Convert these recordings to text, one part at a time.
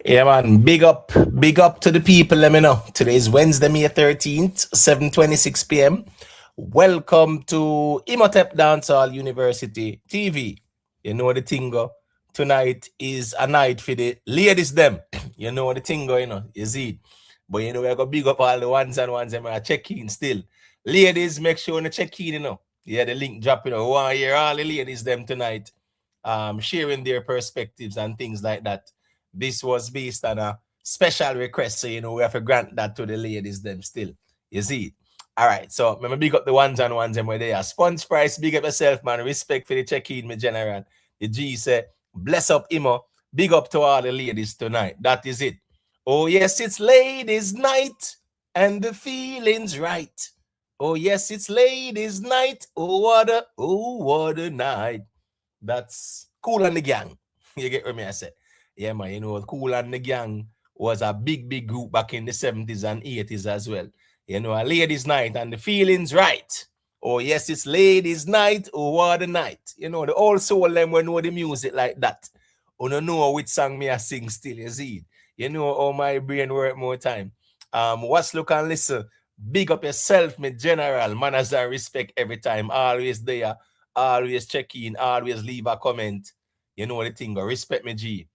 Yeah, man. Big up to the people. Let me know. Today is Wednesday, May 13th, 7:26 p.m. Welcome to Imhotep Dancehall University TV. You know the tingo. Tonight is a night for the ladies them. You know the tingo, you see it. But we're gonna big up all the ones and are check-in still. Ladies, make sure you check in, Yeah, the link drop, We want to hear all the ladies them tonight. Sharing their perspectives and things like that. This was based on a special request, so we have to grant that to the ladies them still. You see it? All right, so remember, big up the ones and ones and where they are. Sponge Price, big up yourself, man. Respect for the check-in, my general. The G said, bless up, Imo. Big up to all the ladies tonight. That is it. Oh, yes, it's ladies' night and the feeling's right. Oh, yes, it's ladies' night. Oh, what a night. That's Cool and the Gang. You get what I say? Yeah, man, Cool and the Gang was a big group back in the 70s and 80s as well. A ladies' night and the feeling's right. Oh, yes, it's ladies' night. Oh, what a night. The old soul them will know the music like that. You don't know which song me I sing still, you see. How my brain work more time. Watch, look, and listen. Big up yourself, my general. Manners and respect every time. Always there. Always check in. Always leave a comment. You know the thing. Respect me, G.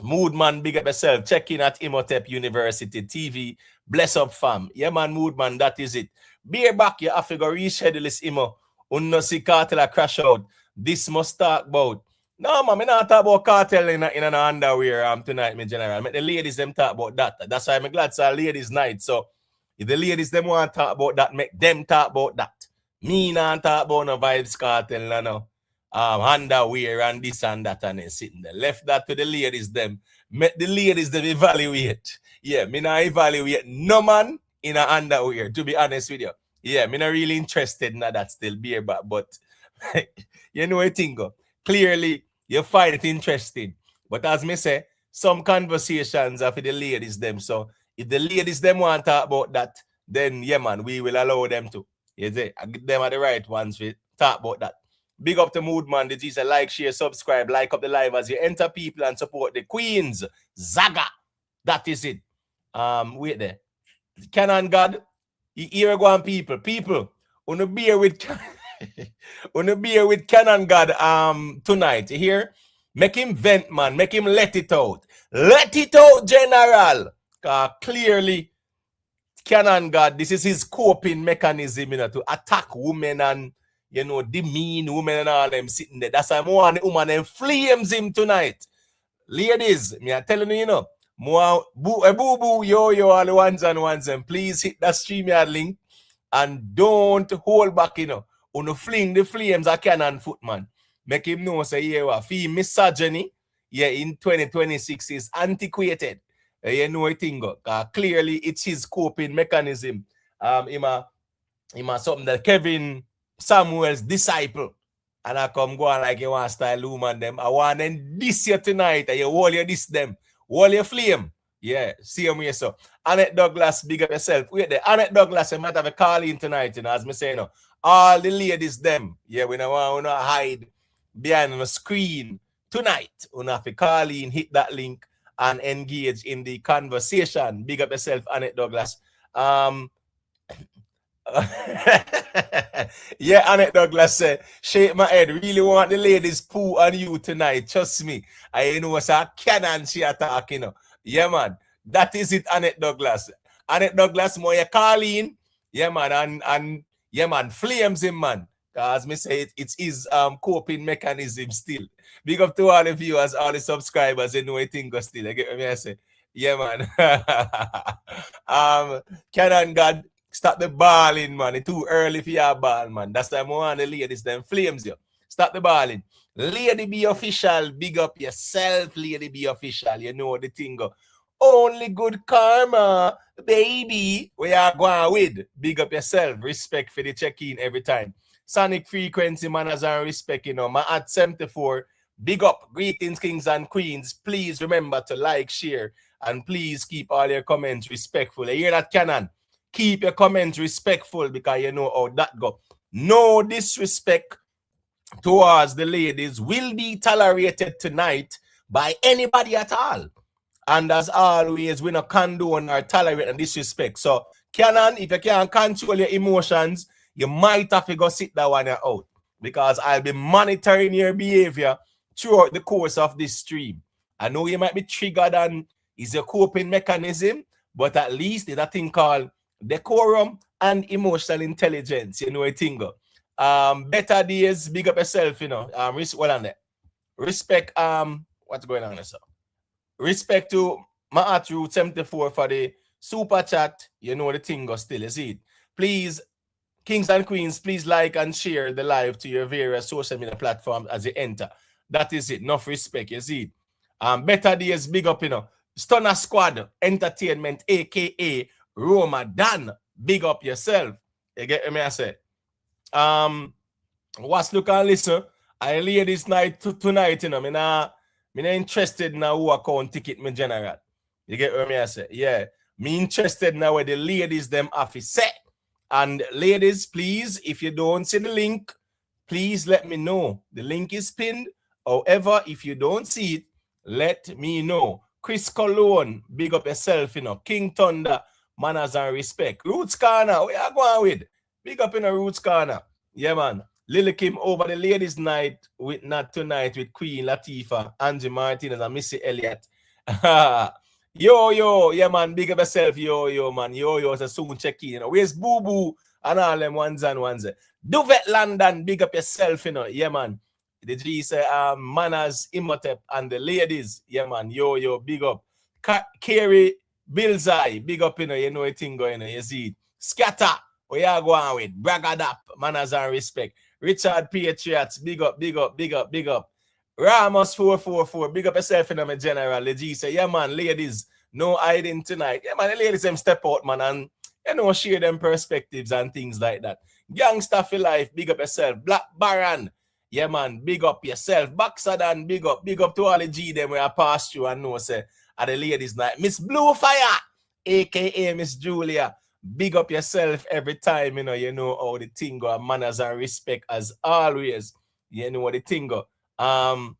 Moodman, big up yourself. Check in at Imhotep University TV. Bless up, fam. Yeah, man, Moodman, that is it. Beer back, you have to go reschedule this Imo. Unno si cartel a crash out. This must talk about. No, man, I not talk about cartel in an underwear tonight, my general. Make the ladies them talk about that. That's why I'm glad it's a ladies' night. So if the ladies them want to talk about that, make them talk about that. Me not talk about no vibes cartel, no. Underwear and this and that, and then sitting there. Left that to the ladies them. Make the ladies them evaluate. Yeah, me not evaluate no man in a underwear, to be honest with you. Yeah, me not really interested in that still beer back, but you know what I think? Clearly, you find it interesting. But as me say, some conversations are for the ladies them. So if the ladies them want to talk about that, then yeah, man, we will allow them to. You see, them are the right ones to talk about that. Big up to Moodman. The G said, like, share, subscribe, like up the live as you enter people and support the Queens. Zaga. That is it. Wait there. Canon God. Here go on people. People, on the beer with Canon God tonight. You hear? Make him vent, man. Make him let it out. Let it out, General. Clearly, Canon God, this is his coping mechanism, to attack women and demean women and all them sitting there. That's why more on the woman and flames him tonight. Ladies, me are telling you, more boo, yo, all the ones and ones, and please hit that StreamYard link and don't hold back, On fling the flames a Canon foot, man. Make him know, say, yeah, what, fee misogyny, in 2026 is antiquated. You know what thing go. Clearly, it's his coping mechanism. Him something that Kevin Samuel's disciple. And I come go on like you want style woman them. I want them this year tonight. And you hold your this them. Hold your flame. Yeah, see him here so. Annette Douglas, big up yourself. Wait there. Annette Douglas, I might have a call in tonight, as me say, all the ladies them. Yeah, we don't want to hide behind the screen tonight. We have to call in, hit that link, and engage in the conversation. Big up yourself, Annette Douglas. Yeah, Annette Douglas said, shake my head. Really want the ladies poo on you tonight. Trust me. I know what's a Canon she attacking. Yeah, man. That is it, Annette Douglas. Annette Douglas, more you call in. Yeah, man. And yeah, man, flames him, man. As me say, it's his coping mechanism still. Big up to all the viewers, all the subscribers, you know, I think still. I get what I say. Yeah, man. Canon God, stop the balling, man. It's too early for your ball, man. That's why I want the ladies, them flames you. Stop the balling. Lady be official. Big up yourself, lady be official. You know the thing. Only good karma, baby. We are going with. Big up yourself. Respect for the check-in every time. Sonic Frequency, manners and respect, my at 74. Big up. Greetings, kings and queens. Please remember to like, share, and please keep all your comments respectful. You hear that, Canon? Keep your comments respectful because you know how that go. No disrespect towards the ladies will be tolerated tonight by anybody at all. And as always, we not condone or tolerate and disrespect. So, Canon, if you can't control your emotions, you might have to go sit that one out. Because I'll be monitoring your behavior throughout the course of this stream. I know you might be triggered and is a coping mechanism, but at least there's a thing called decorum and emotional intelligence. You know a thing. Better days, big up yourself, you know. Well on there. Respect, what's going on, sir? Respect to Maatru 74 for the super chat. You know the thing go still, you see it. Please, kings and queens, please like and share the live to your various social media platforms as you enter. That is it. Enough respect, you see it. Better days, big up, you know. Stunner Squad Entertainment, aka Roma Dan. Big up yourself. You get me, I say. What's look and listen. I lay this night tonight, you know. Me not interested in who account ticket me general. You get what me I say? Yeah. Me interested now where the ladies them have to say. And ladies, please, if you don't see the link, please let me know. The link is pinned. However, if you don't see it, let me know. Chris Cologne, big up yourself, you know. King Thunder, manners and respect. Roots Corner, where you going with? Big up in a Roots Corner. Yeah, man. Lily Kim over the ladies' night with Not Tonight with Queen Latifah, Angie Martinez, and Missy Elliott. Yo, yeah, man. Big up yourself, yo, man. Yo, so soon check in. You know, where's Boo Boo and all them ones and ones? Duvet London, big up yourself, you know. Yeah, man. The G say, Manners, Imhotep, and the ladies. Yeah, man. Yo, big up. Carrie Billseye, big up, you know a thing going on. You see it. Scatter, where you going with? Bragadap, manners and respect. Richard Patriots, big up. Ramos 444, big up yourself in my general. The G say, yeah, man, ladies, no hiding tonight. Yeah, man, the ladies them step out, man, and you know, share them perspectives and things like that. Gangsta for life, big up yourself. Black Baron, yeah, man, big up yourself. Baxadan, big up to all the G them where I pass through and know, say, at the ladies' night. Miss Blue Fire, aka Miss Julia, big up yourself every time, you know how the thing go, manners and respect as always. You know what the thing go. Canon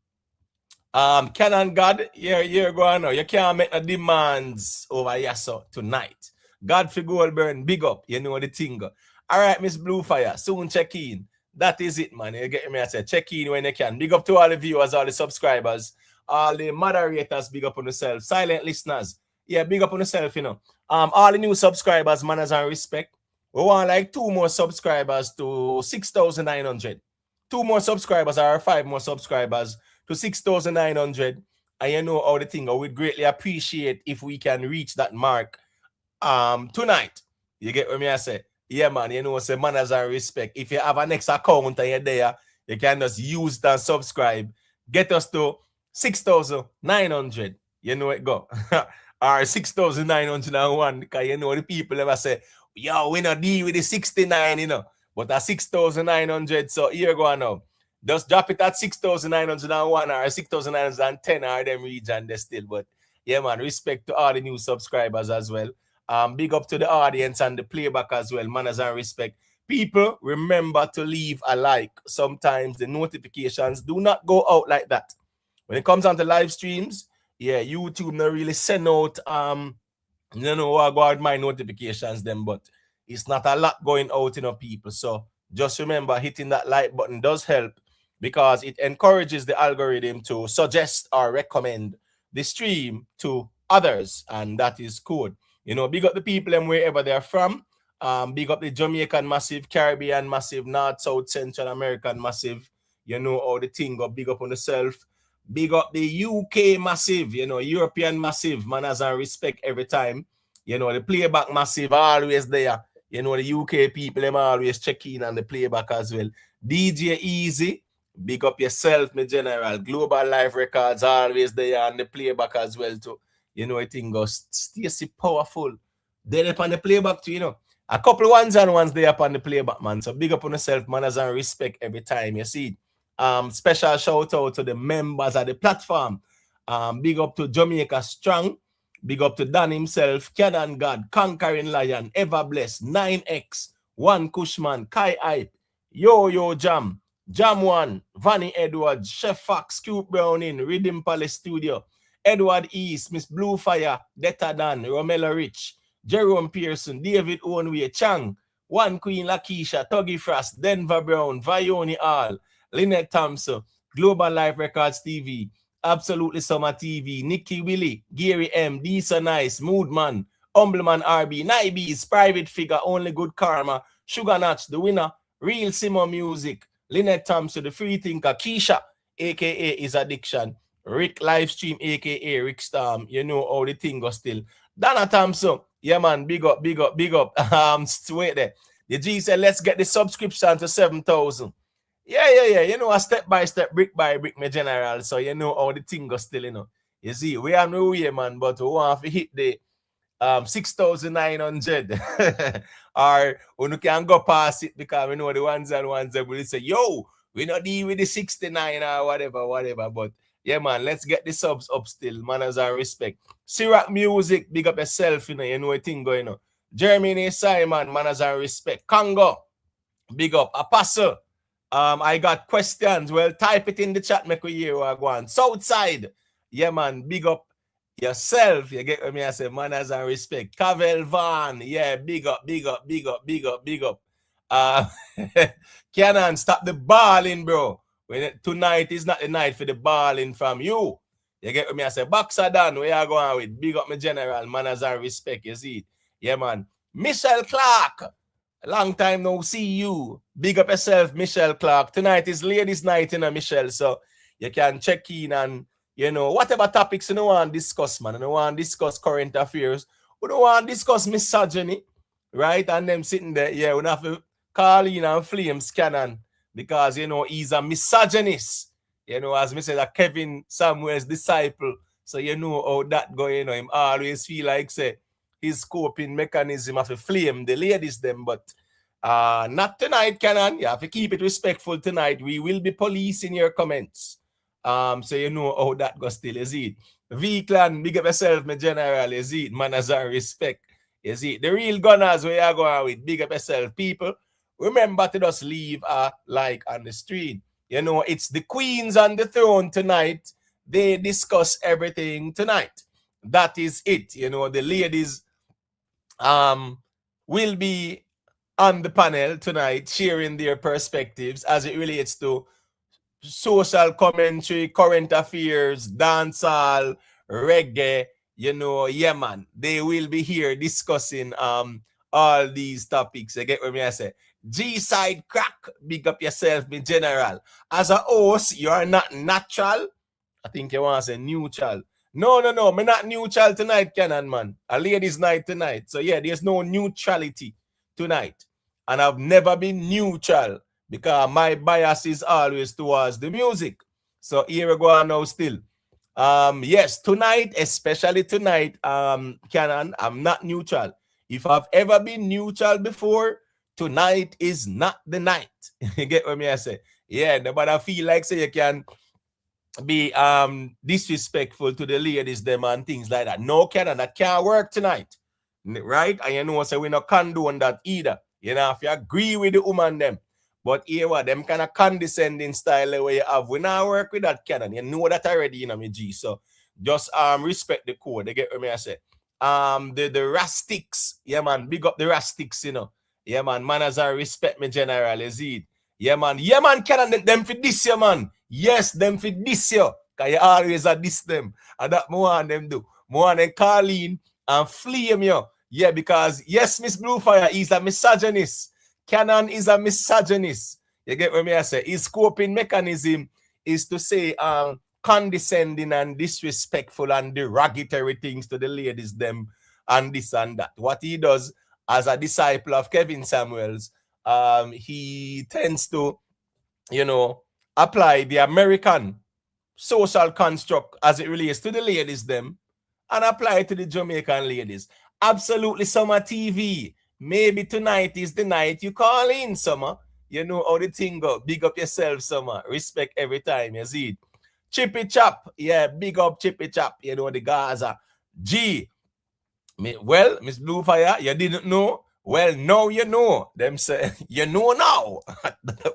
God, you're going now. You can't make no demands over here so tonight. Godfrey Goldburn, big up. You know the thing go. All right, Miss Bluefire, soon check in. That is it, man. You get me? I say check in when you can. Big up to all the viewers, all the subscribers, all the moderators. Big up on yourself. Silent listeners, yeah, big up on yourself. You know, all the new subscribers, manners and respect. We want like 2 more subscribers to 6,900. 2 more subscribers or 5 more subscribers to 6,900. And you know how the thing. I would greatly appreciate if we can reach that mark tonight. You get what me I say? Yeah, man, you know, say manners and respect. If you have a next account and you're there, you can just use that subscribe. Get us to 6,900. You know it go. Or 6,901. Because you know the people ever say, yo, we not deal with the 69, you know. But at 6,900, so here go now. Just drop it at 6,901 or 6,910 or them region there still. But yeah, man, respect to all the new subscribers as well. Big up to the audience and the playback as well, manners and respect. People, remember to leave a like. Sometimes the notifications do not go out like that. When it comes on to live streams, yeah, YouTube not really send out you know, I go out my notifications them, but it's not a lot going out, people. So just remember, hitting that like button does help because it encourages the algorithm to suggest or recommend the stream to others, and that is cool. You know, big up the people and wherever they're from. Big up the Jamaican massive, Caribbean massive, North, South, Central American massive. You know, all the thing go big up on yourself. Big up the UK massive, you know, European massive, manners and respect every time. You know, the playback massive always there. You know, the UK people, them always check in on the playback as well. DJ Easy, big up yourself, my general. Global Life Records always there on the playback as well too. You know, I think goes Stacy Powerful. They're up on the playback too, you know. A couple ones and ones there up on the playback, man. So big up on yourself, manners and respect every time, you see. Special shout out to the members of the platform. Big up to Jamaica Strong. Big up to Dan himself, Canon God, Conquering Lion, Ever Blessed, 9X, One Cushman, Kai Hype, Yo Jam, Jam One, Vanny Edwards, Chef Fox, Cube Browning, Rhythm Palace Studio, Edward East, Miss Blue Fire, Detta Dan, Romello Rich, Jerome Pearson, David Owenway, Chang, One Queen Lakeisha, Tuggy Frost, Denver Brown, Vioni Hall, Lynette Thompson, Global Life Records TV, Absolutely Summer TV, Nikki Willie, Gary M, Disa Nice, Moodman, Humbleman RB, Naibees, Private Figure, Only Good Karma, Sugar Notch, The Winner, Real Simo Music, Lynette Thompson, The Free Thinker, Keisha, aka Is Addiction, Rick Livestream, aka Rick Storm, you know how the thing goes still. Donna Thompson, yeah man, big up, big up, big up. Wait there. The G said, let's get the subscription to 7,000. Yeah. You know, a step by step, brick by brick, my general. So you know how the thing goes still, you know. You see, we are no way, man, but we want to hit the 6,900 or you can go past it because we know the ones that will say, yo, we not deal with the 69 or whatever. But yeah, man, let's get the subs up still. Manners and respect. Syrup Music, big up yourself, you know a thing going on. Germany Simon, manners and respect. Congo, big up. Apostle, I got questions. Well, type it in the chat, make we hear what go on. Southside, yeah, man, big up yourself. You get what me I say, manners and respect. Cavel Van, yeah, big up. Cannon, stop the balling, bro. Tonight is not the night for the balling from you. You get what me I say? Boxer Dan, where you going with? Big up my general, manners and respect, you see it? Yeah, man. Michelle Clark, long time no see you. Big up yourself, Michelle Clark. Tonight is ladies' night, you know, Michelle, so you can check in and, you know, whatever topics you don't want to discuss, man. You don't want to discuss current affairs. We don't want to discuss misogyny, right? And them sitting there, yeah, we don't have to call in and flames Cannon because, you know, he's a misogynist. You know, as me said, a Kevin Samuel's disciple. So you know how that go, you know, him always feel like, say, his coping mechanism of a flame the ladies them, but not tonight, Cannon. You have to keep it respectful tonight. We will be policing your comments. So you know how that goes still, is it? V-Clan, big up yourself, my general, is it? Manners and respect, is it? The real gunners, where you going with, big up yourself, people. Remember to just leave a like on the stream. You know, it's the queens on the throne tonight. They discuss everything tonight. That is it. You know, the ladies will be on the panel tonight sharing their perspectives as it relates to social commentary, current affairs, dancehall, reggae, you know, yeah, man. They will be here discussing all these topics. You get what me I say? G-side crack, big up yourself, me general. As a host, you are not natural. I think you want to say neutral. No, me not neutral tonight, Cannon, man. A ladies' night tonight. So yeah, there's no neutrality tonight. And I've never been neutral because my bias is always towards the music. So here we go on now still. Yes, tonight, especially tonight, Cannon, I'm not neutral. If I've ever been neutral before, tonight is not the night. You get what me I say? Yeah, but I feel like say you can be disrespectful to the ladies them and things like that. No, Cannon, that can't work tonight. Right? And you know, so we not condone that either. You know, if you agree with the woman them. But here what them kind of condescending style where you have, we not work with that, Cannon. You know that already, you know, me G. So just respect the code. They get what me I say. The Rastics, yeah man, big up the Rastics, you know. Yeah man, manners and respect me general, is it? Yeah man, Cannon, them for this year, man. Yes, them for this year. Cause you always a diss them. And that more want them do. More want them call in and flame you. Yeah, because yes, Miss Bluefire is a misogynist. Cannon is a misogynist. You get what me I say? His coping mechanism is to say condescending and disrespectful and derogatory things to the ladies them and this and that. What he does as a disciple of Kevin Samuels, he tends to, you know, apply the American social construct as it relates to the ladies them and apply it to the Jamaican ladies. Absolutely Summer TV. Maybe tonight is the night you call in, Summer. You know how the thing go. Big up yourself, Summer. Respect every time, you see it. Chippy Chap. Yeah, big up Chippy Chap. You know, the Gaza. G. Well, Miss Bluefire, you didn't know? Well, now you know. Them say, you know now.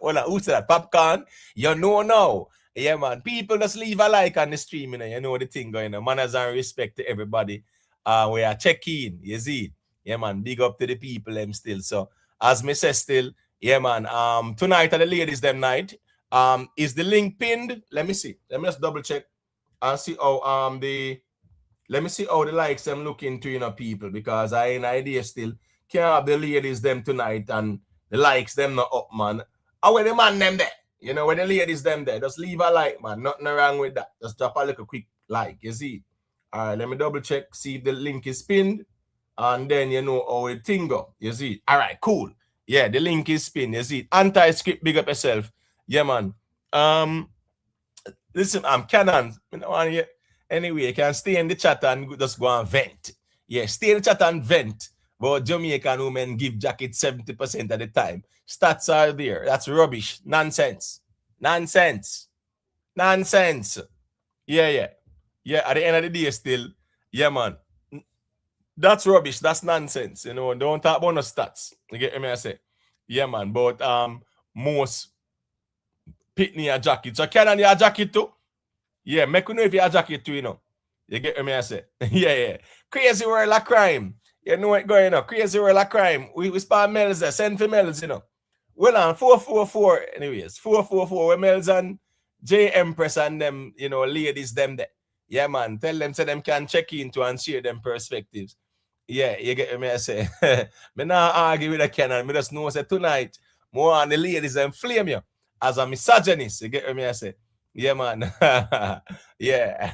Well, who said that? Popcorn? You know now. Yeah, man. People just leave a like on the stream, you know the thing going on. Manners and respect to everybody. We are checking, you see. Yeah, man. Big up to the people them still. So as me say still, yeah, man. Tonight at the ladies them night. Is the link pinned? Let me see. Let me just double check and see how let me see how the likes them look into, people, because I ain't idea still. Can't have the ladies them tonight and the likes them not up, man. How where the man them there? Where the ladies them there. Just leave a like, man. Nothing wrong with that. Just drop a little quick like, you see. All right, let me double check, see if the link is pinned. And then how it thing go. You see. All right, cool. Yeah, the link is pinned. You see. Anti-script, big up yourself. Yeah, man. Listen, I'm Canon. Anyway, you can stay in the chat and just go and vent. Yeah, stay in the chat and vent. But Jamaican women give jacket 70% of the time. Stats are there. That's rubbish. Nonsense. Nonsense. Nonsense. Yeah. At the end of the day, still, yeah, man. That's rubbish. That's nonsense. Don't talk about no stats. You get me? I say, yeah, man. But most pitney a jacket. So Canon, you a jacket too? Yeah, make you know if you a jacket too, You get me? I say, yeah. Crazy world of crime. You know what going on? Crazy world of crime. We spot Mel's there. Send for Mel's, Well, on 444, anyways. 444 with Mel's and J Empress and them, ladies, them there. Yeah, man. Tell them so them can check into and share them perspectives. Yeah, you get me? I say, me not argue with a Canon. Me just know say tonight, more on the ladies and flame you as a misogynist. You get me? I say, yeah, man. yeah,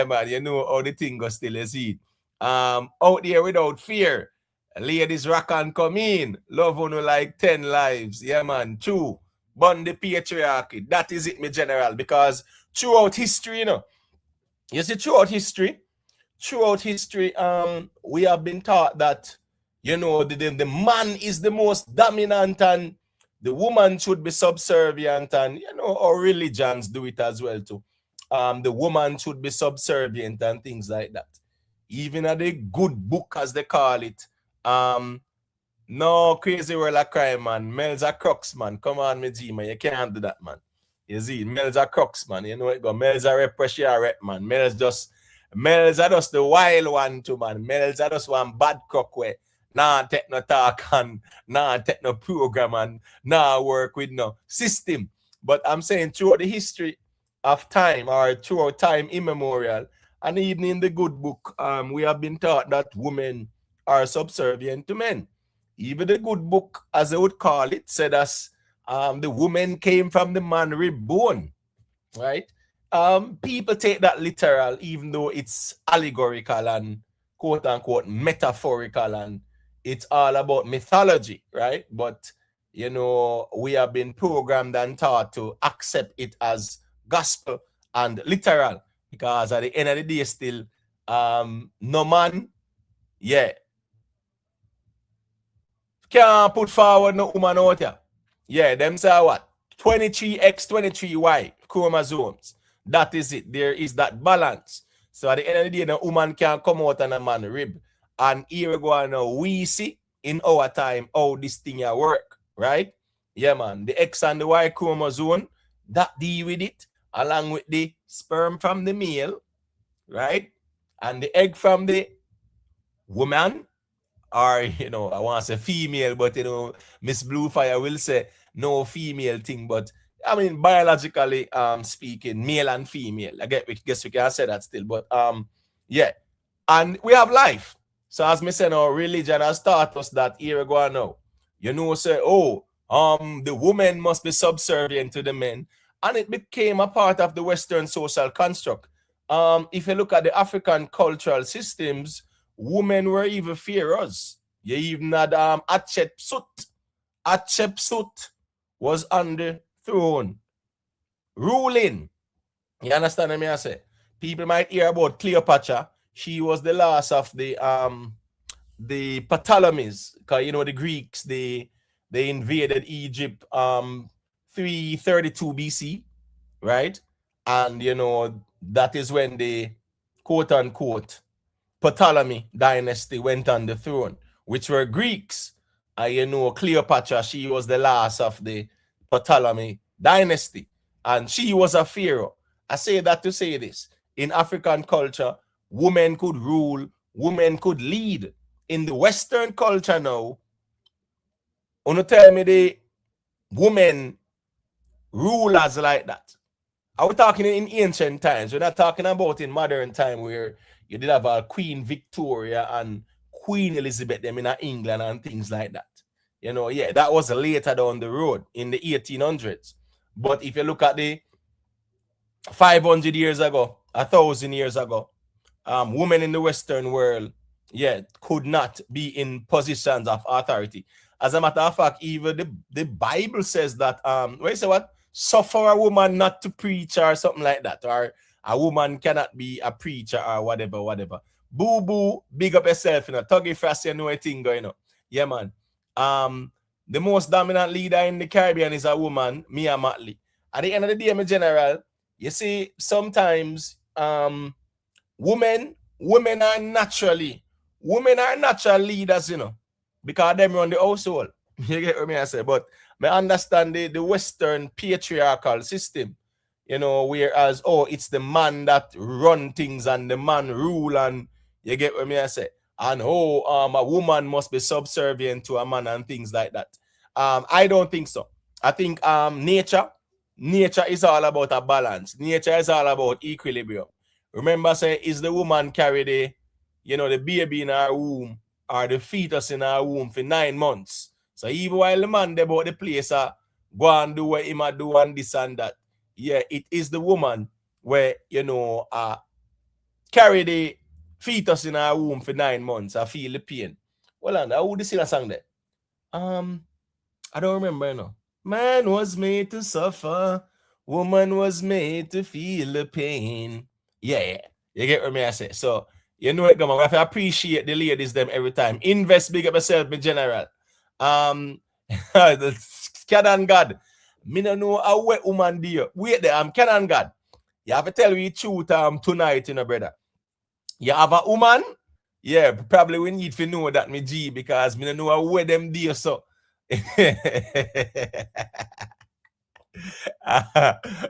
man. You know how the thing goes still, you see. Out there without fear. Ladies rock and come in. Love on like 10 lives. Yeah, man. True. Burn the patriarchy. That is it, me general. Because throughout history, you see, throughout history, we have been taught that, the man is the most dominant and the woman should be subservient, and, our religions do it as well too. The woman should be subservient and things like that. Even at the good book, as they call it, no crazy world of crime, man. Mel's a crux, man. Come on, me G, man. You can't do that, man. You see, Mel's a crux, man. You know it go. Mel's a rep, man. Mel's are just the wild one too, man. Mel's are just one bad crook way. Nah, take no talk and nah, take no program and nah, work with no system. But I'm saying throughout the history of time, or throughout time immemorial, and even in the good book, we have been taught that women are subservient to men. Even the good book, as they would call it, said as the woman came from the man reborn, right? People take that literal, even though it's allegorical and quote unquote metaphorical, and it's all about mythology, right? But we have been programmed and taught to accept it as gospel and literal, because at the end of the day, still, no man, can't put forward no woman out here. Yeah, them say what? 23X23Y chromosomes. That is it. There is that balance. So at the end of the day, the woman can come out on a man rib. And here we go now. We see in our time how this thing work, right? Yeah, man. The X and the Y chromosome, that deal with it, along with the sperm from the male, right? And the egg from the woman, or I want to say female, but Miss Bluefire will say no female thing, but I mean biologically speaking, male and female. I guess we can say that still, but yeah, and we have life. So as me say now, religion has taught us that here we go now. Say, the woman must be subservient to the men, and it became a part of the Western social construct. If you look at the African cultural systems, women were even pharaohs. You even had Hatshepsut. Hatshepsut was on the throne, ruling. You understand what I say? People might hear about Cleopatra. She was the last of the Ptolemies, because the Greeks, they invaded Egypt 332 BC, right? And that is when the quote unquote Ptolemy dynasty went on the throne, which were Greeks. Cleopatra, she was the last of the Ptolemy dynasty. and she was a pharaoh. I say that to say this. In African culture, women could rule, women could lead. In the Western culture now, wanna tell me the women rulers like that. Are we talking in ancient times? We're not talking about in modern time where you did have a Queen Victoria and Queen Elizabeth them in England and things like that. You know, yeah, that was later down the road in the 1800s. But if you look at the 500 years ago, 1,000 years ago, women in the Western world, yeah, could not be in positions of authority. As a matter of fact, even the Bible says that, what you say what? Suffer a woman not to preach or something like that, or a woman cannot be a preacher or whatever, whatever. Boo boo, big up yourself, you know. Tuggy fast, you know a thing going on. Yeah, man. The most dominant leader in the Caribbean is a woman, Mia Motley. At the end of the day, my general, you see, sometimes women are natural leaders, you know, because them run the household. You get what I say? But I understand the Western patriarchal system, you know, whereas, it's the man that run things and the man rule, and you get what I say? And a woman must be subservient to a man and things like that. I don't think so. I think nature is all about a balance. Nature is all about equilibrium. Remember, say, is the woman carry the baby in her womb or the fetus in her womb for 9 months. So even while the man about the place go and do what he might do and this and that, yeah, it is the woman where, carry the fetus in her womb for 9 months. I feel the pain. Well, and how would you sing a song there? I don't remember, you know. Man was made to suffer. Woman was made to feel the pain. Yeah. You get what I say? So, you know it, I have to appreciate the ladies them every time. Invest, big up yourself, my general. Canon God. Me no know how wet woman do. Wait there, I'm Canon God. You have to tell me truth tonight, you know, brother. You have a woman? Yeah, probably we need to know that, me G, because me no know how wet them do, so. You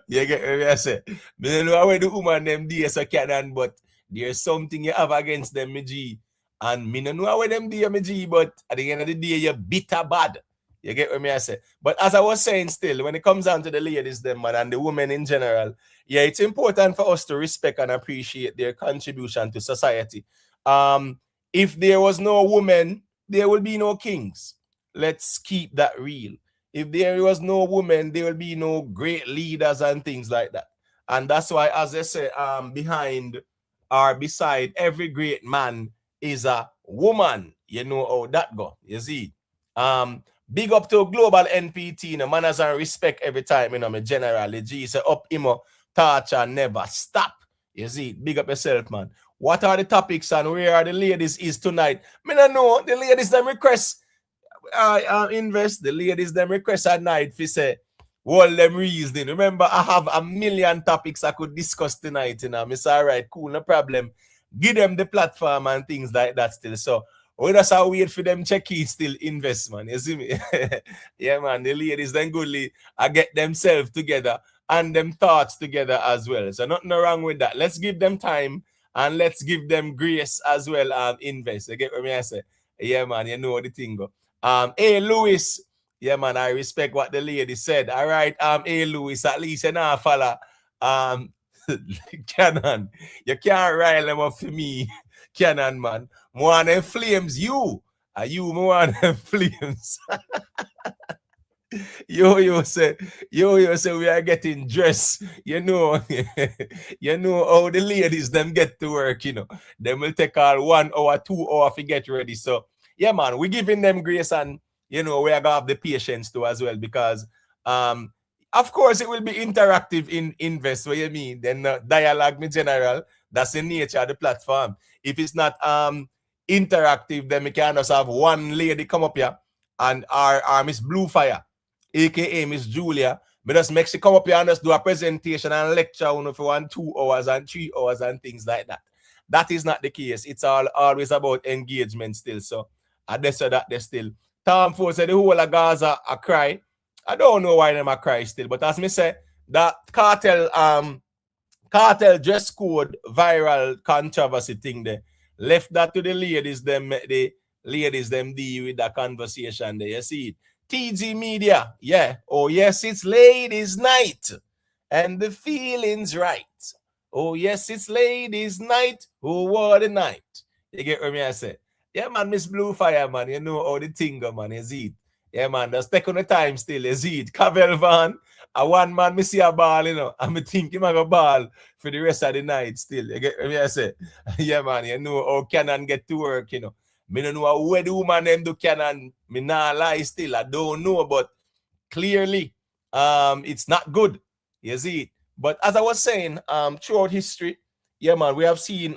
get what I say? Me don't know how the woman them do so Canon, but there's something you have against them, me G. And me don't know how them do, me G, but at the end of the day, you're bitter bad. You get what I say? But as I was saying still, when it comes down to the ladies, them man, and the women in general, yeah, it's important for us to respect and appreciate their contribution to society. If there was no woman, there will be no kings. Let's keep that real. If there was no woman, there will be no great leaders and things like that. And that's why, as I say, behind or beside every great man is a woman. You know how that go. You see. Big up to global NPT, you know, manners and respect every time, you know, me generally. G say up imo, touch and never stop. You see, big up yourself, man. What are the topics and where are the ladies is tonight? Me no know. The ladies them request. Invest the ladies them request at night for say all them reasoning. Remember, I have a million topics I could discuss tonight, you know. It's all right, cool, no problem. Give them the platform and things like that still. So we just have wait for them check in still invest, man. You see me? Yeah, man. The ladies then goodly I get themselves together and them thoughts together as well. So nothing wrong with that. Let's give them time and let's give them grace as well and invest. You get what I say? Yeah, man, you know the thing go. Hey, Louis. Yeah, man, I respect what the lady said. All right, hey, Louis, at least you know, fella. Canon, you can't rile them up for me, Canon, man. More than flames, you. Are you more than flames? Yo say we are getting dressed. You know, you know how the ladies them get to work, you know. Them will take all 1 hour, 2 hours to get ready. So yeah, man, we're giving them grace and you know we are gonna have the patience too as well because of course it will be interactive in invest. What you mean? Then dialogue in general, that's the nature of the platform. If it's not interactive, then we can just have one lady come up here and our Miss Bluefire, aka Miss Julia, but just make she come up here and just do a presentation and lecture for 1, 2 hours and 3 hours and things like that. That is not the case. It's always about engagement still. So I just said that they still. Tom Ford said the whole of Gaza a cry. I don't know why them a cry still, but as me say, that cartel dress code viral controversy thing there. Left that to the ladies, them the ladies them deal with that conversation there. You see it. TG Media, yeah. Oh yes, it's ladies' night. And the feeling's right. Oh yes, it's ladies' night. Oh what a night. You get what me I say? Yeah, man, Miss Blue Fire, man. You know how the thing go, man. You see it. Yeah, man, that's take on the time still. You see it. Cavell Van. A one man, me see a ball, you know. And me think him have a ball for the rest of the night still. You get what I say? Yeah, man, you know how Canon get to work, you know. Me don't know where the woman them do Canon. Me not lie still. I don't know, but clearly, it's not good. You see it. But as I was saying, throughout history, yeah, man, we have seen,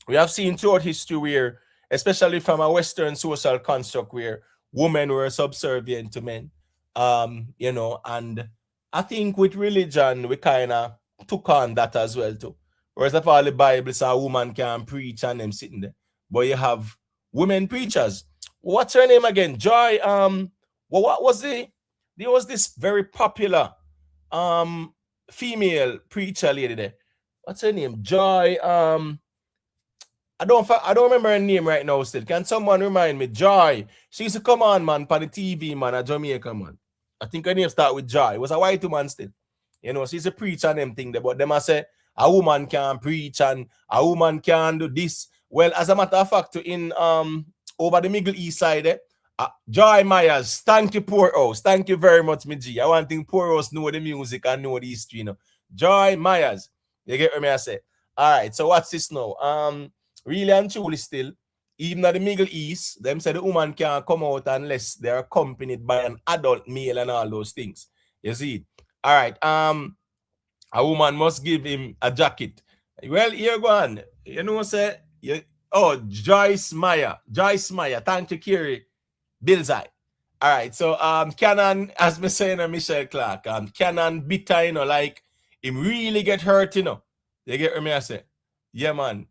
we have seen throughout history where, especially from a Western social construct, where women were subservient to men. And I think with religion, we kind of took on that as well too. Whereas of all the Bible says a woman can preach and them sitting there, but you have women preachers. What's her name again? Joy. What was there was this very popular female preacher lady there. What's her name? Joy. I don't remember her name right now still. Can someone remind me? Joy. She used to come on, man, on the TV, man, at Jamaica, man. I think her name start with Joy. It was a white woman still. You know, she's a preacher and them thing there. But them I say a woman can preach and a woman can do this. Well, as a matter of fact, in over the Middle East side, Joy Myers, thank you, Poor House. Thank you very much, me G. I want to think Poor House know the music and know the history, you know. Joy Myers. You get what me I say? All right, so what's this now? Really and truly still, even at the Middle East, them say the woman can't come out unless they're accompanied by an adult male and all those things. You see? All right. A woman must give him a jacket. Well, here go on. You know what say? Joyce Meyer. Joyce Meyer. Thank you, Kiri. Bullseye. All right. So Canon, as me saying Michelle Clark, Canon bitter, you know, like him really get hurt, you know. You get what me I say? Yeah, man.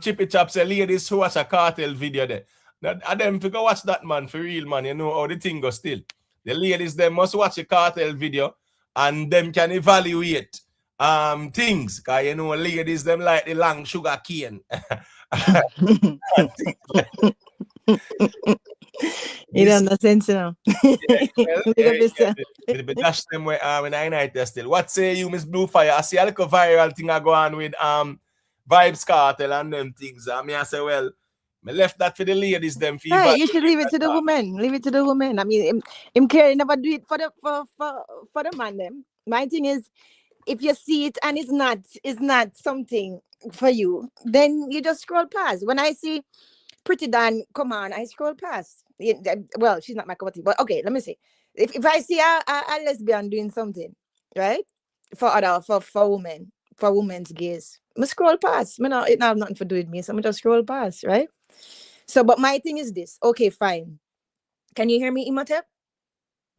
Chippy Chop say ladies who watch a cartel video there. Now, them figure watch that, man, for real, man. You know how the thing goes still. The ladies them must watch a cartel video and them can evaluate things. Cause you know ladies them like the long sugar cane. You don't know sense, you know. Well, dash them when I night there still. What say you, Miss Blue Fire? I see a little viral thing I go on with Vibes Cartel and them things. I mean, I say, well, I left that for the ladies, them fever. Hey, you should leave it to the women. Leave it to the women. I mean, him care never do it for the man. Them. My thing is, if you see it and it's not something for you, then you just scroll past. When I see Pretty Dan come on, I scroll past. Well, she's not my cup of tea, but okay, let me see. If I see a lesbian doing something, right, for women, for women's gaze, I scroll past. It have nothing to do with me, so I just scroll past, right? So, but my thing is this. Okay, fine. Can you hear me, Imhotep?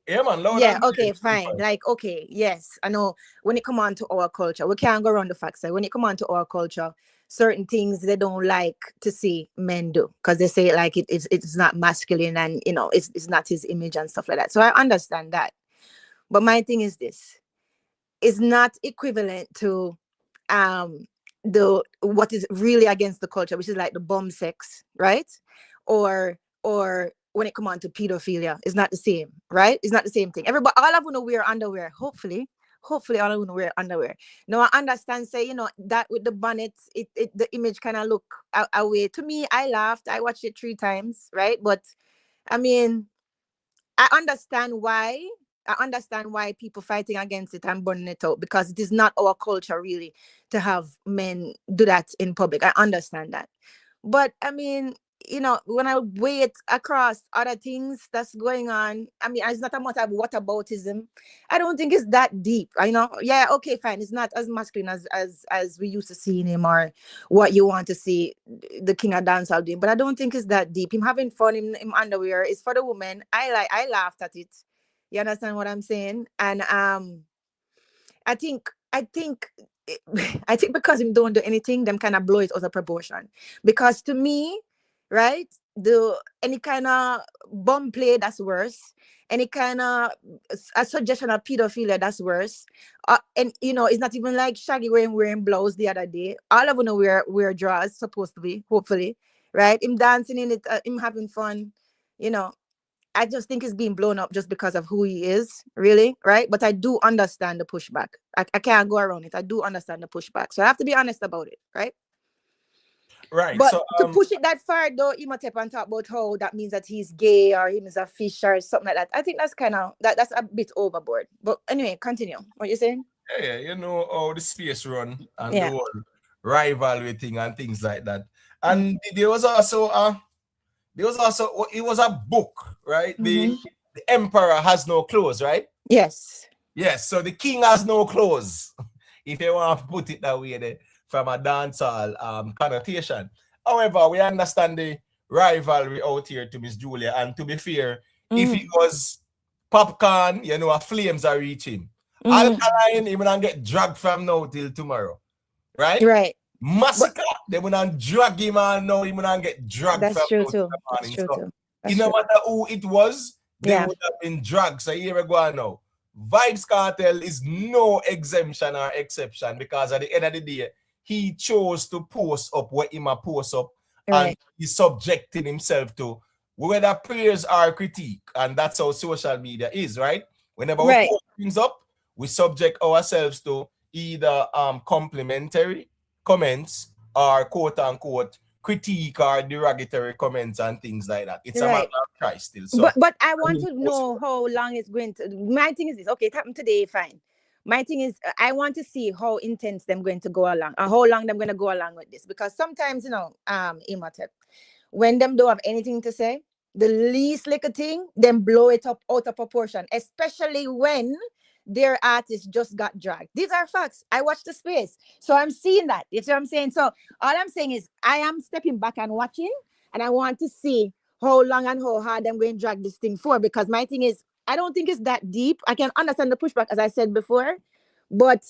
Yeah, man, loud Yeah, and okay, clear. fine. Like, okay, yes, I know when it come on to our culture, we can't go around the facts. When it come on to our culture, certain things they don't like to see men do because they say like it's not masculine and it's not his image and stuff like that. So I understand that. But my thing is this: it's not equivalent to the what is really against the culture, which is like the bum sex, right? Or when it come on to pedophilia, it's not the same, right? It's not the same thing. Everybody, all of them wear underwear. Hopefully, all of them wear underwear. Now I understand, say that with the bonnet, the image kind of look away. To me, I laughed. I watched it 3 times, right? But I mean, I understand why. I understand why people fighting against it and burning it out because it is not our culture really to have men do that in public. I understand that. But I mean, when I weigh it across other things that's going on, I mean, it's not a matter of whataboutism. I don't think it's that deep. Yeah, okay, fine. It's not as masculine as we used to see him or what you want to see the king of dancehall doing. But I don't think it's that deep. Him having fun in underwear is for the woman. I laughed at it. You understand what I'm saying? And I think I think because him don't do anything, them kind of blow it out of proportion. Because to me, right, any kind of bum play, that's worse. Any kind of a suggestion of pedophilia, that's worse. And it's not even like Shaggy wearing blouse the other day. All of them wear drawers, supposed to be, hopefully, right? Him dancing in it, him having fun. I just think it's being blown up just because of who he is, really, right? But I do understand the pushback. I can't go around it. I do understand the pushback. So I have to be honest about it, right? Right. But So to push it that far, though, Imhotep and talk about how that means that he's gay or him is a fish or something like that. I think that's kind of that's a bit overboard. But anyway, continue. What you saying? yeah, you know how the space run and the Yeah. whole rivalry thing and things like that. And there was also it was a book, right? The emperor has no clothes, right? Yes. Yes, so the king has no clothes, if you want to put it that way there, from a dancehall connotation. However, we understand the rivalry out here to Miss Julia, and to be fair, if it was popcorn, flames are reaching. Alkaline, he will get dragged from now till tomorrow. Right? Right. Massacre, they will not drag him and now he will not get dragged That's from true now too. till the morning. That's true So, too. it no matter who it was, they would have been dragged. So here we go now. Vibes Cartel is no exemption or exception, because at the end of the day, he chose to post up what he might post up, and he's subjecting himself to whether praise or critique, and that's how social media is, right? Whenever we post things up, we subject ourselves to either complimentary comments or quote unquote critique or derogatory comments and things like that. It's a matter of choice still. So, but I want to know how long it's going to. My thing is this. Okay, it happened today, fine. My thing is, I want to see how intense them going to go along, and how long them going to go along with this. Because sometimes, Imhotep, when them don't have anything to say, the least little thing, them blow it up out of proportion. Especially when their artist just got dragged. These are facts. I watched the space, so I'm seeing that. You see what I'm saying? So all I'm saying is, I am stepping back and watching, and I want to see how long and how hard I'm going to drag this thing for. Because my thing is, I don't think it's that deep. I can understand the pushback, as I said before, but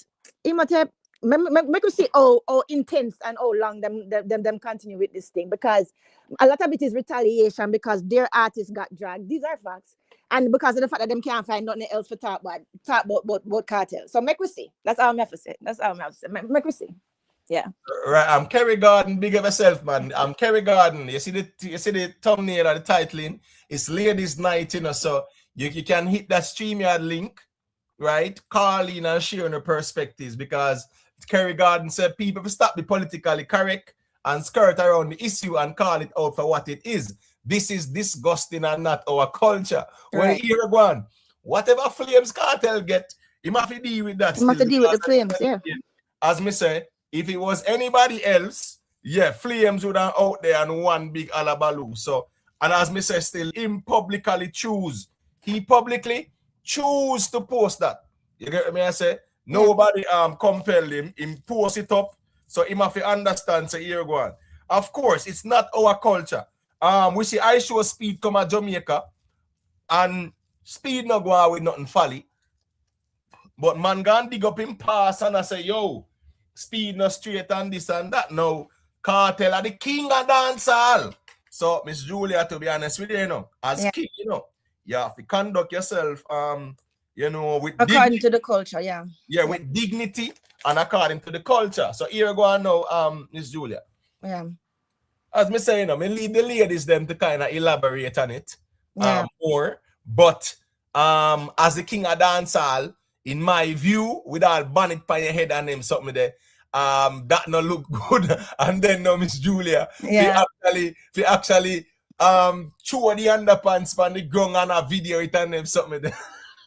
Imhotep, make us see how intense and how long them continue with this thing, because a lot of it is retaliation because their artists got dragged. These are facts. And because of the fact that them can't find nothing else for talk about cartel. So make we see. That's all I have to say. That's all I have to say. Make we see. Yeah. Right. I'm Kerry Garden. Big of yourself, man. I'm Kerry Garden. You see the thumbnail or the titling? It's Ladies Night, so you can hit that StreamYard link, right? Call in and share on the perspectives, because Kerry Garden said people will stop be politically correct and skirt around the issue and call it out for what it is. This is disgusting and not our culture. When you hear one, whatever Flames Cartel get, you must deal with that. You must deal with the Flames, yeah. As me say, if it was anybody else, Flames would have out there and one big alabaloo. So, and as me say, still, him publicly choose. He publicly choose to post that. You get me? I say, nobody compelled him. He post it up. So he must understand. So here go on. Of course, it's not our culture. We see I show Speed come at Jamaica, and Speed not go out with nothing folly. But man gone dig up him pass and I say, yo, Speed no straight and this and that. No, Cartel are the king of dancehall. So, Miss Julia, to be honest with you, as king, you have to conduct yourself, with according to the culture, with dignity and according to the culture. So here we go on now, Miss Julia. Yeah. As me say, me leave the ladies them to kind of elaborate on it more. But as the king of dancehall, in my view, with all bonnet by your head and them something there, that no look good. And then no, Miss Julia, we actually chew the underpants on the ground and a video it and them something there.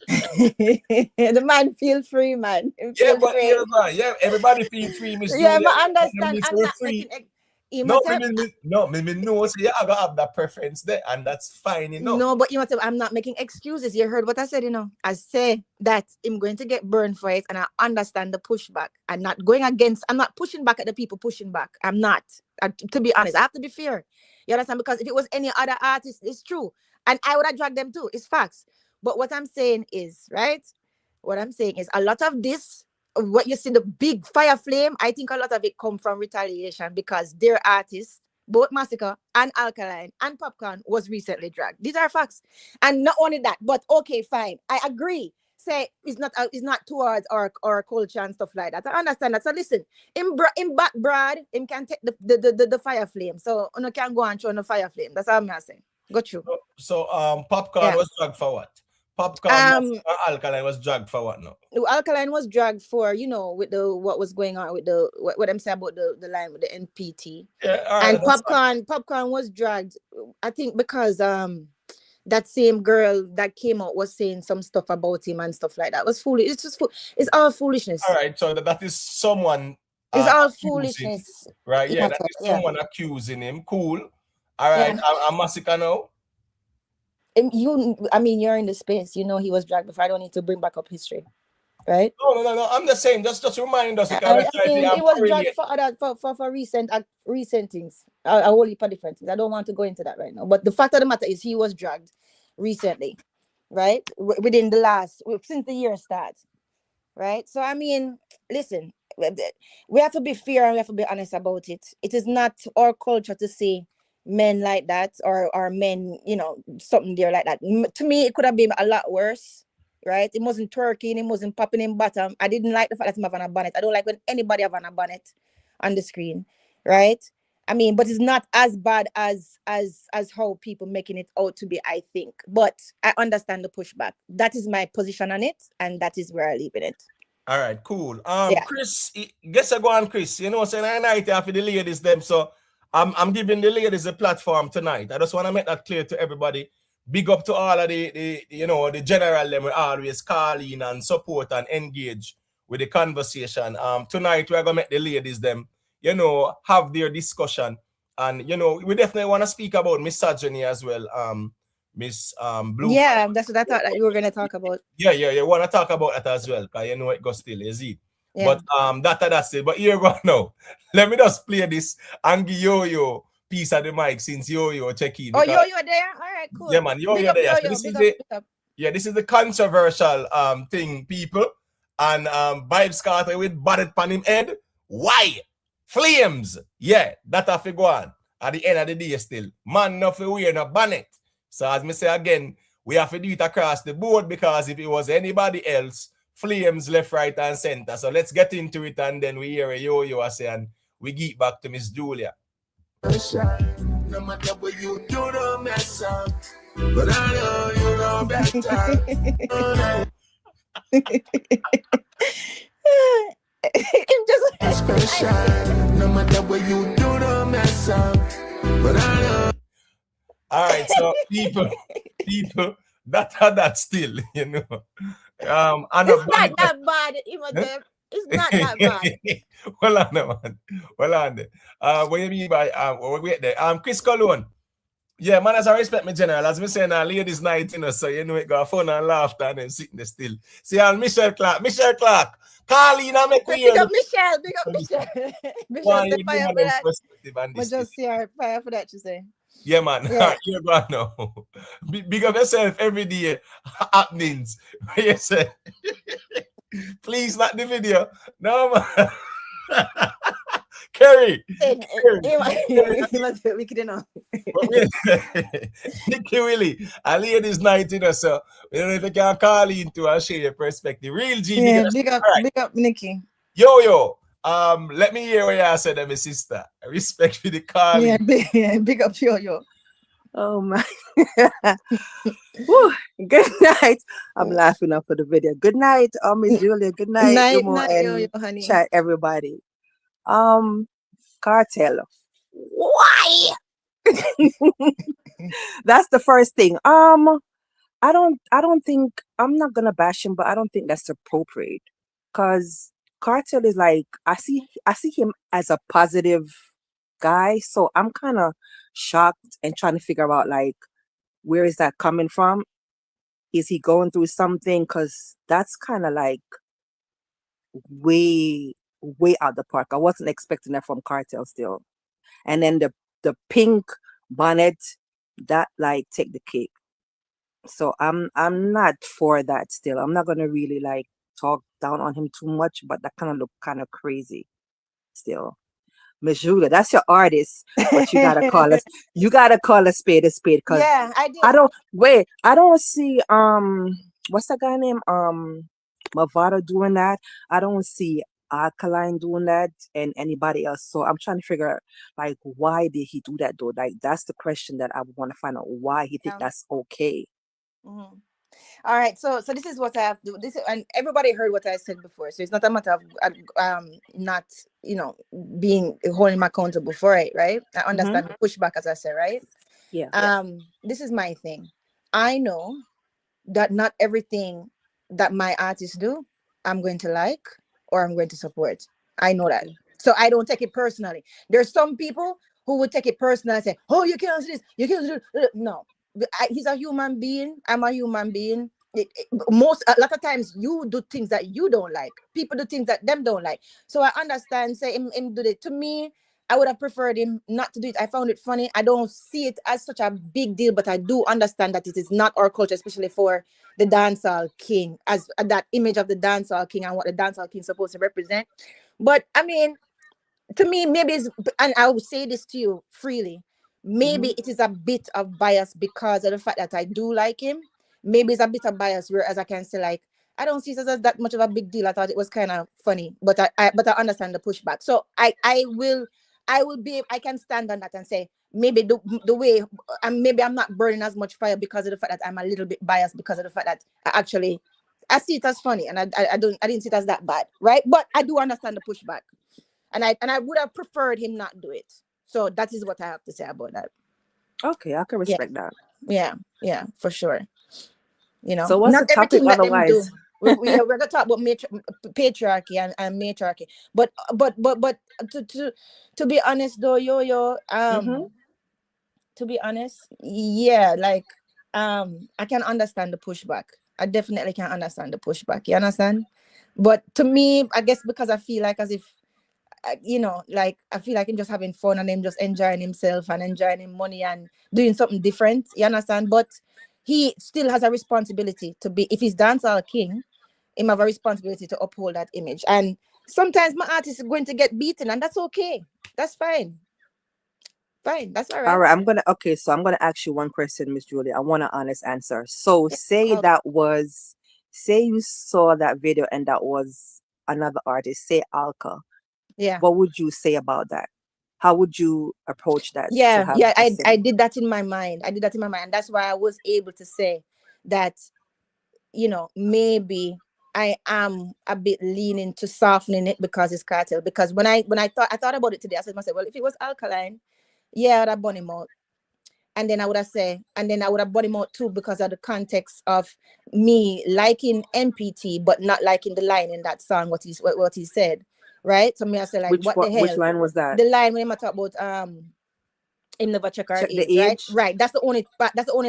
The man feel free, man. Feel free. Everybody feel free, Miss Julia. I understand. I'm not making no, me know. So I gotta have that preference there, and that's fine, No, but I'm not making excuses. You heard what I said, I say that I'm going to get burned for it, and I understand the pushback. I'm not pushing back at the people pushing back. I'm not. To be honest, I have to be fair. You understand? Because if it was any other artist, it's true, and I would have dragged them too. It's facts. But what I'm saying is, right? What I'm saying is, a lot of this, what you see, the big fire flame, I think a lot of it come from retaliation, because their artists both Massacre and Alkaline and Popcorn was recently dragged. These are facts. And not only that, but okay, fine. I agree. Say it's not towards our culture and stuff like that. I understand that. So listen, in back Brad, him can take the fire flame. So you can go and show the fire flame. That's all I'm saying. Got you. So Popcorn Yeah. was dragged for what? Popcorn Alkaline was dragged for what now? Alkaline was dragged for, with the what was going on with the what I'm saying about the line with the NPT. Yeah, all right, And that's fine. popcorn was dragged, I think, because that same girl that came out was saying some stuff about him and stuff like that. It was foolish. It's just it's all foolishness. All right, so that is someone It's all accusing, foolishness. right? Yeah, that is someone accusing him. Cool. All right, I'm Massacre now. I mean, you're in the space. You know he was dragged before. I don't need to bring back up history, right? No. I'm the same. Just remind us. I mean, it was dragged for recent things. A whole heap of different things. I don't want to go into that right now. But the fact of the matter is, he was dragged recently, right? Within the last since the year starts, right? So I mean, listen, we have to be fair and we have to be honest about it. It is not our culture to say men like that or men, something there like that. To me, it could have been a lot worse, right? It wasn't twerking, it wasn't popping in bottom. I didn't like the fact that him have a bonnet. I don't like when anybody have a bonnet on the screen, right? I mean, but it's not as bad as how people making it out to be, I think. But I understand the pushback. That is my position on it, and that is where I leave it. All right, cool. Yeah. Chris, guess I go on, Chris. You know, saying I night after the ladies them, so I'm giving the ladies a platform tonight. I just want to make that clear to everybody. Big up to all of the general them we always call in and support and engage with the conversation. Tonight we're gonna make the ladies them, have their discussion. And we definitely want to speak about misogyny as well. Miss Blue. Yeah, that's what I thought that you were gonna talk about. Yeah, you want to talk about that as well, because it goes still, is it? Yeah. But that's it. But here we go now. Let me just play this and give Yo-Yo piece of the mic since Yo-Yo check in. Oh, Yo-Yo there? All right, cool. Yeah, man, Yo-Yo there. This is the controversial thing, people. And Vibes Carter with bonnet pan him head. Why? Flames. Yeah, that have to go on. At the end of the day still. Man, nothing wear no bonnet. So as me say again, we have to do it across the board, because if it was anybody else, flames left, right, and center. So let's get into it, and then we hear a Yo-Yo say, and we get back to Miss Julia. No matter what you do, don't mess up. But I know you know better. No matter what you do, don't mess up. But I know. All right, so people, that still, it's not that bad, Imhotep. It's not that bad. Well on, man. Well on. What do you mean by wait there? Chris Colon. Yeah, man, as I respect me general, as me saying ladies' night, so it got fun and laughter and then sitting there still. See, Michelle Clark, Carlina, make we big up Michelle. Michelle, say fire for that. But just see her fire for that, you say. Yeah, man. Yeah. You're going now. Big up yourself every day. Happenings. You say, please, not the video. No, man. Kerry. Nicky Willie. A ladies' night, so we don't know if you can call into and share your perspective. Real G. Yeah, big up, Nikki. Yo. Let me hear what you said, my sister. Respect for the call. Yeah, big up Yo. Oh my. Good night. I'm laughing up for the video. Good night, Miss Julia. Good night, Yo, honey. Chat everybody. Cartel. Why? That's the first thing. I don't think, I'm not gonna bash him, but I don't think that's appropriate. Cause Cartel is like, I see him as a positive guy, so I'm kind of shocked and trying to figure out like, where is that coming from? Is he going through something? Cause that's kind of like way out the park. I wasn't expecting that from Cartel still. And then the pink bonnet, that like take the cake. So I'm not for that still. I'm not gonna really like talk down on him too much, but that kind of look kind of crazy still. Miss Julia, that's your artist, but you gotta call us. You gotta call a spade, because Yeah, I did. I don't see what's that guy name? Mavado doing that. I don't see Alkaline doing that and anybody else. So I'm trying to figure out like why did he do that though? Like that's the question that I want to find out why he think Yeah. that's okay. Mhm. All right, so this is what I have to do. This and everybody heard what I said before, so it's not a matter of not being holding me accountable for it, right? I understand the pushback, as I said, right? Yeah. This is my thing. I know that not everything that my artists do, I'm going to like or I'm going to support. I know that, Okay. so I don't take it personally. There's some people who would take it personally and say, "Oh, you can't do this, you can't do it." No, he's a human being. I'm a human being. A lot of times you do things that you don't like. People do things that them don't like. So I understand. Say him do it to me. I would have preferred him not to do it. I found it funny. I don't see it as such a big deal, but I do understand that it is not our culture, especially for the dancehall king, as that image of the dancehall king and what the dancehall king is supposed to represent. But I mean, to me, maybe it's, and I will say this to you freely, maybe it is a bit of bias because of the fact that I do like him. Maybe it's a bit of bias, whereas I can say like I don't see it as that much of a big deal. I thought it was kind of funny, but I understand the pushback. So I can stand on that and say maybe the way, and maybe I'm not burning as much fire because of the fact that I'm a little bit biased because of the fact that I see it as funny, and I didn't see it as that bad, right? But I do understand the pushback, and I would have preferred him not do it. So that is what I have to say about that. Okay, I can Yeah, respect that. yeah, for sure. So what's Not the topic everything that them do. otherwise? We're gonna talk about patriarchy and matriarchy, but to be honest though, Mm-hmm. to be honest, yeah, like I can understand the pushback. I definitely can understand the pushback. You understand? But to me, I guess because I feel like as if like I feel like him just having fun and him just enjoying himself and enjoying him money and doing something different. You understand? But he still has a responsibility to be, if he's dancehall king, him have a responsibility to uphold that image. And sometimes my artist is going to get beaten, and that's okay. That's fine. Fine. That's all All right. right, so I'm gonna ask you one question, Miss Julie. I want an honest answer. So Yeah, say you saw that video and that was another artist, say Alka. yeah. What would you say about that? How would you approach that to Yeah, have yeah. the I same? did that in my mind. I did that in my mind. That's why I was able to say that, maybe I am a bit leaning to softening it because it's cartel. Because when I thought about it today, I said to myself, well, if it was alkaline, yeah, I'd have bun him out. And then I would have said, and then I would have bun him out too because of the context of me liking MPT but not liking the line in that song, what he said. Right. So me I say like, what the Which hell? line was that? The line when I talk about him never check our Check the age, right? age. Right. That's the only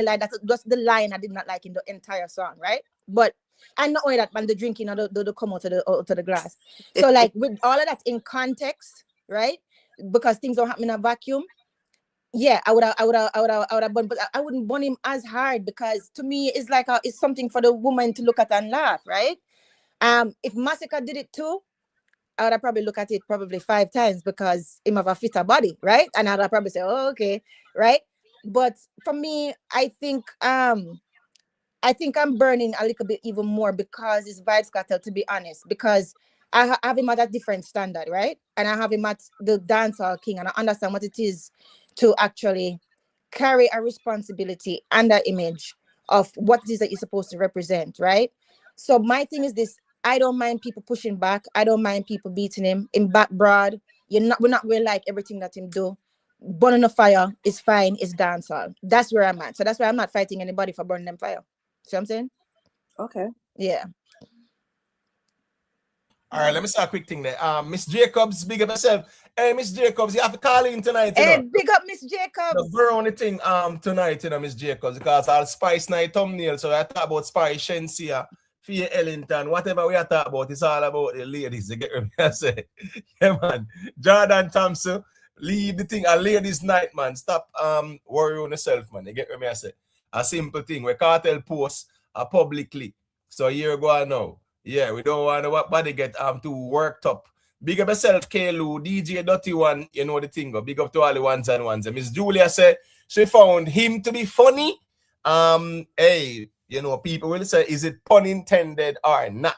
line. That's just the line I did not like in the entire song, right? But and not only that, man, the drinking or the come out to the glass. So like with all of that in context, right? Because things don't happen in a vacuum. Yeah, I would have bun, but I wouldn't bun him as hard because to me it's like it's something for the woman to look at and laugh, right? If Massacre did it too, I would have probably look at it probably 5 times because him have a fitter body, right? And I'd have probably say, oh, okay, right? But for me, I think I'm burning a little bit even more because it's vibes cartel, to be honest, because I have him at a different standard, right? And I have him at the dancehall king, and I understand what it is to actually carry a responsibility and that image of what it is that you're supposed to represent, right? So my thing is this: I don't mind people pushing back. I don't mind people beating him in back broad. We're not really like everything that him do. Burning a fire is fine. It's dancehall. That's where I'm at. So that's why I'm not fighting anybody for burning them fire. See what I'm saying? Okay. Yeah. All right, let me start a quick thing there. Miss Jacobs, big up yourself. Hey, Miss Jacobs, you have to call in tonight, Hey, big up Miss The Jacobs. only thing tonight, Miss Jacobs, because I'll Spice Night thumbnail. So I talk about Spice, Shensia, Fia Ellington, whatever we are talking about, it's all about the ladies. You get what I say? Yeah, man. Jordan Thompson, leave the thing a ladies' night, man. Stop worrying yourself, man. You get what I say? A simple thing. We cartel post publicly. So here you go now. Yeah, we don't want nobody get too worked up Big up yourself, Kaylu, DJ Dotty One, you know the thing. Go. Big up to all the ones and ones. And Miss Julia said she found him to be funny. Hey, you know, people will say, is it pun intended or not?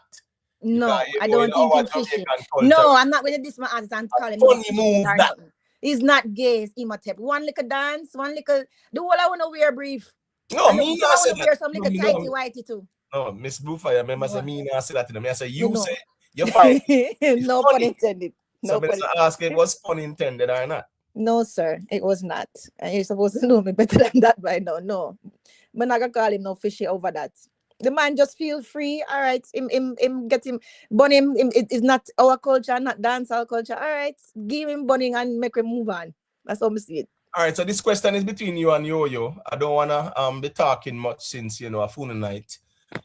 No, Because, you I know, in don't think our him fishy. Jamaican culture, No, I'm not going to diss my answer and call him no funny fishy move or that. nothing. He's not gay, it's Imhotep. One little dance, one little, the whole I want to wear brief. No, And me some I not want say to wear that. some No, little me tighty no. whitey too. No, Miss Bluefire, remember say No. me not say that to them. I say You you know. say you find it's No pun funny. intended. So No me pun just ask if it was pun intended or not. No, sir, it was not. And you're supposed to know me better than that by now. No. I'm not gonna call him no fishy over that. The man just feel free. All right. Him get him bun him. It is not our culture, not dancehall culture. All right. Give him bunning and make him move on. That's how I see it. All right, so this question is between you and Yo-Yo. I don't wanna be talking much since you know a full night.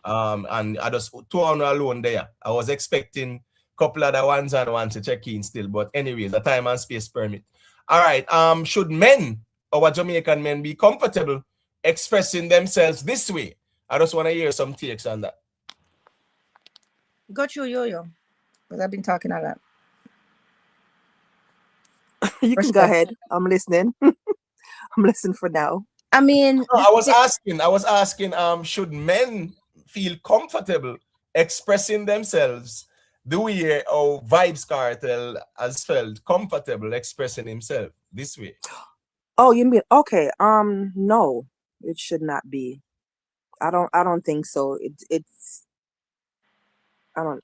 And I just two on alone there. I was expecting a couple other ones and ones to check in still, but anyways, the time and space permit. All right. Should men, our Jamaican men, be comfortable expressing themselves this way? I just want to hear some takes on that. Got you, Yo-Yo. Because I've been talking a lot. You can go ahead. I'm listening. I'm listening for now. I mean, No, I was asking, should men feel comfortable expressing themselves the way our Vibes Cartel has felt comfortable expressing himself this way? Oh, you mean okay? No, it should not be. I don't think so. It's I don't.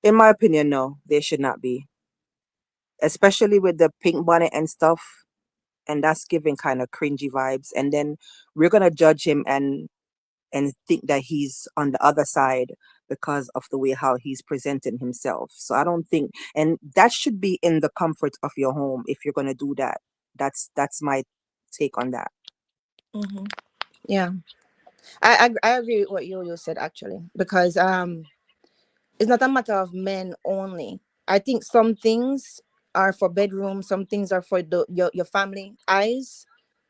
In my opinion, no, they should not be. Especially with the pink bonnet and stuff, and that's giving kind of cringy vibes. And then we're gonna judge him and think that he's on the other side because of the way how he's presenting himself. So I don't think, and that should be in the comfort of your home if you're gonna do that. That's my take on that. Mm-hmm. Yeah, I agree with what Yo-Yo said actually, because it's not a matter of men only. I think some things are for bedroom, some things are for your family eyes,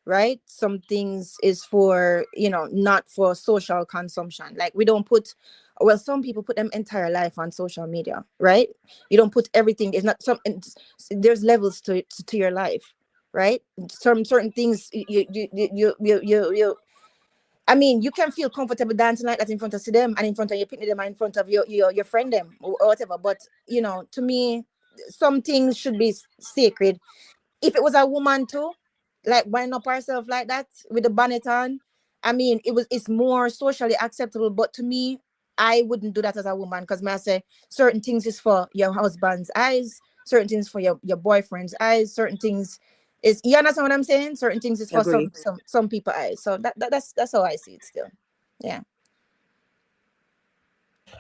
right? Some things is for, not for social consumption. Like we don't put, well, some people put them entire life on social media, right? You don't put everything. It's not there's levels to your life, right? Some certain things you I mean, you can feel comfortable dancing like that in front of them and in front of your picnic them and in front of your friend them or whatever. But to me, some things should be sacred. If it was a woman too, like winding up herself like that with the bonnet on, I mean, it's more socially acceptable. But to me, I wouldn't do that as a woman, because I say certain things is for your husband's eyes, certain things for your boyfriend's eyes, certain things is, you understand what I'm saying? Certain things is for Agree. some people eyes. So that's how I see it still. Yeah.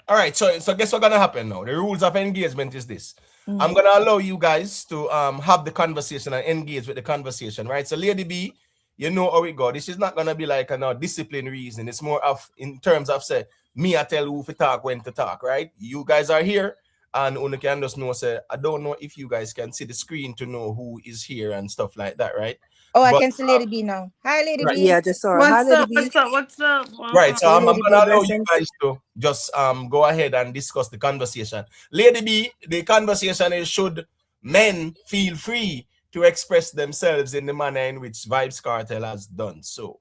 All right, so guess what's gonna happen now? The rules of engagement is this. Mm. I'm gonna allow you guys to have the conversation and engage with the conversation, right? So, Lady B, you know how we go. This is not gonna be like a discipline reason. It's more of in terms of say me I tell who to talk, when to talk, right? You guys are here, and you can just know say I don't know if you guys can see the screen to know who is here and stuff like that, right? Oh, I But can see Lady B now. Hi, Lady right, B. Yeah, just saw her. Hi, What's Lady up? B. What's up? What's up? right, so Hey, I'm Lady B. gonna allow you Blessings. guys to just go ahead and discuss the conversation. Lady B, the conversation is, should men feel free to express themselves in the manner in which Vibes Cartel has done so?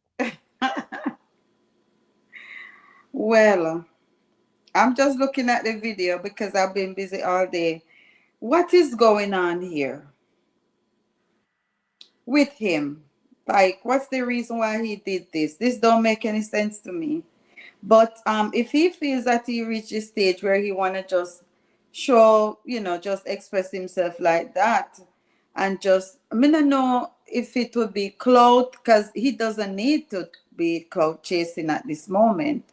Well, I'm just looking at the video because I've been busy all day. What is going on here with him? Like, what's the reason why he did this? This don't make any sense to me. But if he feels that he reached a stage where he wanna just show, just express himself like that, and just, I mean, I don't know if it would be clout, because he doesn't need to be clout chasing at this moment.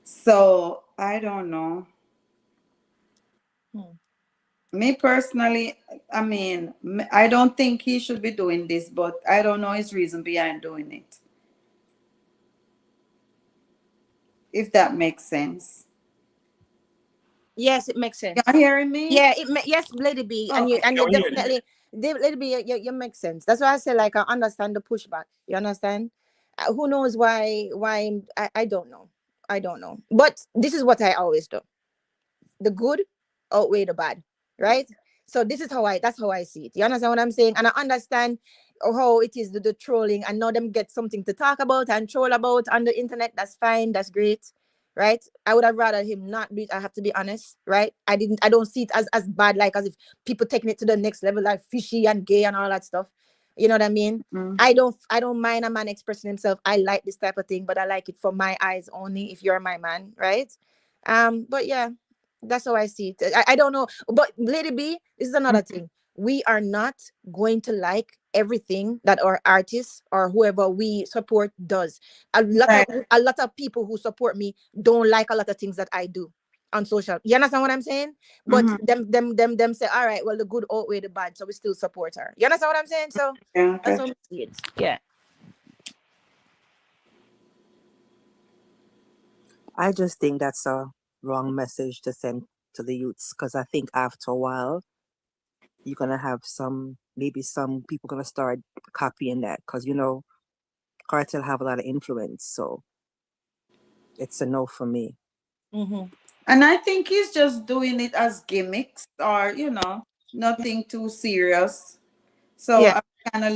So I don't know. Me personally, I mean, I don't think he should be doing this, but I don't know his reason behind doing it. If that makes sense. Yes, it makes sense. Y'all hearing me? Yeah, yes, Lady B, and you Okay. and Yeah, you we hear you. definitely, Lady B, you make sense. That's why I say, like, I understand the pushback. You understand? Who knows why? I don't know. I don't know. But this is what I always do: the good outweigh the bad, right? So this is that's how I see it. You understand what I'm saying? And I understand how it is the trolling, and now them get something to talk about and troll about on the internet. That's fine, that's great, right? I would have rather him not be. I have to be honest, right? I don't see it as bad, like as if people taking it to the next level, like fishy and gay and all that stuff. You know what I mean? I don't mind a man expressing himself. I like this type of thing, but I like it for my eyes only. If you're my man, right? But yeah, that's how I see it. I don't know, but Lady B, this is another thing. We are not going to like everything that our artists or whoever we support does. Right. A lot of people who support me don't like a lot of things that I do on social. You understand what I'm saying? But them say, all right, well, the good outweigh the bad, so we still support her. You understand what I'm saying? So Yeah, that's okay. how I see it. Yeah. I just think that's a wrong message to send to the youths, because I think after a while you're gonna have maybe some people gonna start copying that, because cartel have a lot of influence, so it's a no for me. Mm-hmm. And I think he's just doing it as gimmicks or, nothing too serious. So Yeah. I'm kind of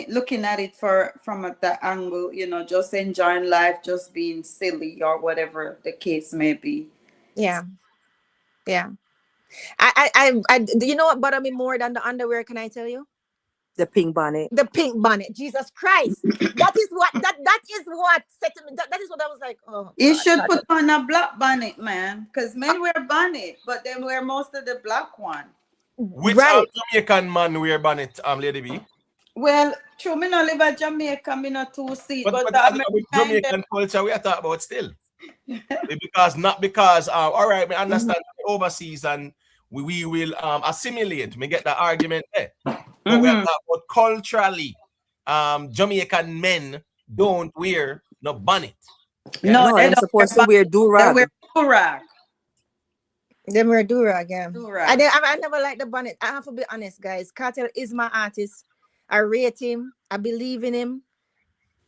looking at it from that angle, just enjoying life, just being silly or whatever the case may be. Yeah. Yeah. You know what bothered me more than the underwear? Can I tell you? The pink bonnet. The pink bonnet. Jesus Christ. That is what set me. That is what I was like. Oh You God. should put God. on a black bonnet, man, because men wear bonnet, but they wear most of the black one. Which Right. Jamaican man wear bonnet, Lady B? Well, true, me no live at Jamaica, me not too see it, But, but but the with American, Jamaican culture, we are talking about still. Not because all right, we understand overseas and we will assimilate. We get the argument there. But we are talking about culturally. Jamaican men don't wear no bonnet. Okay? no, No, they I'm don't wear supposed to bonnet. wear They do-rag. wear do-rag. Them were Dura again. Do-rag. I never liked the bonnet. I have to be honest, guys. Cartel is my artist. I rate him. I believe in him.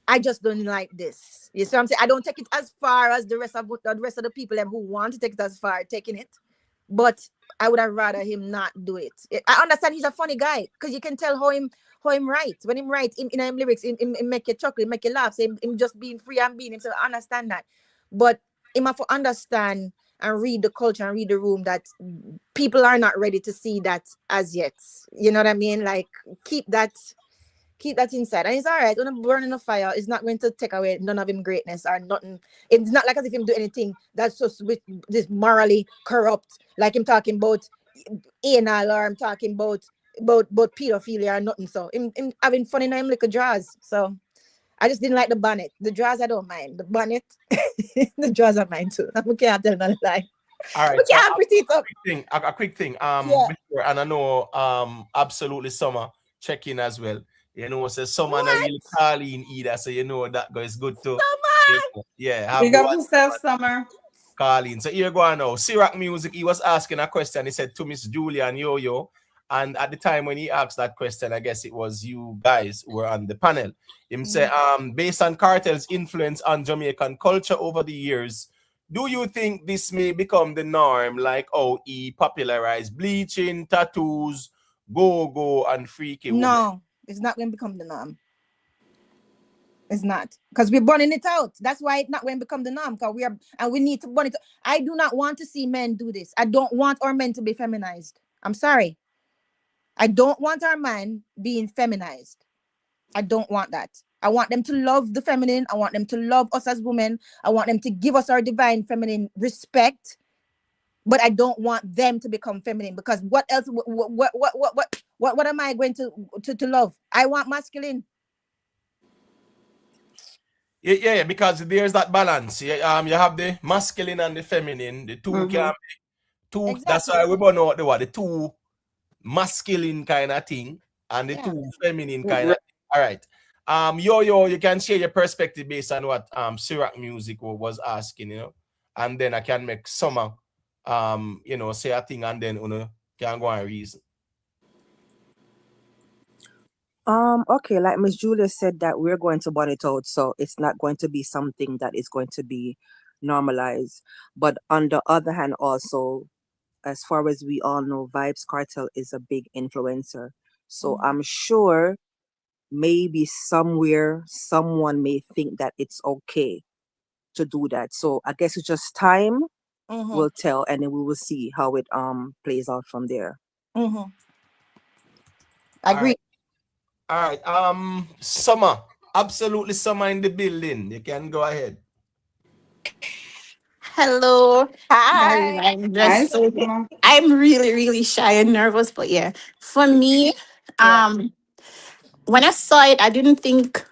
I just don't like this. You see what I'm saying? I don't take it as far as the people them who want to take it as far taking it. But I would have rather him not do it. I understand he's a funny guy because you can tell how him write. When him write in him lyrics, him make you chuckle, him make you laugh. So him just being free and being himself. I understand that. But him have to understand and read the culture and read the room that people are not ready to see that as yet. You know what I mean? Like keep that inside. And it's all right. When I'm burning a fire, it's not going to take away none of him greatness or nothing. It's not like as if him do anything that's just with this morally corrupt. Like him talking about anal or I'm talking about pedophilia or nothing. So him having fun in him little draws. So I just didn't like the bonnet. The draws I don't mind. The bonnet, the draws I mind too. I can't tell no lie. All right. We So can't pretty it up. a quick thing. Yeah. Before, and I know absolutely Summer check in as well. So Summer not What? really calling either. So that guy is good to Summer. have Big up one yourself, Summer. calling. So here go on now. Ciroc Music, he was asking a question. He said to Miss Julia and Yo-Yo. And at the time when he asked that question, I guess it was you guys who were on the panel. Him say, based on Cartel's influence on Jamaican culture over the years, do you think this may become the norm, like he popularized bleaching, tattoos, go-go, and freaky women? No, it's not going to become the norm. It's not, because we're burning it out. That's why it's not going to become the norm. Because we need to burn it. I do not want to see men do this. I don't want our men to be feminized. I'm sorry. I don't want our man being feminized. I don't want that. I want them to love the feminine. I want them to love us as women. I want them to give us our divine feminine respect. But I don't want them to become feminine, because what else? What am I going to love? I want masculine. Yeah, because there's that balance. Yeah, you have the masculine and the feminine. The two can two. Exactly. That's why we born out the two masculine kind of thing and the two feminine kind of thing. All right. Yo, you can share your perspective based on what Ciroc Music was asking, and then I can make Summer say a thing, and then can go and reason. Okay, like Miss Julia said, that we're going to burn it out, so it's not going to be something that is going to be normalized. But on the other hand, also, as far as we all know, Vibes Cartel is a big influencer. So I'm sure maybe somewhere someone may think that it's okay to do that. So I guess it's just time will tell, and then we will see how it plays out from there. Agree. All right. Summer. Absolutely summer in the building. You can go ahead. Hello. Sorry, Hi. Hi, Summer. I'm really, really shy and nervous, but yeah. For me, Yeah. when I saw it, I didn't think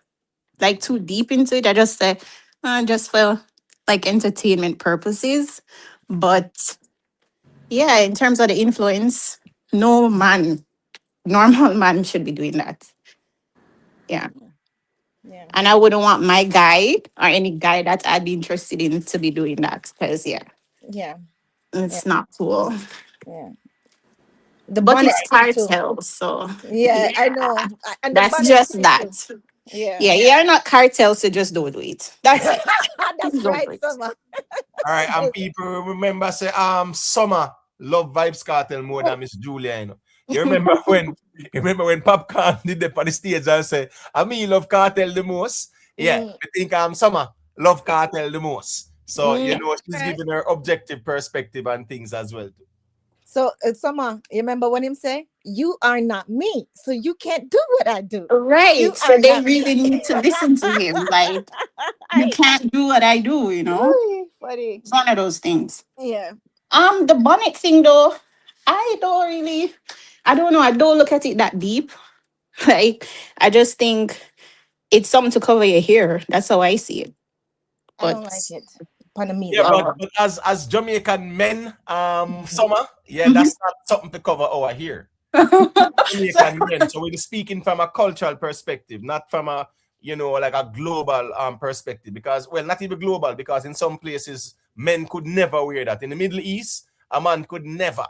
like too deep into it. I just said, just for like entertainment purposes. But yeah, in terms of the influence, no man, normal man should be doing that. Yeah. Yeah. And I wouldn't want my guy or any guy that I'd be interested in to be doing that because yeah, Yeah. Yeah. it's not cool. Yeah. The But bonnet it's thing too. cartel, so Yeah, I yeah, know. And the that's bonnet just thing that. too. Yeah. Yeah, you're not cartel, so just don't do it. That's it. That's Just don't right, do it. Summer. All right, and people remember say Summer love Vibes Cartel more than Miss Julia, you know. You remember when Popcorn did that on the stage and say, I mean love Cartel the most. Yeah, I think Summer love Cartel the most. So Mm. she's Right. giving her objective perspective and things as well too. So, Summer, you remember when him say, "You are not me, so you can't do what I do. You Right. So are they not me." really need to listen to him. Like, you can't do what I do, you know? Ooh, funny. It's one of those things. Yeah. The bonnet thing though, I don't know, I don't look at it that deep. Like, I just think it's something to cover your hair. That's how I see it. I don't But like it. Pardon me Yeah, there. but as Jamaican men, Summer, yeah, that's not something to cover our hair. Jamaican men. So we're speaking from a cultural perspective, not from a like a global perspective. Because not even global, because in some places men could never wear that. In the Middle East, a man could never.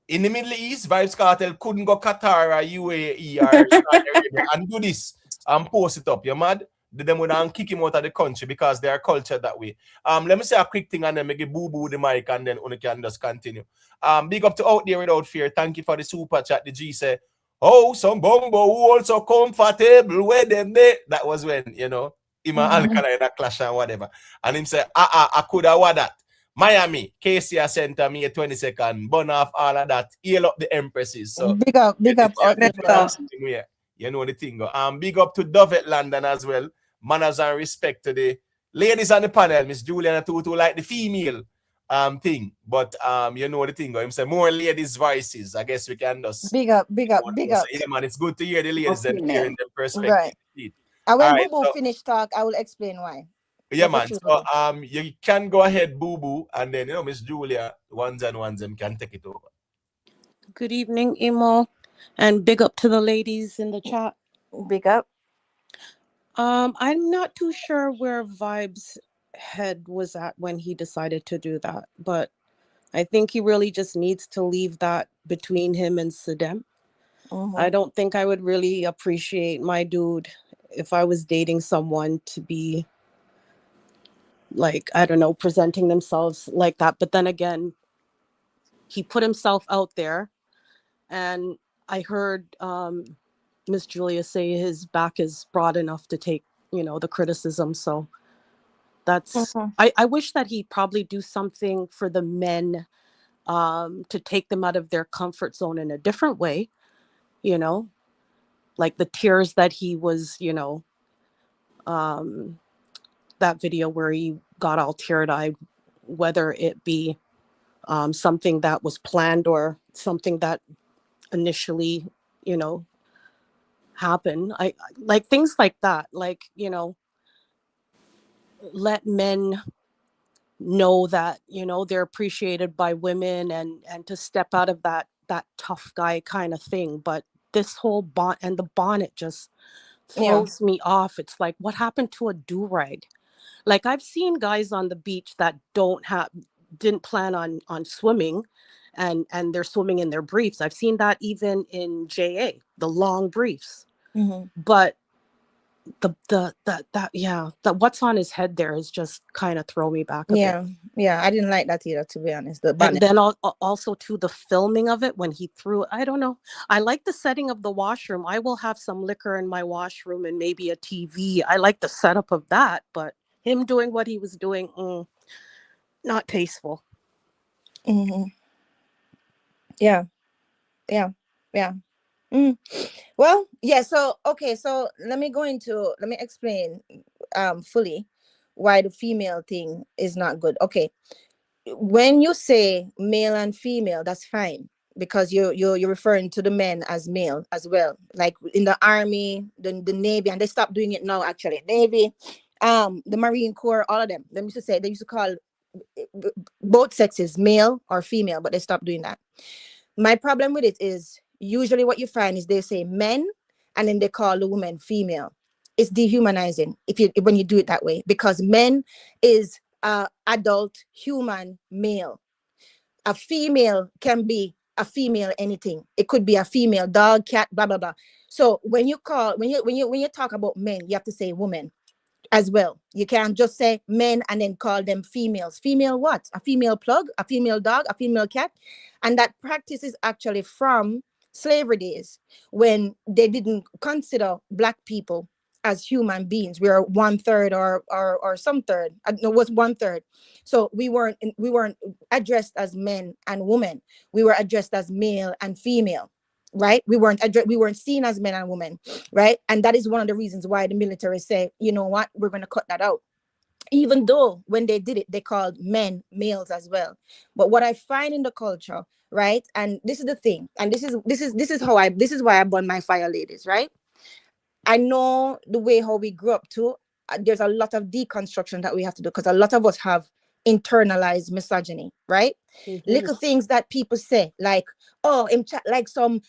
In the Middle East, Vibes Cartel couldn't go Qatar or UAE or Saudi Arabia and do this and post it up. You mad? Them would kick him out of the country because they are cultured that way. Let me say a quick thing and then make boo boo the mic and then we can just continue. Big up to Out There Without Fear. Thank you for the super chat. The G say, oh, some bumbo who also comfortable where them there. That was when, him and Alcala in a clash and whatever. And him say, I could have what that. Miami, KC Center, May 22nd, burn off all of that, heal up the empresses. So Big up out there. yeah, you know the thing. Big up to Dovet London as well. Manners and respect to the ladies on the panel, Miss Juliana Tutu, like the female thing. But you know the thing. Him say more ladies' voices. I guess we can just Big up. so, yeah, man, it's good to hear the ladies them hearing their perspective. Right. And All when right, Boo Boo so, finish talk, I will explain why. yeah, Let me man. choose So Boo. you can go ahead, Boo Boo, and then Miss Julia, ones and ones them can take it over. Good evening, Emo, and big up to the ladies in the chat. Big up. I'm not too sure where Vibes' head was at when he decided to do that, but I think he really just needs to leave that between him and Sadem. I don't think I would really appreciate my dude if I was dating someone to be like, I don't know, presenting themselves like that. But then again, he put himself out there, and I heard Miss Julia say his back is broad enough to take, the criticism. So that's I wish that he probably do something for the men, to take them out of their comfort zone in a different way, like the tears that he was, that video where he got all teared-eyed, whether it be something that was planned or something that initially, happen. I like things like that, like, let men know that, they're appreciated by women, and to step out of that tough guy kind of thing. But this whole the bonnet just throws me off. It's like, what happened to a do-rag? Like, I've seen guys on the beach that didn't plan on swimming, and they're swimming in their briefs. I've seen that even in JA, the long briefs. But that what's on his head there is just kind of throw me back a bit. Yeah, I didn't like that either, to be honest. And then also to the filming of it when he threw, I don't know. I like the setting of the washroom. I will have some liquor in my washroom and maybe a TV. I like the setup of that, but him doing what he was doing, not tasteful. Yeah. Well, yeah. So okay. So let me explain fully why the female thing is not good. Okay, when you say male and female, that's fine, because you're referring to the men as male as well, like in the army, the navy, and they stopped doing it now. Actually, navy, the Marine Corps, all of them. They used to call both sexes male or female, but they stopped doing that. My problem with it is usually what you find is they say men and then they call the woman female. It's dehumanizing when you do it that way, because men is adult human male. A female can be a female anything. It could be a female dog, cat, blah blah blah. So when you talk about men, you have to say woman as well. You can't just say men and then call them females. Female what? A female plug, a female dog, a female cat. And that practice is actually from slavery days, when they didn't consider Black people as human beings. We are 1/3 or some third. No, it was 1/3. So we weren't addressed as men and women. We were addressed as male and female. Right? We weren't seen as men and women, right? And that is one of the reasons why the military say, you know what, we're going to cut that out. Even though when they did it, they called men males as well. But what I find in the culture, right? And this is the thing, and this is why I burn my fire, ladies, right? I know the way how we grew up too. There's a lot of deconstruction that we have to do, because a lot of us have internalized misogyny, right? Little things that people say, like, oh, him chat like some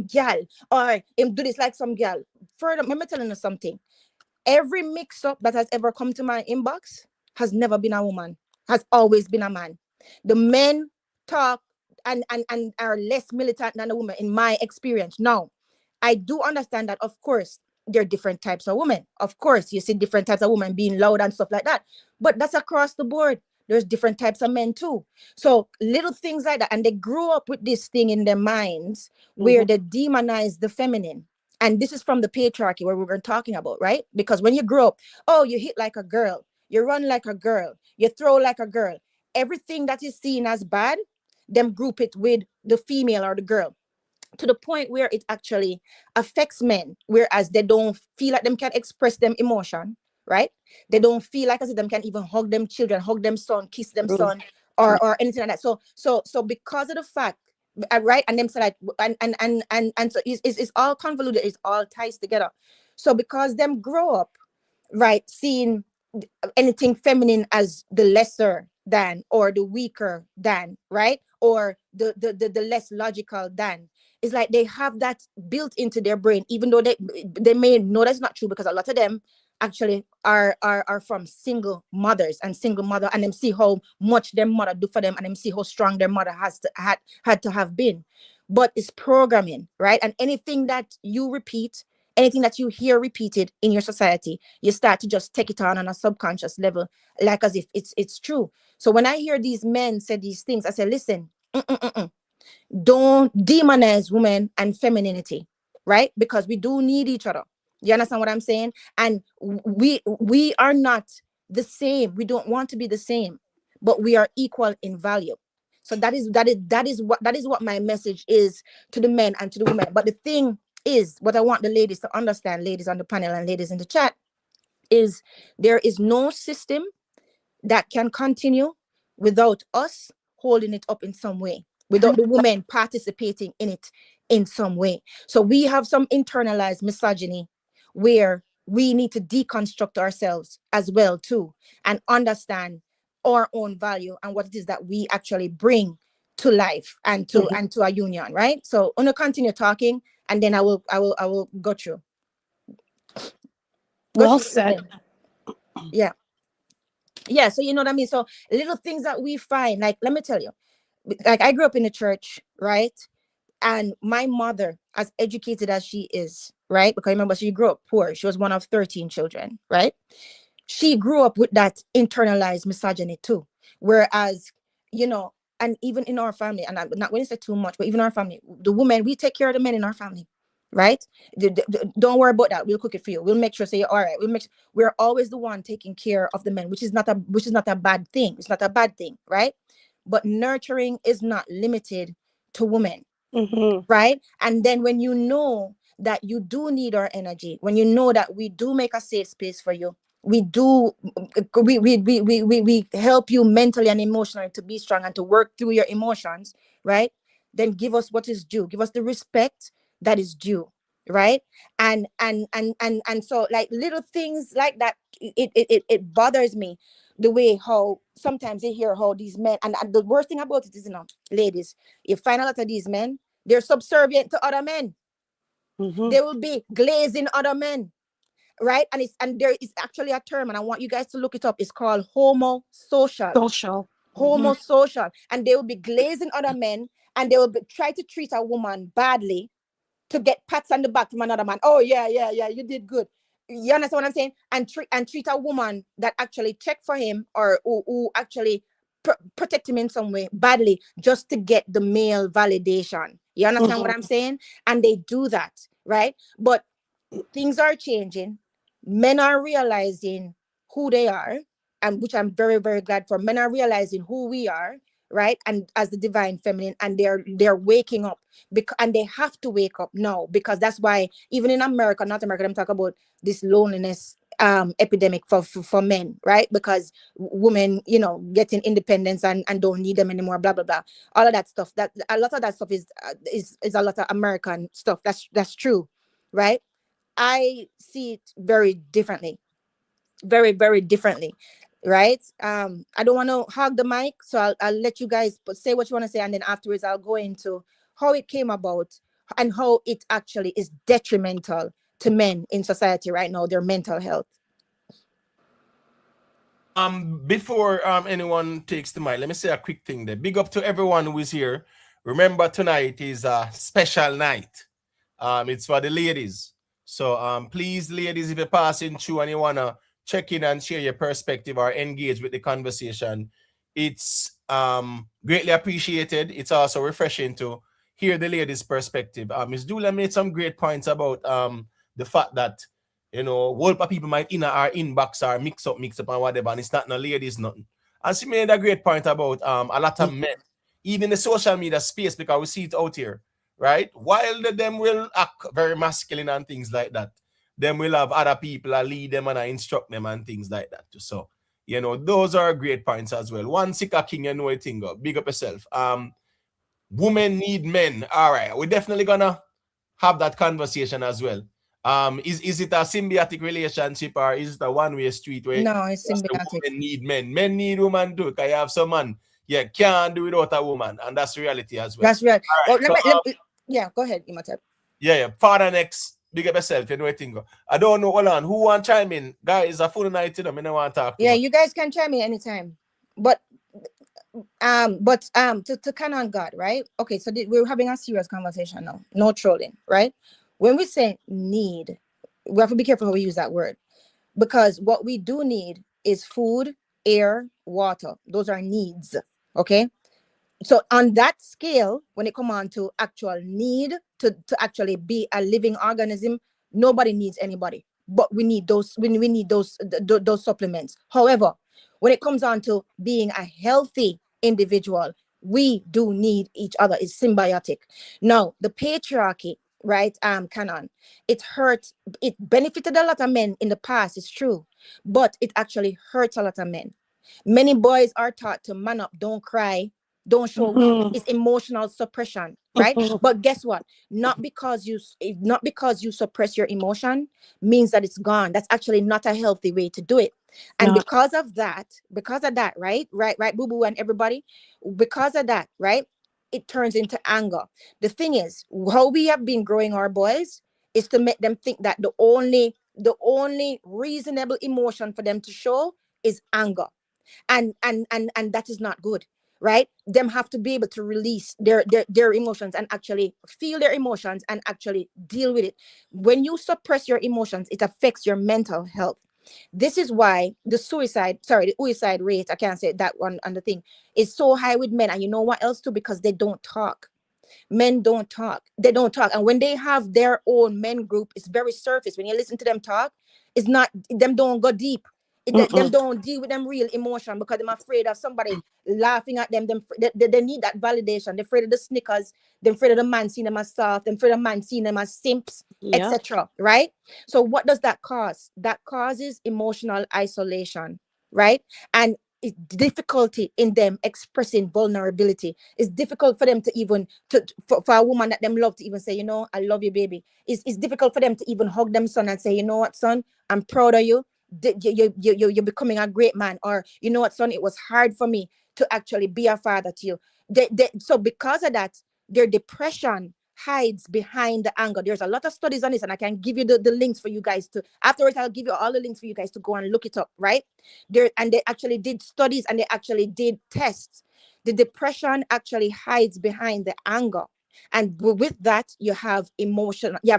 gal, or him do this like some gal. Further, let me tell you something. Every mix-up that has ever come to my inbox has never been a woman, has always been a man. The men talk and are less militant than the women, in my experience. Now, I do understand that, of course, there are different types of women. Of course, you see different types of women being loud and stuff like that. But that's across the board. There's different types of men too. So little things like that. And they grew up with this thing in their minds where they demonize the feminine. And this is from the patriarchy where we were talking about, right? Because when you grow up, oh, you hit like a girl, you run like a girl, you throw like a girl. Everything that is seen as bad, them group it with the female or the girl, to the point where it actually affects men, whereas they don't feel like them can express them emotion, right? They don't feel like as if them can even hug them children, hug them son, kiss them son, or anything like that. So because of the fact, right, and them say like, and so it's all convoluted, it's all ties together. So because them grow up, right, seeing anything feminine as the lesser than, or the weaker than, right, or the less logical than, it's like they have that built into their brain, even though they may know that's not true, because a lot of them actually are from single mothers and single mother, and them see how much their mother do for them, and them see how strong their mother had to have been. But it's programming, right? And anything that you repeat, anything that you hear repeated in your society, you start to just take it on a subconscious level, like as if it's true. So when I hear these men say these things, I say, listen, don't demonize women and femininity, right? Because we do need each other. You understand what I'm saying? And we are not the same. We don't want to be the same, but we are equal in value. So that is what my message is to the men and to the women. But the thing is, what I want the ladies to understand, ladies on the panel and ladies in the chat, is there is no system that can continue without us holding it up in some way, without the women participating in it in some way. So we have some internalized misogyny where we need to deconstruct ourselves as well too, and understand our own value and what it is that we actually bring to life and to a union, right? So I'm gonna continue talking, and then I will go through. Well said. Yeah, so you know what I mean? So little things that we find, like, let me tell you, like I grew up in the church, right? And my mother, as educated as she is, right? Because remember, she grew up poor. She was one of 13 children, right? She grew up with that internalized misogyny too. Whereas, you know, and even in our family, and I'm not going to say too much, but even our family, the women, we take care of the men in our family, right? Don't worry about that. We'll cook it for you. We'll make sure, say you're all right. We're always the one taking care of the men, which is not a bad thing. It's not a bad thing, right? But nurturing is not limited to women, right? And then when you know that you do need our energy, when you know that we do make a safe space for you, we do, we help you mentally and emotionally to be strong and to work through your emotions, right? Then give us what is due. Give us the respect that is due, right? And so like little things like that, it bothers me the way how sometimes they hear how these men, and the worst thing about it is, you know, ladies, you find a lot of these men, they're subservient to other men. They will be glazing other men, right? And there is actually a term, and I want you guys to look it up. It's called homosocial. Homosocial. And they will be glazing other men, and they will try to treat a woman badly to get pats on the back from another man. Oh yeah, you did good. You understand what I'm saying? And treat a woman that actually check for him, or who actually protect him in some way badly, just to get the male validation. You understand what I'm saying? And they do that, right? But things are changing. Men are realizing who they are, and which I'm very, very glad for. Men are realizing who we are, right? And as the divine feminine, and they're waking up, and they have to wake up now, because that's why even in America, North America, I'm talking about this loneliness epidemic for men, right? Because women, you know, getting independence and don't need them anymore, blah blah blah, all of that stuff. That a lot of that stuff is a lot of American stuff. That's true, right? I see it very differently, very, very differently, right? I don't want to hog the mic, so I'll let you guys say what you want to say, and then afterwards I'll go into how it came about and how it actually is detrimental to men in society right now, their mental health. Before anyone takes the mic, let me say a quick thing there. Big up to everyone who is here. Remember, tonight is a special night. It's for the ladies. So please, ladies, if you're passing through and you wanna check in and share your perspective or engage with the conversation, it's greatly appreciated. It's also refreshing to hear the ladies' perspective. Ms. Dula made some great points about the fact that, you know, whole of people might in our inbox or mix up and whatever, and it's not no ladies nothing. And she made a great point about a lot of men, even the social media space, because we see it out here, right? While them will act very masculine and things like that, them will have other people that lead them and instruct them and things like that too. So, you know, those are great points as well. One sick king, you know a thing up. Big up yourself. Women need men. All right, we're definitely gonna have that conversation as well. Is it a symbiotic relationship, or is it a one-way street where No, it's symbiotic. women need men? Men need women too. Because you have some man, yeah, can't do without a woman, and that's reality as well. That's right. All Well, right, so, yeah, go ahead, Imhotep. yeah. Father next. Big up yourself, you know what thing. I don't know, hold on. Who want to chime in? Guys, a full night, you know, I don't want to talk too Yeah, much. you guys can chime in anytime. But to canon God, right? Okay, so we're having a serious conversation now. No trolling, right? When we say need, we have to be careful how we use that word, because what we do need is food, air, water. Those are needs. Okay. So on that scale, when it come on to actual need to actually be a living organism, nobody needs anybody, but we need those those supplements. However, when it comes on to being a healthy individual, we do need each other. It's symbiotic. Now the patriarchy, right? Canon, it benefited a lot of men in the past, it's true, but it actually hurts a lot of men. Many boys are taught to man up, don't cry, don't show weak. It's emotional suppression, right? But guess what? Not because you suppress your emotion means that it's gone. That's actually not a healthy way to do it. And because of that, right, boo boo and everybody, because of that, right, it turns into anger. The thing is, how we have been growing our boys is to make them think that the only reasonable emotion for them to show is anger. And that is not good, right? Them have to be able to release their emotions and actually feel their emotions and actually deal with it. When you suppress your emotions, it affects your mental health. This is why the suicide rate, I can't say that one on the thing, is so high with men. And you know what else too? Because they don't talk. Men don't talk. They don't talk. And when they have their own men group, it's very surface. When you listen to them talk, it's not, them don't go deep. Them don't deal with them real emotion because they're afraid of somebody laughing at them. They need that validation. They're afraid of the snickers. They're afraid of the man seeing them as soft. They're afraid of man seeing them as simps, Yeah. etc. Right? So what does that cause? That causes emotional isolation, right? And it's difficulty in them expressing vulnerability. It's difficult for them to even for a woman that them love to even say, you know, I love you, baby. It's difficult for them to even hug them son and say, you know what, son, I'm proud of you. You're becoming a great man. Or you know what, son, it was hard for me to actually be a father to you. So because of that, their depression hides behind the anger. There's a lot of studies on this, and I can give you the links for you guys to afterwards. I'll give you all the links for you guys to go and look it up, right? And they actually did studies and they actually did tests. The depression actually hides behind the anger. And with that, you have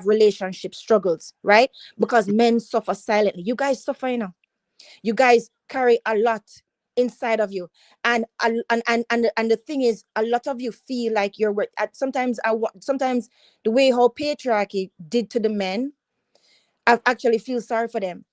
relationship struggles, right? Because men suffer silently. You guys suffer, you know. You guys carry a lot inside of you, and the thing is, a lot of you feel like you're worth. Sometimes the way how patriarchy did to the men, I actually feel sorry for them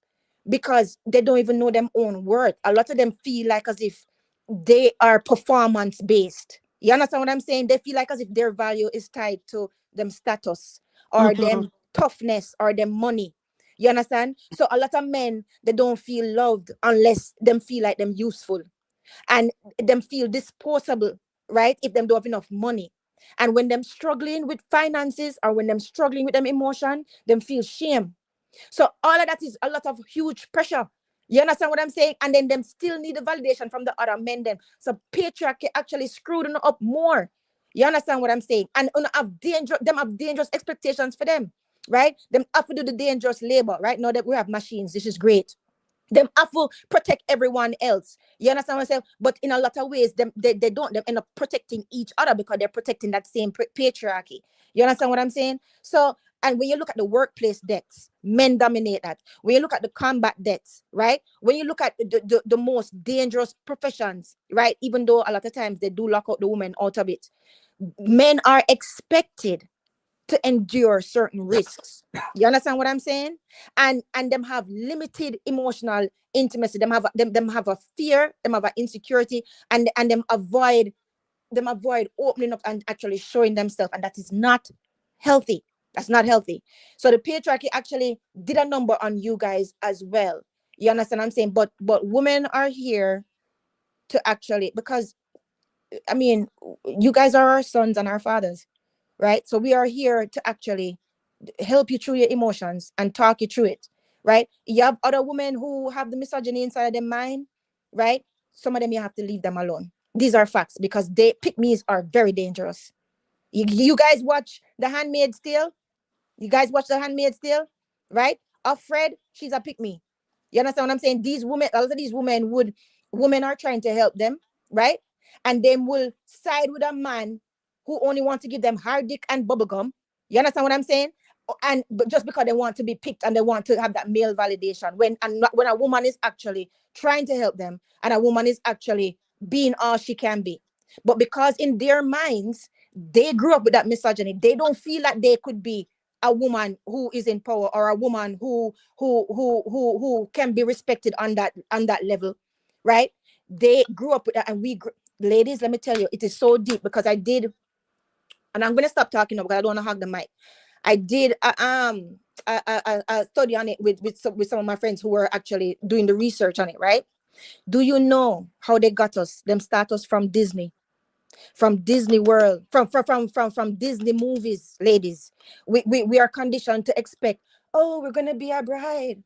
because they don't even know their own worth. A lot of them feel like as if they are performance based. You understand what I'm saying? They feel like as if their value is tied to them status or them toughness or them money. You understand? So a lot of men, they don't feel loved unless them feel like them useful and them feel disposable, right? If them don't have enough money. And when them struggling with finances or when them struggling with them emotion, them feel shame. So all of that is a lot of huge pressure. You understand what I'm saying? And then them still need the validation from the other men then. So patriarchy actually screwed them up more. You understand what I'm saying? And have dangerous expectations for them, right? Them have to do the dangerous labor, right? Now that we have machines, this is great. Them have to protect everyone else. You understand what I'm saying? But in a lot of ways, they don't. Them end up protecting each other because they're protecting that same patriarchy. You understand what I'm saying? So, and when you look at the workplace deaths, men dominate that. When you look at the combat deaths, right? When you look at the most dangerous professions, right? Even though a lot of times they do lock out the women out of it, men are expected to endure certain risks. You understand what I'm saying? And them have limited emotional intimacy. Them have a fear, them have an insecurity, and them avoid opening up and actually showing themselves, and that is not healthy. That's not healthy. So the patriarchy actually did a number on you guys as well. You understand what I'm saying? But women are here to actually, because I mean, you guys are our sons and our fathers, right? So we are here to actually help you through your emotions and talk you through it, right? You have other women who have the misogyny inside of their mind, right? Some of them you have to leave them alone. These are facts because they pick-me's are very dangerous. You guys watch The Handmaid's Tale? You guys watch The Handmaid's Tale, right? Fred, she's a pick-me. You understand what I'm saying? These women, a lot of these women are trying to help them, right? And they will side with a man who only wants to give them hard dick and bubblegum. You understand what I'm saying? But just because they want to be picked and they want to have that male validation, when a woman is actually trying to help them and a woman is actually being all she can be, but because in their minds they grew up with that misogyny, they don't feel like they could be a woman who is in power or a woman who can be respected on that level, right? They grew up with that, and ladies, let me tell you, it is so deep because I did, and I'm gonna stop talking now because I don't want to hog the mic. I did a study on it with some of my friends who were actually doing the research on it, right? Do you know how they got us? Them start us from Disney World, from Disney movies, ladies. We are conditioned to expect, oh, we're gonna be a bride.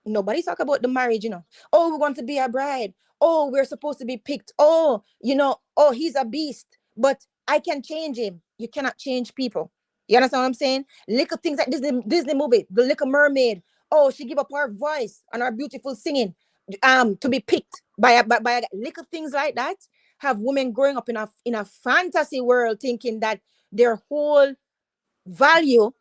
Nobody talk about the marriage, you know. Oh, we want to be a bride. Oh, we're supposed to be picked. Oh, you know, oh, he's a beast, but I can change him. You cannot change people. You understand what I'm saying? Little things like Disney movie, The Little Mermaid. Oh, she give up her voice and her beautiful singing, to be picked by little things like that have women growing up in a fantasy world thinking that their whole value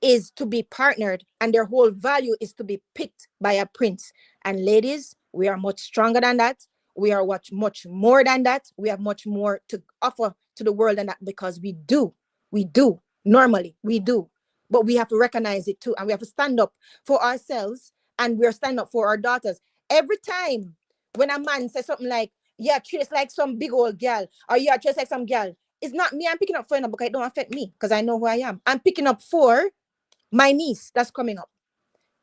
is to be partnered and their whole value is to be picked by a prince. And ladies, we are much stronger than that. We are much more than that. We have much more to offer to the world than that, because we do. Normally, we do. But we have to recognize it too. And we have to stand up for ourselves, and we're standing up for our daughters. Every time when a man says something like, yeah, treat like some big old girl, or yeah, treat like some girl, it's not me I'm picking up for, because it don't affect me, because I know who I am. I'm picking up for my niece that's coming up,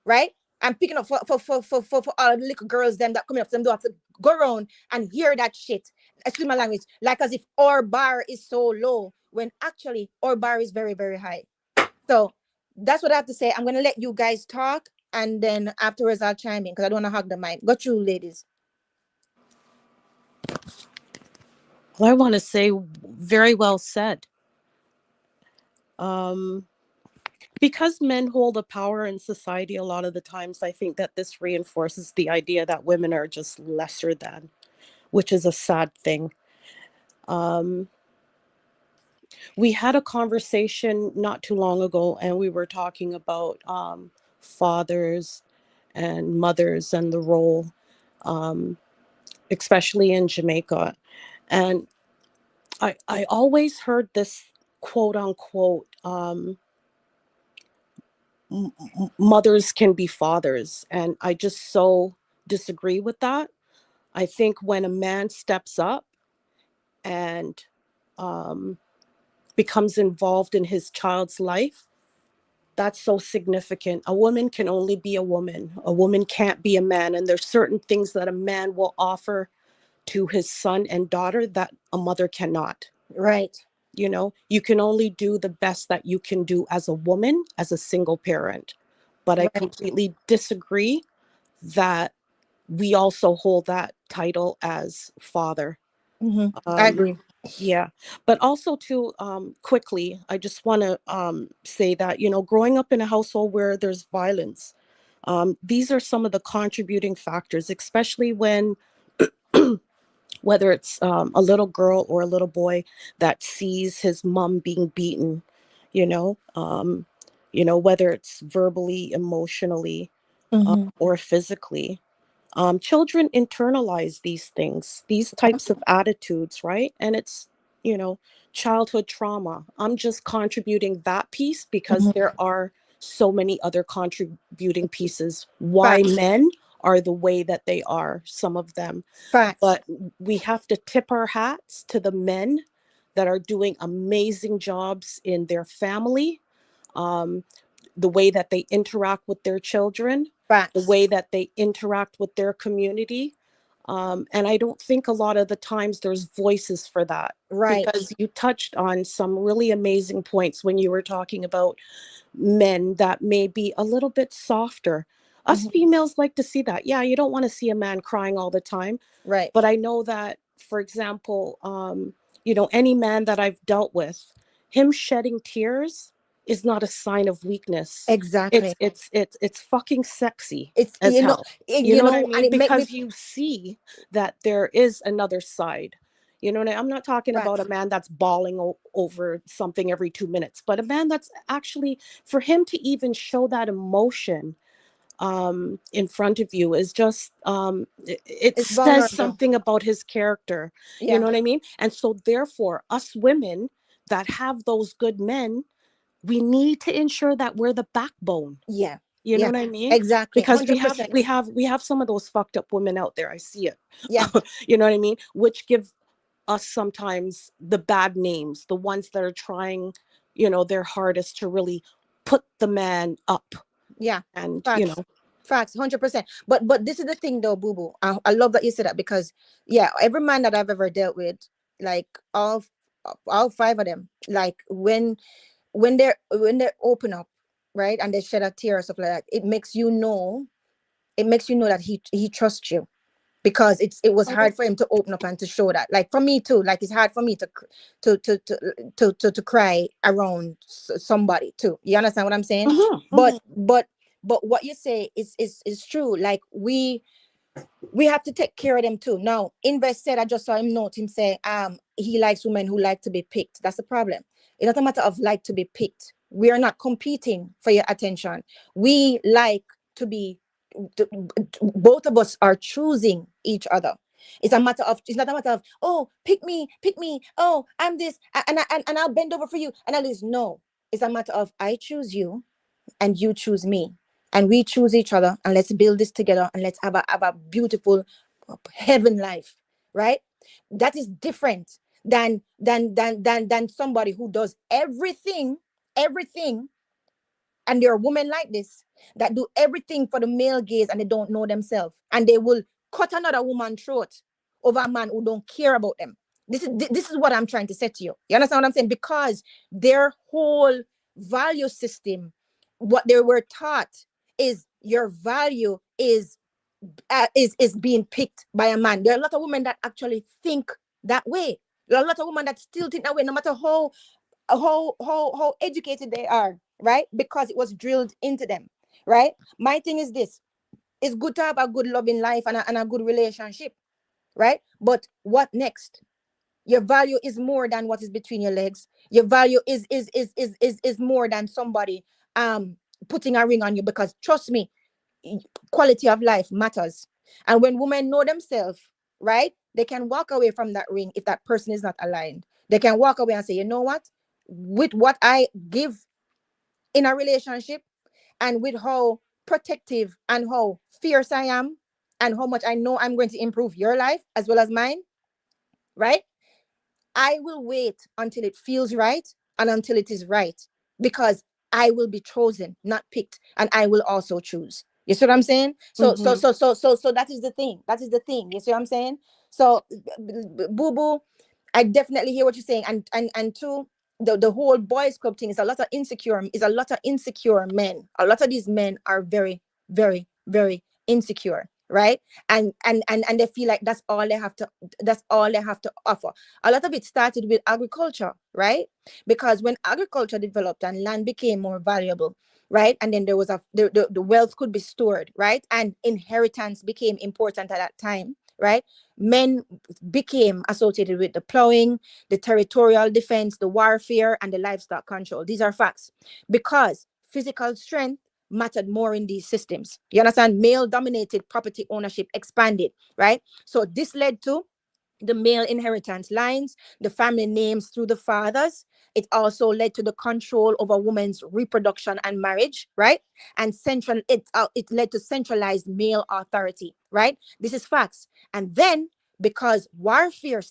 right? I'm picking up for all the little girls them that coming up. So them don't have to go around and hear that shit. Excuse my language. Like as if our bar is so low when actually our bar is very, very high. So that's what I have to say. I'm gonna let you guys talk, and then afterwards I'll chime in because I don't want to hog the mic. Got you, ladies. Well, I want to say very well said. Because men hold the power in society a lot of the times, I think that this reinforces the idea that women are just lesser than, which is a sad thing. We had a conversation not too long ago, and we were talking about fathers and mothers and the role, especially in Jamaica. And I always heard this quote unquote, mothers can be fathers. And I just so disagree with that. I think when a man steps up and becomes involved in his child's life, that's so significant. A woman can only be a woman. A woman can't be a man. And there's certain things that a man will offer to his son and daughter that a mother cannot. Right. You know, you can only do the best that you can do as a woman, as a single parent. But I completely disagree that we also hold that title as father. I agree. Yeah. But also too, quickly, I just want to say that, you know, growing up in a household where there's violence, these are some of the contributing factors, especially when whether it's a little girl or a little boy that sees his mom being beaten, you know, whether it's verbally, emotionally, or physically. Children internalize these things, these types of attitudes, right? And it's, you know, childhood trauma. I'm just contributing that piece because there are so many other contributing pieces why Facts. men are the way that they are, some of them. Facts. But we have to tip our hats to the men that are doing amazing jobs in their family, the way that they interact with their children, Facts. the way that they interact with their community. And I don't think a lot of the times there's voices for that. Right. Because you touched on some really amazing points when you were talking about men that may be a little bit softer. Us females like to see that. Yeah, you don't want to see a man crying all the time. Right. But I know that, for example, you know, any man that I've dealt with, him shedding tears is not a sign of weakness. Exactly. It's fucking sexy It's as hell. You know what I and mean? it make me Because you see that there is another side. You know, I'm not talking about a man that's bawling over something every 2 minutes, but a man that's actually, for him to even show that emotion in front of you is just it It's says vulnerable. something about his character. Yeah. You know what I mean? And so therefore, us women that have those good men, we need to ensure that we're the backbone. Yeah. You know Yeah. what I mean? Exactly. Because 100%. we have some of those fucked up women out there. I see it. Yeah. You know what I mean? Which give us sometimes the bad names, the ones that are trying, you know, their hardest to really put the man up. Yeah. And Facts. you know, Facts, 100%. But this is the thing though, boo boo. I love that you said that, because yeah, every man that I've ever dealt with, like all five of them, like when they open up, right, and they shed a tear or stuff like that, it makes you know that he trusts you, because it was hard for him to open up and to show that. Like for me too, like it's hard for me to cry around somebody too. You understand what I'm saying? But what you say is true. Like we we have to take care of them too. Now, Invest said, I just saw him note him say, he likes women who like to be picked. That's the problem. It's not a matter of like to be picked. We are not competing for your attention. We like to be, both of us are choosing each other. It's not a matter of, oh, pick me, oh, I'm this, and I'll bend over for you, and I'll this. No, it's a matter of, I choose you and you choose me, and we choose each other, and let's build this together, and let's have a beautiful heaven life, right? That is different than somebody who does everything, and there are women like this that do everything for the male gaze, and they don't know themselves, and they will cut another woman's throat over a man who don't care about them. This is what I'm trying to say to you. You understand what I'm saying? Because their whole value system, what they were taught is your value is being picked by a man. There are a lot of women that actually think that way. There are a lot of women that still think that way, no matter how educated they are, right? Because it was drilled into them, right? My thing is this: it's good to have a good loving life and a good relationship, right? But what next? Your value is more than what is between your legs. Your value is more than somebody putting a ring on you, because trust me, quality of life matters. And when women know themselves, right, they can walk away from that ring if that person is not aligned. They can walk away and say, you know what, with what I give in a relationship, and with how protective and how fierce I am, and how much I know I'm going to improve your life as well as mine, right? I will wait until it feels right and until it is right, because I will be chosen, not picked, and I will also choose. You see what I'm saying? So that is the thing. That is the thing. You see what I'm saying? So, boo boo, I definitely hear what you're saying, and two, the whole boys club thing is a lot of insecure men. A lot of these men are very, very, very insecure, right? And they feel like that's all they have to offer. A lot of it started with agriculture, right? Because when agriculture developed and land became more valuable, right, and then there was the wealth could be stored, right, and inheritance became important at that time, right? Men became associated with the plowing, the territorial defense, the warfare, and the livestock control. These are facts, because physical strength mattered more in these systems. You understand? Male dominated property ownership expanded, right? So this led to the male inheritance lines, the family names through the fathers. It also led to the control over women's reproduction and marriage, right? And it led to centralized male authority, right? This is facts. And then, because warfare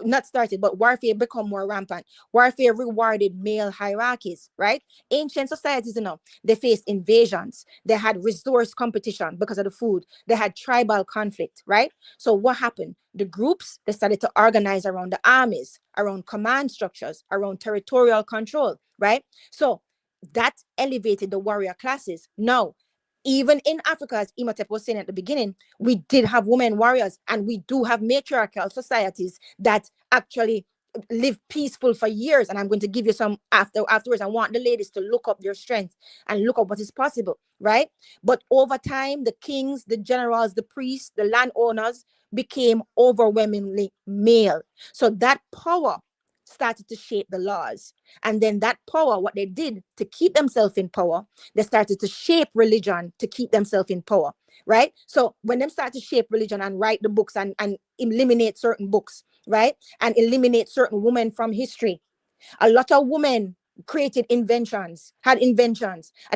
not started, but warfare become more rampant. Warfare rewarded male hierarchies, right? Ancient societies, they faced invasions. They had resource competition because of the food. They had tribal conflict, right? So what happened? The groups, they started to organize around the armies, around command structures, around territorial control, right? So that elevated the warrior classes. Now, even in Africa, as Imhotep was saying at the beginning, we did have women warriors, and we do have matriarchal societies that actually live peaceful for years. And I'm going to give you some afterwards. I want the ladies to look up their strength and look up what is possible, right? But over time, the kings, the generals, the priests, the landowners became overwhelmingly male. So that power started to shape the laws. And then that power, what they did to keep themselves in power, they started to shape religion to keep themselves in power, right? So when them start to shape religion and write the books and eliminate certain books, right? And eliminate certain women from history, a lot of women had inventions. And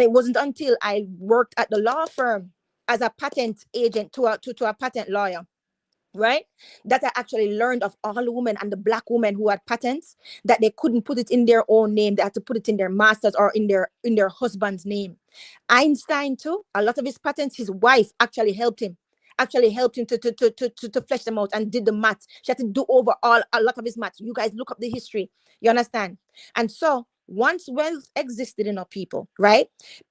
it wasn't until I worked at the law firm as a patent agent to a patent lawyer, right, that I actually learned of all the women and the black women who had patents, that they couldn't put it in their own name. They had to put it in their master's or in their husband's name. Einstein too, a lot of his patents, his wife actually helped him to flesh them out and did the math. She had to do over a lot of his math. You guys look up the history, you understand? And so once wealth existed in our people, right,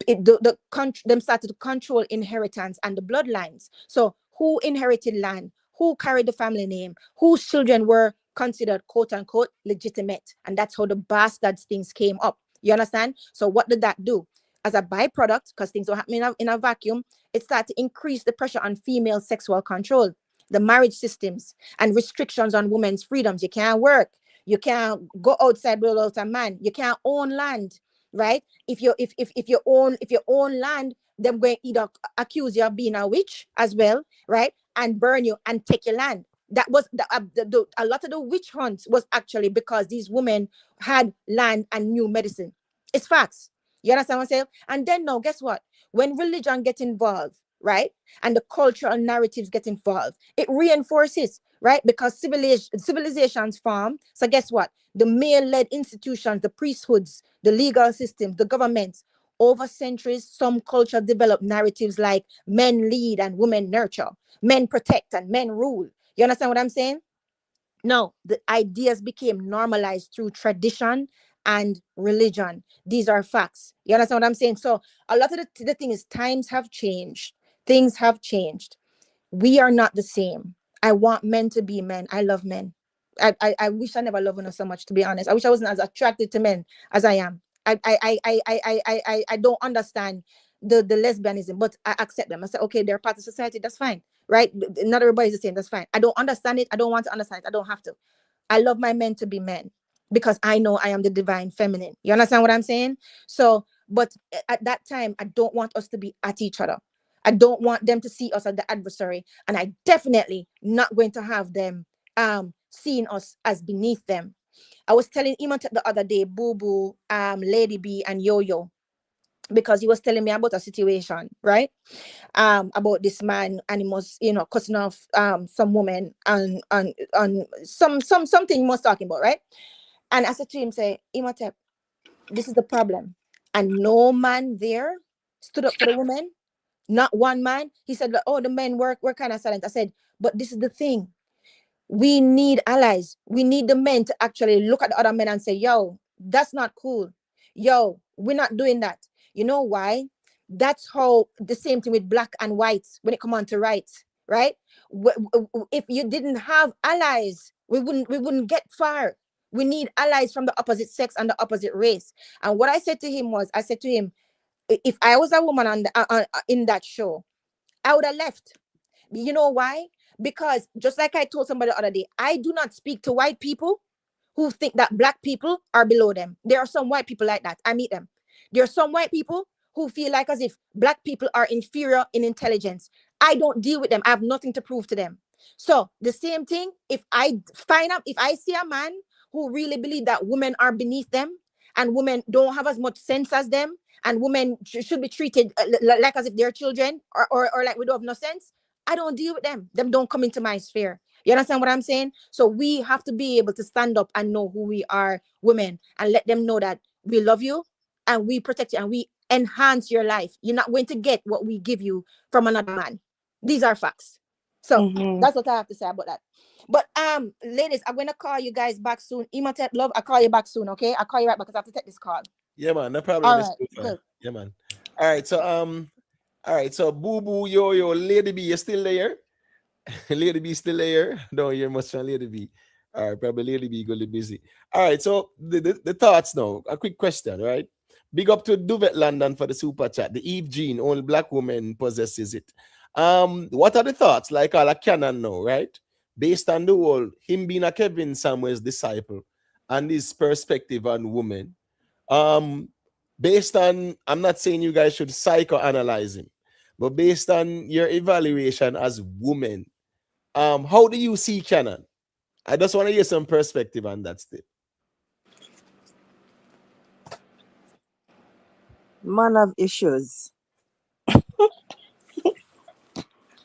them started to control inheritance and the bloodlines. So who inherited land, who carried the family name, whose children were considered quote unquote legitimate. And that's how the bastards things came up. You understand? So what did that do? as a byproduct, because things don't happen in a vacuum, it started to increase the pressure on female sexual control, the marriage systems, and restrictions on women's freedoms. You can't work. You can't go outside without a man. You can't own land, right? If you own land, they're going to either accuse you of being a witch as well, right? And burn you and take your land. That was a lot of the witch hunts was actually because these women had land and knew medicine. It's facts. You understand what I'm saying? And then now, guess what? When religion gets involved, right, and the cultural narratives get involved, it reinforces, right? Because civilizations form. So guess what? The male-led institutions, the priesthoods, the legal systems, the governments, over centuries, some cultures develop narratives like men lead and women nurture, men protect and men rule. You understand what I'm saying? No, the ideas became normalized through tradition and religion. These are facts. You understand what I'm saying? So a lot of the thing is times have changed. Things have changed. We are not the same. I want men to be men. I love men. I wish I never loved them so much, to be honest. I wish I wasn't as attracted to men as I am. I don't understand the lesbianism, but I accept them. I say, okay, they're part of society. That's fine, right? Not everybody's the same. That's fine. I don't understand it. I don't want to understand it. I don't have to. I love my men to be men because I know I am the divine feminine. You understand what I'm saying? So, but at that time, I don't want us to be at each other. I don't want them to see us as the adversary, and I definitely not going to have them seeing us as beneath them. I was telling Imant the other day, Boo Boo, Lady B, and Yo Yo, because he was telling me about a situation, right? About this man, and he was, cussing off some woman and on something he was talking about, right? And I said to him, say, Imhotep, this is the problem. And no man there stood up for the woman. Not one man. He said, oh, the men were kind of silent. I said, but this is the thing. We need allies. We need the men to actually look at the other men and say, yo, that's not cool. Yo, we're not doing that. You know why? That's how the same thing with black and whites when it comes on to rights, right? If you didn't have allies, we wouldn't get far. We need allies from the opposite sex and the opposite race. And what I said to him was, I said to him, if I was a woman in that show, I would have left. You know why? Because just like I told somebody the other day, I do not speak to white people who think that black people are below them. There are some white people like that. I meet them. There are some white people who feel like as if black people are inferior in intelligence. I don't deal with them. I have nothing to prove to them. So the same thing, if I see a man who really believe that women are beneath them and women don't have as much sense as them and women should be treated like as if they're children or like we don't have no sense, I don't deal with them. Them don't come into my sphere. You understand what I'm saying? So we have to be able to stand up and know who we are, women, and let them know that we love you and we protect you and we enhance your life. You're not going to get what we give you from another man. These are facts. So that's what I have to say about that. But ladies, I'm gonna call you guys back soon. Imhotep, love, I'll call you back soon, okay? I'll call you right back because I have to take this call. Yeah, man, no problem. All right, good. Yeah, man. All right, so Boo Boo, Yo Yo, Lady B, you still there? Lady B still there? Don't hear much from Lady B. All right, probably Lady B gonna be busy. All right, so the thoughts now. A quick question, right? Big up to Duvet London for the super chat. The Eve gene, only black woman possesses it. What are the thoughts? Like all a canon now, right? Based on the whole, him being a Kevin Samuel's disciple and his perspective on women. Based on, I'm not saying you guys should psychoanalyze him, but based on your evaluation as women, how do you see canon? I just want to hear some perspective on that still. Man of issues.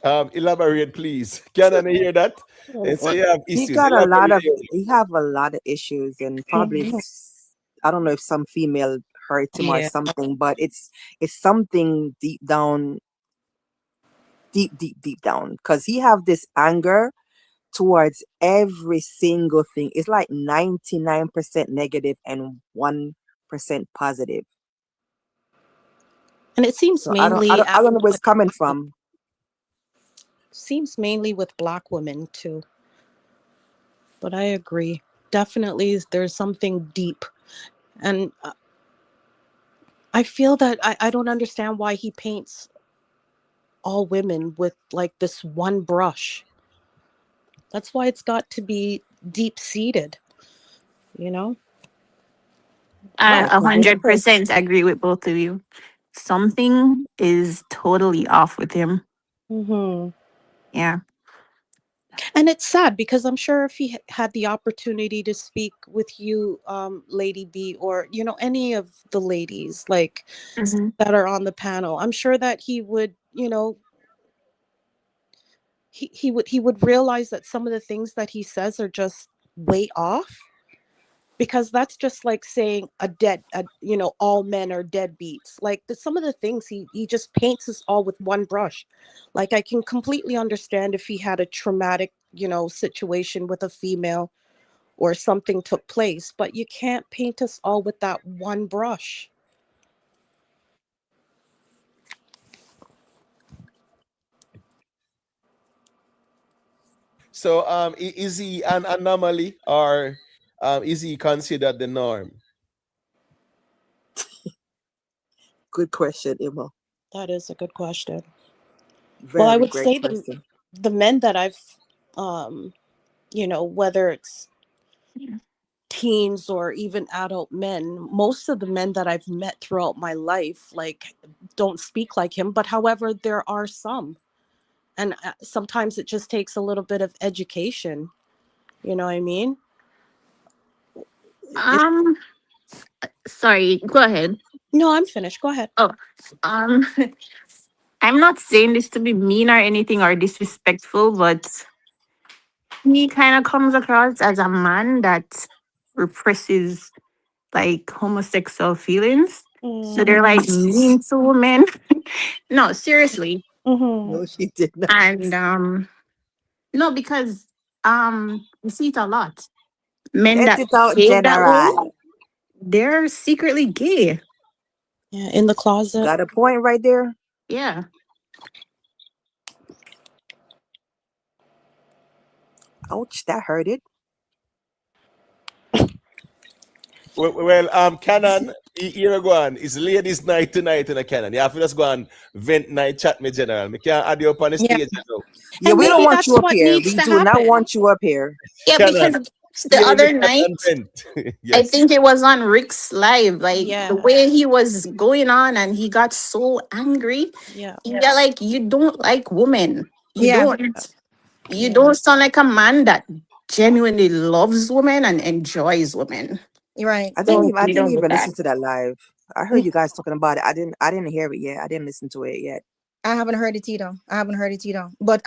Elaborate, please. Can I hear that? And so you have issues. He have a lot of issues, and probably I don't know if some female hurt him or something, but it's something deep down, deep down, because he have this anger towards every single thing. It's like 99% negative and 1% positive. And it seems So mainly I don't know where it's coming from. Seems mainly with black women too. But I agree. Definitely there's something deep. And I feel that I don't understand why he paints all women with like this one brush. That's why it's got to be deep seated, you know? I Right, because there's a person. 100% agree with both of you. Something is totally off with him. Hmm. Yeah. And it's sad because I'm sure if he had the opportunity to speak with you, Lady B, or, you know, any of the ladies like Mhm. that are on the panel, I'm sure that he would, you know, he would realize that some of the things that he says are just way off, because that's just like saying you know, all men are deadbeats. Like some of the things he just paints us all with one brush. Like I can completely understand if he had a traumatic, you know, situation with a female or something took place, but you can't paint us all with that one brush. So is he an anomaly, or is he considered the norm? Good question, Emma. That is a good question. Well, I Very would great say question. the men that I've um you know, whether it's teens or even adult men, most of the men that I've met throughout my life like don't speak like him, but however there are some, and sometimes it just takes a little bit of education, you know what I mean? It, Um, sorry, go ahead. no, I'm finished, go ahead. Oh, um, I'm not saying this to be mean or anything or disrespectful, but he kind of comes across as a man that represses like homosexual feelings. So they're Mm-hmm. like mean to women. No, seriously. Mm-hmm. No, she did not. And no, because we see it a lot. Men Let that it out, behave that way, General. they're secretly gay. Yeah, in the closet. Got a point right there. Yeah. Ouch, that hurt it. Well, Canon, here we go on. It's ladies' night tonight in a Canon. You have to just go and vent night chat me, General. Me can't add you up on the Yeah. stage, you know. Yeah, And we don't maybe want you that's up what here. needs We to do not happen. want you up here. Yeah, Canon, because the stay in the other chat night, and vent. I Yes. think it was on Rick's live, like the Yeah, way he was going on and he got so angry. yeah, Yeah, like you don't like women. You Yeah. don't. You yeah. don't sound like a man that genuinely loves women and enjoys women. You're right. I You didn't don't do even that. listen to that live. I heard you guys talking about it. I didn't hear it yet. I didn't listen to it yet. I haven't heard it either. I haven't heard it either. But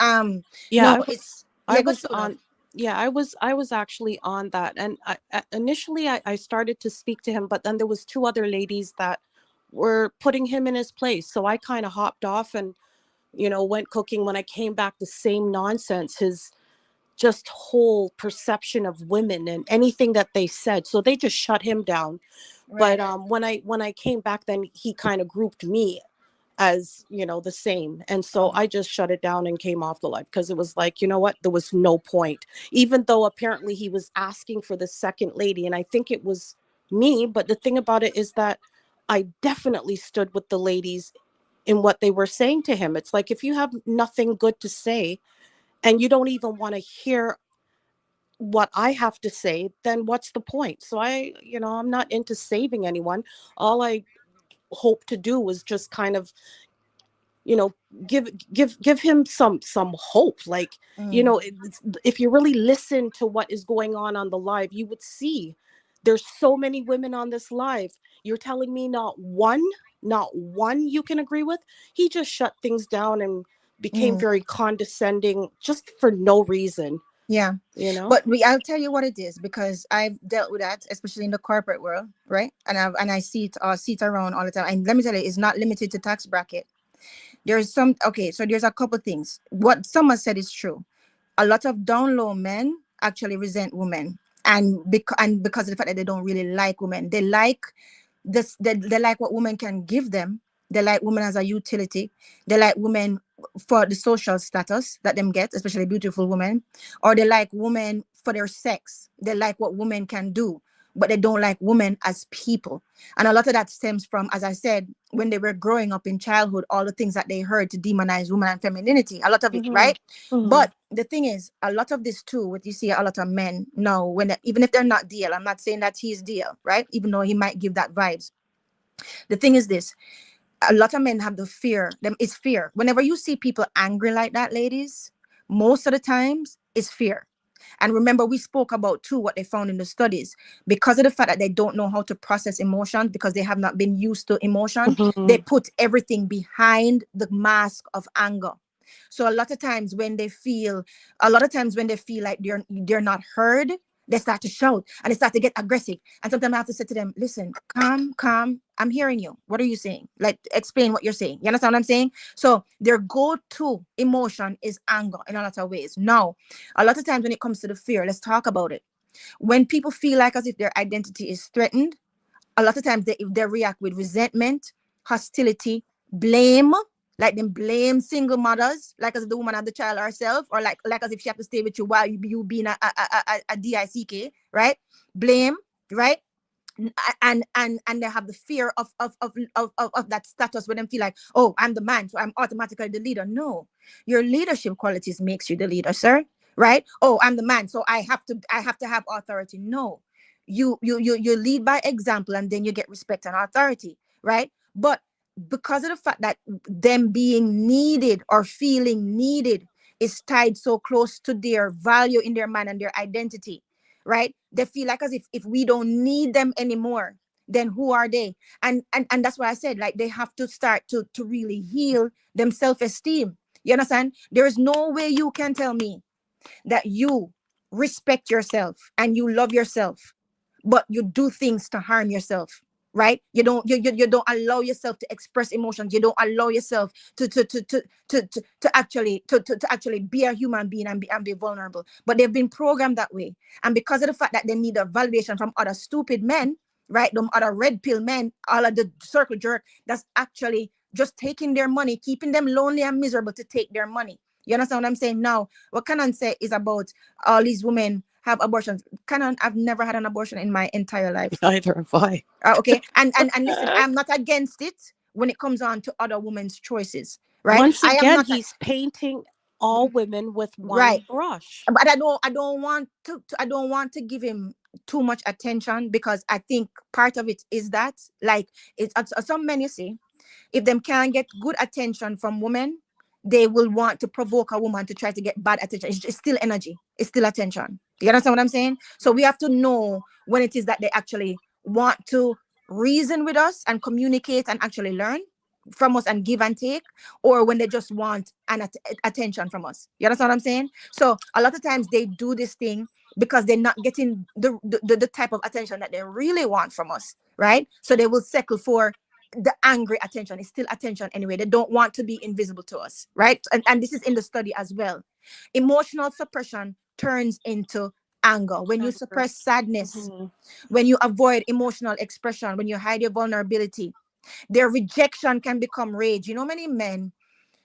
Yeah, no, it's I yeah, go was true love. on. Yeah, I was actually on that, and initially I started to speak to him, but then there was two other ladies that were putting him in his place, so I kind of hopped off and, you know, went cooking. When I came back, the same nonsense, his just whole perception of women and anything that they said, so they just shut him down. But Right. when I came back, then he kind of grouped me as, you know, the same, and so Oh, I just shut it down and came off the live because it was like, you know what, there was no point, even though apparently he was asking for the second lady, and I think it was me. But the thing about it is that I definitely stood with the ladies in what they were saying to him. It's like, if you have nothing good to say and you don't even want to hear what I have to say, then what's the point? So I, you know, I'm not into saving anyone. All I hope to do was just kind of, you know, give him some hope. Like, you know, if you really listen to what is going on the live, you would see there's so many women on this live. You're telling me not one you can agree with? He just shut things down and became very condescending just for no reason, yeah. you know. But I'll tell you what it is, because I've dealt with that, especially in the corporate world, right? And I see it around all the time. And let me tell you, it's not limited to tax bracket. There's some okay, so there's a couple things. What someone said is true. A lot of down low men actually resent women, and because of the fact that they don't really like women, they like this. They like what women can give them. They like women as a utility. They like women for the social status that them get, especially beautiful women, or they like women for their sex. They like what women can do. but they don't like women as people. And a lot of that stems from, as I said, when they were growing up in childhood, all the things that they heard to demonize women and femininity, a lot of it, right? But the thing is, a lot of this too, what you see a lot of men now, even if they're not DL, I'm not saying that he's DL, right? Even though he might give that vibes. The thing is this, a lot of men have the fear. It's fear. Whenever you see people angry like that, ladies, most of the times it's fear. And remember, we spoke about too what they found in the studies. Because of the fact that they don't know how to process emotion, because they have not been used to emotion, they put everything behind the mask of anger. So a lot of times when they feel like they're not heard, they start to shout and they start to get aggressive. And sometimes I have to say to them, listen, calm. I'm hearing you. What are you saying? Like, explain what you're saying. You understand what I'm saying? So their go-to emotion is anger in a lot of ways. Now, a lot of times when it comes to the fear, let's talk about it. When people feel like as if their identity is threatened, a lot of times they react with resentment, hostility, blame, like them blame single mothers, like as if the woman had the child herself, or like as if she have to stay with you while you being a DICK, right? Blame, right? And they have the fear of that status where them feel like, oh, I'm the man, so I'm automatically the leader. No, your leadership qualities makes you the leader, sir, right? Oh, I'm the man, so I have to have authority. No, you lead by example, and then you get respect and authority, right? But because of the fact that them being needed or feeling needed is tied so close to their value in their mind and their identity, right? They feel like as if we don't need them anymore, then who are they? And that's why I said, like, they have to start to really heal them self-esteem. You understand? There is no way you can tell me that you respect yourself and you love yourself, but you do things to harm yourself, right? You don't allow yourself to express emotions. You don't allow yourself to actually be a human being and be vulnerable. But they've been programmed that way. And because of the fact that they need a validation from other stupid men, right? Them other red pill men, all of the circle jerk, that's actually just taking their money, keeping them lonely and miserable to take their money. You understand what I'm saying? Now, what Canon say is about all these women have abortions. Canon, I've never had an abortion in my entire life. Neither have I. Okay. And listen, I'm not against it when it comes on to other women's choices, right? Once I am again, not he's painting all women with one right brush. But I don't want to give him too much attention, because I think part of it is that, like, it's some men, you see, if them can't get good attention from women, they will want to provoke a woman to try to get bad attention. It's still energy. It's still attention. You understand what I'm saying? So we have to know when it is that they actually want to reason with us and communicate and actually learn from us and give and take, or when they just want an attention from us. You understand what I'm saying? So a lot of times they do this thing because they're not getting the type of attention that they really want from us, right? So they will settle for the angry attention. Is still attention anyway. They don't want to be invisible to us, right? And this is in the study as well. Emotional suppression turns into anger. When you suppress sadness, when you avoid emotional expression, when you hide your vulnerability, their rejection can become rage. You know, many men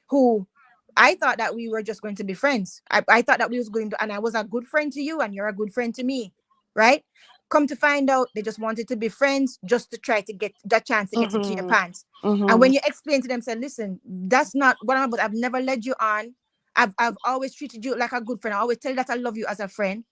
who, I thought that we were just going to be friends. I thought that we was going to, and I was a good friend to you and you're a good friend to me, right? Come to find out, they just wanted to be friends just to try to get that chance to get into your pants. And when you explain to them, say, listen, that's not what I'm about. I've never led you on. I've always treated you like a good friend. I always tell you that I love you as a friend.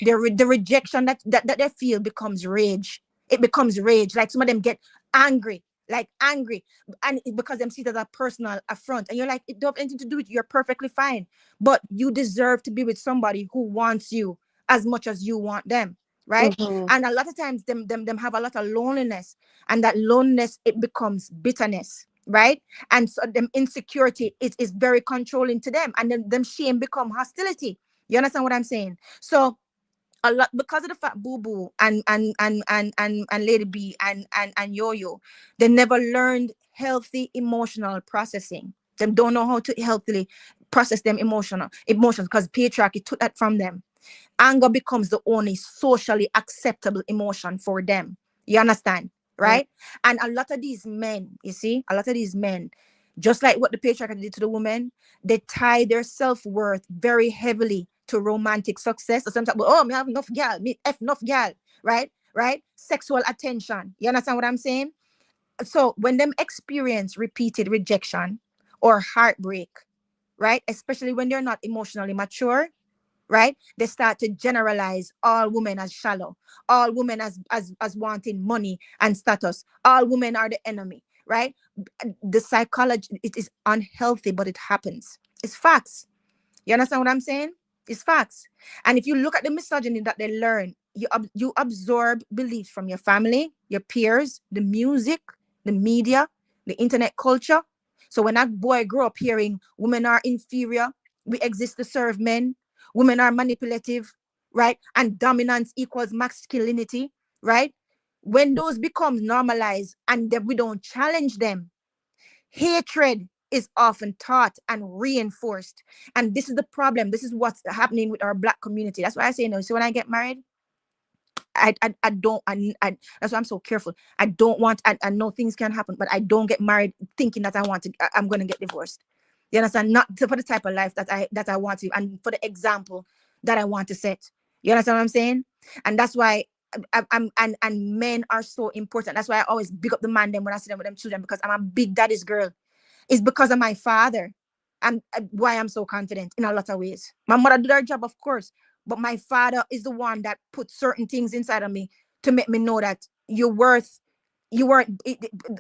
The rejection that they feel becomes rage. It becomes rage. Like some of them get angry, and because them see it as a personal affront, and you're like, it don't have anything to do with you. You're perfectly fine, but you deserve to be with somebody who wants you as much as you want them, right? And a lot of times them have a lot of loneliness, and that loneliness, it becomes bitterness, right? And so them insecurity is very controlling to them, and then them shame become hostility. You understand what I'm saying? So a lot, because of the fact Boo Boo and Lady B and Yo-Yo, they never learned healthy emotional processing. They don't know how to healthily process them emotions, because patriarchy took that from them. Anger becomes the only socially acceptable emotion for them. You understand? Right? And a lot of these men, you see, just like what the patriarchy did to the women, they tie their self-worth very heavily to romantic success. Or sometimes, oh, me have enough gal, me F enough gal, right? right? Sexual attention. You understand what I'm saying? So when them experience repeated rejection or heartbreak, right? Especially when they're not emotionally mature, right? They start to generalize all women as shallow, all women as wanting money and status, all women are the enemy, right? The psychology, it is unhealthy, but it happens. It's facts. You understand what I'm saying? It's facts. And if you look at the misogyny that they learn, you absorb beliefs from your family, your peers, the music, the media, the internet culture. So when that boy grew up hearing women are inferior, we exist to serve men, women are manipulative, right? And dominance equals masculinity, right? When those become normalized and that we don't challenge them, hatred is often taught and reinforced. And this is the problem. This is what's happening with our Black community. That's why I say, no. So when I get married, I don't, that's why I'm so careful. I don't want, I know things can happen, but I don't get married thinking that I'm going to get divorced. You understand? Not for the type of life that I want to, and for the example that I want to set. You understand what I'm saying? And that's why and men are so important. That's why I always big up the man them when I see them with them children, because I'm a big daddy's girl. It's because of my father, and why I'm so confident in a lot of ways. My mother did her job, of course, but my father is the one that put certain things inside of me to make me know that you're worth. You weren't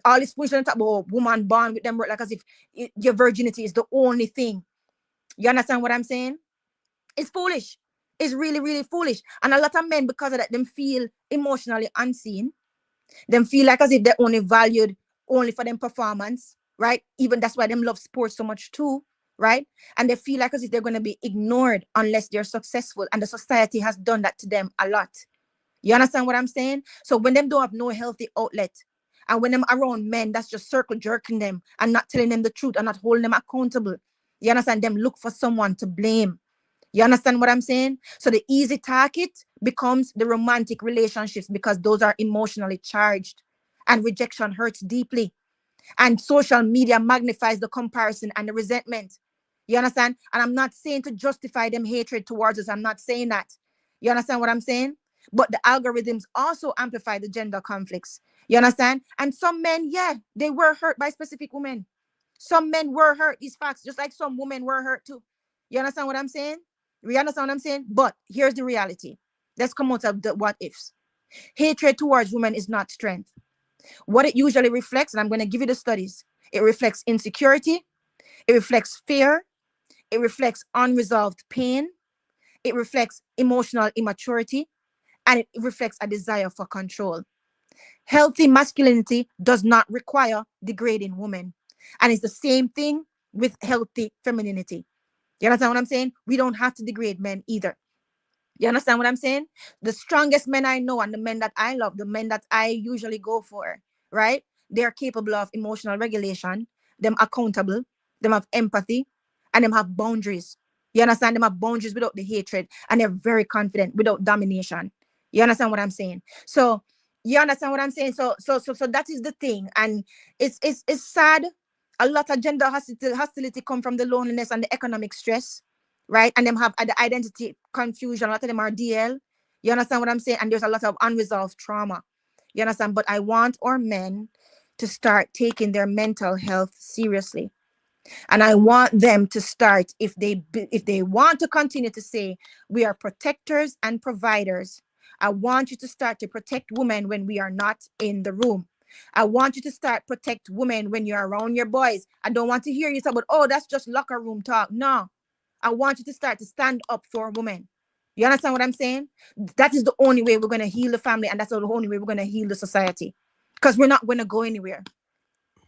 all this foolishness about woman born with them, like as if your virginity is the only thing. You understand what I'm saying? It's foolish. It's really, really foolish. And a lot of men, because of that, them feel emotionally unseen. Them feel like as if they're only valued only for them performance, right? Even that's why them love sports so much too, right? And they feel like as if they're going to be ignored unless they're successful. And the society has done that to them a lot. You understand what I'm saying? So when them don't have no healthy outlet, and when them around men that's just circle jerking them and not telling them the truth and not holding them accountable, you understand? Them look for someone to blame. You understand what I'm saying? So the easy target becomes the romantic relationships, because those are emotionally charged and rejection hurts deeply. And social media magnifies the comparison and the resentment. You understand? And I'm not saying to justify them hatred towards us. I'm not saying that. You understand what I'm saying? But the algorithms also amplify the gender conflicts. You understand? And some men, yeah, they were hurt by specific women. Some men were hurt. These facts, just like some women were hurt too. You understand what I'm saying? You understand what I'm saying? But here's the reality. Let's come out of the what ifs. Hatred towards women is not strength. What it usually reflects, and I'm going to give you the studies, it reflects insecurity, it reflects fear, it reflects unresolved pain, it reflects emotional immaturity, and it reflects a desire for control. Healthy masculinity does not require degrading women. And it's the same thing with healthy femininity. You understand what I'm saying? We don't have to degrade men either. You understand what I'm saying? The strongest men I know and the men that I love, the men that I usually go for, right? They're capable of emotional regulation, them accountable, them have empathy, and them have boundaries. You understand? Them have boundaries without the hatred, and they're very confident without domination. You understand what I'm saying? So you understand what I'm saying? So that is the thing. And it's sad. A lot of gender hostility come from the loneliness and the economic stress, right? And them have the identity confusion. A lot of them are DL. You understand what I'm saying? And there's a lot of unresolved trauma. You understand? But I want our men to start taking their mental health seriously. And I want them to start, if they want to continue to say we are protectors and providers, I want you to start to protect women when we are not in the room. I want you to start protect women when you're around your boys. I don't want to hear you talk about, oh, that's just locker room talk. No, I want you to start to stand up for women. You understand what I'm saying? That is the only way we're going to heal the family, and that's the only way we're going to heal the society, because we're not going to go anywhere.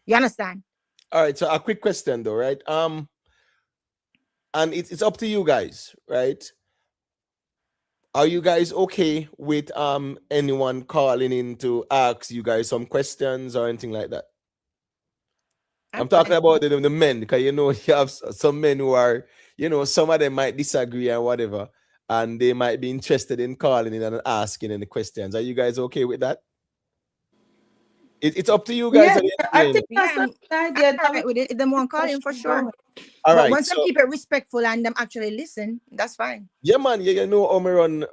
You understand? All right, so a quick question though, right? And it's up to you guys, right? Are you guys okay with anyone calling in to ask you guys some questions or anything like that? I'm talking about the men, because you know you have some men who are, you know, some of them might disagree and whatever, and they might be interested in calling in and asking any questions. Are you guys okay with that? It's up to you guys. Yeah, at the end, I you know. think that's Yeah, a good idea. I'm alright with it. If them want call in, for sure. All But right. once I So keep it respectful and them actually listen, that's fine. yeah, man. You know how me run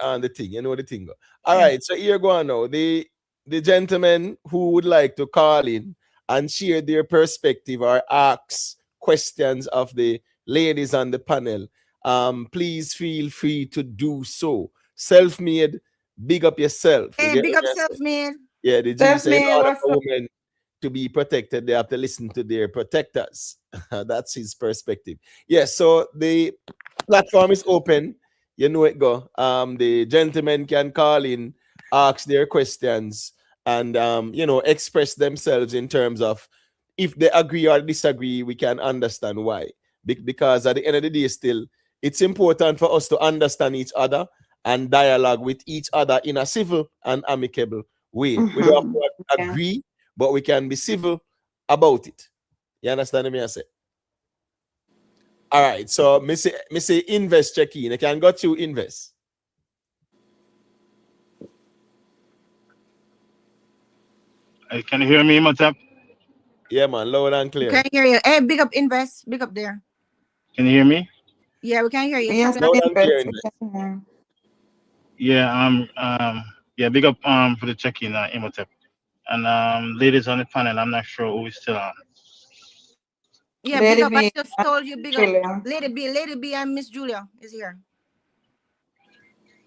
on the thing. You know the thing. All Yeah. right. So here go on now. The gentlemen who would like to call in and share their perspective or ask questions of the ladies on the panel, please feel free to do so. Self-made, big up yourself. You Hey, get big what up I say? self-made. Yeah, the G say in Self-made, order what's for up? women to be protected, they have to listen to their protectors. That's his perspective. Yes, so the platform is open. You know it go. The gentlemen can call in, ask their questions, and express themselves in terms of if they agree or disagree, we can understand why. Because at the end of the day, still, it's important for us to understand each other and dialogue with each other in a civil and amicable way. We don't have to Yeah. agree, but we can be civil about it. You understand me? I say. All right. So, me say invest check in. I can got you invest. Can you hear me, Matap? Yeah, man. Loud and We clear. can't hear you. Hey, big up invest. Big up there. Can you hear me? Yeah, we can't hear you. Yes, Loud and clear. invest. Invest. Yeah, yeah, big up for the check-in, Imhotep. And ladies on the panel, I'm not sure who is still on. Yeah, Lady big up. I B, just told you big up. Julia. Lady B and Miss Julia is here.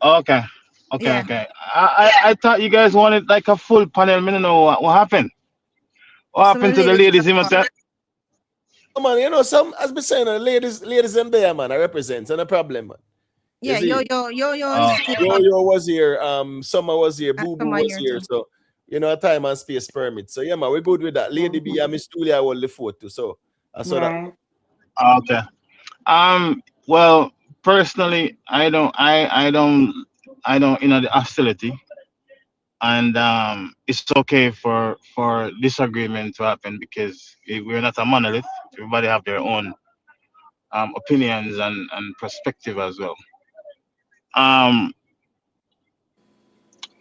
Okay, okay, Yeah. okay. I thought you guys wanted like a full panel. I don't know what happened. What Some of happened the to the ladies ladies, dropped off. Imhotep? Oh, man, some as be saying, ladies them there, man. I represent, and a problem, man. You Yeah, see? yo Oh, is still Yo was here. Summer was here. Boo Boo Summer was here here. too. So time and space permit. So yeah, man, we're good with that. Lady B and Miss Julia will the fourth too. So I saw that. Right. okay. Well, personally, I don't, the hostility, and it's okay for disagreement to happen because we're not a monolith. Everybody have their own opinions and perspective as well. Um,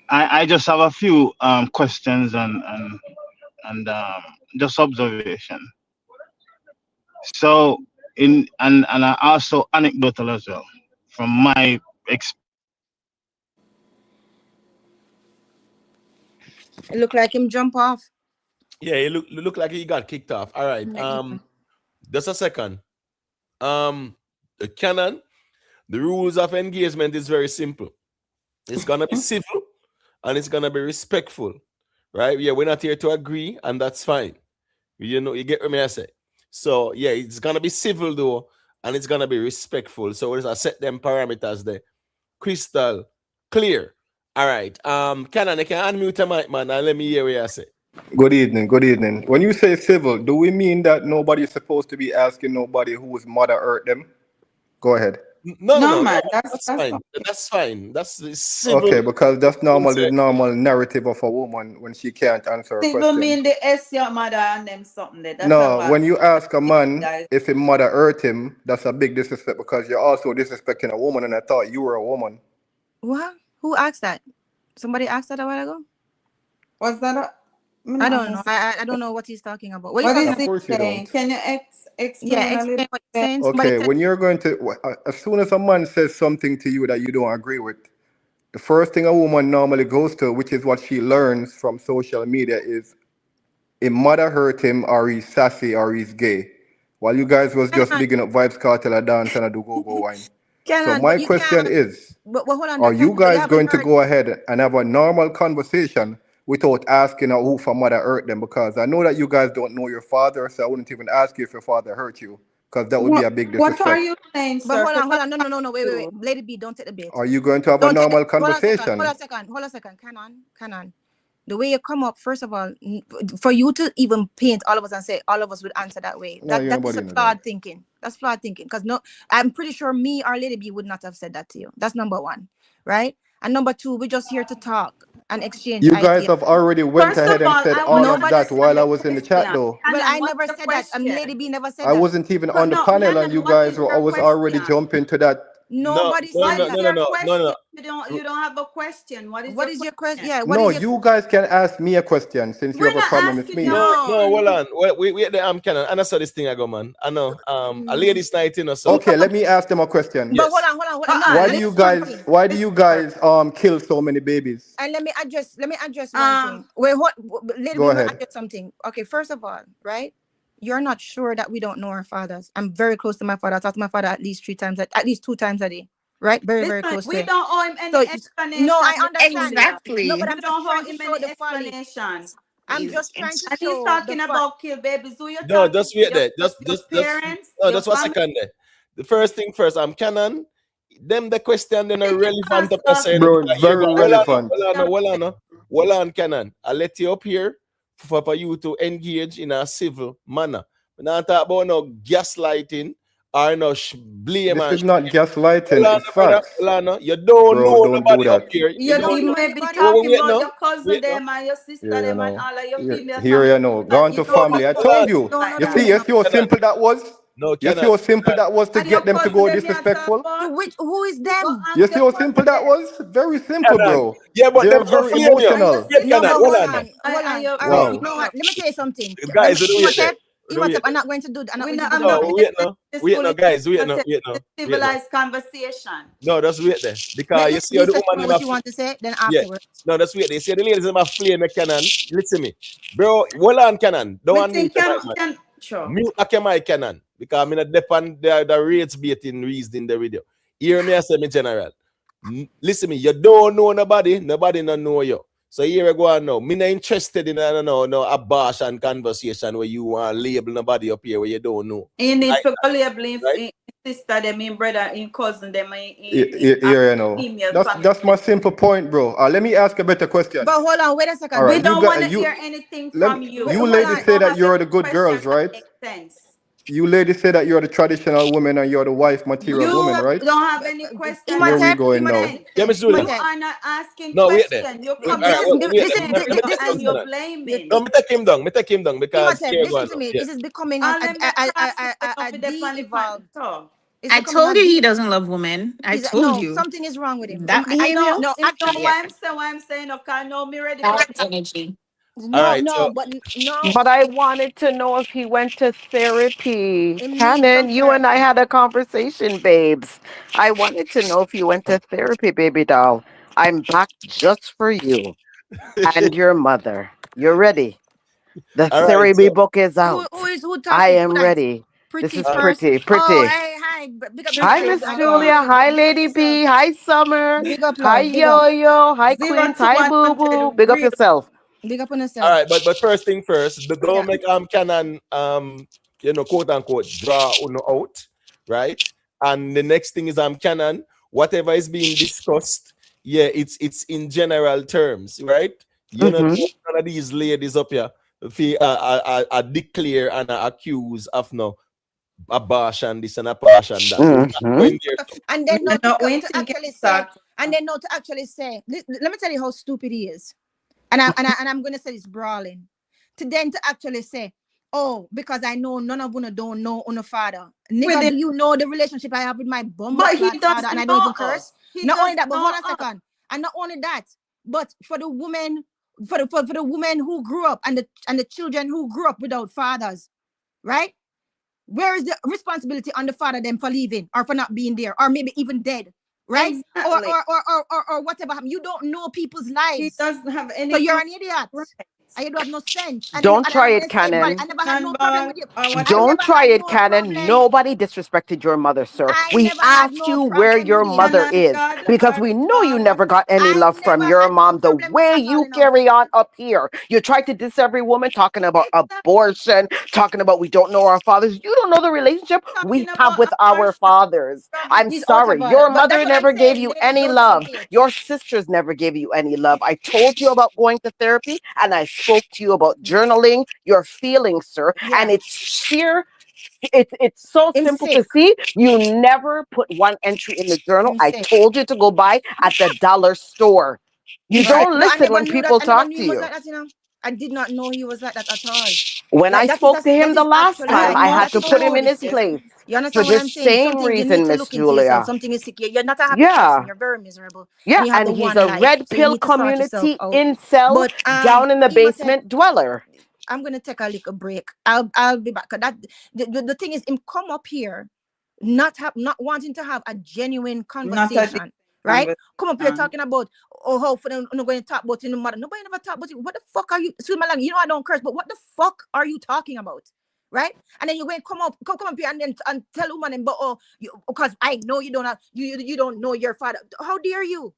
I just have a few questions and just observation. So and I also anecdotal as well from my It looked like him jump off. Yeah, it look like he got kicked off. All right. Just a second. The canon, the rules of engagement is very simple. It's gonna be civil and it's gonna be respectful, right? Yeah, we're not here to agree, and that's fine. You get what I say. So yeah, it's gonna be civil though, and it's gonna be respectful. So we're gonna set them parameters there, crystal clear. All right. Canon, I can unmute your mic, man, and let me hear what you say. Good evening. Good evening. When you say civil, do we mean that nobody's supposed to be asking nobody whose mother hurt them? Go ahead. No, Man, that's that's fine. That's fine. That's the civil. Okay, because that's normally the normal narrative of a woman when she can't answer a civil question. mean the S your mother and them something there. That's No, what when you ask a man guys. if his mother hurt him, that's a big disrespect because you're also disrespecting a woman, and I thought you were a woman. What? Who asked that? Somebody asked that a while ago? Was that a I don't know. I don't know what he's talking about. What, what you is Of it course you saying? don't. Can you explain a little explain what you're bit? saying. Somebody Okay, said, when you're going to, as soon as a man says something to you that you don't agree with, the first thing a woman normally goes to, which is what she learns from social media, is his mother hurt him, or he's sassy, or he's gay. While you guys was just Canon, bigging up Vibes Cartel a dance and a do go go wine. So Canon, my but you question can't. is, But hold on, are there, Canon. you But you guys haven't going to heard. go ahead and have a normal conversation without asking a who for mother hurt them? Because I know that you guys don't know your father, so I wouldn't even ask you if your father hurt you, because that would be a big What are disrespect. you saying, But sir? hold on. No. Wait. Lady B, don't take the bait. Are you going to have a Don't take the. normal Hold on a second. conversation? Hold on a second. Canon. The way you come up, first of all, for you to even paint all of us and say all of us would answer that way, No, you're that is nobody a in the flawed dog. thinking. That's flawed thinking. Because no, I'm pretty sure me or Lady B would not have said that to you. That's number one, right? And number two, we're just here to talk and exchange You guys ideas. have already went First ahead of and all, said I want all to of Nobody that said while I understand was the in the chat, question. though. Well, I Cannon, what's never the said that. question? Lady B never said I that. wasn't even So on the no, panel, and Cannon, you what guys is were your always already question? jumping to that Nobody What said is that. your no. question? You don't have a question. What is What your is your question? question? Yeah, what No, is your you guys can ask me a question since you We're have a not problem with asking you a me. No, question. hold on. We at the canon. And I saw this thing I go, man. I know. A ladies' night, so Okay, let me ask them a question. But yes. hold on. No, Why let do me you say one guys thing. why do you guys kill so many babies? And let me address one thing. Um, Wait, let Go me ahead. address something. Okay, first of all, right? You're not sure that we don't know our fathers. I'm very close to my father. I talk to my father at least 3 times, at least 2 times a day. Right? Very, very listen, close to we him. don't owe him any So explanation, no, I Miss understand that. Julia. No, but Exactly. You I'm just don't owe trying to him show any the folly. explanation. I'm just trying to And he's show the talking fact. about kill babies. Who you No, talking just wait to? there. Your parents, No, your just one family? second there. The first thing first, I'm canon. Them the question then are Did you relevant ask to us? person. Bro, Here very go. relevant. Hold on, canon. I let you up here for you to engage in a civil manner. We not talk about no gaslighting or no blame This and is not hold gaslighting, on, it's brother. facts. Hold on, no. You don't Bro, know don't do nobody up that. here. You You don't don't You know know. may be anybody. talking Wait, about no. your cousin Wait, no. them and your sister Here you them and know. all of your female Here family you know. members. Gone You to know family. about I Hold told on. things you. Don't know like You them that. see, women you up see how Canon. simple that was? No, You see canon. how simple that was to And your get them to cousin go them you talk disrespectful? to about? who is Go them? You ask see your how cousin simple that them. was? Very simple, Canon. bro. Yeah, but them They're not very flame you. And your emotional. Wait, No, canon. but sister Hold hold on. on, hold and on. your All right, Wow. you know what? Let me tell you something. Guys, do wait there. Imhotep, Wait. I'm not going to do. I'm not we going to not, do I'm that. not No, Right? wait getting no. this Wait no, foolishness. guys, wait no, Protect wait the no, wait no. civilized conversation. No, just wait there. Let Because you see how the Lisa woman know in what my you want to say. Then yeah. afterwards, No, that's weird. They say the ladies in my flame a cannon. Listen me. Bro, hold on cannon. Don't Me unmute think the mic, man. sure. Mute back your mic cannon. Because I'm in depend the rates baiting reason the video. Hear me I say me general. Listen me, you don't know nobody, nobody don't know you. So here I go on now. Me not interested in no abortion conversation where you want to label nobody up here where you don't know. You need Right? to go label Right? in sister them, in brother, in cousin them, in Here you know. female family. That's my simple point, bro. Let me ask a better question. but hold on, wait a All second. right, We When you don't got want to you. hear anything Let from wait, you. you hold ladies on. say Don't that have any you're the good question girls, that right? makes sense. You ladies say that you're the traditional woman and you're the wife material woman, You right? don't have any question Here that we Imhotep, going makes now. Imhotep, Yeah, Miss sense. Julie. You Imhotep. are not asking No, wait there. question. You're Wait, coming all This right, up is wait, with wait this is there. Let me take and him you're down. blaming. No, me take him down. Me take him down because Imhotep. here go Listen on to now. me. Yeah. This is becoming All them that crossing a enough with the pan de-evolved. so. It's I becoming a told you he de. doesn't love women. I Is told no you something is wrong with him. that I know, behavior, No, you know actually, yeah, why I'm saying, okay, no, me ready for that energy. All no, right, no, so but no. But I wanted to know if he went to therapy. It needs some Cannon, you and I therapy. had a conversation, babes. I wanted to know if you went to therapy, baby doll. I'm back just for you and your mother. You're ready. The all right, therapy so book is Who out. is who I talking? Who am that? ready. This Pretty is uh, first. pretty, Oh, pretty. hey, hi. Big up Hi, yourself. Miss And go on. Julia. Hi, Big up Lady yourself. B. Hi, Summer. Big up, Hi, love. Big up. Yo Yo. Hi, 0 Queens. to Hi, Boo Boo. 100 Big up real. yourself. Big up on all yourself. right, but first thing first, Who don't that? make canon quote unquote draw uno out, right? And the next thing is canon, whatever is being discussed, yeah, it's in general terms, right? You know, Mm-hmm. none of these ladies up here feel are declare and are accused of no abortion, this and abortion, that. We're not Mm-hmm. going there. And then no No, we to thinking actually say. start. And then no to actually say. Let me tell you how stupid he is. And I'm gonna say this brawling. To then to actually say, oh, because I know none of you don't know on father. With Nigga, it, do you know the relationship I have with my bumbo but he clad father and I doesn't don't know even us. curse? He Not only doesn't that, but hold know on a us. second. And not only that, but for the women, for the women who grew up and the children who grew up without fathers, right? Where is the responsibility on the father them for leaving or for not being there or maybe even dead, right? Or Exactly. or whatever happened. You don't know people's He lives. doesn't have So any you're clue. an idiot. Right. And you don't have no sense. Don't And try I'm it, gonna say, but Cannon. I never had no problem Handball with you. or I whatever. Don't never try had it, no Cannon. problem. Nobody disrespected your mother, sir. I We never had asked no you where problem your with him. mother Canon is God because or we know you God. never got any I love from never your had no mom the problem with way that all you enough. carry on up here. You try to diss every woman talking about Exactly. abortion, talking about we don't know our fathers. You don't know the relationship we Talking have about with our abortion. fathers. I'm He's out of sorry. order. Your But that's mother what I'm never gave saying. you Ladies, any don't love. take it. Your sisters never gave you any love. I told you about going to therapy and I spoke to you about journaling your feelings, sir. Yeah. And it's sheer it's so I'm simple sick. to see. You never put one entry in the journal. I'm I sick. told you to go buy at the dollar store. You I'm sick. don't No, I listen never when knew that. people I never talk knew to he was you. like that, I did not know he was like that at all. When Like I that is spoke to him that the is last actually time, like I had that to is put him in holy his shit. place. You For understand what the I'm saying? same Something you reason, need to Miss look into yourself. Julia. Something is sick. You're not a happy Yeah. person. You're very miserable. Yeah, And you have and the he's one a life. red So you pill need to sort yourself community out. incel But down in the Imhotep, basement dweller. I'm gonna take a little break. I'll be back. 'Cause that the thing is, him come up here, not wanting to have a genuine conversation, right? Come up here talking about how for them not going to talk about in the mother. Nobody never talk about it. What the fuck are you? Excuse my language. You know I don't curse, but what the fuck are you talking about? Right? And then you're going to come up here and tell woman but because I know you don't have, you don't know your father. How dare you?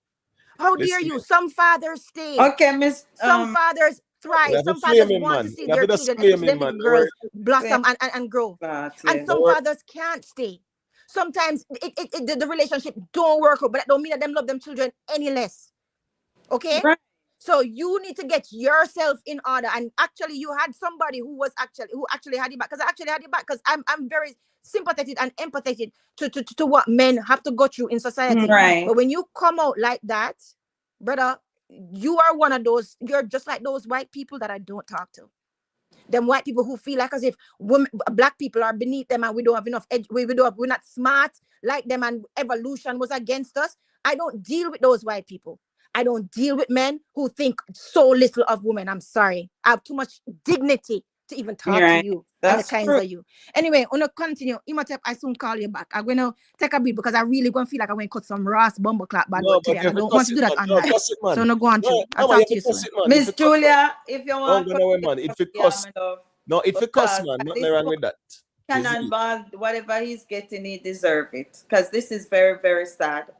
How dare you? Some fathers stay. Okay, Miss. Some fathers thrive. Some fathers want to see their children, especially them little girls, blossom and grow. And some fathers can't stay. Sometimes the relationship don't work out, but that don't mean that them love them children any less. Okay? Right. So you need to get yourself in order. And actually, you had somebody who actually had your back. Because I actually had your back. Because I'm very sympathetic and empathetic to what men have to go through in society. Right. But when you come out like that, brother, you are one of those. You're just like those white people that I don't talk to. Them white people who feel like as if black people are beneath them and we don't have enough we're not smart like them and evolution was against us. I don't deal with those white people. I don't deal with men who think so little of women. I'm sorry. I have too much dignity to even talk to you. That's and the kinds of you. Anyway, I'm gonna continue. Imhotep, I soon call you back. I'm gonna take a break because I really gonna feel like I'm gonna cut some Ross bumble clap bad word today. I don't want to do that on live. So I'm not going to. I'll talk to you soon. Miss Julia, if you want if it costs, no, if it costs, man, nothing wrong with that. Cannonball, whatever he's getting, he deserve it. Because this is very, very sad.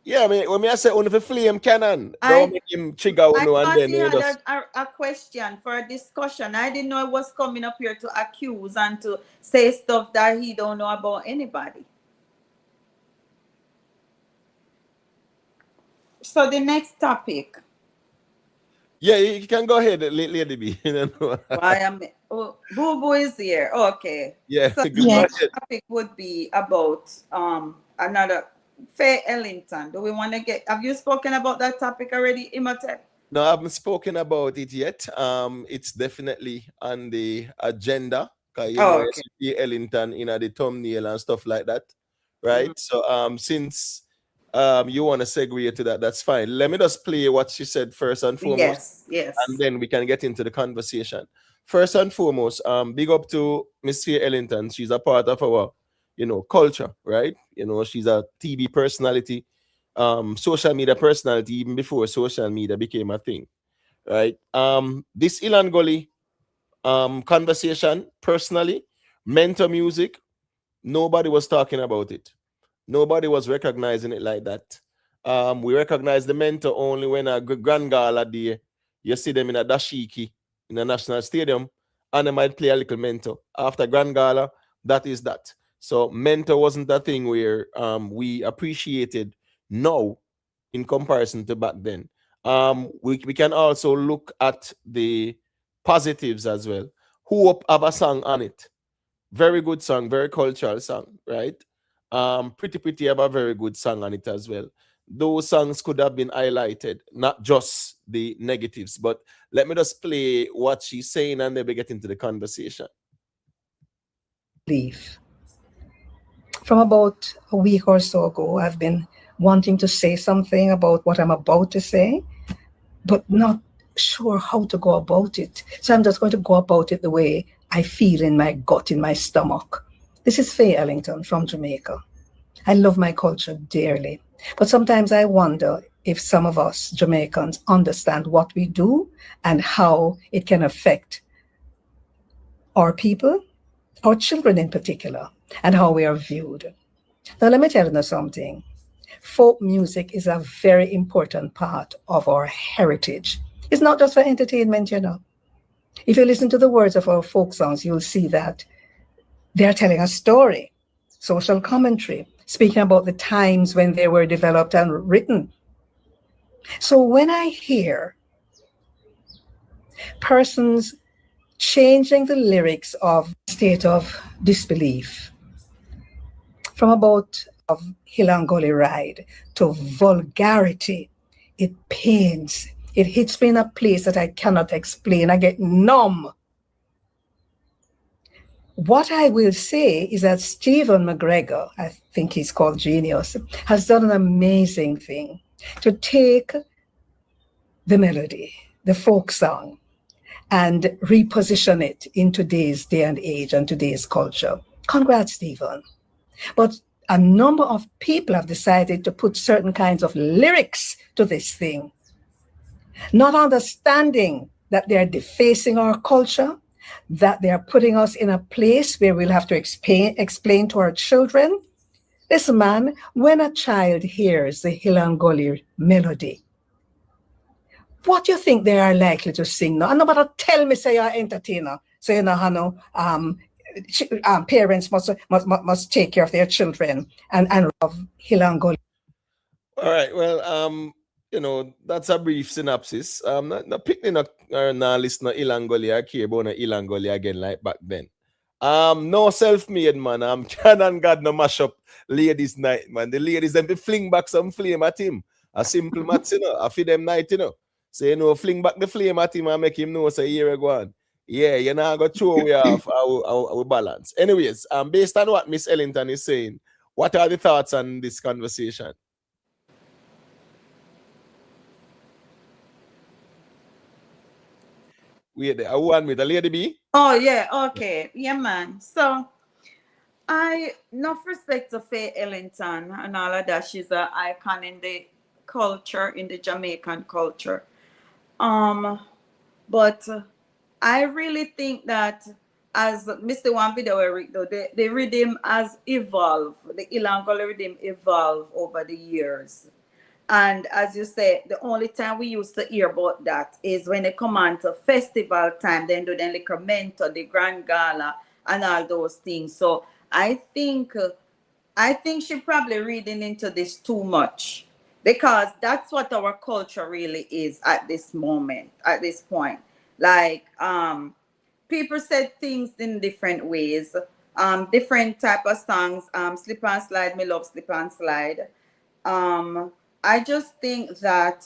Yeah, I mean, when I say only for flame cannon, don't make him trigger I no and thought then he you had just... a question for a discussion. I didn't know it was coming up here to accuse and to say stuff that he don't know about anybody. So the next topic. Yeah, you can go ahead, Lady B. Why am Boo Boo is here? Okay. Yeah. So the next topic would be about another Faye Ellington. Do we want to have you spoken about that topic already, Imhotep? No, I haven't spoken about it yet. It's definitely on the agenda. Because you see Ellington in the thumbnail and stuff like that. Right? So since you want to segue to that, that's fine. Let me just play what she said first and foremost. Yes. And then we can get into the conversation. First and foremost, big up to Miss Faye Ellington. She's a part of our, culture, right? She's a TV personality, social media personality, even before social media became a thing, right? This Ilan Gully conversation, personally, mentor music, nobody was talking about it. Nobody was recognizing it like that. We recognize the mentor only when a Grand Gala day, you see them in a dashiki in the National Stadium, and they might play a little mentor. After Grand Gala, that is that. So mentor wasn't a thing where we appreciated now in comparison to back then. We can also look at the positives as well. Who have a song on it? Very good song, very cultural song, right? Pretty have a very good song on it as well. Those songs could have been highlighted, not just the negatives. But let me just play what she's saying and then we get into the conversation. From about a week or so ago, I've been wanting to say something about what I'm about to say, but not sure how to go about it. So I'm just going to go about it the way I feel in my gut, in my stomach. This is Faye Ellington from Jamaica. I love my culture dearly, but sometimes I wonder if some of us Jamaicans understand what we do and how it can affect our people, our children in particular, and how we are viewed. Now, let me tell you something. Folk music is a very important part of our heritage. It's not just for entertainment, If you listen to the words of our folk songs, you'll see that they're telling a story, social commentary, speaking about the times when they were developed and written. So when I hear persons changing the lyrics of State of Disbelief from about Hilangoli Ride to vulgarity, it pains It hits me in a place that I cannot explain. I get numb. What I will say is that Stephen McGregor, I think he's called Genius, has done an amazing thing to take the melody, the folk song, and reposition it in today's day and age and today's culture. Congrats, Stephen. But a number of people have decided to put certain kinds of lyrics to this thing, not understanding that they're defacing our culture, that they're putting us in a place where we'll have to explain to our children. Listen, man, when a child hears the Hilangoli melody, what do you think they are likely to sing now? And no matter tell me, say you're an entertainer, so you know how parents must take care of their children and love Hilangoli. All right. Well, that's a brief synopsis. Not picking up now listener Ilangoli or care about Ilangoli again like back then. No self-made man. Can and God no mash up ladies night, man. The ladies them be fling back some flame at him. A simple maths, a feed them night, So fling back the flame at him and make him know say here go on. Yeah, you're not gonna throw away off our balance. Anyways, based on what Miss Ellington is saying, what are the thoughts on this conversation? Wait, I want with the lady B. Oh yeah, okay, yeah, man. So I enough respect to Faye Ellington and all of that. She's an icon in the culture, in the Jamaican culture. But I really think that as Mr. One video, the rhythm has evolved. The Ilangoli rhythm evolved over the years. And as you say, the only time we used to hear about that is when they come on to festival time, then do the Licramento, the Grand Gala, and all those things. So I think she's probably reading into this too much, because that's what our culture really is at this moment, at this point. Like, people said things in different ways, different type of songs. Slip and Slide, me love Slip and Slide. I just think that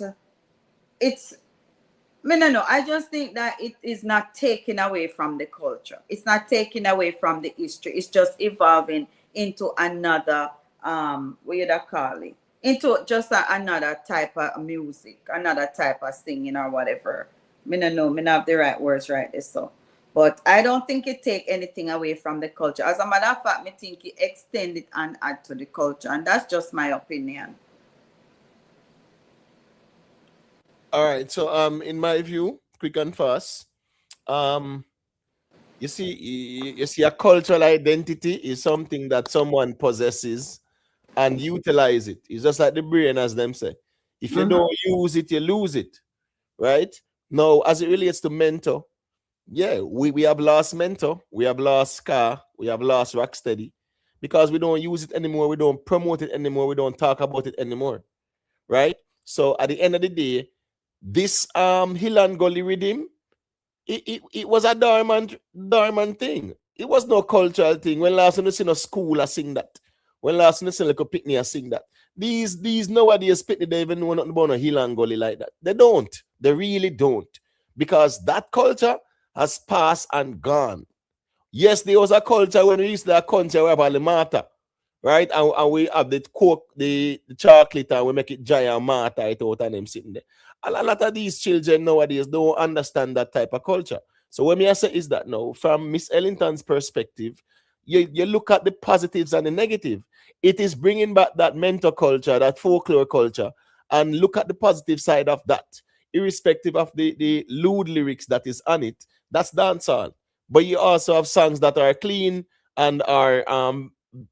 I just think that it is not taken away from the culture. It's not taken away from the history. It's just evolving into another, what you call it? Into just another type of music, another type of singing or whatever. Me not have the right words right there, so. But I don't think it take anything away from the culture. As a matter of fact, me think it extend it and add to the culture. And that's just my opinion. All right. So in my view, quick and fast, you see a cultural identity is something that someone possesses and utilize it. It's just like the brain, as them say. If you don't use it, you lose it. Right? Now, as it relates to mentor, yeah, we have lost mentor, we have lost Scar, we have lost Rocksteady, because we don't use it anymore, we don't promote it anymore, we don't talk about it anymore. Right? So at the end of the day, this Hilangoli rhythm, it was a dormant thing. It was no cultural thing. When last time you see a school I sing that. When last time you see like a picnic I sing that. These nowadays picnic, they even know nothing about a Hilangoli like that. They don't. They really don't. Because that culture has passed and gone. Yes, there was a culture when we used to that country where about the matter. Right? And we have the coke, the chocolate, and we make it giant matter it out and them sitting there. A lot of these children nowadays don't understand that type of culture. So what I say is that now, from Miss Ellington's perspective, you look at the positives and the negative. It is bringing back that mentor culture, that folklore culture, and look at the positive side of that, irrespective of the lewd lyrics that is on it. That's dancehall. But you also have songs that are clean and are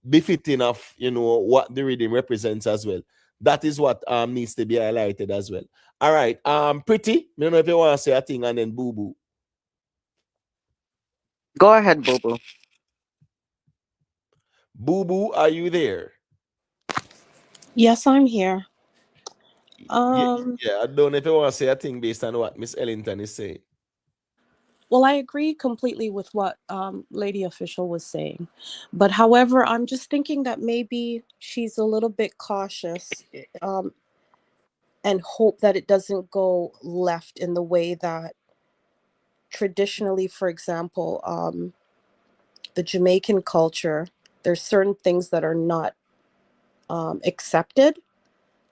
befitting of what the rhythm represents as well. That is what needs to be highlighted as well. All right, Pretty, I don't know if you want to say a thing, and then Boo Boo. Go ahead, Bobo. Boo Boo, are you there? Yes, I'm here. Yeah, I don't know if you want to say a thing based on what Miss Ellington is saying. Well, I agree completely with what Lady Official was saying. But however, I'm just thinking that maybe she's a little bit cautious and hope that it doesn't go left in the way that traditionally, for example, the Jamaican culture, there's certain things that are not accepted.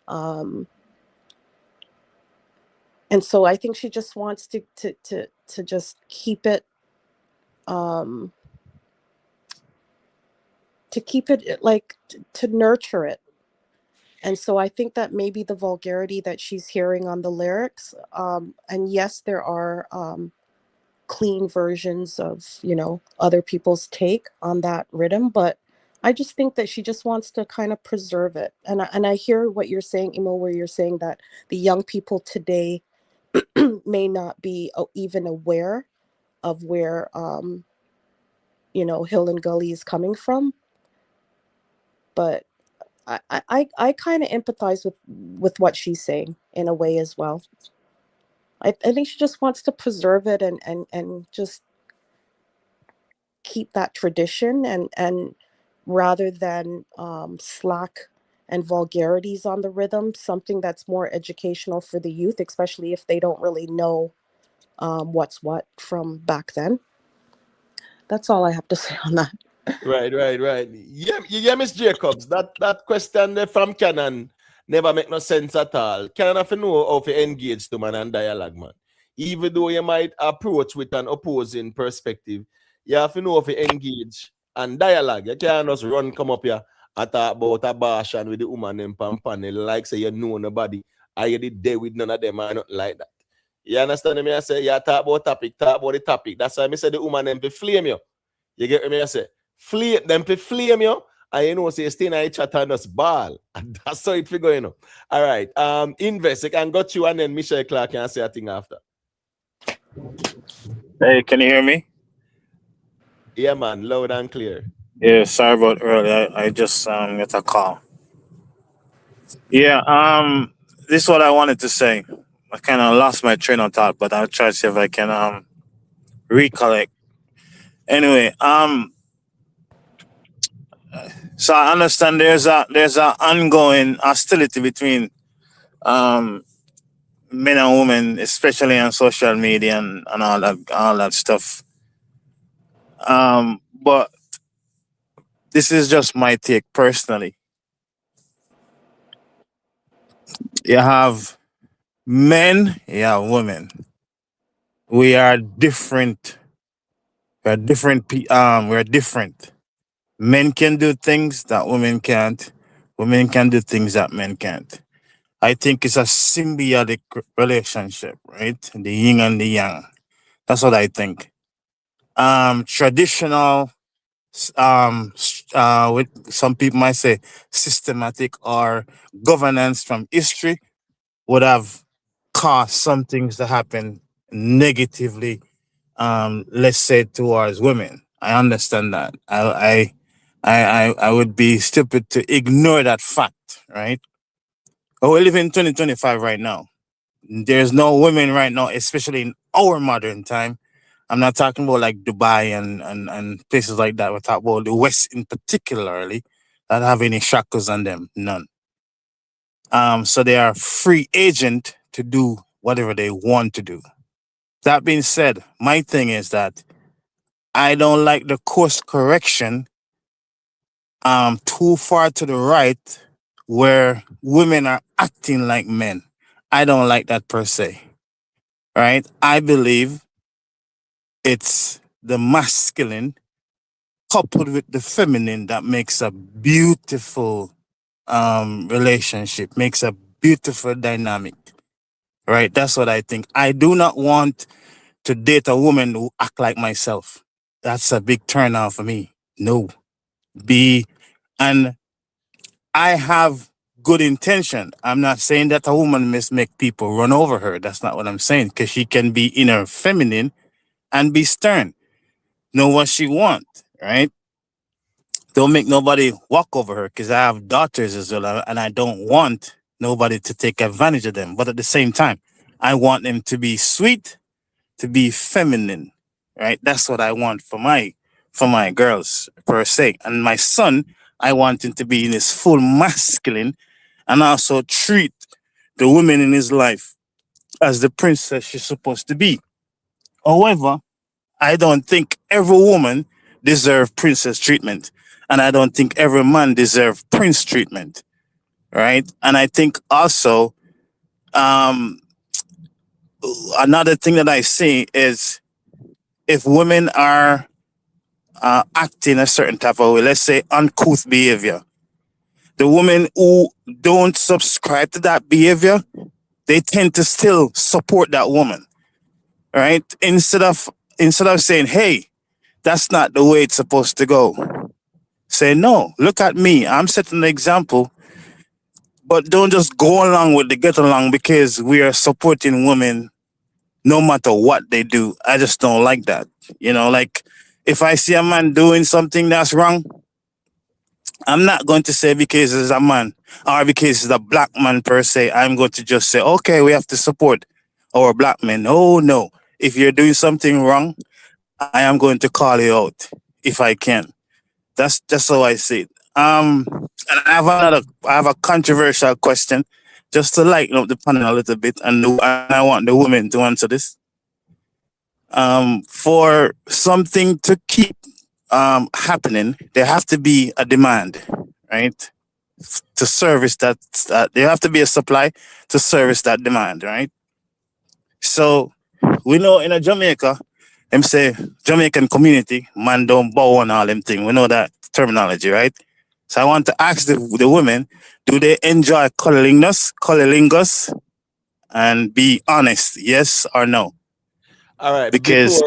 And so I think she just wants to just keep it, like to nurture it. And so I think that maybe the vulgarity that she's hearing on the lyrics, and yes, there are clean versions of, other people's take on that rhythm, but I just think that she just wants to kind of preserve it. And I hear what you're saying, Imo, where you're saying that the young people today may not be even aware of where, Hill and Gully is coming from. But I kind of empathize with what she's saying in a way as well. I think she just wants to preserve it and just keep that tradition, and rather than slack and vulgarities on the rhythm, something that's more educational for the youth, especially if they don't really know what's what from back then. That's all I have to say on that. Right. Yeah, Miss Jacobs. That question there from Canon never make no sense at all. Canon have to know how to engage to man and dialogue, man. Even though you might approach with an opposing perspective, you have to know how to engage and dialogue. You can't just come up here and talk about a bash and with the woman and panel like say you know nobody. I did there with none of them. I not like that. You understand me? I say, yeah, talk about the topic. That's why I say the woman them to flame you. You get me? I say, flame them to flame you. And say stay in a chat and us ball. And that's how it figure, All right. Invest. I can got you and then Michelle Clark can say a thing after. Hey, can you hear me? Yeah, man, loud and clear. Yeah, sorry about earlier. I just got a call. Yeah, this is what I wanted to say. I kind of lost my train of thought, but I'll try to see if I can recollect. Anyway, so I understand there's a ongoing hostility between um men and women, especially on social media and all that stuff. But this is just my take personally. You have men, you have women. We are different. We're different. Men can do things that women can't. Women can do things that men can't. I think it's a symbiotic relationship, right? The yin and the yang. That's what I think. Traditional, with some people might say systematic or governance from history would have caused some things to happen negatively, let's say towards women. I understand that. I would be stupid to ignore that fact, right? But we live in 2025 right now. There's no women right now, especially in our modern time. I'm not talking about like Dubai and places like that. We're talking about the West in particularly that have any shackles on them. None. So they are free agent to do whatever they want to do. That being said, my thing is that I don't like the course correction too far to the right where women are acting like men. I don't like that per se. Right? I believe it's the masculine coupled with the feminine that makes a beautiful relationship, makes a beautiful dynamic. Right? That's what I think. I do not want to date a woman who act like myself. That's a big turn off for me. No. And I have good intention. I'm not saying that a woman must make people run over her. That's not what I'm saying. Because she can be inner feminine and be stern. Know what she want, right? Don't make nobody walk over her, because I have daughters as well, and I don't want nobody to take advantage of them. But at the same time, I want them to be sweet, to be feminine, right? That's what I want for my girls per se. And my son, I want him to be in his full masculine and also treat the woman in his life as the princess she's supposed to be. However, I don't think every woman deserves princess treatment. And I don't think every man deserves prince treatment. Right? And I think also um, another thing that I see is if women are acting a certain type of way, let's say uncouth behavior, the women who don't subscribe to that behavior, they tend to still support that woman, right? Instead of saying, "Hey, that's not the way it's supposed to go," say, "No, look at me. I'm setting the example." But don't just go along with the get along because we are supporting women no matter what they do. I just don't like that. Like if I see a man doing something that's wrong, I'm not going to say because he's a man or because he's a black man per se, I'm going to just say, okay, we have to support our black men. Oh, no. If you're doing something wrong, I am going to call you out if I can. That's just how I see it. And I have a controversial question just to lighten up the panel a little bit, and I want the women to answer this. For something to keep happening, there have to be a demand, right? To service that, there have to be a supply to service that demand, right? So we know in a Jamaica, them say Jamaican community, man don't bow on all them thing. We know that terminology, right? So I want to ask the women, do they enjoy cololingus, and be honest, yes or no? All right. Because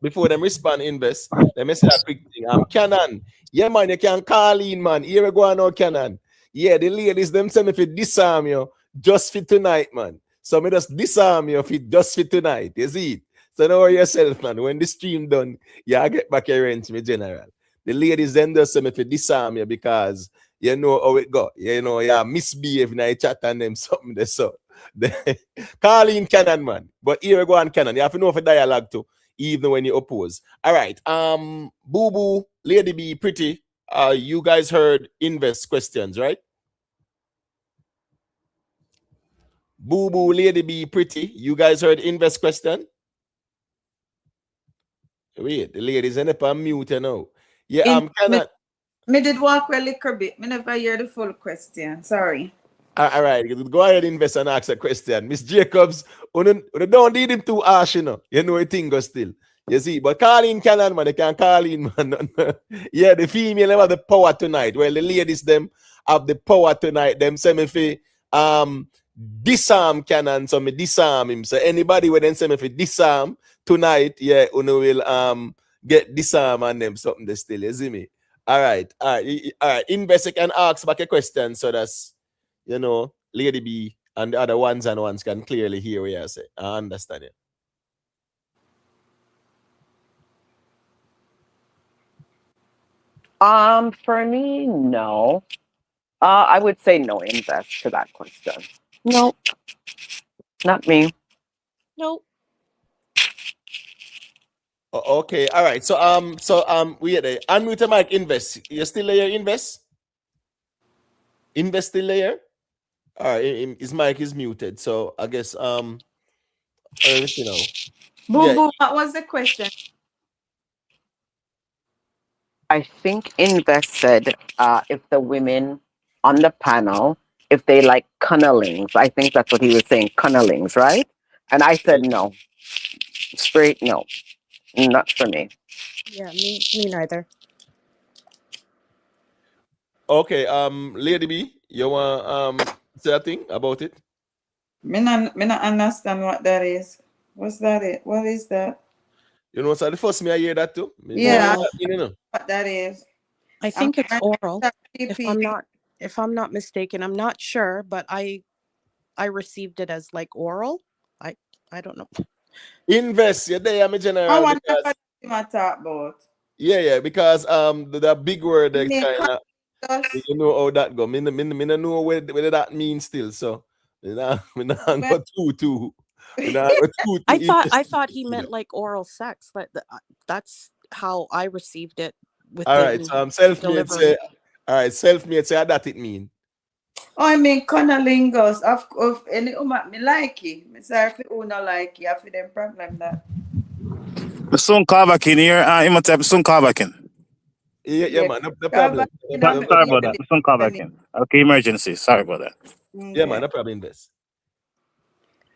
Before them respond, invest. Let me say a quick thing. Canon. Yeah, man, you can call in, man. Here we go on now, Canon. Yeah, the ladies them send me for disarm you just for tonight, man. So me just disarm you for just for tonight. You see it? So know yourself, man. When the stream done, yeah, I get back your rent, me general. The ladies then just send me for disarm you because you know how it go. You know, yeah, misbehave in a chat and them something there. So call in Canon, man. But here we go on Canon. You have to know for dialogue too, even when you oppose. All right. Boo Boo, Lady B, Pretty. You guys heard invest questions, right? Boo Boo, Lady B, Pretty. You guys heard invest question? Wait, the ladies end up on mute, you know. Yeah, Canon. Me did walk a little bit. Me never hear the full question. Sorry. All right, go ahead, invest and ask a question. Miss Jacobs, you don't need him too harsh, you know. You know a thing goes still. You see, but call in Canon, man. They can call in, man. Yeah, the female have the power tonight. Well, the ladies them have the power tonight. Them say me fi disarm Canon, so me disarm him. So anybody when them say me fi disarm tonight, yeah, uno will get disarm on them something they still. You see me? All right. Invest you can ask back a question, so that's, you know, Lady B and the other ones can clearly hear what you say. I understand it. For me, no. I would say no invest to that question. No, not me. Nope. Okay, all right. So we there. Unmute the mic, invest. You still there, invest? Invest still there? All right, his mic is muted. So I guess you know. Boo Boo, what was the question? I think invest said if the women on the panel, if they like cunnelings. I think that's what he was saying, cunnelings, right? And I said no. Straight no. Not for me. Yeah, me neither. Okay, Lady B, you want say a thing about it? Me not understand what that is. What's that? What is that? You know, so the first me I hear that too. Yeah, You know what that is. I think it's oral. If I'm not mistaken, I'm not sure, but I received it as like oral. I don't know. Invest, you're there, me general. I want to talk about. Yeah, because the big word kind of, you know how that go. Me know where that means still. So me not go too. I thought he meant like oral sex. That's how I received it. All right, so self-made say, all right, self-made say that it mean. Oh, I mean, cunnilingus. Of any me like it. Me sorry if you not like it. I feel them problem that. Soon Kavakin here. Imhotep, soon Kavakin. Yeah, man, no Cover, problem. No you know, problem. Sorry yeah, about that. Soon Kavakin. Okay, emergency. Sorry about that. Yeah, man, okay. no problem. This.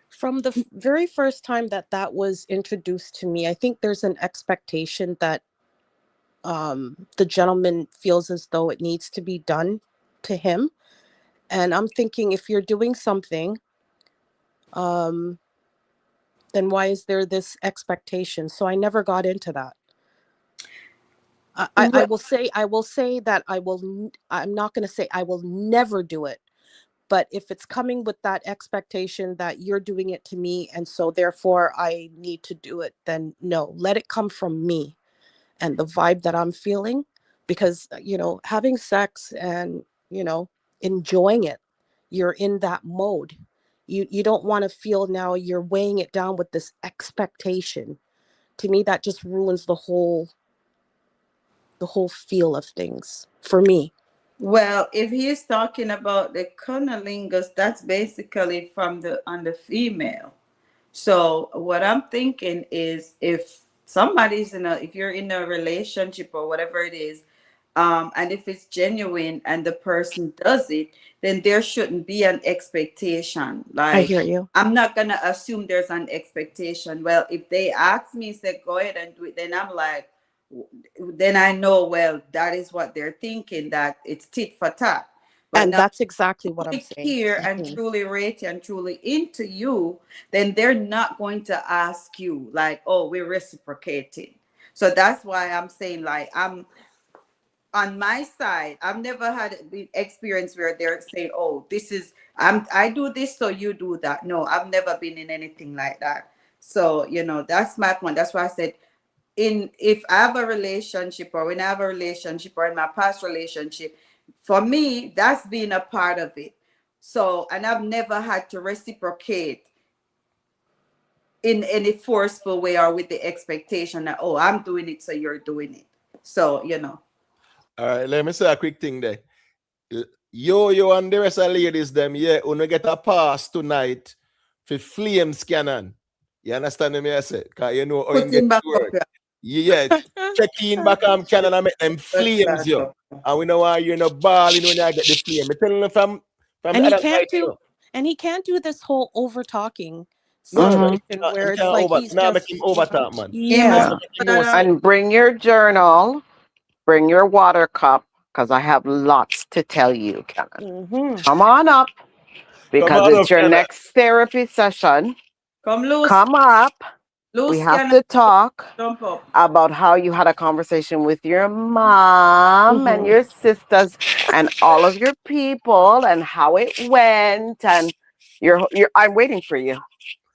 From the very first time that was introduced to me, I think there's an expectation that the gentleman feels as though it needs to be done to him. And I'm thinking, if you're doing something, then why is there this expectation? So I never got into that. I will say that I'm not going to say I will never do it. But if it's coming with that expectation that you're doing it to me, and so therefore I need to do it, then no, let it come from me and the vibe that I'm feeling. Because, having sex and, enjoying it, you're in that mode. You don't want to feel now you're weighing it down with this expectation. To me, that just ruins the whole feel of things for me. Well, if he's talking about the cunnilingus, that's basically from on the female. So what I'm thinking is, if if you're in a relationship or whatever it is, and if it's genuine and the person does it, then there shouldn't be an expectation. I Like, hear you. I'm not gonna assume there's an expectation. Well, if they ask me, say go ahead and do it, then I'm like, then I know, well, that is what they're thinking, that it's tit for tat. But And now, that's exactly what I'm saying. here and Mhm. truly rate you and truly into you, then they're not going to ask you like, oh, we're reciprocating. So that's why I'm saying, like, I'm on my side. I've never had the experience where they're saying, oh, this is I do this so you do that. No, I've never been in anything like that. So that's my point. That's why I said, if I have a relationship, or when I have a relationship, or in my past relationship, for me, that's been a part of it. So, and I've never had to reciprocate in any forceful way or with the expectation that, oh, I'm doing it so you're doing it. So All right, let me say a quick thing there. You and the rest of the ladies, them, yeah, when we get a pass tonight for flame scanning. You understand me? I say, because you know how you get putting back to up work. Yeah, check in back on Canon and make them flames, yo. And we know why you're no balling when you get the flame. I tell you from And the he other can't side, you do know. and he can't do this whole over talking No, Mm-hmm. situation where him it's can't like over, he's now make him just over talk, man. emo. Now yeah. make him more say. And bring your journal, bring your water cup, because I have lots to tell you, Kevin. Hmm. Come on up, Come because on it's up, your Canon. next therapy session. Come loose, Come up. We loose, have can to talk jump up. about how you had a conversation with your mom and Hmm. your sisters and all of your people and how it went. And I'm waiting for you.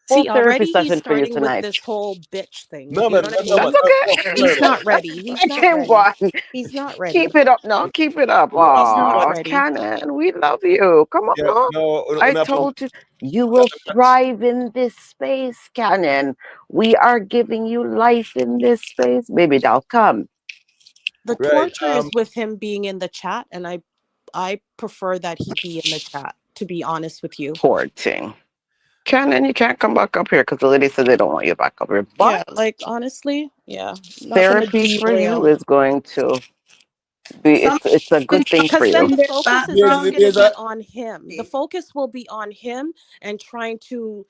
Full See, therapy already he's session for you starting with tonight. this whole bitch thing. No, You man, know what I no, mean? man. That's okay. No, He's not ready. He's Let not him go ready. on. He's not ready. Keep it up. No, keep it up. He's not Oh, ready. Cannon, we love you. Come on, yeah, no. no, I told you, you will thrive in this space, Cannon. We are giving you life in this space. Maybe they'll come. The right. torture is with him being in the chat, and I prefer that he be in the chat, to be honest with you. Poor thing. Cannon, you can't come back up here because the lady said they don't want you back up here. Yeah, But like honestly, yeah. Not gonna therapy for you derail. is going to be, Some it's a good thing for Because you. then in the their focus is just background, going to There's be a on him. The focus will be on him and trying to,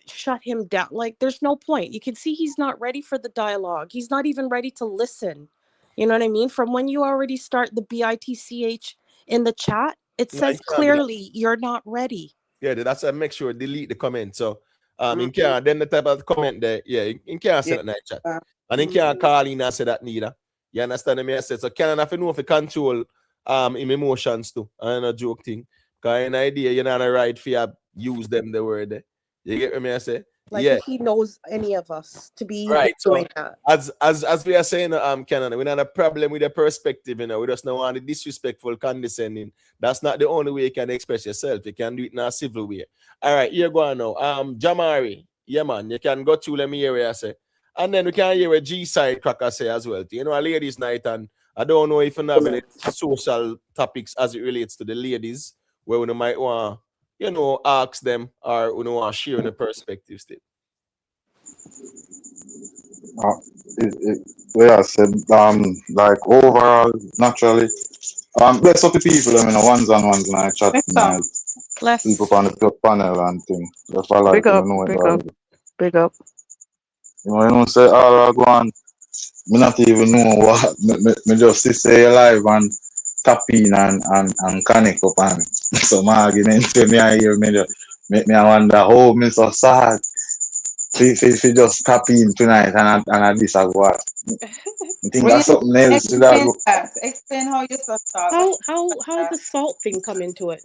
shut him down. Like, there's no point. You can see he's not ready for the dialogue. He's not even ready to listen. You know what I mean? From when you already start the BITCH in the chat, it no, you says can't do that. clearly you're not ready. Yeah, that's a make sure delete the comment. So in Mhm. can then the type of comment there, yeah, in can Yeah. send it in the chat. And in can call in and say that neither. You understand me? I said so can have to know if you control him emotions too. And a joke thing. Cause an idea you're not right for you use them the word there. You get me? I say? Like, Yeah. if he knows any of us to be even Right. So doing that. as we are saying, Canon, we not a problem with the perspective, we just don't want the disrespectful, condescending. That's not the only way you can express yourself. You can do it in a civil way. All right, here go on now. Jamari, yeah, man, you can go through let me hear what I say. And then we can hear what G side cracker say as well. You know, a ladies' night and I don't know if you have any social topics as it relates to the ladies where we might want, ask them or we want to share the perspective still. Uh, yeah, I said, like overall, naturally, bless up the people, I mean, ones and ones, and I chat, my people Bless. on the panel and thing. That's all I like, Big up, know big about up, it. big up. Say, all I go on, me not even know what, me just see say alive and tap in and connect up and some argument when me I hear me just make me I wonder how me so sad. She just tap in tonight and this I go. I think Will that's you something else to that explain go. that? Explain how you saw that. How the salt thing come into it?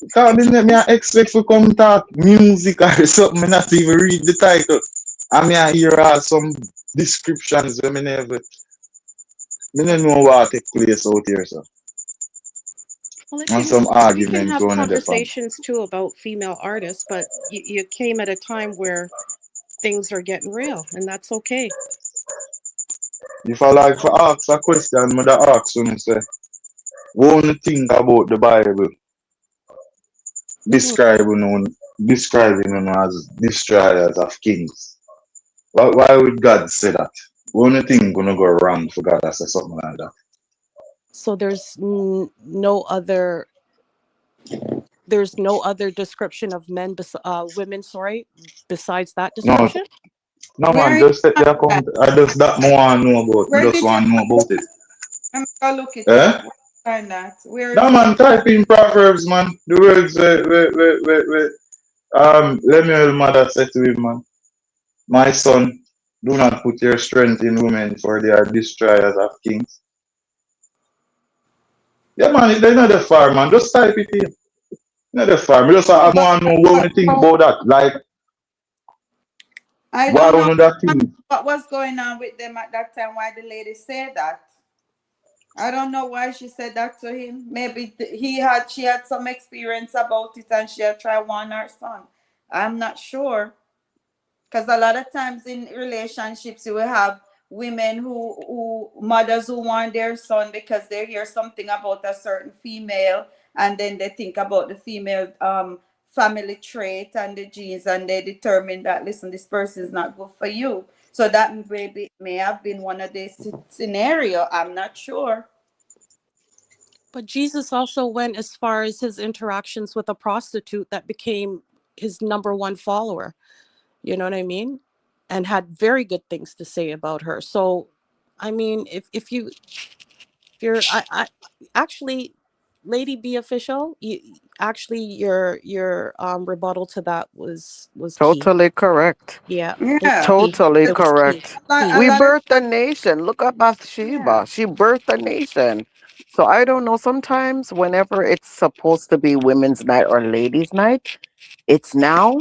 Because me I expect to come talk music or something, me not even read the title. I mean I hear some descriptions when me never know what take place out here, so. Well, And some we can argument have going on the pan. conversations too about female artists, but you came at a time where things are getting real, and that's okay. If I like to ask a question, mother ask you say, what do you think about the Bible describing as destroyers of kings? Why would God say that? What do you think gonna go wrong for God to say something like that? So there's no other description of women, sorry, besides that No, description. no Where man, you just take find the that? account. I just that more I know about. Me Where just did you want to know find about it. that? Let me go look it Eh? up. Where you find that? Where No is it? man, type in Proverbs, man. The words wait. Lemuel mother said to him, man, my son, do not put your strength in women, for they are destroyers of kings. Yeah, man, they're not the far, man. Just type it in. Not the far. I just I But want to know what you think about that. Like, I why don't know one of that thing? what was going on with them at that time. Why the lady said that? I don't know why she said that to him. Maybe she had some experience about it and she had tried warn her son. I'm not sure. Because a lot of times in relationships you will have women who mothers who want their son because they hear something about a certain female and then they think about the female family trait and the genes and they determine that listen, this person is not good for you. So that may have been one of these scenario. I'm not sure. But Jesus also went as far as his interactions with a prostitute that became his number one follower. You know what I mean? And had very good things to say about her. So, I mean, if you're I actually, Lady B official, your rebuttal to that was key. Totally correct. Yeah, it was Yeah. key. Totally It was key. correct. A Key. We lot of birthed a nation. Look at yeah. Bathsheba. She birthed a nation. So I don't know. Sometimes, whenever it's supposed to be women's night or ladies' night, it's now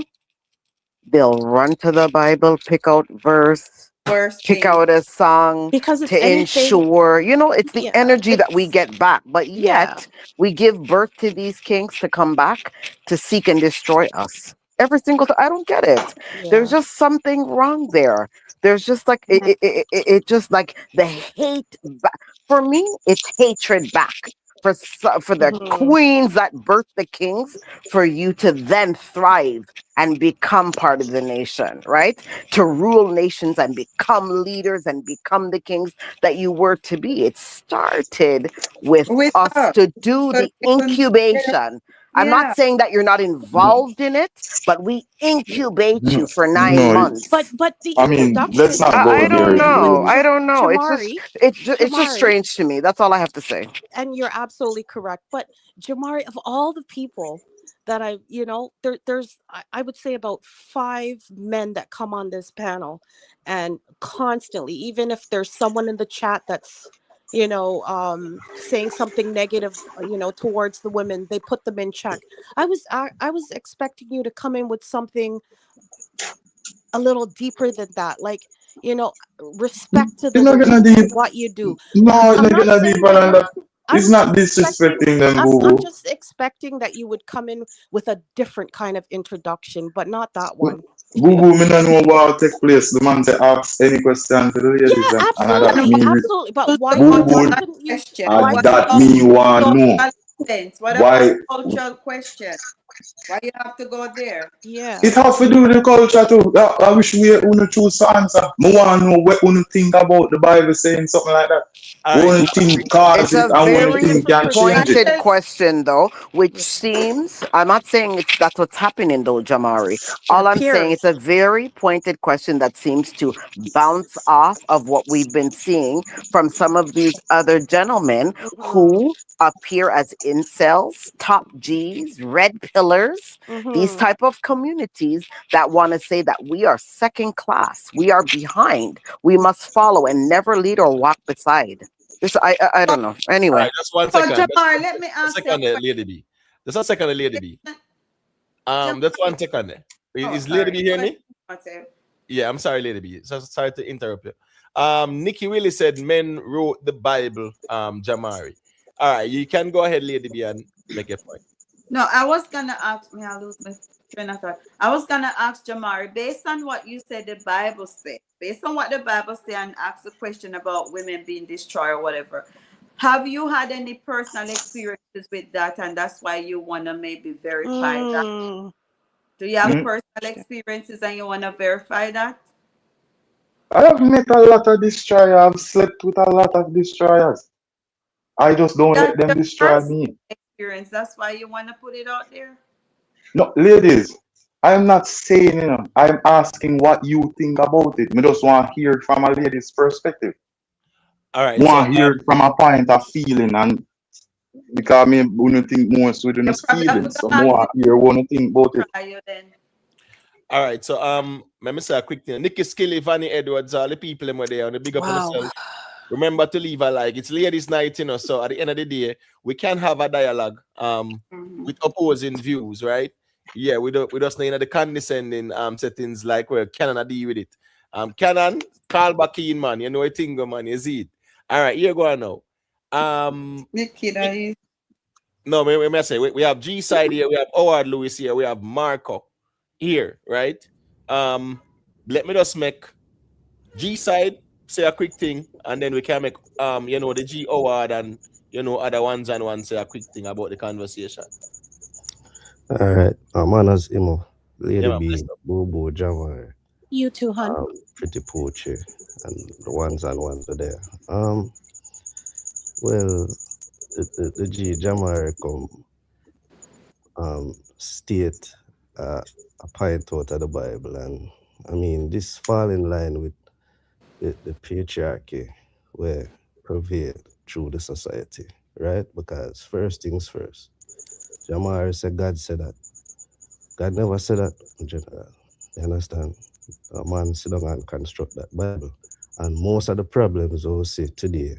they'll run to the Bible, pick out verse, Worst pick thing. out a song Because it's to anything. ensure, it's the Yeah, energy that we it's get back. But yeah, yet, we give birth to these kings to come back to seek and destroy us. Every single time. I don't get it. There's yeah. just something wrong there. There's just like, it just like the hate. For me, it's hatred back. For the Hmm. queens that birth the kings, for you to then thrive and become part of the nation, right? To rule nations and become leaders and become the kings that you were to be. It started with With us us. to do So the they couldn't. incubation. I'm not Yeah. saying that you're not involved in it, but we incubate No, you for nine no, months. But the I mean, let's introduction, not I go there. don't know. when I don't know. Jamari, It's just Jamari, strange to me. That's all I have to say. and you're absolutely correct. But Jamari, of all the people that I would say about 5 men that come on this panel, and constantly, even if there's someone in the chat that's saying something negative, towards the women, they put them in check. I was expecting you to come in with something a little deeper than that, like, respect to the It's not women gonna deep. for what you do. No, it's I'm not not gonna saying deeper that than you're that. I It's was not just expecting disrespecting them, boo I'm boo. just expecting that you would come in with a different kind of introduction, but not that one. Google me no know what take place. The man say ask any question to the ladies Yeah, and I that absolutely, me absolutely. But So why Google couldn't you? question. and Why What couldn't that you about me say? want know social sense? What about why cultural question? Why you have to go there? it Yeah. have to do with the culture too. I wish we wanna choose to answer. Me want know what wanna think about the Bible saying something like that. All We right. wanna So think cause It's it a and There's wanna a very think different can change it. pointed perspective. question, though, which Yeah. seems, I'm not saying it's that's what's happening, though, Jamari. It All I'm saying, it's appears. a very pointed question that seems to bounce off of what we've been seeing from some of these other gentlemen Mm-hmm. who appear as incels, top G's, red pillars, these Mm-hmm. type of communities that want to say that we are second class, we are behind, we must follow and never lead or walk beside. This I So, don't know. all Anyway, right, just one so second. Jamar, let me A ask you a second there, Lady B. Just a second there, Lady B. question. That's one Jamar, second there. oh, Is Lady sorry. B Go hear ahead. me? Mateo. Yeah, I'm sorry, Lady B. So sorry to interrupt you. Nikki Willie said men wrote the Bible, Jamari. All right, you can go ahead, Lady B, and make a point. No, I was gonna ask me. I lose my train of thought. I was gonna ask Jamari, based on what you said, the Bible said, based on what the Bible said, and ask the question about women being destroyed or whatever. Have you had any personal experiences with that, and that's why you wanna maybe verify that? Mm. Do you have Hmm? personal experiences and you wanna verify that? I have met a lot of destroyers. I've slept with a lot of destroyers. I just don't let That's them your destroy personal me. experience. That's why you wanna put it out there. No, ladies, I'm not saying, I'm asking what you think about it. Me just want to hear it from a lady's perspective. All right, so Want to hear it from a point of feeling and because me wanna think more so than You his probably have to feelings. go So ask more the hear wanna think about it. try you then. all right, so let me say a quick thing. Nikki Skilly, Vanny Edwards, all the people them were there on the big up on Wow. yourself. Remember to leave a like. It's ladies' night, so at the end of the day, we can have a dialogue Mhm. with opposing views, right? Yeah, we just need the condescending settings like where Canon deal with it. Canon, call back in, man. You know a thing, man, you see it. All right, here go on now. The kid I is No, me say we have G side here, we have Howard Lewis here, we have Marco here, right? Um, let me just make G side say a quick thing, and then we can make the G Howard and other ones and one say a quick thing about the conversation. All right. Manners Imo, Yeah, Lady man. B, Bobo, Jammer, You too, hun. Pretty Poochie, and the ones and ones are there. Well, the G Jammer come state a point out of the Bible, and I mean this fall in line with the patriarchy where prevail through the society, right? Because first things first, Jamar said God said that. God never said that in general. You understand? A man sit down and construct that Bible. And most of the problems we see today,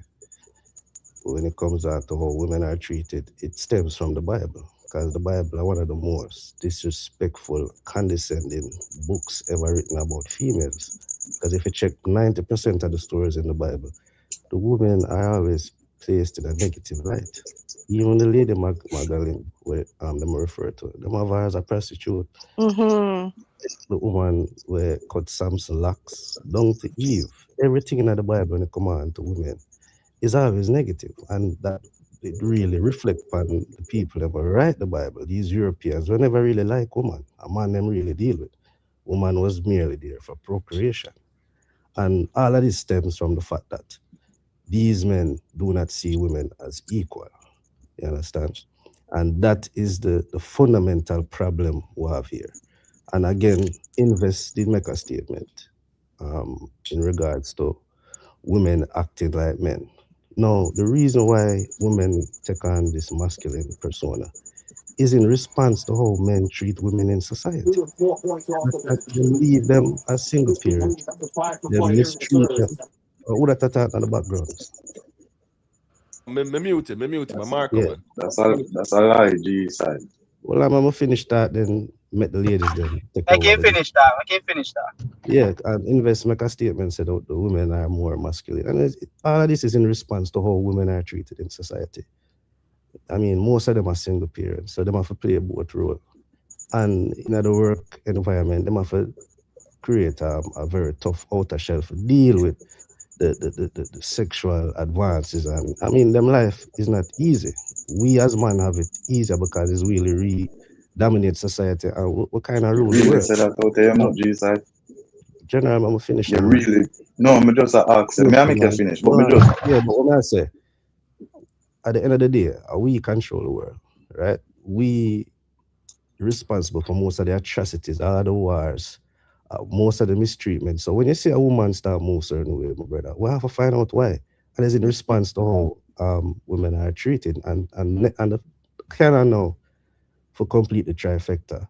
when it comes down to how women are treated, it stems from the Bible. Because the Bible is one of the most disrespectful, condescending books ever written about females. Because if you check 90% of the stories in the Bible, the women are always placed in a negative light. Even the lady Magdalene, where them refer to, them have her as a prostitute. Mm-hmm. The woman where cut Samson locks down to Eve. Everything in the Bible when it comes on to women is always negative, and that it really reflect on the people that will write the Bible. These Europeans were never really like woman. A man them really deal with. Woman was merely there for procreation. And all of this stems from the fact that these men do not see women as equal. You understand? And that is the fundamental problem we have here. And again, Invest did make a statement in regards to women acting like men. Now, the reason why women take on this masculine persona is in response to how men treat women in society. Them leave them as single parents, they mistreat them. Who that attack on the backgrounds? Me mute, my Marco, Yeah. man. That's a lie, G side. Well, I'm gonna finish that, then met the ladies, then take I over. can't finish that. I can't finish that. Yeah, and Invest make a statement said that the women are more masculine, and all of this is in response to how women are treated in society. I mean, most of them are single parents, so they have to play both role. And in the work environment, they have to create a very tough outer shell to deal with the sexual advances. And I mean, them life is not easy. We as man have it easier because it's really dominate society and we kind of You rule the really world. said that out there, So, G side. General, I'm gonna finish You now, man. really no, me just ask. Look, Me I make you man, finish, but me just yeah, but when I say at the end of the day, we control the world, right? We responsible for most of the atrocities, all the wars, most of the mistreatment. So when you see a woman start move certain way, my brother, we have to find out why. And it's in response to how women are treated. And can I know for complete the trifecta.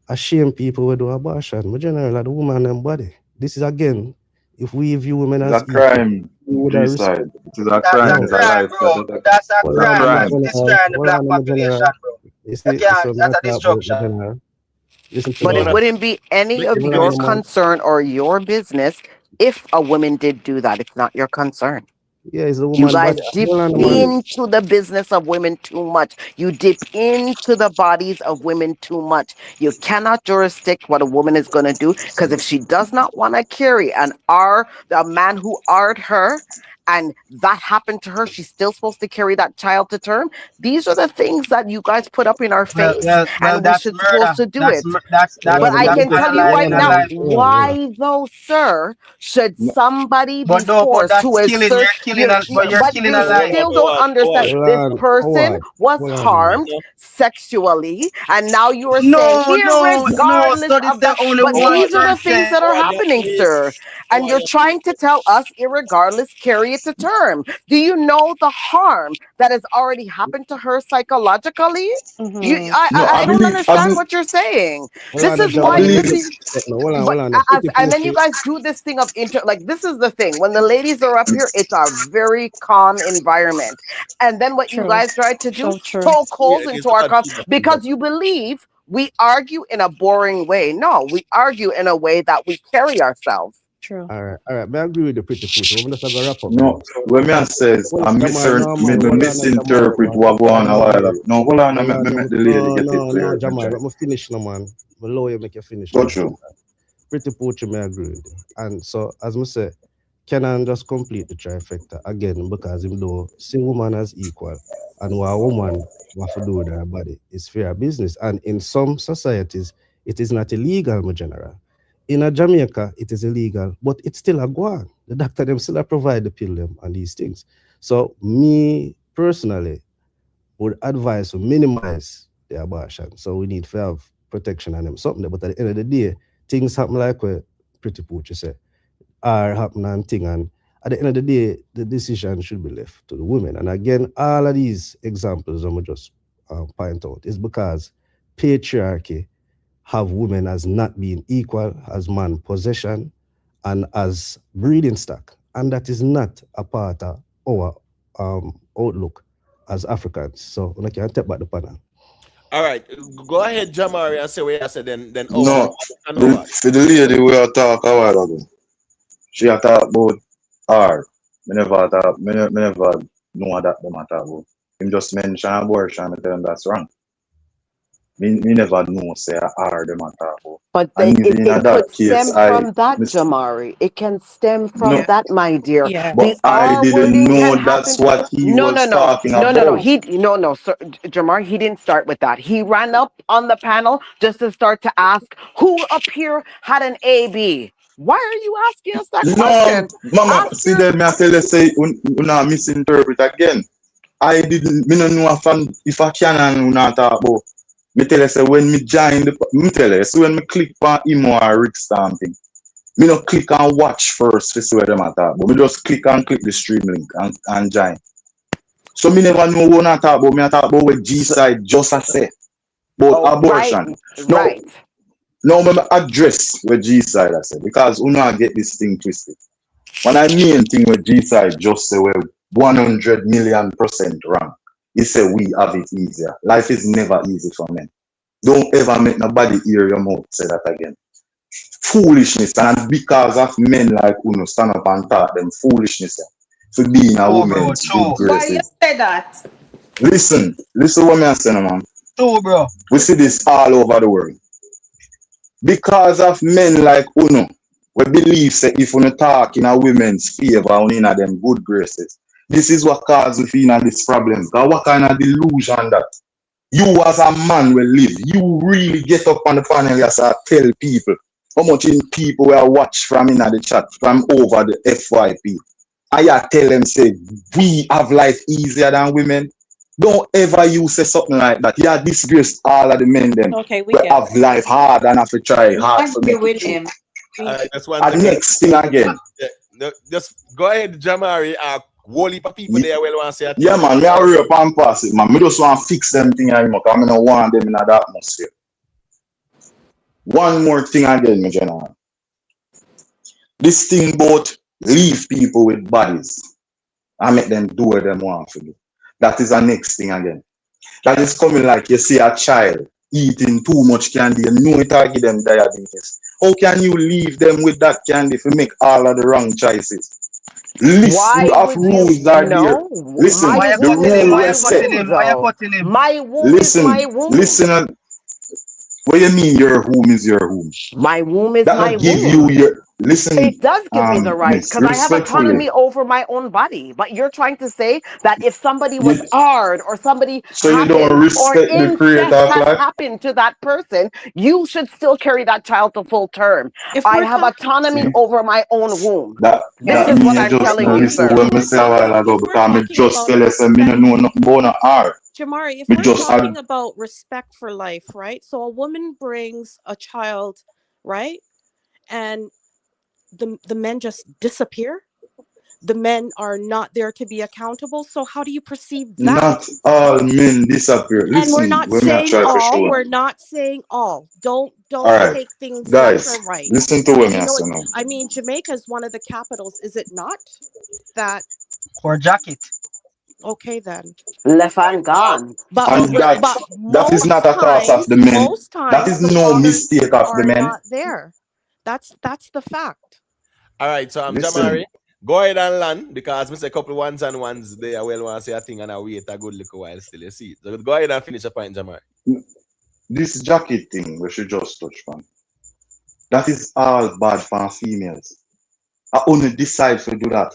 I shame people who do abortion. But generally, the woman and body. This is again, if we view women it's a as equal, crime, we would G have side. It is a That's crime, a it's a no. crime, life. bro. That's a Hold It's a on, crime. my That's crime. general. destroying the Hold black on, my population, general. bro. You You see, can't. so when I That's a talk about my destruction. general, listen to But me it now. wouldn't be any Let of him Hold on, your finish. my man. concern or your business if a woman did do that. It's not your concern. Yeah, it's the You woman body. guys dip Hold on, man. into the business of women too much. You dip into the bodies of women too much. You cannot jurisdict what a woman is going to do because if she does not want to carry a man who art her, and that happened to her, she's still supposed to carry that child to term. These are the things that you guys put up in our face, Well. and we That's should supposed murder. to do it. Hold But on, I man. That's can tell you right unaliving a now, life. why though, sir, should No, somebody be But forced to that's killing. assert You're but killing you a life. still don't understand. Howard. This person was Hold on, man. harmed sexually, and now you are saying, No. irregardless Studies of that. say only But Howard, these are the 1%. things that are Howard, happening, please. sir. And Howard, you're trying to tell us, irregardless, carry it to term. Do you know the harm that has already happened to her psychologically? Mm-hmm. no, I don't understand what you're saying. Hold This on, is I why Jamari. believe this it. is. No, hold on, But hold on. Pretty and then you pussy. guys do this thing of like this is the thing. When the ladies are up here, it's a very calm environment. And then what you True. guys try to do, So true. poke yeah, holes there's into our bad calm feedback. because you believe we argue in a boring way. No, we argue in a way that we carry ourselves. True. All right. May I agree with the pretty pussy. I'm just gonna wrap up now. No, So, when me says well, I Jamari, no, me man. Hold on, Jamari, misinterpret man. what go on Hold a on, while ago. man. No, hold on, Hold on, me make the lady get it no, clear, me Jamari. try. Let me finish now, man. The lawyer make you finish Go now. So, through. pretty pussy, may I agree with you. And so, as I say, Kenan just complete the trifecta again because him do see woman as equal and what a woman what to do with her body is fair business. And in some societies, it is not illegal, my general. In a Jamaica, it is illegal, but it's still a guan. The doctor them still a provide the pill them and these things. So me personally would advise to minimize the abortion. So we need to have protection on them something. But at the end of the day, things happen like what Pretty Pooch say are happening thing. And at the end of the day, the decision should be left to the women. And again, all of these examples I'm just point out is because patriarchy have women as not being equal as man possession and as breeding stock. And that is not a part of our outlook as Africans. So I can take back the panel. All right, go ahead, Jamari, and say what you said. Then Howard No, and Howard. for the lady we are talk a while ago, she a talk about her. Me never know that them a talk about. Him just mention abortion, me tell him that's wrong. Me never know say her them a talk about. But And even in it that could case, stem from that, Jamari. It can stem from no, Yeah. that, my dear. Yeah. but The I R didn't wording can know that's happen. what he was talking No. about. No, sir, Jamar, he didn't start with that. He ran up on the panel just to start to ask who up here had an AB. Why are you asking us that No, question? mama, Ask see your them, I tell you, say, una misinterpret again. Me no know if I can and una talk about. Me tell you, say, when me join me tell you, so when me click on emo or Rick stamping, me no click on watch first to see where them at talk about. Me just click the stream link and join. So me never know what I talk about. Me I talk about what G so, side just a say about abortion. Now, right. now me address what G side I say because una get this thing twisted. When I mean thing with G side just say well 100,000,000% wrong. He say we have it easier. Life is never easy for men. Don't ever make nobody hear your mouth say that again. Foolishness, and because of men like Uno stand up and talk them foolishness for being a True, bro. woman's good True. Why you graces. say that? Listen what me saying, man. True, bro. We see this all over the world. Because of men like Uno, we believe that if we talk in a women's favor and in them good graces, this is what causes we in this problem. Because what kind of delusion that you as a man will live? You really get up on the panel and tell people how much in people will watch from in the chat from over the FYP. And you tell them say we have life easier than women. Don't ever you say something like that. You disgrace all of the men them. Okay, we We get have life hard and have to try hard to Agree make with it through. him. we, All right, that's one And thing. next thing again. Yeah, no, just go ahead, Jamari. Whole heap of people there will want to say a thing. Yeah, man, me hurry up and pass it, man. Me just want to fix them thing anymore, because I don't want them in that atmosphere. One more thing again, my general. This thing about leave people with bodies and make them do what they want to do. That is the next thing again. That is coming like you see a child eating too much candy and know it will give them diabetes. How can you leave them with that candy if you make all of the wrong choices? List Why of would rules you are there. know? Listen, Why you the cutting him? rule Why you was set. cutting him? Why you cutting him? My womb is Listen, my womb. listen. What do you mean your womb is your womb? My womb is That my will give womb. you your listen. It does give me the right Miss, because I have respectfully, autonomy over my own body. But you're trying to say that if somebody you, was hard or somebody so you don't happened or respect the creator incest of has life. happened to that person, you should still carry that child to full term. if I we're have talking, autonomy See over my own womb. that This that is mean what you I'm just telling not you, listen Jamari, to sir. if what me we're say a while talking, ago, if we're because me talking just about tell you say me no respect, know nothing about no art. Jamari, if Me we're just talking about respect for life, right? So a woman brings a child, right? And the men just disappear. The men are not there to be accountable. So how do you perceive that? not all men disappear. And we're Listen, not when me I saying try to all. show. We're not saying all. Don't All right, take things left guys, or right. listen to what me You I know, say now. I mean, Jamaica is one of the capitals, is it not? That For jacket. okay then. Left and gone. But And that is not a cause of the men. most That times is the no fathers mistake of the are men. not there. That's the fact. All right, so Listen, Jamari, go ahead and land because we say a couple ones and ones there. I will want to say a thing and I wait a good little while still. You see, so go ahead and finish your point, Jamari. this jacket thing we should just touch on. That is all bad for females. I only decide to do that.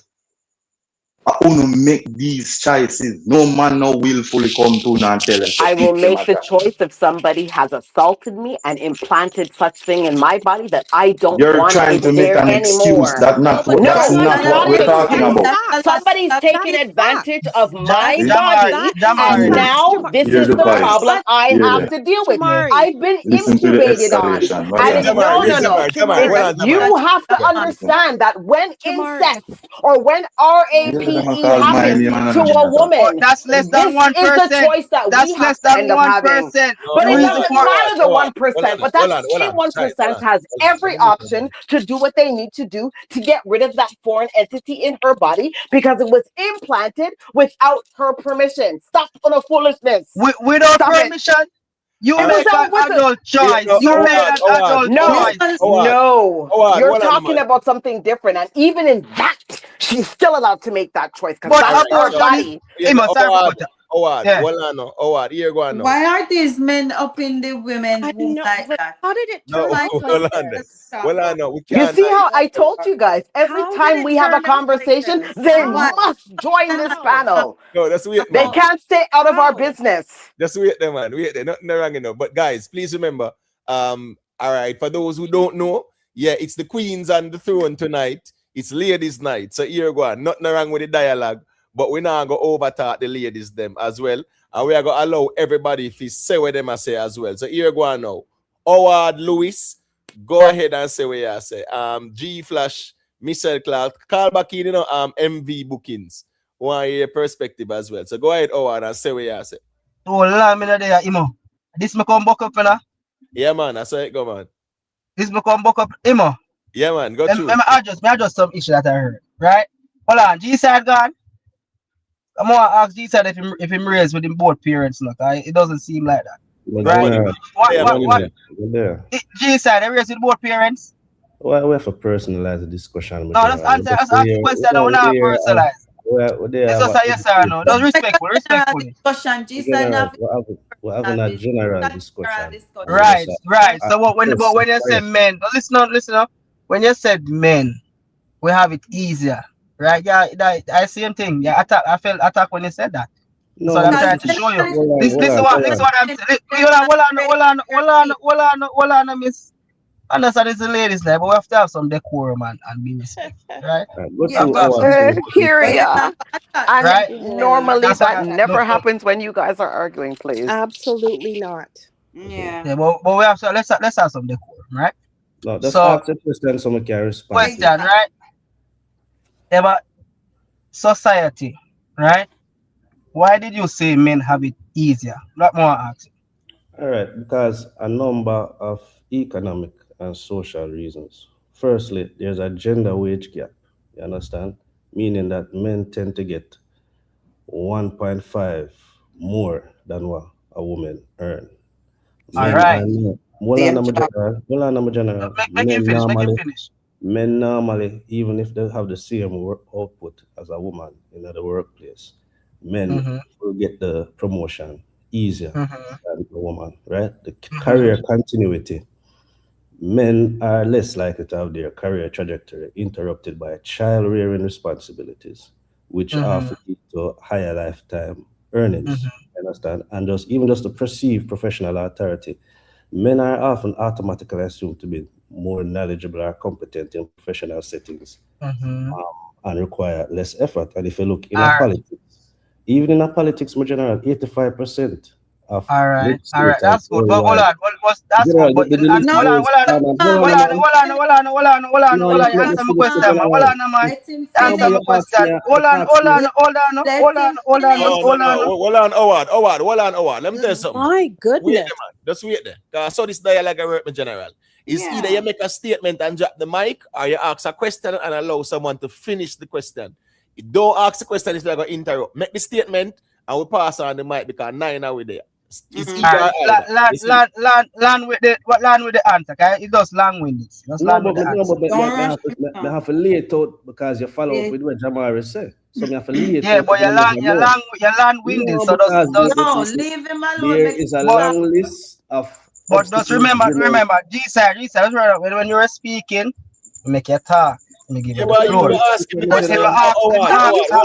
I only make these choices. No man no willfully come to now and tell them to I will pick them make at the that. choice if somebody has assaulted me and implanted such thing in my body that I don't You're want trying to it make there an excuse. anymore. That No, not but what that's No, not I'm what not we're an talking that is about. excuse. fact. Somebody's That taken is fact. advantage of my Jamari, body, That is and Hear, Jamari. facts, now this hear is the the vibes. problem I Hear have them. to deal with. Jamari. I've been Listen to the incubated on. escalation. Hey, And Right it, Jamari, no, no, hey, no. Jamari, hold It's, Jamari. on, you Jamari. have to Yeah. understand that when Jamari. incest or when Hear them RAPE call my happens name and to I'm a shut up. But woman, that's less than this is the 1%. choice that we That's have less to than end up having. 1%. No, But The it reason doesn't for matter the hold 1%, on, but that hold same on. Right, 1% has every option to do what they need to do to get rid of that foreign entity in her body because it was implanted without her permission. Stop on a foolishness. without Stop it. permission, you All It was right. make an done with adult Yeah, choice. no, You so made an adult no, choice. Listen, no. You're hold on, talking man. about something different. And even in that, she's still allowed to make that choice because But All that's right, her so abortion is body. yeah, no, sorry for cutting. Yeah. hold on, no, Howard, here go on now. why are these men up in the women's I womb know, like but that? how did it No, turn Why out like hold on, this? hold on, no, we You can't. see how I told you guys, every How did time it we have a turn out like conversation, this? they why How? must join this How? panel. No, that's wait, They man. How? can't stay out of our How? business. Just wait there, man. Wait there. Nothing wrong enough. But guys, please remember. All right, for those who don't know, yeah, it's the Queens on the throne tonight. It's ladies' night. So here go on. Nothing wrong with the dialogue, but we now go over talk the ladies them as well. And we are going to allow everybody to say what them I say as well. So here go on now. Howard Lewis, go ahead and say what you say. G Flash, Michelle Clark, call back in, MV bookings. Want your perspective as well. So go ahead, Howard, and say what you say. Oh, la, me there, Imo. This me come back up, fella. Yeah, man. I saw it go, man. This me come back up, Imo. Yeah, man. Go Let through. me adjust some issue that I heard. Right? Hold on. G side gone. I'm gonna ask G side if him raised with him both parents. Look, it doesn't seem like that. But Right? Jamari, What? there. G side, they raised with both parents. Why we have to personalize the discussion? No, let's answer. Let's ask the question. I don't want to personalize. They It's have just a yes or no. Just respectful, respectfully. Discussion. G side general, have we're having a general general discussion. discussion. Right, right. I, So when yes, you say correct. men, listen up. When you said men, we have it easier, right? Yeah, that same thing. Yeah, I felt attack when you said that. That's No, what I'm listen, trying Because to show you. generally This what I'm saying. Hold on, miss. Understand it's the ladies there, but we have to have some decorum and be respectful, right? go We have to to have some our respect, Here but you're ya. not gonna attack. And right? normally That's that why never happens when you guys are arguing, please. Absolutely not. Yeah. yeah, but we have to let's have some decorum, right? No, just So ask a question so we can respond to it. question, right? About society, right? Why did you say men have it easier? Lot more ask. All right, because a number of economic and social reasons. Firstly, there's a gender wage gap. You understand? Meaning that men tend to get 1.5 more than what a woman earn. All Men right. are not. Same job. Make him finish. Men normally, even if they have the same work output as a woman in the workplace, men Mm-hmm. will get the promotion easier Mm-hmm. than a woman, right? The Mm-hmm. career continuity. Men are less likely to have their career trajectory interrupted by child rearing responsibilities, which Mm-hmm. often lead to higher lifetime earnings. Understand? And just the perceived professional authority. Men are often automatically assumed to be more knowledgeable or competent in professional settings Mm-hmm. and require less effort. And if you look in a All right. politics, even in a politics, more general, 85% of All right. legislators That's good. But hold worldwide. on. That's General, good. But the No, hold on. listeners, hold on, man. No, You let me answer my finish the question, man. Hold general. on, man. let him No, Answer but my you finish. asked me, question. I asked you. Let him No, finish. no, no. Hold on, Howard. Let me tell you something. My Wait goodness. there, man. Just wait there. Because I saw this dialogue I work in general. It's either you make a statement and drop the mic, or you ask a question and allow someone to finish the question. You don't ask the question, it's like an interrupt. Make the statement and we pass on the mic because 9 are we there. It's either or either. Land with the answer, okay? It does long winded. Just land with the answer. Don't rush it Me now. have to lay it out because you follow up Yeah. with what Jamari say. So me have to lay it Yeah, out but to the you're land winded. No, So because No, listen, leave him alone. there Make is a him but talk. long list of but just obstacles. remember, G-side, when you were speaking, make your talk. Let me give Yeah, you the but you floor. never ask me But if question. I Howard, hold on,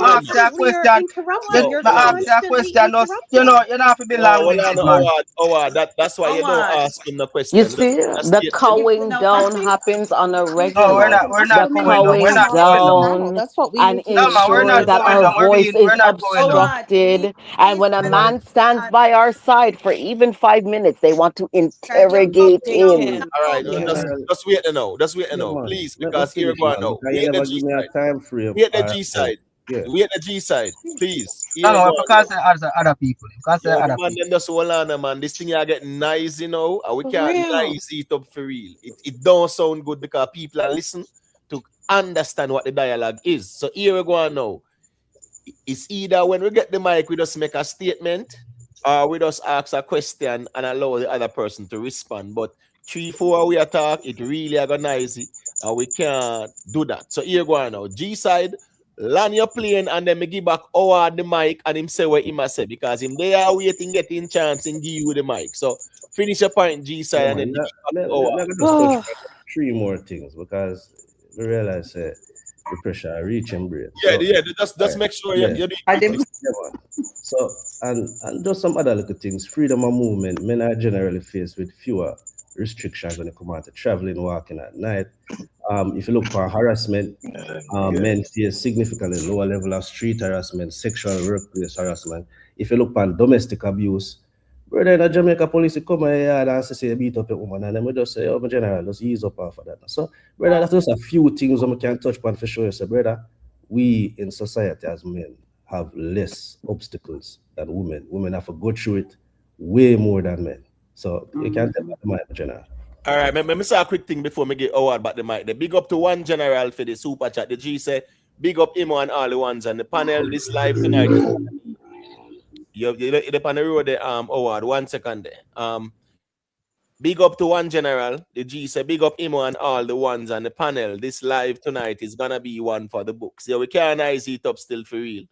ask man. you a We are question, interrupted. You're Hold on, I man. ask you a constantly question, just, interrupting. you don't have to be No, long hold winded, on, man. Howard. That's why you don't Howard, ask him the You question. see, Just the statement. if you cowing know, I down think happens on a No, we're regular. not That's The what we need going to down. We're do cowing not more going as a down. down panel. That's what we and need to do. No, man, we're ensure not that going our down. voice We're is not going down. Howard, obstructed. And when a Mm-hmm. man stands by our side for even 5 minutes, they want to you're interrogate cutting out Dickhead. him. and All right, out. just wait to know. Just wait to Yeah, know, man. please, Let me because here we finish, go man. now. Because you Wait the never G give me a side. time frame. Wait the G side. Yeah. Wait the G side, please. No, Here we no, go because now. other people. Because Yo, the other man, people. then just hold on, man. This thing you get nice, you know, and we For can't real. nice it up for real. It don't sound good because people are listen to understand what the dialogue is. So here we go now. It's either when we get the mic, we just make a statement, or we just ask a question and allow the other person to respond. But 3-4 we attack, it really agonize it, and we can't do that. So here go now. G side, land your plane, and then me give back Howard the mic and him say what he must say because him they are waiting, getting chance and give you the mic. So finish your point, G side, Yeah, and then man. me give back Let Howard. me just touch on 3 more things because we realize the pressure I reach and brain. Yeah, So, just make sure yeah. you do I it quickly. didn't. Yeah, man. So, and just some other little things. Freedom of movement. Men are generally faced with fewer restrictions when it comes out to traveling, walking at night. If you look for harassment, men face significantly lower level of street harassment, sexual workplace harassment. If you look for domestic abuse, brother in a Jamaica police come here and say you beat up a woman, and then we just say, oh, my general, just ease up off of that. So, brother, that's just a few things we can touch upon for sure. So, brother, we in society as men have less obstacles than women. Women have to go through it way more than men. So you can't tell my general. All right, let me say a quick thing before me get Howard back the mic. The big up to one general for the super chat. The G say, big up him and all the ones on the panel. This live tonight. You're on the road there, Howard. 1 second there. Big up to One General. The G say big up Imo and all the ones on the panel. This live tonight is gonna be one for the books. Yeah, we can't eyes it up still for real.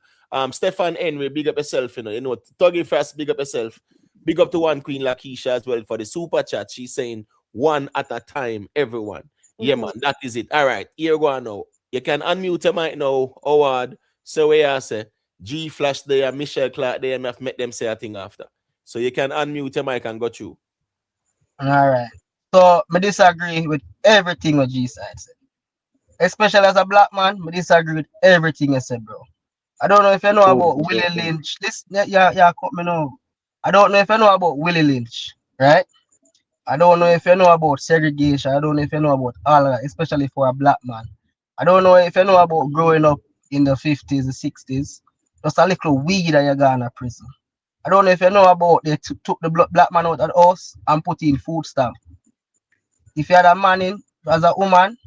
Stefan Henry, big up yourself, you know. Tuggy Fast, big up yourself. Big up to One Queen Lakeisha as well for the super chat. She's saying one at a time, everyone. Yeah, man, that is it. All right, here go on now. You can unmute your mic now, Howard. So where I say G Flash there, Michelle Clark there, I've met them say a thing after. So you can unmute your mic and go through. All right. So I disagree with everything what G-Side said. Especially as a black man, I disagree with everything you said, bro. I don't know if you know about Willie Lynch. This yeah, cut me know. I don't know if you know about Willie Lynch, right? I don't know if you know about segregation. I don't know if you know about all of that, especially for a black man. I don't know if you know about growing up in the 50s, the 60s. Just a little weed and you gone to prison. I don't know if you know about they took the black man out of the house and put in food stamp. If you had a man in as a woman,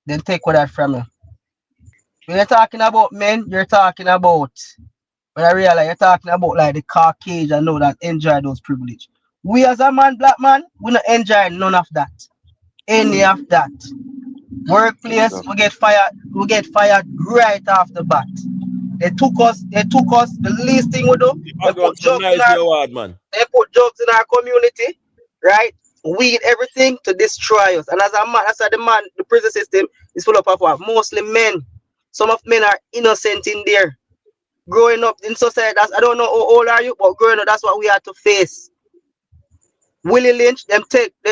then take what that from you. When you're talking about men, you're talking about, when I realize you're talking about like the Caucasian know that enjoy those privileges. We as a man, black man, we not enjoy none of that. Any of that. Workplace, we get fired right off the bat. They took us, the least thing we do, they put drugs in our community, right? Weed everything to destroy us. And as a man, as a the man, the prison system is full of what? Mostly men. Some of men are innocent in there. Growing up in society, I don't know how old are you, but growing up, that's what we have to face. Willie Lynch,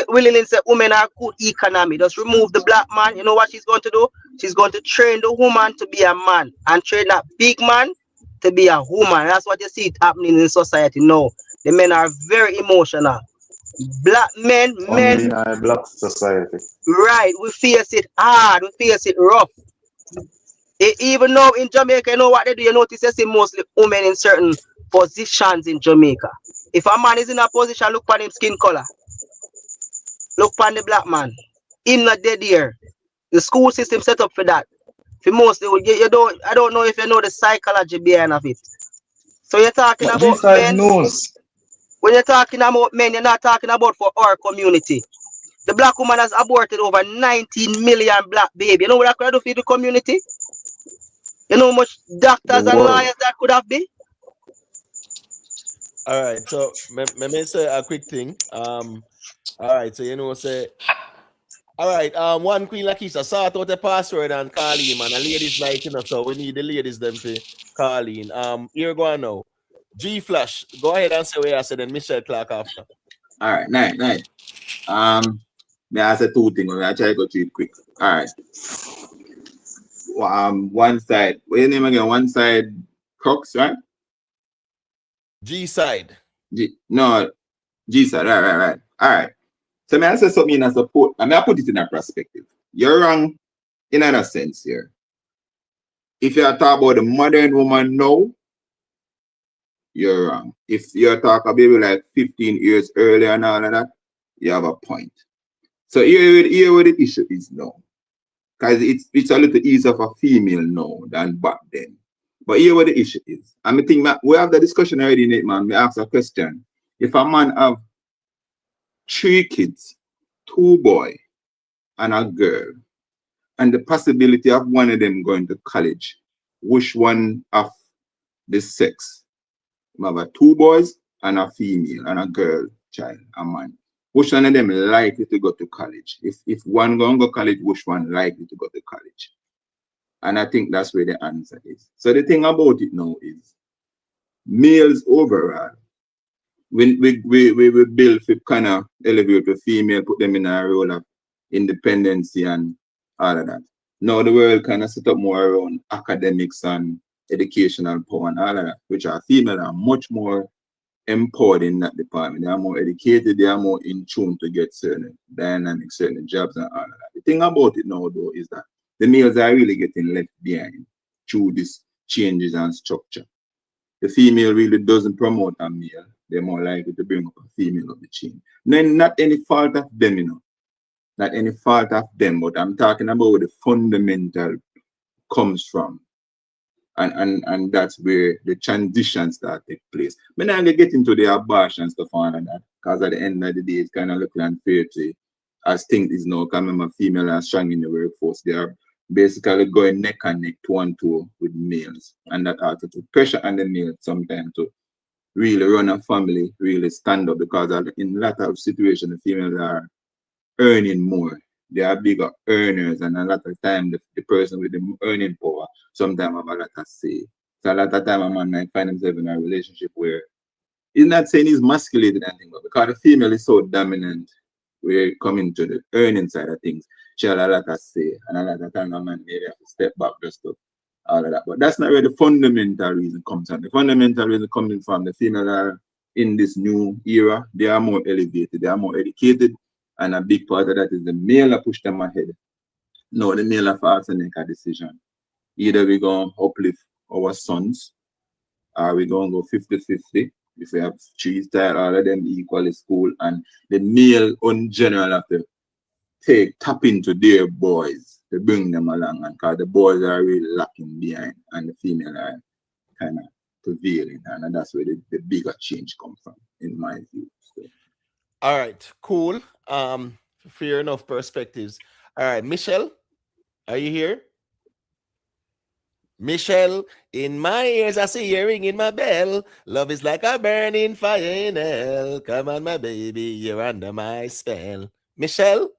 Willie Lynch said women are good economy. Just remove the black man. You know what she's going to do? She's going to train the woman to be a man and train that big man to be a woman. That's what you see happening in society now. The men are very emotional. Black men, in a black society. Right, we face it hard, we face it rough. Even now in Jamaica, you know what they do? You notice they see mostly women in certain positions in Jamaica. If a man is in a position, look for him skin color. Look for the black man. In not dead here. The school system set up for that. For mostly, I don't know if you know the psychology behind of it. So you're talking about men. Knows. When you're talking about men, you're not talking about for our community. The black woman has aborted over 19 million black babies. You know what that could do for the community? You know how much doctors and lawyers that could have been? All right, so let me say a quick thing. All right, so you know say. All right, One Queen Lakeisha, sort out the password and call in, man. And ladies like, you know, so we need the ladies them to call in. Here go on now. G Flash, go ahead and say what I said, then Michelle Clark after. All right, nice. May I say two things? I try to go through it quick. All right. One side. What's your name again? One side, Crooks, right? G side. G side. Right. All right. So may I say something in support? I put it in a perspective. You're wrong in another sense here. If you're talking about the modern woman now, you're wrong. If you're talking maybe like 15 years earlier and all of that, you have a point. So here where the issue is now. Because it's a little easier for female now than back then. But here where the issue is. And I think we have the discussion already in it, man. Me ask a question. If a man have 3 kids, 2 boys and a girl, and the possibility of one of them going to college, which one of the sex? You have 2 boys and a female and a girl child, a man. Which one of them likely to go to college? If one going to go college, which one likely to go to college? And I think that's where the answer is. So the thing about it now is, males overall, when we build for kind of elevate the female, put them in a role of independency and all of that. Now the world kind of set up more around academics and educational power and all of that, which are female are much more empowered in that department. They are more educated, they are more in tune to get certain dynamics, certain jobs and all of that. The thing about it now though is that the males are really getting left behind through these changes and structure. The female really doesn't promote a male. They're more likely to bring up a female of the chain. Then not any fault of them, you know. Not any fault of them, but I'm talking about where the fundamental comes from. And that's where the transition start take place. But now I'm gonna get into the abortion stuff and that, because at the end of the day, it's kind of looking unfair to, as things is now, because I'm a female and strong in the workforce. They are basically going neck and neck, two and two with males, and that also put pressure on the males sometimes to really run a family, really stand up, because in a lot of situations, the females are earning more. They are bigger earners, and a lot of time the person with the earning power sometimes have a lot to say. So a lot of time a man might find himself in a relationship where he's not saying he's masculated and anything, but because the female is so dominant, we're coming to the earning side of things. She has a lot to say, and a lot of time a man maybe have to step back just to all of that. But that's not where the fundamental reason comes from. The fundamental reason coming from the female are in this new era, they are more elevated, they are more educated, and a big part of that is the male that push them ahead. No, the male have to also make a decision. Either we're going to uplift our sons, or we're going to go 50-50. If we have three style, all of them equally school, and the male in general have to tap into their boys to bring them along, and because the boys are really lacking behind, and the female are kind of prevailing, and that's where the bigger change comes from, in my view. So. All right, cool. Fair enough perspectives. All right, Michelle, are you here? Michelle, in my ears, I see you ringing my bell. Love is like a burning fire in hell. Come on, my baby, you're under my spell. Michelle?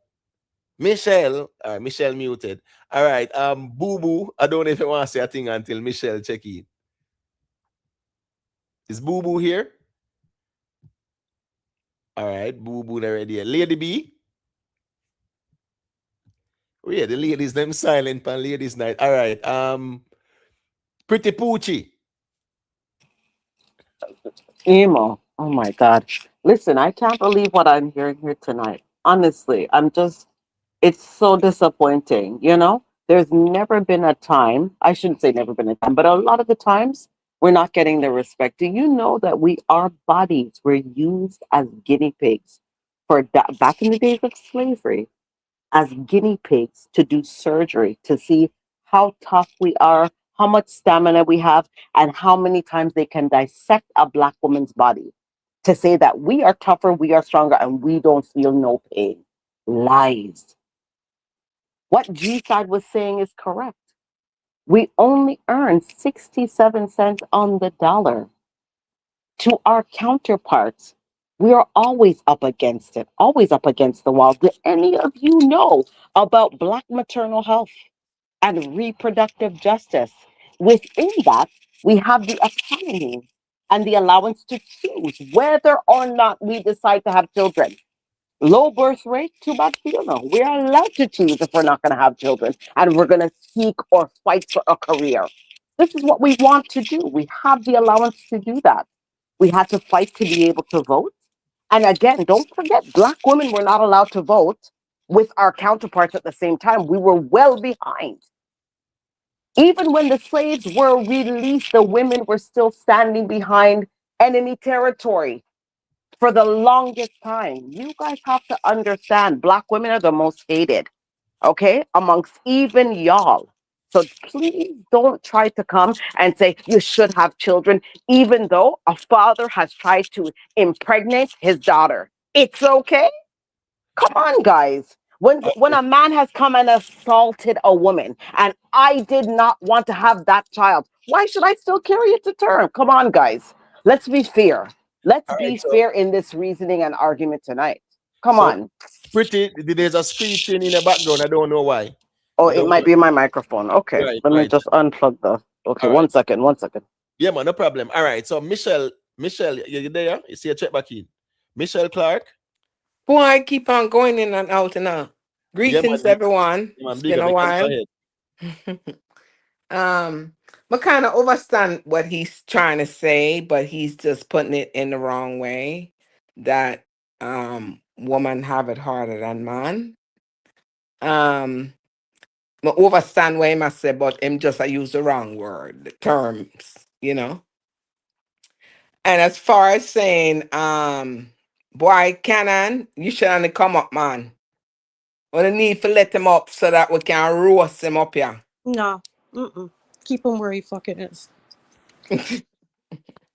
Michelle. All right, Michelle muted. All right, Boo Boo, I don't know if you want to say a thing until Michelle check in. Is Boo Boo here? All right, Boo Boo already. Lady B? Oh, yeah, the ladies, them silent pan ladies night. All right, Pretty Poochie. Emo. Oh my God. Listen, I can't believe what I'm hearing here tonight. Honestly, it's so disappointing. There's never been a time, I shouldn't say never been a time, but a lot of the times we're not getting the respect. Do you know that our bodies were used as guinea pigs back in the days of slavery, as guinea pigs to do surgery to see how tough we are, how much stamina we have, and how many times they can dissect a Black woman's body to say that we are tougher, we are stronger, and we don't feel no pain. Lies. What G Side was saying is correct. We only earn 67 cents on the dollar. To our counterparts, we are always up against it, always up against the wall. Do any of you know about Black maternal health and reproductive justice? Within that, we have the autonomy and the allowance to choose whether or not we decide to have children. Low birth rate, too bad for you. No, we are allowed to choose if we're not going to have children and we're going to seek or fight for a career. This is what we want to do. We have the allowance to do that. We had to fight to be able to vote. And again, don't forget, Black women were not allowed to vote with our counterparts at the same time. We were well behind. Even when the slaves were released, the women were still standing behind enemy territory for the longest time. You guys have to understand, Black women are the most hated, okay, amongst even y'all. So please don't try to come and say you should have children, even though a father has tried to impregnate his daughter. It's okay. Come on, guys. When a man has come and assaulted a woman, and I did not want to have that child, why should I still carry it to term? Come on, guys. Let's be fair. Let's be fair in this reasoning and argument tonight. Come on. Pretty, there's a screeching in the background. I don't know why. Oh, it might be my microphone. Okay, let me just unplug the. Okay, All one second. Yeah, man, no problem. All right, so Michelle, you there? You see a check back in. Michelle Clark. Boy, I keep on going in and out and out. Greetings, everyone. It's been a while. I kind of understand what he's trying to say, but he's just putting it in the wrong way. That woman have it harder than man. I understand what he must say, but him just I use the wrong word, the terms. And as far as saying, boy, Cannon, you should only come up, man. We need to let him up so that we can roast him up here. No. Mm-mm. keep him where he fucking is.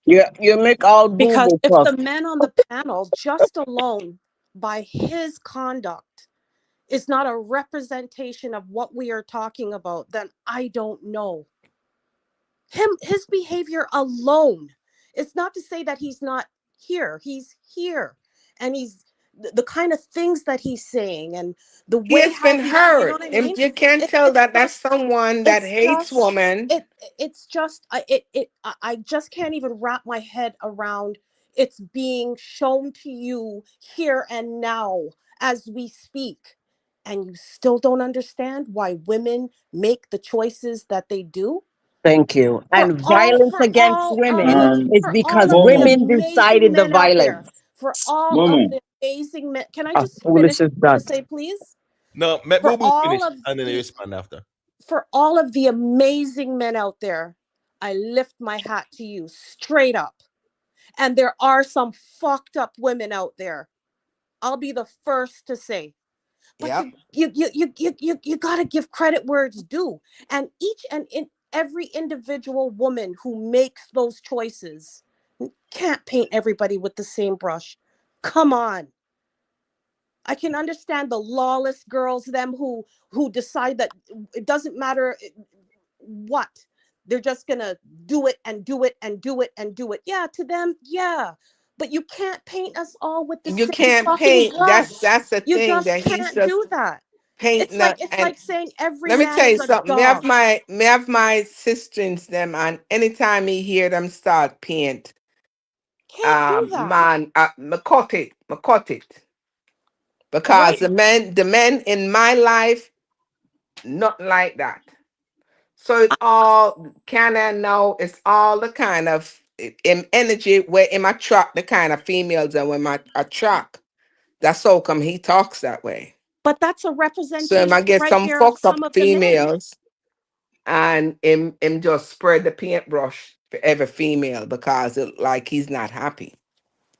You make all Because boo-boo if stuff. the men on the panel, just alone by his conduct, is not a representation of what we are talking about, then I don't know. His behavior alone. It's not to say that he's not here. He's here. And he's the kind of things that he's saying and the He way has how been he's, you know hurt. what I And mean? you can't tell It's that that's just someone that it's hates just women. it's just I just can't even wrap my head around it's being shown to you here and now as we speak, and you still don't understand why women make the choices that they do. Thank you. And violence against women is For because all of the Moment, women amazing decided the men out there, violence. for all of moment. the amazing men, can I A just finish foolish is what I want to that. say, please? No, let For Boo Boo all finish of and then you the respond after. for all of the amazing men out there, I lift my hat to you straight up. And there are some fucked up women out there. I'll be the first to say. But Yep. you got to give credit where it's due. And each and in every individual woman who makes those choices can't paint everybody with the same brush. Come on. I can understand the lawless girls, them who decide that it doesn't matter what. They're just gonna do it and do it and do it and do it. Yeah, to them, yeah. But you can't paint us all with the You same can't fucking paint. brush. That's the You thing just that he's can't just do that. painting. It's And like saying every let me man tell is you a something. dog. Me have my sisters them, and anytime me hear them start paint, Can't do that. man, me cut it, because Right. the men in my life, not like that. So it all kind of know it's all the kind of energy where him attract the kind of females and when I attract. That's how come he talks that way. But that's a So him representation I get right some there of fucked up some of the men. females and him just spread the paintbrush for every female because it like he's not happy.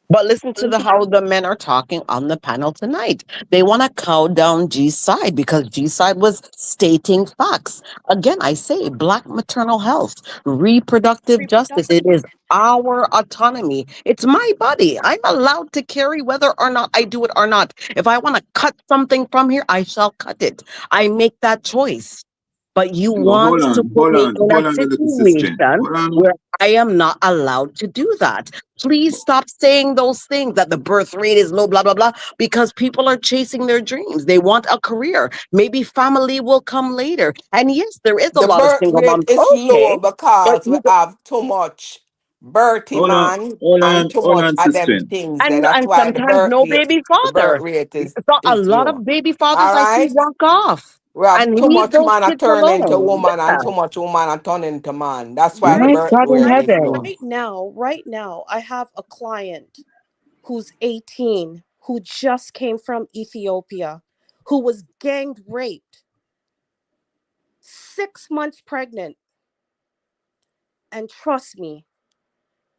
But listen to how the men are talking on the panel tonight. They want to cow down G's side because G's side was stating facts. Again, I say black maternal health, reproductive justice. It is our autonomy. It's my body. I'm allowed to carry whether or not I do it or not. If I want to cut something from here, I shall cut it. I make that choice. But you No, want to put me in a hold on, little sister. situation Hold on. where I am not allowed to do that. Please stop saying those things that the birth rate is low, blah, blah, blah, because people are chasing their dreams. They want a career. Maybe family will come later. And yes, there is a The lot of birth single rate moms. is low Okay. But because we you have too much birthing man and too Hold much on, of them sister. things there. That's and why sometimes no baby the birth father. rate So a is lot low. of baby All fathers I see right. walk off We have and too leave much those man a kids turn into alone. woman and Yeah. too much woman a turn into man. That's why the My birth God in rate is low. heaven. Right now, I have a client who's 18, who just came from Ethiopia, who was gang raped, 6 months pregnant. And trust me,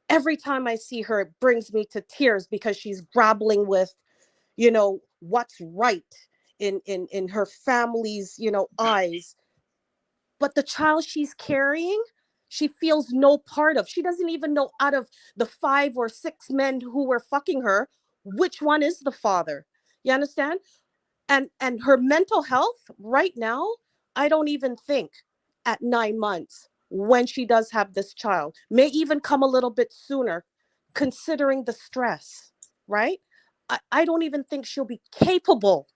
every time I see her, it brings me to tears because she's grappling with, what's right in her family's, eyes. But the child she's carrying, she feels no part of. She doesn't even know out of the 5 or 6 men who were fucking her, which one is the father. You understand? And her mental health right now, I don't even think at 9 months when she does have this child, may even come a little bit sooner, considering the stress, right? I don't even think she'll be capable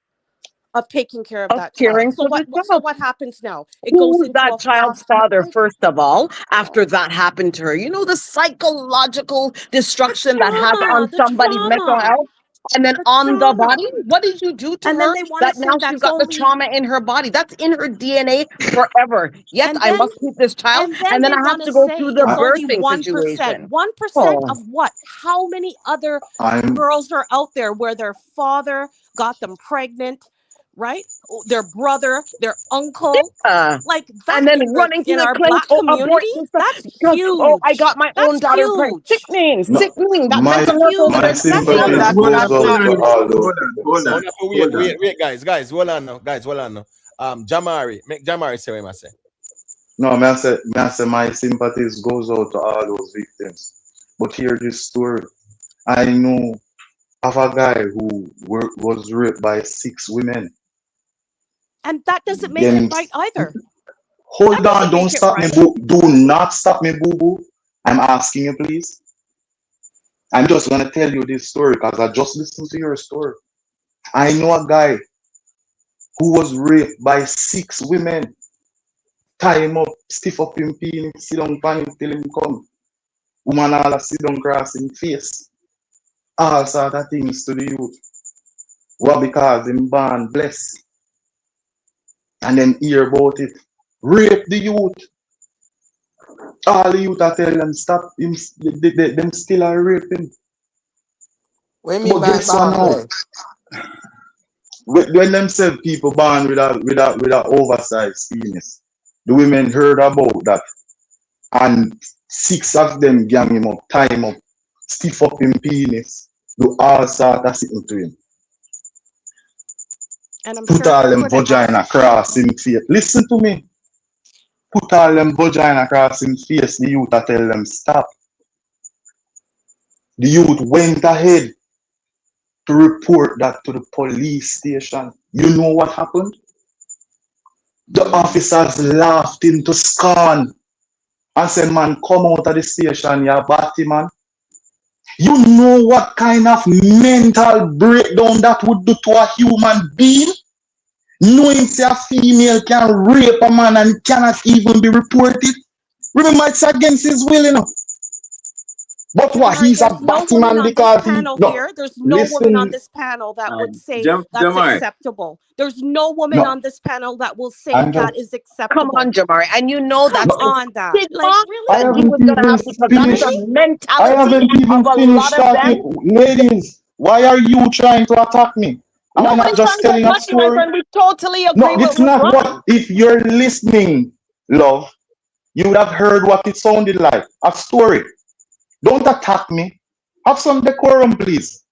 of taking care of Of that child. caring So for the so child. what happens now? It goes Who's into that a child's foster father, home. first of all, after that happened to her? You know, the psychological destruction that has on The somebody's mental trauma, health. And then the on the body, trauma. what did you do to And then her they want to that say now she's that's got the only, trauma in her body? That's in her DNA forever. Yes, and I then must keep this child. and then And then they I have want to to go say through the it's only birthing 1%. situation. 1% Oh, of what? How many other I'm girls are out there where their father got them pregnant, right? Their brother, their uncle, like that and then in running to in the our clinic, Black oh, abort community. this stuff That's because, oh, I huge. got my own That's daughter pregnant. huge. Sickening, no sickening. That my mental health over my there, That's Hold sympathy on, huge. hold goes on, out hold on, to little all sister. those Hold people. Oh, on, no, hold on. wait, guys, hold on now. Hold on now. Jamari, make Jamari say what he must say. No, man say my sympathies goes out to all those victims. But hear this story. I know of a guy who was raped by 6 women. And that doesn't make Them, it right either. hold That doesn't on, don't make it stop me, right. boo. Do not stop me, boo boo. I'm asking you, please. I'm just gonna tell you this story because I just listened to your story. I know a guy who was raped by 6 women. Tie him up, stiff up him penis, sit down pan him till him come. Woman all a sit down cross him face. All sort of things to the youth. Well, because him born blessed. And then hear about it. Rape the youth. All the youth I tell them stop him, them still are raping. What do you mean But by guess what now? boundless? When them say people born with a oversized penis, the women heard about that. And 6 of them gang him up, tie him up, stiff up him penis, do all sort of things to him. And I'm Put sure all they them would have vagina asked across him face. Listen to me. Put all them vagina across him face. The youth I tell them stop. The youth went ahead to report that to the police station. You know what happened? The officers laughed into scorn and said, man, come out of the station, you batty man. You know what kind of mental breakdown that would do to a human being? Knowing that a female can rape a man and cannot even be reported. Remember, it's against his will, you know. But what, Jamari, he's a there's no batty woman man on this because he... panel No, here. There's no woman on listen. this panel that would say that's Jamari, acceptable. There's no woman No, on this panel that will say I'm that just... is Come acceptable. on, Jamari. And you know Come that's No, the on, that. Like, stigma really? I that he haven't was gonna even have because that's finished. the Really? I mentality haven't of even a lot finished of them. talking. Ladies, why are you trying to attack me? Am I not Nobody's just trying to telling a attack you, my story? friend. We totally No, agree with it's not Ron. what... If you're listening, love, you would have heard what it sounded like. A story. Don't attack me. Have some decorum, please.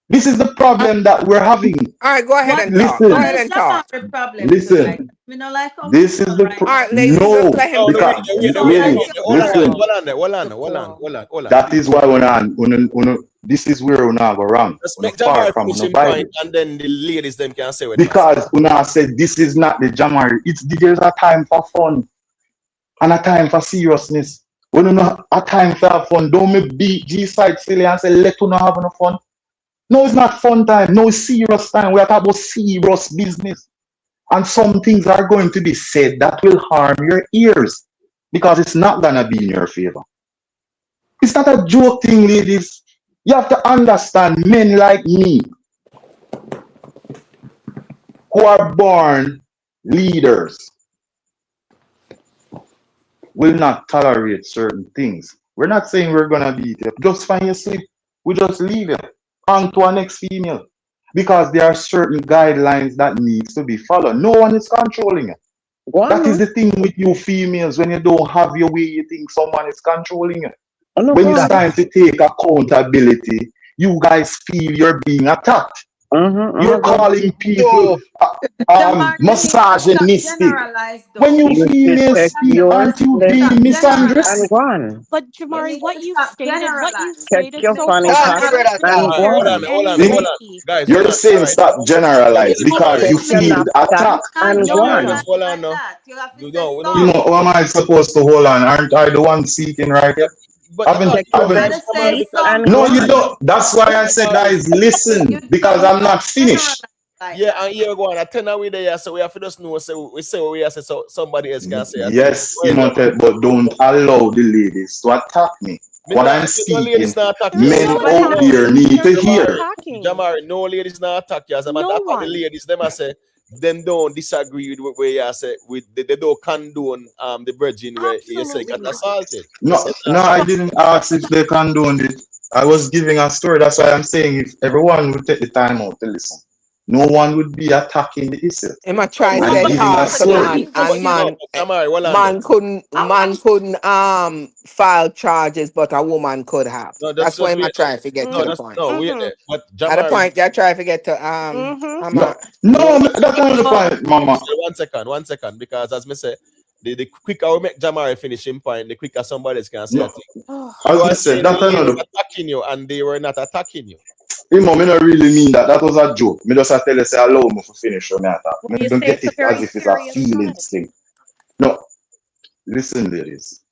This is the problem that we're having. All right, go ahead What and talk. Go Listen, ahead and talk. Jamari problem too? Like, listen. we don't like how we This feel is the... right All now. right, ladies, No, just let him No, no, because... finish. wait, So wait, like Ladies, you hold on, have listen. hold on. That is why this is where una go wrong. Let's Una make far Jamari from finish the him point, Bible. and then the ladies them can say what them say. Because una said this is not the Jamari. There's a time for fun and a time for seriousness. When you know a time for have fun, don't me beat G-side silly and say let you not have no fun. No, it's not fun time. No, it's serious time. We are talking about serious business. And some things are going to be said that will harm your ears because it's not gonna be in your favor. It's not a joke thing, ladies. You have to understand men like me who are born leaders will not tolerate certain things. We're not saying we're gonna beat you. Just find your sleep. We just leave you on to our next female. Because there are certain guidelines that needs to be followed. No one is controlling it. Go That on, is the thing with you females. When you don't have your way, you think someone is controlling you. oh, no, When go it's on. time to take accountability, you guys feel you're being attacked. You're Go on. calling people Jamari, you need to stop misogynistic. generalize though. When you You should females check speak, your aren't you slip being and misandrous? go on. But You Jamari, need what to you stop stated Check so your funny Go on, pack my far brother. and All go right, hold on. on, hold on, and hold on, key. guys. You're Hold on. All saying right, stop let generalize me because Jamari. you Check your feel knapsack attacked. and go Jamari, on. just hold on like now. that. You have to say No, You know, no. some. how am I supposed to hold on? Aren't I the one speaking right here? But no, Check no, your You Haven't. bed gotta say Jamari, sheet because and something. go No, you on. don't. That's why I said, Jamari. guys, listen, because You I'm don't not generalize finished. like Yeah, that. and here we go on. I tell we there, so we have to just know. So we say what we have to say, so somebody else can say it too. Yes, Go ahead, Jamari. but don't allow the ladies to attack me. Me What no, I'm no ladies speaking, not attack you. There's men no Jamari, out there attacking. need to There's no hear. attacking. Jamari, no ladies not attack you. As a matter No of fact, the one. ladies them I say them don't disagree with where you say with they don't condone the virgin where you say Absolutely got not. assaulted. No, Them no, not I attack. didn't ask if they condoned it. I was giving a story. That's why I'm saying if everyone would take the time out to listen, no one would be attacking the issue. Him a No, try but I'm say but giving a talk but story. and no, but no, man but Jamari, hold on there. man couldn't file charges, but a woman could have. No, That's why just him a wait there. try to get to No, the Mm, just point. no, wait mm-hmm. there. But At the Jamari, point you're trying to get to Mm-hmm. No, Ama. no, no, that's not the point, Mama. one second, because as me say, the quicker we make Jamari finishing point, the quicker somebody else can say No, a thing. as You I are said, saying that's the lady another. attacking you and they were not attacking you. Imo, me not really mean that. That was a joke. Me just a tell you, say, allow me to finish when I talk. Me don't get it as if it's a feelings thing. No, listen, ladies.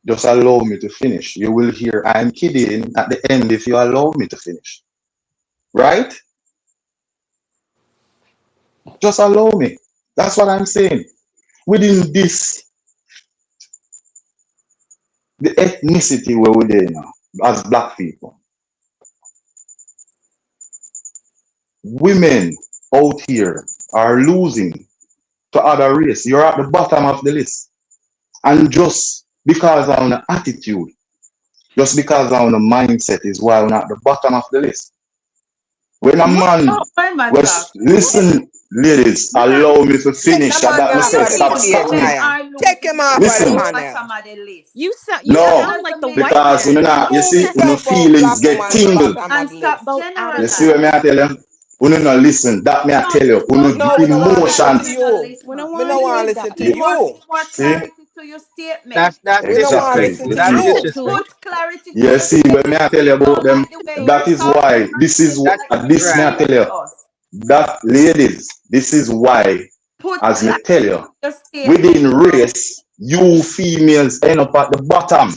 Just allow me to finish. You will hear I'm kidding at the end if you allow me to finish. Right? Just allow me. That's what I'm saying. Within this, the ethnicity where we're there now, as black people, women out here are losing to other race. You're at the bottom of the list. And just because of an attitude, just because of the mindset is why we're at the bottom of the list. When a man was listen, ladies, allow me to finish. That me say stop stopping. Take him off Listen, of the panel. You no, sound like the white because you man. know, you see, Who when the said about feelings black get woman at the tingled. bottom of the list? You see what me I tell you? You no listen. That me I tell you. You No, the we don't want to listen to emotions. you. We don't We want don't to want hear to listen that. to you. See, To your statement. That's We don't want to exactly. listen You to that's see. you. disrespect. Put clarity to You your see, when me I tell you about them, the way that you is talk why this is That's this me I right. tell you. us. That ladies, this is why, Put as me clarity tell you, to your statement. within race, you females end up at the bottom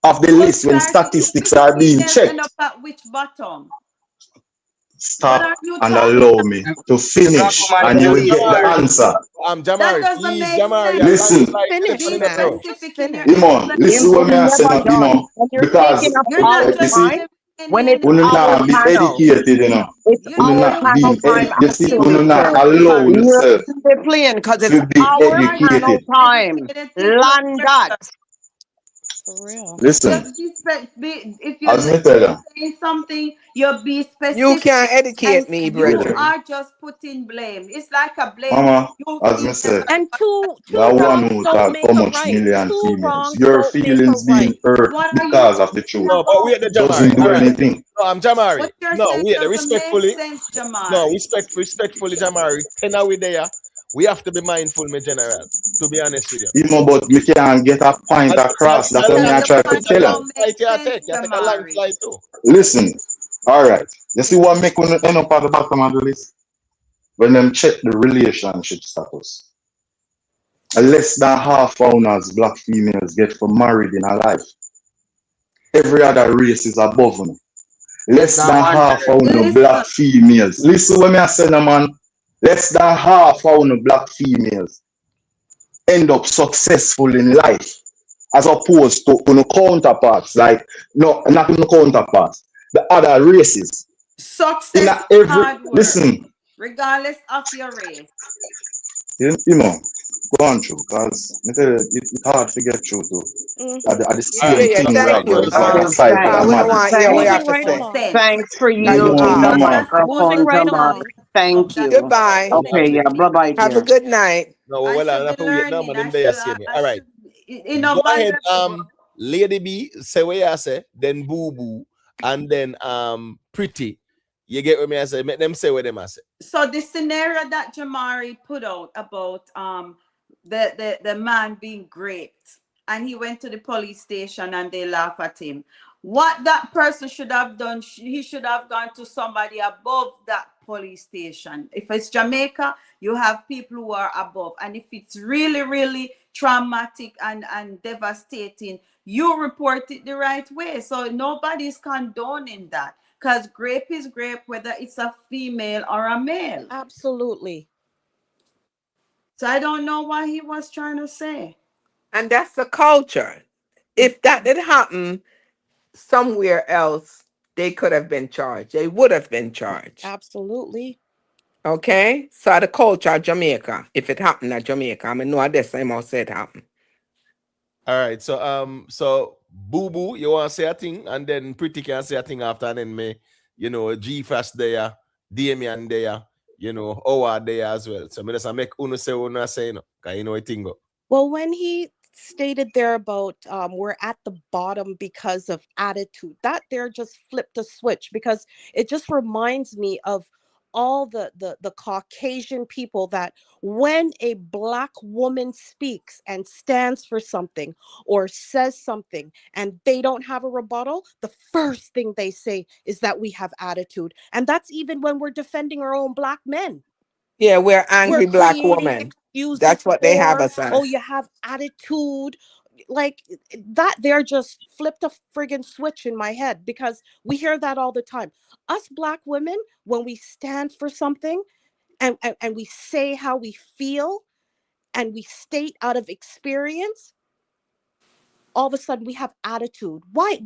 of the list when statistics are being End checked. up at which bottom? What Stop are you and talking allow about? me to Black finish, woman and can you Jamari, will give get the Jamari, clarity. answer. That Jamari, doesn't please, make Jamari, sense. a land Listen, like Finish elephant Be in the now. room. Just specific in your finish. Imon, listen Him what could me I say, never you done. know, When you're because taking a You're not panel you just see, time, giving when any it's you our not be panel, educated, you know. it's you You our not you panel being time you see, you not activity. allow You're yourself playing because it's to be our are panel educated. time. educated people Land that. For real. Listen, just if you're as me tell you, saying something, you be You specific can't educate and me, you brethren. are just putting blame. It's like a blame. mama, You as me females say, are And two that one wrongs who don't talk make how a much right. million Two females. wrongs Your don't make a feelings being right. hurt what are you because of the talking truth No, but about? wait the Jamari. doesn't All do right. anything. No, I'm Jamari. What you're No, saying wait, doesn't make respectfully. sense, No, Jamari. respectfully, Jamari. 10 are we there? We have to be mindful, my general, to be honest with you. You know, but me can't get a point across. That's what me I Your try to point tell you. don't make sense, You take a Jamari. landslide too. Listen, all right. You see what make when end up at the bottom of the list? When them check the relationship status. Less than half owners, black females, get for married in a life. Every other race is above them. Less Less than than half 100. owners, black females. Listen when me I say, no, man. Less than half owners, black females end up successful in life, as opposed to counterparts, like no, not the counterparts, the other races. In Success a is every hard work, listen, regardless of your race. you know, go on through, cause it's hard to get through to. At the All right. Yeah, same yeah, So, thing we thank are so you. going for listen. the side of Thanks. the We don't madness. want to hear what you Thanks. have Moving to right Right say. along. along. Thanks for Cause you yielding No, the talking. mama. Moving microphone right to us. along. Thank you. Goodbye. Okay, yeah. Bye bye, Have a dear. good night. No, I well, I should have be to wait now, learning. man. Them there see me. I All right. should, Go ahead, valuable. Lady B, say what you say, then Boo Boo, and then Pretty. You get what me I say? Make them say what them I say. So the scenario that Jamari put out about the man being raped and he went to the police station and they laugh at him. What that person should have done, he should have gone to somebody above that police station. If it's Jamaica, you have people who are above. And if it's really, really traumatic and devastating, you report it the right way. So nobody's condoning that. Because grape is grape, whether it's a female or a male. Absolutely. So I don't know what he was trying to say. And that's the culture. If that did happen somewhere else, they could have been charged. They would have been charged. Absolutely. Okay? So the culture of Jamaica, if it happened at Jamaica, I mean, no, this time I said happen. All right. So Boo Boo, you want to say a thing, and then Pretty can say a thing after, and then me, G Fast there, Damien there, Howard there as well. So me just make uno say, cause you know it thing go. Well, when he stated there about we're at the bottom because of attitude, that there just flipped a switch because it just reminds me of all the Caucasian people that when a Black woman speaks and stands for something or says something and they don't have a rebuttal, the first thing they say is that we have attitude. And that's even when we're defending our own Black men. Yeah, we're We're angry Black creating woman. excuses That's what they have for, us oh, as. you have attitude. Like that, they're just flipped a friggin' switch in my head because we hear that all the time. Us Black women, when we stand for something and we say how we feel and we state out of experience, all of a sudden we have attitude. Why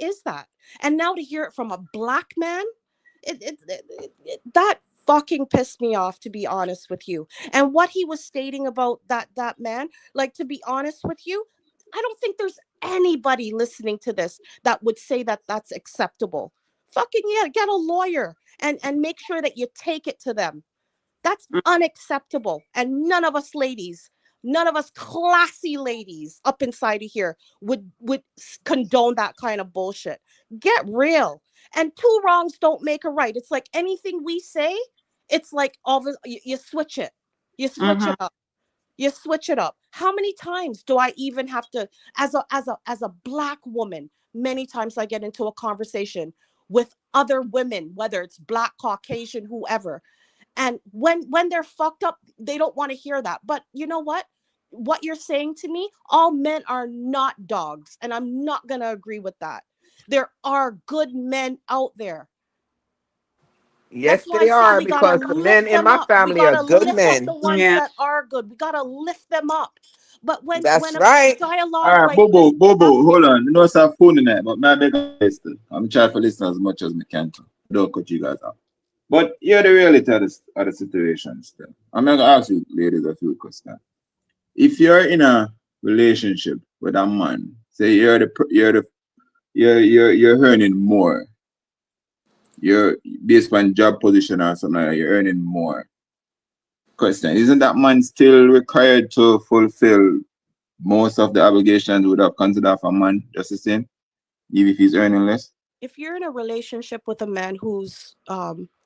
is that? And now to hear it from a Black man, that fucking pissed me off, to be honest with you. And what he was stating about that man, like, to be honest with you, I don't think there's anybody listening to this that would say that that's acceptable. Fucking yeah, get a lawyer and make sure that you take it to them. That's unacceptable. And none of us classy ladies up inside of here would condone that kind of bullshit. Get real. And two wrongs don't make a right. It's like anything we say, it's like you switch it. You switch it up. You switch it up. How many times do I even have to, as a Black woman, many times I get into a conversation with other women, whether it's Black, Caucasian, whoever. And when they're fucked up, they don't want to hear that. But you know what you're saying to me, all men are not dogs, and I'm not going to agree with that. There are good men out there. Yes, That's why I they say are, we got to because the men lift in them my up. We family got are to good lift up the men. ones that are good. We got to lift them up. But when That's a right. dialogue All right, like this Bobo, Bobo, hold on. You know it's a phone in there, but my beg and listen. I'm trying to listen as much as I can to. Don't cut you guys off. But you're the reality of the situation still. I'm gonna ask you ladies a few questions. If you're in a relationship with a man, say you're earning more. You're based on job position or something like that, you're earning more. Question: isn't that man still required to fulfill most of the obligations would have considered for a man just the same, even if he's earning less? if you're in a relationship with a man who's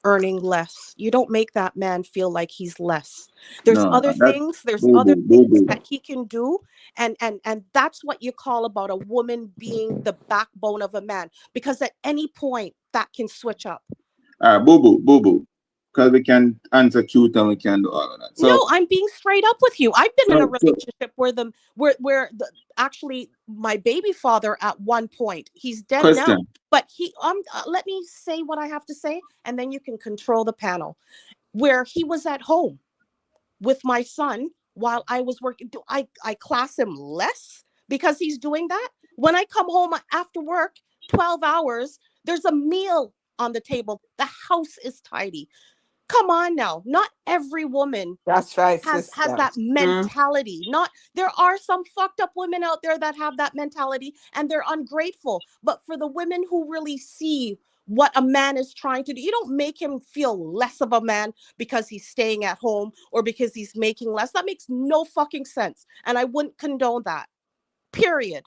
earning less, you don't make that man feel like he's less. There's No, other that's things. There's boo other boo, boo things boo. that he can do, and that's what you call about a woman being the backbone of a man. Because at any point that can switch up. All right, boo boo, boo boo. Because we can answer cute and we can do all of that. No, So, I'm being straight up with you. I've been in a so relationship actually my baby father at one point, he's dead now, question. but he let me say what I have to say, and then you can control the panel. Where he was at home with my son while I was working. Do I class him less because he's doing that? When I come home after work, 12 hours, there's a meal on the table. The house is tidy. Come on now. Not every woman That's right, has sister. that mentality. Not there are some fucked up women out there that have that mentality and they're ungrateful. But for the women who really see what a man is trying to do, you don't make him feel less of a man because he's staying at home or because he's making less. That makes no fucking sense. And I wouldn't condone that. Period.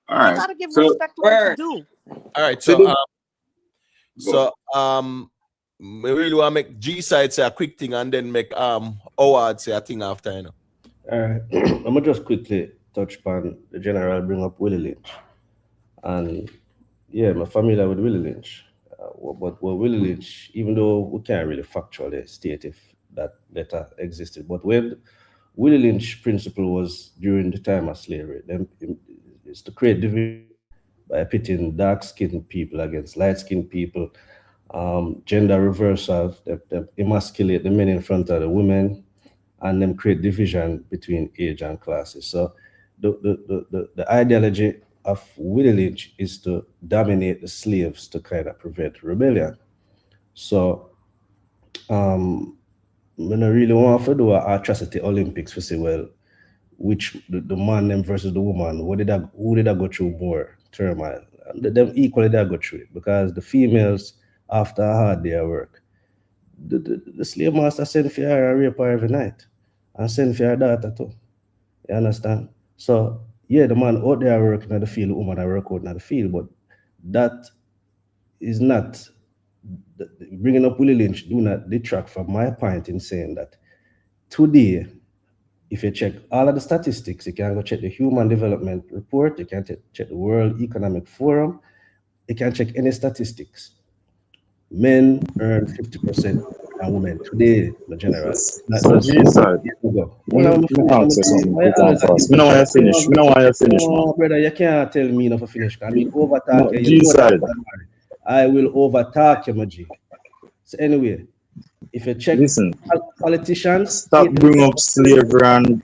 All You right. got to give So, respect where it's due. All right, so the, go. so we really want to make G side say a quick thing and then make Howard say a thing after, you know. I'm gonna just quickly touch upon the general bring up Willie Lynch. And yeah, I'm familiar with Willie Lynch. But Willie Lynch, even though we can't really factually state if that letter existed, but when Willie Lynch principle was during the time of slavery, then is to create division by pitting dark-skinned people against light-skinned people, gender reversal, they emasculate the men in front of the women, and then create division between age and classes. So the ideology of Willie Lynch is to dominate the slaves to kind of prevent rebellion. So I don't really want to do a atrocity Olympics to say, well, which the man them versus the woman, who did I go through more turmoil? And them equally they go through it because the females, after a hard day of work, the slave master send for her and rape her every night and send for her daughter too. You understand? So yeah, the man out there working at the field, the woman I work out in the field, but that is not bringing up Willie Lynch do not detract from my point in saying that today, if you check all of the statistics, you can go check the Human Development Report, you can check the World Economic Forum, you can check any statistics. Men earn 50% than women today, the general. So G-side, me answer something quick and fast. Me know why you finish. Me know why you finish, man. No, brother, you can't tell me not to finish. I mean, overtalk No, you. You know G-side. that, I will overtalk you, my G. So anyway, if you check Listen, politicians, stop bring up slavery and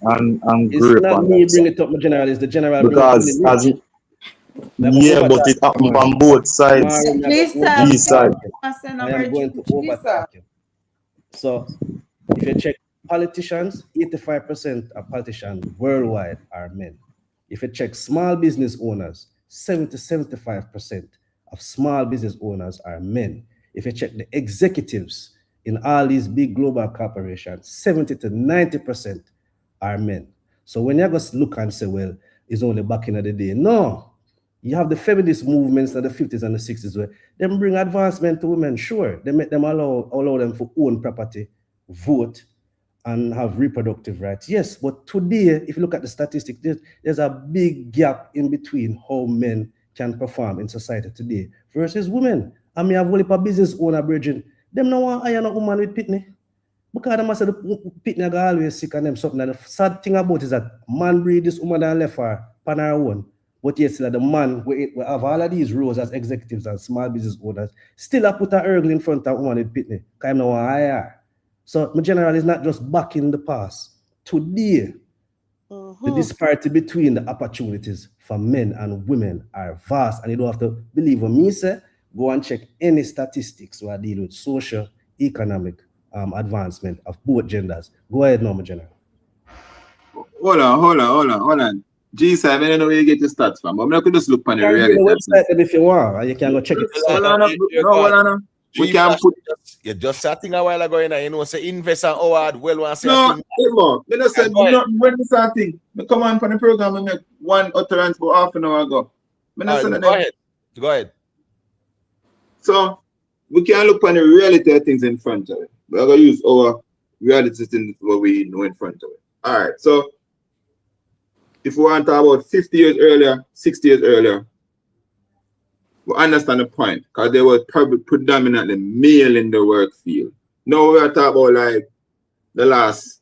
it's grape not and me that bring stuff. it up, my general. It's the general Because bring it as it, yeah, but it happened on both sides. G-side. I am going to overtalk you. So if you check politicians, 85% of politicians worldwide are men. If you check small business owners, 75% of small business owners are men. If you check the executives in all these big global corporations, 70 to 90% are men. So when you just look and say, well, it's only back in the day. No, you have the feminist movements in the 50s and the 60s where they bring advancement to women, sure. They make them allow them to own property, vote, and have reproductive rights. Yes, but today, if you look at the statistics, there's a big gap in between how men can perform in society today versus women. I mean, I've only a business owner, Bridget. Them no want hire no woman with pitney. Because them say the pitney are always sick and them something. And the sad thing about it is that man breed this woman and left her on her own. But yes, the man we have all of these roles as executives and small business owners still a put a urgle in front of woman with pitney. Because I'm no want hire her. So my general is not just back in the past. Today, the disparity between the opportunities for men and women are vast. And you don't have to believe what me say. Go and check any statistics who are dealing with social, economic advancement of both genders. Go ahead now, my general. Hold on. G7, I don't know where you get your stats from, but I'm not going to just look on the reality. You can go to the website if you want, and you can go check it. Hold on. We can put. You just chatting a while ago, you know, say invest and Howard well want to say. No, me not said nothing when this thing. Me come on for the program and make one utterance about half an hour ago. Go ahead. So we can look on the reality of things in front of it. We're gonna use our reality things what we know in front of it. All right. So if we want to talk about 50 years earlier, 60 years earlier, we understand the point because they were probably predominantly male in the work field. Now we are talking about like the last,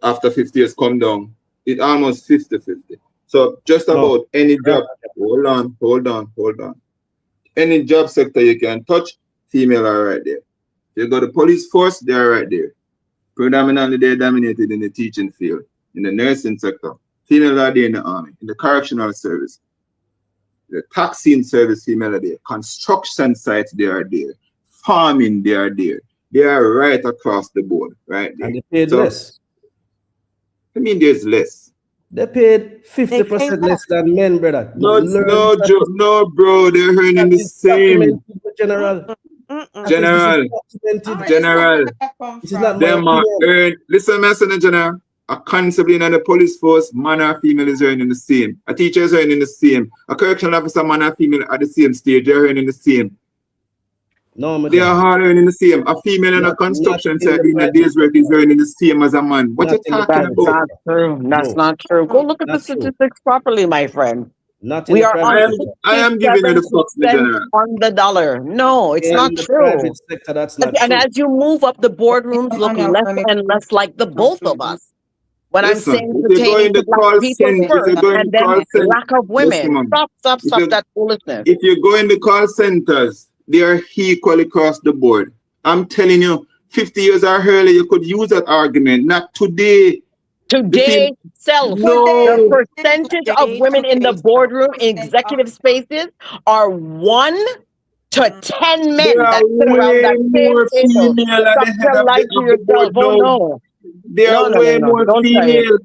after 50 years come down, it's almost 50-50. So just about any job, hold on. Any job sector you can touch, female are right there. You go to police force, they are right there. Predominantly they're dominated in the teaching field, in the nursing sector. Female are there in the army, in the correctional service. The taxing service, female are there. Construction sites, they are there. Farming, they are there. They are right across the board, right there. And they paid less. I mean, there's less. They paid 50% less than men, brother. No, bro. They're earning the same. General. This is not them are earn. Listen, Messenger General. A constable in the police force, man or female is earning the same. A teacher is earning the same. A correctional officer, man or female at the same stage, they're earning the same. No, they are all earning the same. A female in a construction site doing a day's work is earning the same as a man. What you talking about? Not true. That's not true. Go look at the statistics properly, my friend. We are I am giving you the facts, on the dollar. No, it's not true. Sector, that's not and true. as you move up, the boardrooms look less and less like the both of us. When Listen, I'm saying pertaining to black people first, and then lack of women. Stop that foolishness. If you go in the call centers, they are equal across the board. I'm telling you, 50 years or earlier, you could use that argument. Not today. Today, the percentage of women in the boardroom, executive spaces, are 1 to 10 men that sit around that same table. Stop to lie to yourself. Oh no. They are way more female.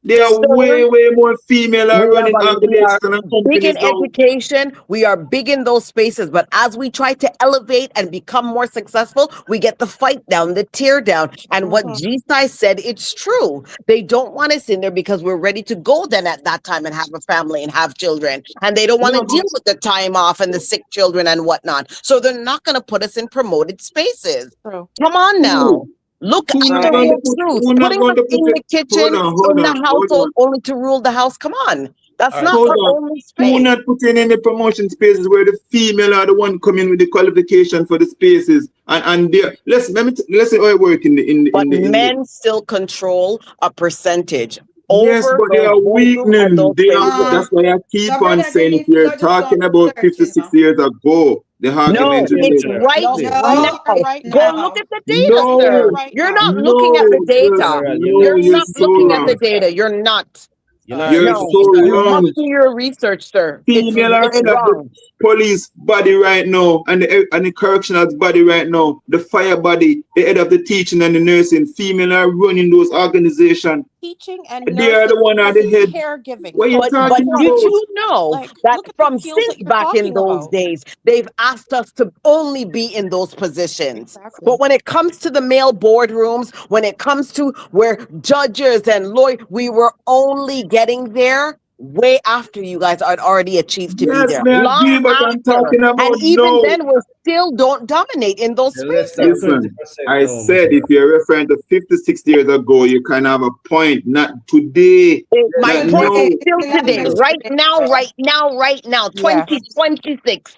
There are Sir, way more female are running we are organizations and big in companies now. education. We are big in those spaces. But as we try to elevate and become more successful, we get the fight down, the tear down. And what G-Sai said, it's true. They don't want us in there because we're ready to go then at that time and have a family and have children. And they don't want to No, deal with the time off and the sick children and whatnot. So they're not going to put us in promoted spaces. True. Come on now. who? Look at Who not the going to real put truth. who not Putting going us to put in it? the kitchen, Hold in the household, on. only to rule the house. Come on. That's All right. not Hold our on. only Who space. not putting in the promotion spaces where the female are the one coming with the qualification for the spaces and there. Let's say how it work in the But men still control a percentage yes, over but they those are boardroom and weakening. those spaces. That's why I keep So on brother, they saying if need to you're go do some talking about research, you 56 know. years ago, the argument No, you it's make. right No, right No, here, now. right Go now. look at the data, No, sir. Right You're now. not looking at the data. General, You're you're not so looking at the wrong. data. You're not. You're No, so you must wrong. do your research, sir. Female are It's head of the wrong. police body right now and the correctional body right now, the fire body, the head of the teaching and the nursing. Female are running those organizations. Teaching and They are nursing the one at the and head. caregiving. What are you So But talking did about? performance. you know Like, that look at the from fields since that you're back in talking those about. days, they've asked us to only be in those positions. Exactly. But when it comes to the male boardrooms, when it comes to where judges and lawyers, we were only getting there way after you guys had already achieved to be Yes, there. may I Long agree, but I'm after. talking about And even no. then, we still don't dominate in those Less than spaces. 20% Listen, I now, said if you're referring to 56 years ago, you kind of have a point. Not today. My Not point is no. still today, right now, right now, Yeah. 2026.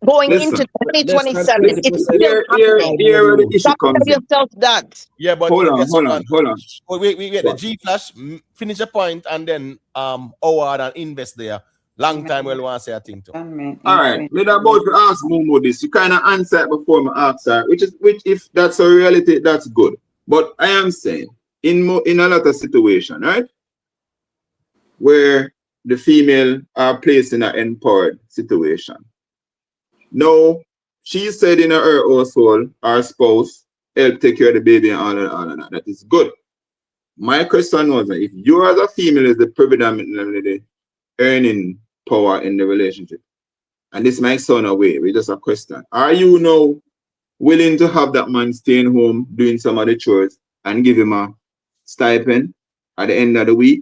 Going into Listen, less than 2027, 20% it's listen. still now happening. Here where the issue Stop comes telling in. yourself that. Yeah, but Hold on, guess hold what? on, hold on. Wait. The What? G Flash finish a point and then Howard and invest there. Long time we'll want to say a thing too. All right, me that about to ask Momo this. You kind of answer it before me ask her, which if that's a reality, that's good. But I am saying in a lot of situation, right, where the female are placed in an empowered situation. Now, she said in her household, our spouse help take care of the baby and all of that. That is good. My question was that if you as a female is the predominantly earning power in the relationship, and this might sound away, it's just a question. Are you now willing to have that man staying home doing some of the chores and give him a stipend at the end of the week?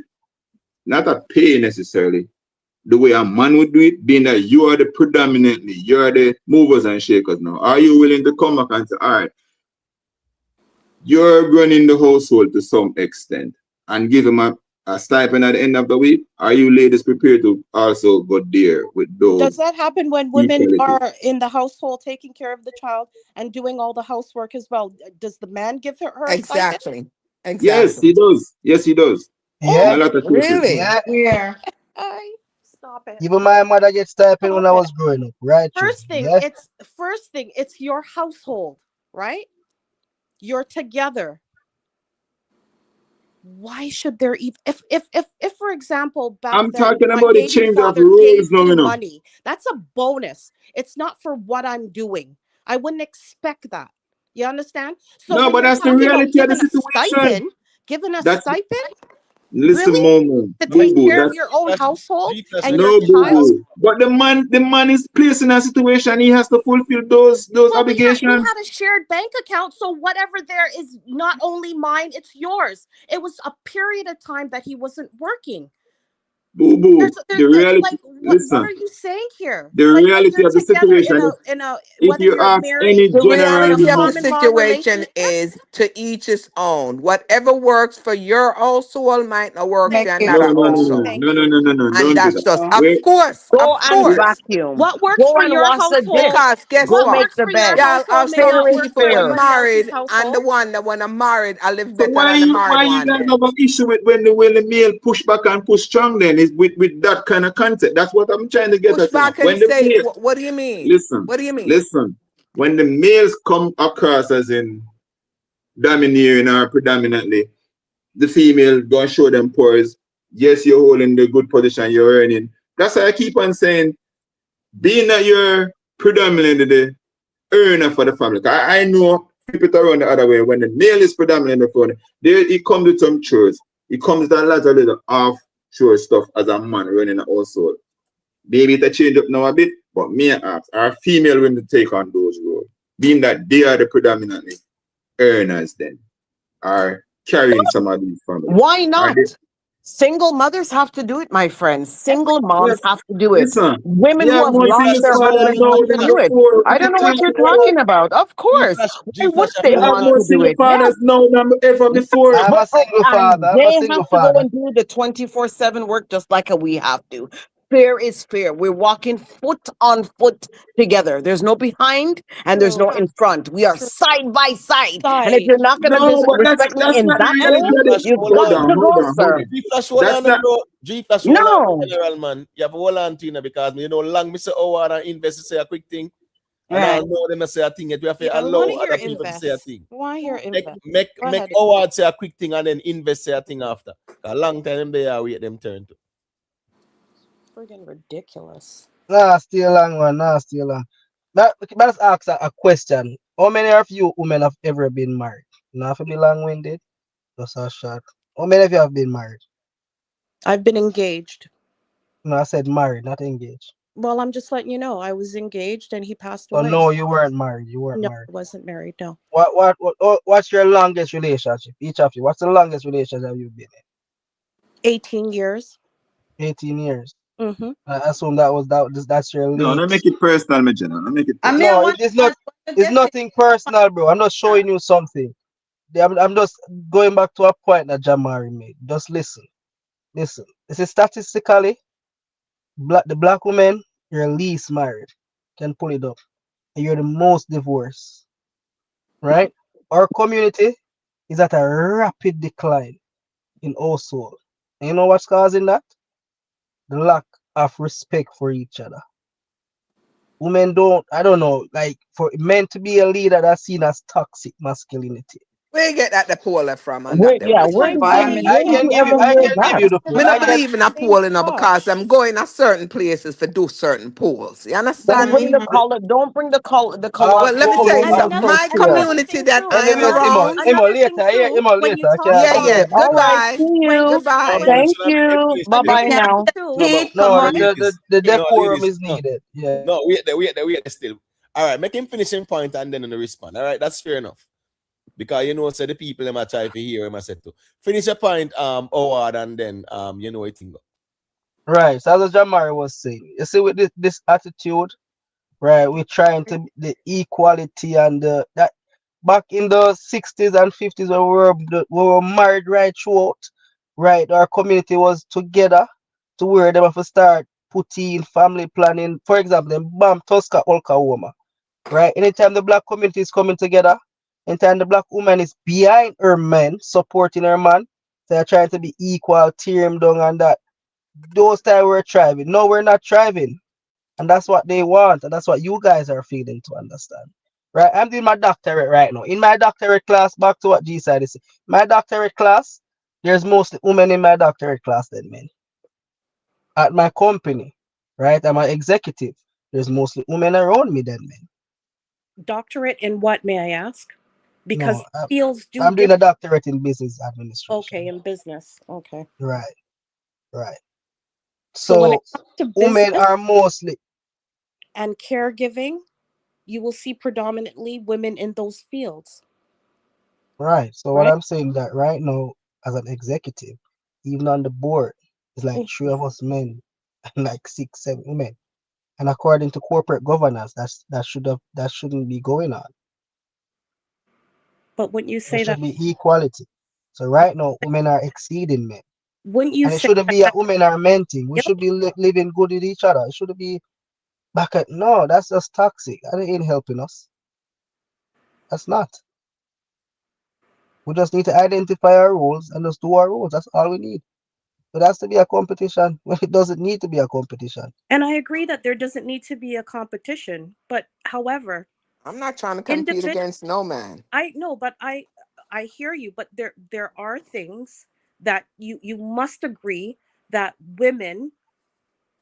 Not a pay necessarily, the way a man would do it, being that you are you're the movers and shakers now. Are you willing to come back and say, all right, you're running the household to some extent and give him a stipend at the end of the week? Are you ladies prepared to also go there with Does those that happen when women equality? are in the household taking care of the child and doing all the housework as well? Does the man give her a stipend? Exactly. Yes, he Exactly. does. Yes, he does. Yeah, In a lot of cases. Really? yeah. Where? Stop it. Even my mother gets stipend when I Stop it. was growing up, right? True. First thing, Yeah. it's your household, right? You're together. Why should there even if for example back I'm then talking my about the baby change of father gave rules now, me you know. money, that's a bonus. It's not for what I'm doing. I wouldn't expect that. You understand? So No, when but you're that's the talking about reality of the situation. giving a That's stipend, listen, really? Momo, To boo take boo. care of That's your own household G Flash, and let me your no boo child? ask. boo. But the man is placed in a situation. He has to fulfill those Well, we obligations. had a shared bank account, so whatever there is not only mine, it's yours. It was a period of time that he wasn't working. Boo boo. The There's reality. like what Listen. are you saying here? The Like when reality you're of the together situation is, in a if whether you you're ask married any The in general a reality of the man, common law situation relationship, is to each his own. Whatever works for your household might not work for thank you, no, another no, no, no, household. thank no, no, you. no, no, no, And don't do that's that. just, Wait, Go of and course. vacuum. What works Go for and your wash the dish. household? Because guess Go What what? make works the for your bed. Yeah, household I'll may say Fair not is work for people fair. somebody else's married and the household. one that when I'm married, I live so better than the married why you one guys then. have an issue with when the male push back and push strong then is with that kind of concept? That's what I'm trying to get Push at, you know. back and When the say, male what do you mean? listen, What do you mean? listen. When the males come across as in domineering or predominantly, the female gonna show them pores. Yes, you're holding the good position, you're earning. That's why I keep on saying, being that you're predominantly the earner for the family. I know flip it around the other way. When the male is predominantly for there, it comes with some chores. it comes to a lot of little offshore stuff as a man running a household. Maybe it change up now a bit, but me ask, are female women to take on those roles? Being that they are the predominantly earners then, are carrying some of these families. Why not? Single mothers have to do it, my friends. Single moms have to do it. Listen, Women who have lost their husbands have to do it. I don't know what you're talking about. Of course. Why would they want to do it? Yes. now than ever before. I'm a single father. I'm a They single have to go father. and do the 24/7 work just like we have to. Fair is fair. We're walking foot on foot together. There's no behind and there's no in front. We are side by side. And if you're not going to No, but respect me that's in not that the way, reality. you've got to go, sir. G-Flash, hold That's on, not- bro. G-Flash, hold No. on, general, man. You have to hold on to it because you know, long Mr. Howard and invest to say a quick thing. And I Right. know them to say a thing. Yet we have to Yeah, we allow want to hear other people to say a invest. thing. Why hear Make invest? make Go make ahead. Howard say a quick thing and then invest say a thing after. A long time they are wait them turn to. Friggin' ridiculous. Nah, still long, man. Nah, still long. Let's ask a question. How many of you women have ever been married? Not to be long-winded. Just a short. How many of you have been married? I've been engaged. No, I said married, not engaged. Well, I'm just letting you know I was engaged and he passed Oh away. no, you weren't married. You weren't No, married. I wasn't married. No. What's your longest relationship? Each of you. What's the longest relationship you've been 18 years. in? 18 years. Mm-hmm. I assume that's your No, late. don't make it personal, my general. Don't make it I personal. mean, I No, want it is not. It's nothing personal, bro. I'm not showing you something. I'm just going back to a point that Jamari made. Just listen. Listen. This is statistically, the black woman, you're least married. Can pull it up. And you're the most divorced. Right? Our community is at a rapid decline in household. And you know what's causing that? The lack of respect for each other. Women don't, I don't know, like for men to be a leader, that's seen as toxic masculinity. Where you get that the poll from and Where, that them yeah, with where you? did I you, I where did can you give you ever I hear can give that? you the poll. Me not I can believe in a poll, you know, because I'm going to certain places to do certain polls. You Don't understand bring me? the color. Don't bring the Well, let me poll tell you over something. My personal. community that I am Anyways, around. later, yeah, later. I can't Yeah, bother yeah. them. All right, Goodbye. see you. Goodbye. Thank you. Bye I bye can't now. No, but No, but the no, decorum ladies, is needed. Yeah. no, wait there still. All right, make him finishing point and then respond. All right, that's fair enough. Because you know, so the people them are try to hear him I said to finish your point, Howard, and then you know it. Right. So as Jamari was saying, you see with this attitude, right? We're trying to the equality and that back in the 60s and 50s when we were married right throughout, right? Our community was together to where they have to start putting family planning. For example, in Bam Tosca Oklahoma, right? Anytime the black community is coming together, anytime the black woman is behind her man, supporting her man, they're trying to be equal, tear him down and that. Those times we're thriving. No, we're not thriving. And that's what they want. And that's what you guys are feeling to understand. Right? I'm doing my doctorate right now. In my doctorate class, back to what G said is my doctorate class, there's mostly women in my doctorate class than men. At my company, right? I'm an executive. There's mostly women around me than men. Doctorate in what, may I ask? Because No, fields do I'm doing differ. a doctorate in business administration. Okay, in business. Okay. Right, right. So when it So comes to women business are mostly and caregiving, you will see predominantly women in those fields. right. So what Right? I'm saying that right now, as an executive, even on the board, it's like 3 of us men and like 6, 7 women. And according to corporate governance, that shouldn't be going on. But wouldn't you There say that? should be equality. So right now, women are exceeding men, Wouldn't you and it say shouldn't that be a that's women are men thing. We guilt? should be living good with each other. It shouldn't be back at no. That's just toxic. That ain't helping us. That's not. We just need to identify our roles and just do our roles. That's all we need. It has to be a competition when it doesn't need to be a competition. And I agree that there doesn't need to be a competition. But however, I'm not trying to compete individual against no man. I know, but I hear you, but there are things that you must agree that women,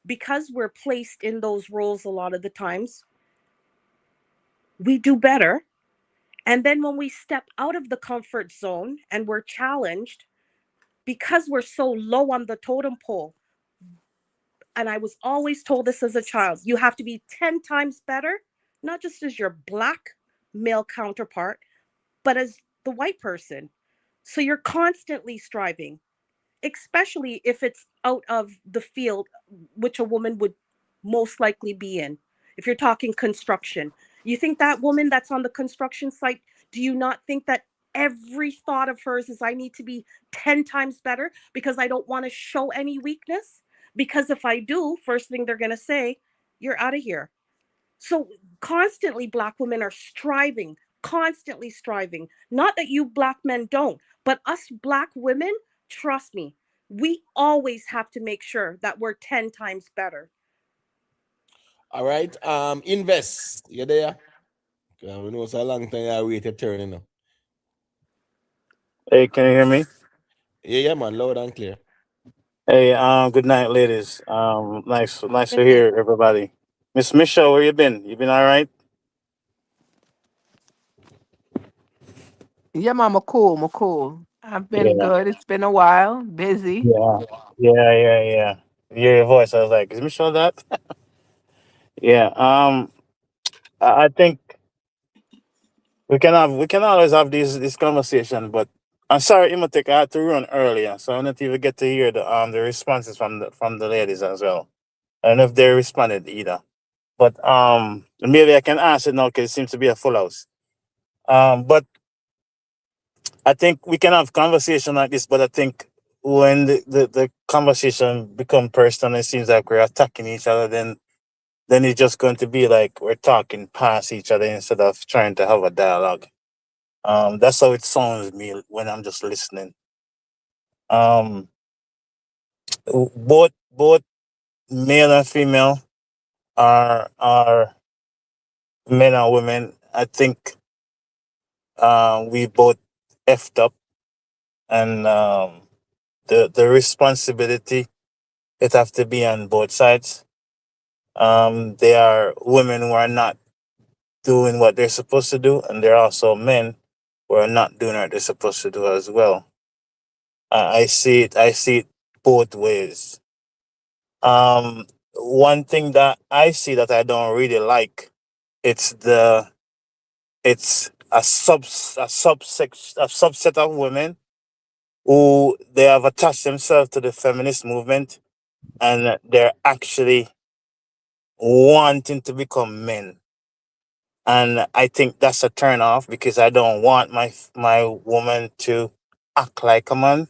because we're placed in those roles a lot of the times, we do better. And then when we step out of the comfort zone and we're challenged, because we're so low on the totem pole, and I was always told this as a child, you have to be 10 times better, not just as your black male counterpart, but as the white person. So you're constantly striving, especially if it's out of the field which a woman would most likely be in. If you're talking construction, you think that woman that's on the construction site, do you not think that every thought of hers is, I need to be 10 times better because I don't want to show any weakness? Because if I do, first thing they're going to say, you're out of here. So constantly, Black women are striving, constantly striving. Not that you Black men don't, but us Black women, trust me, we always have to make sure that we're 10 times better. All right. Invest. You there? We know it's a long time I waited turn, you know. Hey, can you hear me? Yeah, man, loud and clear. Hey, good night, ladies. Nice Good to night. hear everybody. Miss Michelle, where you been? You been all right? Yeah, mama, cool, cool. I've been Yeah, good. It's been a while. Busy. yeah, yeah. Hear your voice. I was like, is Michelle that? Yeah. I think we can always have this conversation, but I'm sorry, Imotek, I had to run earlier, so I didn't even get to hear the responses from the ladies as well. I don't know if they responded either. But maybe I can answer now because it seems to be a full house. But I think we can have conversation like this, but I think when the conversation become personal, it seems like we're attacking each other, then it's just going to be like we're talking past each other instead of trying to have a dialogue. That's how it sounds to me when I'm just listening. Um, both male and female are men and women. I think we both effed up, and the responsibility, it have to be on both sides. There are women who are not doing what they're supposed to do, and there are also men who are not doing what they're supposed to do as well. I see it both ways. One thing that I see that I don't really like, it's the it's a subset of women who they have attached themselves to the feminist movement, and they're actually wanting to become men. And I think that's a turn off because I don't want my woman to act like a man.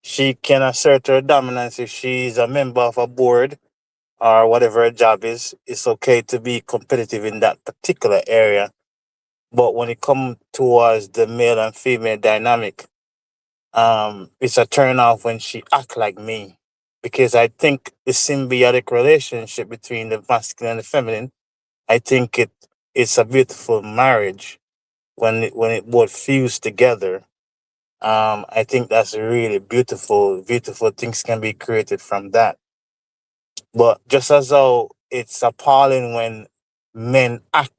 She can assert her dominance if she's a member of a board or whatever her job is. It's okay to be competitive in that particular area. But when it comes towards the male and female dynamic, it's a turn off when she act like me. Because I think the symbiotic relationship between the masculine and the feminine, I think it's a beautiful marriage when it both fuse together. I think that's really beautiful. Beautiful things can be created from that. But just as though it's appalling when men act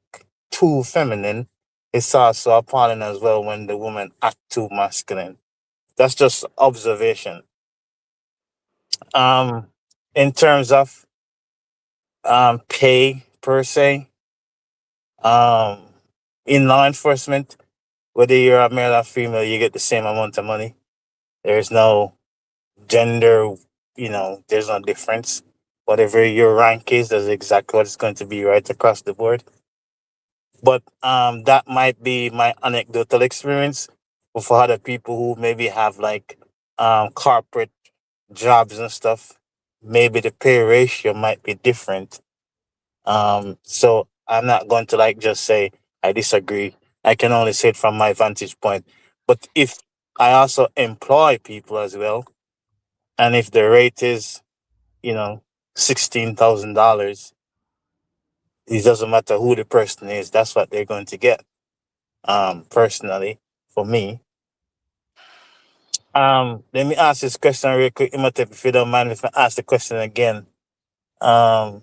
too feminine, it's also appalling as well when the women act too masculine. That's just observation. Um, in terms of pay per se, um, in law enforcement, whether you're a male or female, you get the same amount of money. There's no gender, there's no difference. Whatever your rank is, that's exactly what it's going to be right across the board. But that might be my anecdotal experience. But for other people who maybe have like corporate jobs and stuff, maybe the pay ratio might be different. So I'm not going to like just say I disagree. I can only say it from my vantage point. But if I also employ people as well, and if the rate is, you know, $16,000, it doesn't matter who the person is, that's what they're going to get. Personally, for me. Let me ask this question real quick, Imhotep, if you don't mind if I ask the question again. Um,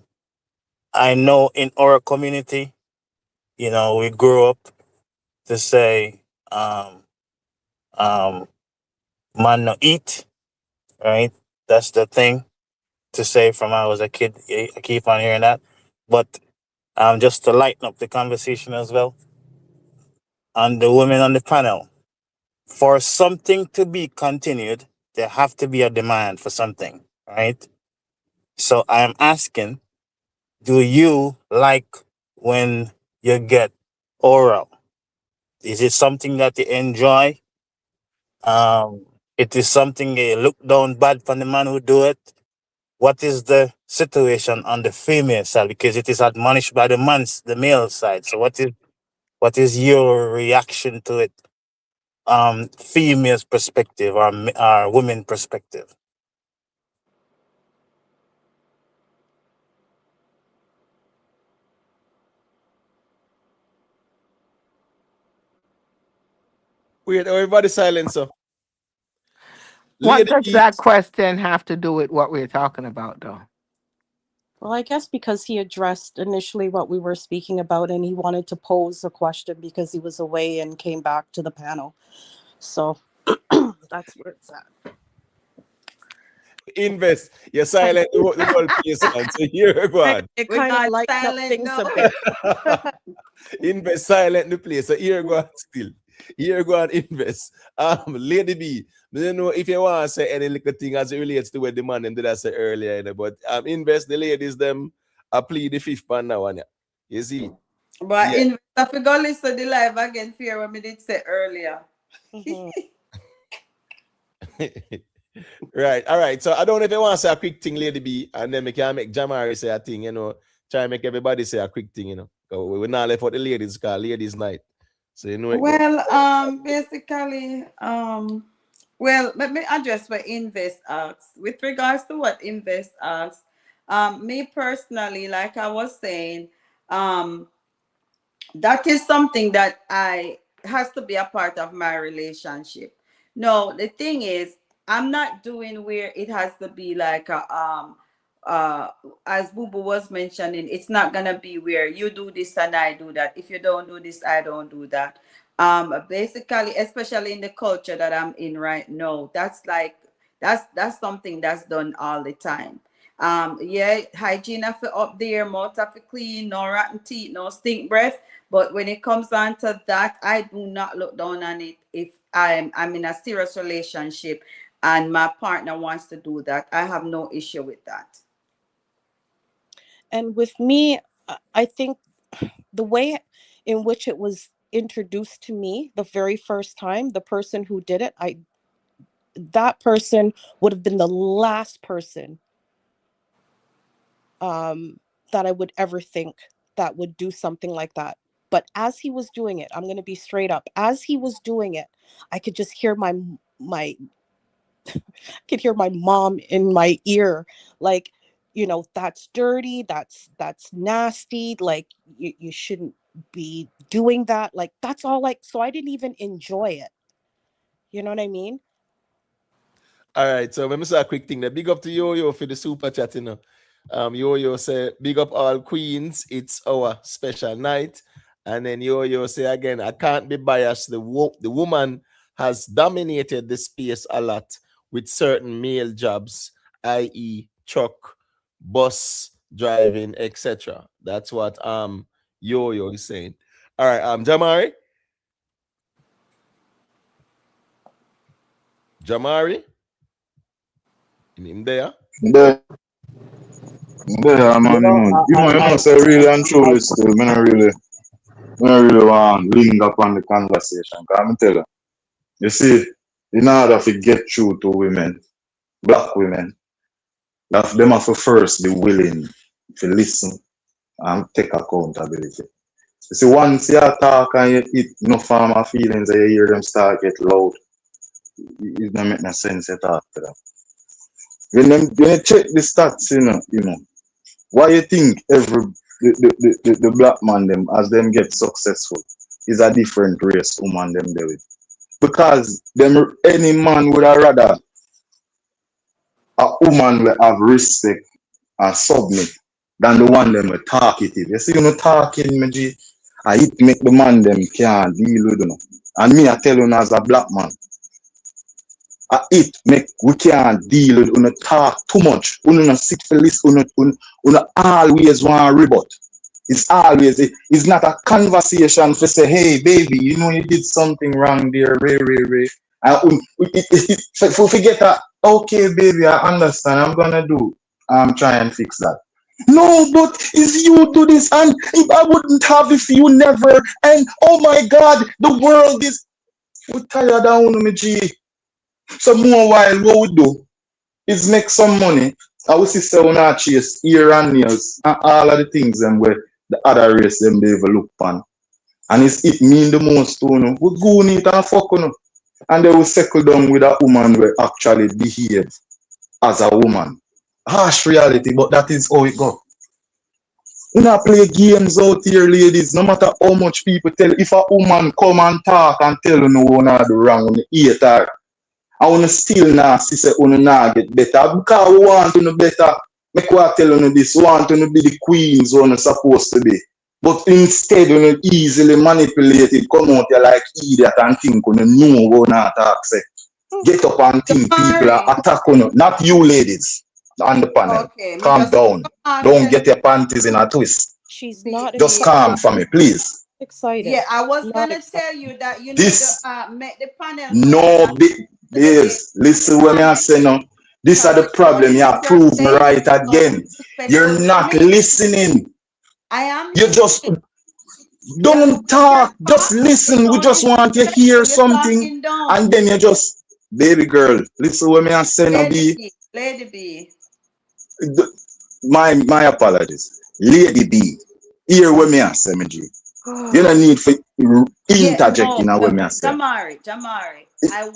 I know in our community, we grew up to say, um, man no eat, right? That's the thing to say from when I was a kid. I keep on hearing that. But just to lighten up the conversation as well, and the women on the panel, for something to be continued, there have to be a demand for something, right? So I am asking, do you like when you get oral? Is it something that you enjoy? It is something you look down bad for the man who do it. What is the situation on the female side? Because it is admonished by the male side. So what is your reaction to it? Female's perspective or women perspective. Wait, everybody silent, so. What does Lady, that question have to do with what we're talking about, though? Well, I guess because he addressed initially what we were speaking about and he wanted to pose a question because he was away and came back to the panel. So that's where it's at. Invest. You're silent the whole place, man. So here we go on. It We kind of got lightened up silent things now. a bit. Invest silent the place. So here go on still. Here go on invest. Lady B, I don't know if you want to say any little thing as it relates to what the man them did I say earlier, you know, but invest the ladies them plead the fifth pan now, and you see. But Yeah. in I forgot listen the live again fear what me did say earlier. Right. All right. So I don't know if you want to say a quick thing, Lady B, and then we can make Jamari say a thing, you know, try and make everybody say a quick thing, you know. We're not left for the ladies called ladies' night. So you know it. Well, basically, well, let me address what Invest asks. With regards to what Invest asks, me personally, like I was saying, that is something that I has to be a part of my relationship. No, the thing is, I'm not doing where it has to be like a as Bubu was mentioning, it's not gonna be where you do this and I do that. If you don't do this, I don't do that. Basically, especially in the culture that I'm in right now, that's like that's something that's done all the time. Yeah, hygiene have to up there, mouth have to clean, no rotten teeth, no stink breath. But when it comes down to that, I do not look down on it if I'm in a serious relationship and my partner wants to do that. I have no issue with that. And with me, I think the way in which it was introduced to me the very first time, the person who did it, that person would have been the last person that I would ever think that would do something like that. But as he was doing it, I'm going to be straight up. As he was doing it, I could just hear my could hear my mom in my ear, like, you know, that's dirty, that's nasty, like you shouldn't be doing that. Like that's all, like, so I didn't even enjoy it. You know what I mean? All right, so let me say a quick thing. Big up to Yo-Yo for the super chat, you know. Yo-Yo say, big up all queens. It's our special night. And then Yo-Yo say again, I can't be biased. The woman has dominated the space a lot with certain male jobs, i.e. truck, bus driving, etc. That's what Yo-Yo is saying. All right, Jamari. In there? There, man, you know, say really and truly still, I don't really want to linger upon the conversation. Because I'm tell you see, in order to get through to women, black women, that them have to first be willing to listen and take accountability. You see, once you talk and you hit no form of feelings and you hear them start get loud, it don't make no sense to talk to them. When you check the stats, you know, why you think the black man them as them get successful is a different race woman them do it? Because them any man would have rather a woman will have respect and submit than the one them will talkative. You see, you know, talking me G, and it make the man them can't deal with you. And me I tell you as a black man, It make we can't deal with una talk too much. Una no sit for listen. Una always want rebut. It's always it's not a conversation for say, hey baby, you know you did something wrong there, Ray. And if we get that, okay baby, I understand. I'm gonna do. Try and fix that. No, but if you do this, and if I wouldn't have if you never, and oh my God, the world is. We tired of me, G. So more while what we do is make some money. I will see someone chase ear and nails and all of the things them where the other race them they ever look upon. And it mean the most to you. We go on it and fuck you. And they will settle down with a woman who actually behave as a woman. Harsh reality, but that is how it go. We not play games out here, ladies. No matter how much people tell, if a woman come and talk and tell you no one do wrong, you hate her. I want to still not see say you not get better because we want to know better. Make what tell you this, we want to be the queens you supposed to be. But instead you easily manipulated, come out here like idiot and think you know what not talk say. Get up and think people are attack you, not you ladies on the panel. Okay, Calm down. Don't get your panties in a twist. She's not Just calm for me, please. excited. Yeah, I was Not gonna excited. tell you that you This need to make the panel no is listen when I say no. These are the problem. You prove me right again. You're not listening. I am. You just don't talk. Just listen. We just want to hear something, and then you just baby girl. Listen when I say no. Be Lady B. My apologies. Lady B. Hear what me say, me G. You don't need for interject in a way me say. Jamari.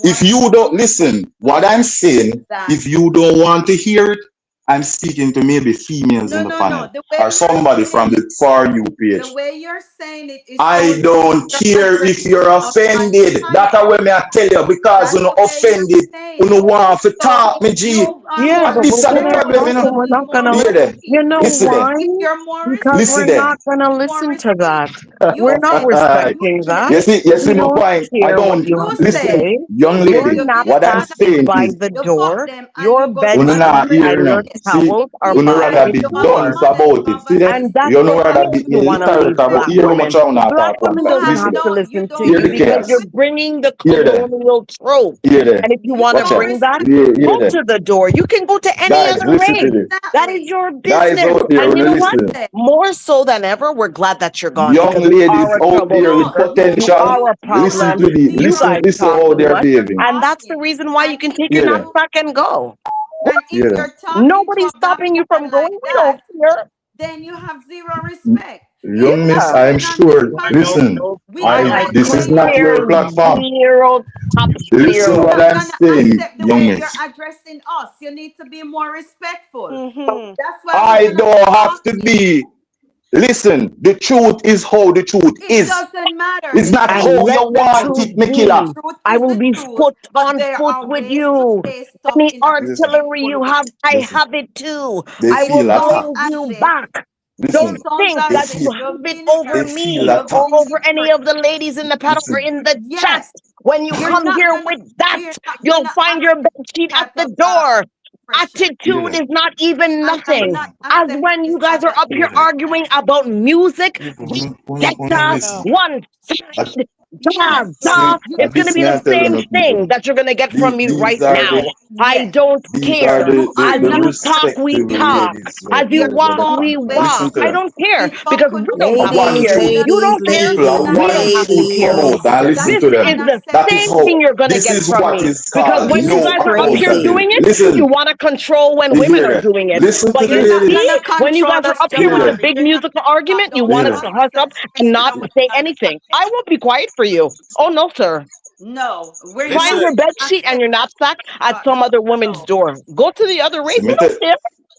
If you don't listen, what I'm saying, if you don't want to hear it, I'm speaking to maybe females in the panel or somebody from the For You page. The way you're saying it is I don't care if you're offended. That's the way me I tell you because you're offended. You don't want to talk, me G. Yeah, but This is we're the gonna problem, you talk and know. we're not gonna. Hear them. You know Listen why? them. Because Listen we're them. not gonna listen to that. We're not respecting that. You see We my don't point. I care what don't you have to listen, say. young Your lady. What I'm knapsack is saying by is, the door. Your bed you sheets not hear and your now. See, towels are you know by rather the be door. done about it. See that? And that's You know what rather happens be when you want to leave rhetorical, but black hear how women. much I not Black talk on women top. doesn't have Listen. to listen to Hear you the because you're chaos. bringing the Hear them. colonial trope. Hear them. And if you want to Watch out. bring that, Hear go them. to the door. You can go to any Guys, other listen to race. this. That is your Guys business. out there, And you wanna know what? listen. More so than ever, we're glad that you're gone Young because you ladies are a out there with troublemaker. You potential. are a Listen problem. to the You guys listen talk how too they're much. behaving. And that's the reason why you can take your Hear them. knapsack and go. And if Hear them. you're talking to Nobody's a black stopping you from woman going. like We don't that, care. then you have zero respect. If Young you're miss, Yeah. I'm going on this sure. panel, Listen, we don't I like the this is way couldn't not you're care your platform. zero top Listen we're what zero. not I'm gonna saying, accept the young way you're miss. addressing us. You need to be more respectful. Mm-hmm. That's why we're I gonna don't have talk to to you. be. Listen, the truth is how the truth It is. doesn't matter. It's not And how let you the want truth it, Mikila. be. Truth I is will the be truth, foot but on there foot are with ways to you. say stuff Any in a Listen, artillery respectful you way. have, I listen. have it too. They I will feel It sounds attacked. blaze as you if back. it Listen, Don't sounds think as they that if you feel have you've it been over they hurt. feel me You've or attacked. been over any discouraged. of the ladies in the panel or Listen, in the chat. Yes, When you we're come not here gonna with that, we're not you'll gonna find your accept bed sheet at type the of door. pressure. hear Attitude them. is not even And I will nothing. not As accept when this you guys as are an up here Hear them. arguing about music, Wanna vendetta, listen. one I, side, da, yes. see, da. It's going this to be me I the tell same you people. thing that you're going to get from me These right are now. the I Yes. don't these are care. You are As the not you talk, we respectable talk. ladies As right you here your with walk, the tone we panel. when Listen walk. to I them. don't care speak because uncle we don't I have to want the Jamari, care. truth. you You not don't need to care. People, I be in a We want don't the have truth to come care. out and listen that This to is them. is the That is same unacceptable. how. thing you're going to This get is from what me. is Because called when This you is no guys are up here crazy. doing accountability. it, you Listen, want to control when you women hear are that? doing it. Listen to But the You're you not lady. see, gonna when you guys control are us, up You here hear with the that? Jamari. big You're not musical gonna stop argument, you those You want hear us that? to hush up and conversations not away say from the anything. I panel. won't be quiet for you. Oh, no, sir. No, we're Find not Listen, your bed gonna sheet and accept your knapsack at that. some other woman's No. door. Go to the other race. See We me don't care.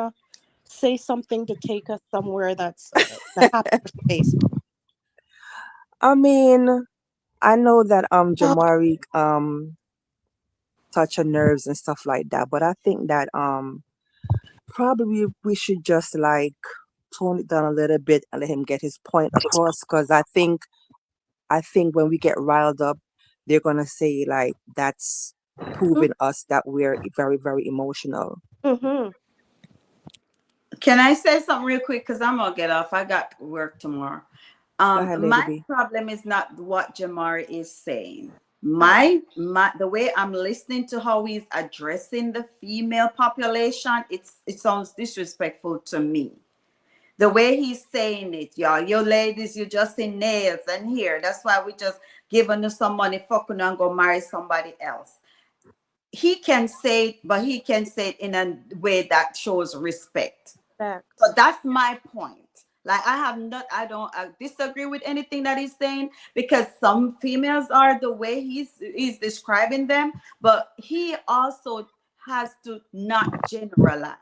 to say something to take us somewhere that's the happier space. I mean, I know that Jamari touch on nerves and stuff like that, but I think that probably we should just like tone it down a little bit and let him get his point across, because I think when we get riled up, they're gonna say like that's proving us that we're very, very emotional. Mm-hmm. Can I say something real quick? Because I'm gonna get off. I got work tomorrow. Go ahead, Lady My B. problem is not what Jamari is saying. My the way I'm listening to how he's addressing the female population, it sounds disrespectful to me. The way he's saying it, y'all, you ladies, you just in nails and hair. That's why we just giving you some money, fucking and go marry somebody else. He can say it, but he can say it in a way that shows respect. Facts. So that's my point. Like I don't disagree with anything that he's saying, because some females are the way he's describing them, but he also has to not generalize.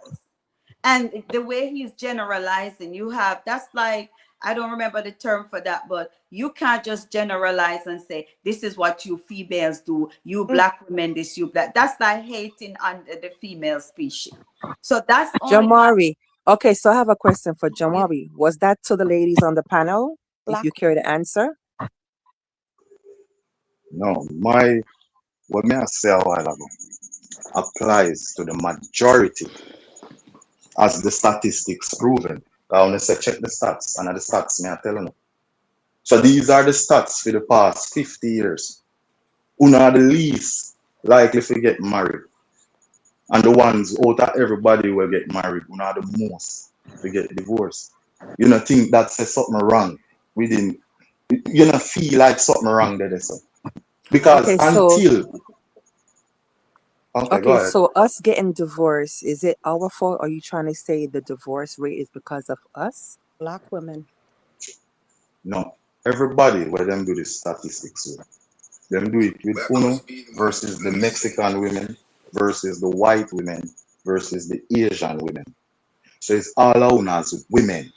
And the way he's generalizing, that's like, I don't remember the term for that, but you can't just generalize and say, this is what you females do, you black women, this, you black. That's like hating on the female species. So that's only Jamari. Okay, so I have a question for Jamari. Was that to the ladies on the panel? If you care to answer. No, what may I say a while ago applies to the majority, as the statistics proven. I want to say check the stats, and the stats me I tell you. So these are the stats for the past 50 years. Who are the least likely to get married, and the ones out of everybody will get married, who are the most to get divorced. You know, think that says something wrong within. You know, feel like something wrong there, so. Because Okay, so us getting divorced, is it our fault? Or are you trying to say the divorce rate is because of us? Black women. No, everybody where them do the statistics with. Them do it with Uno versus the Mexican women versus the white women versus the Asian women. So it's all out as women.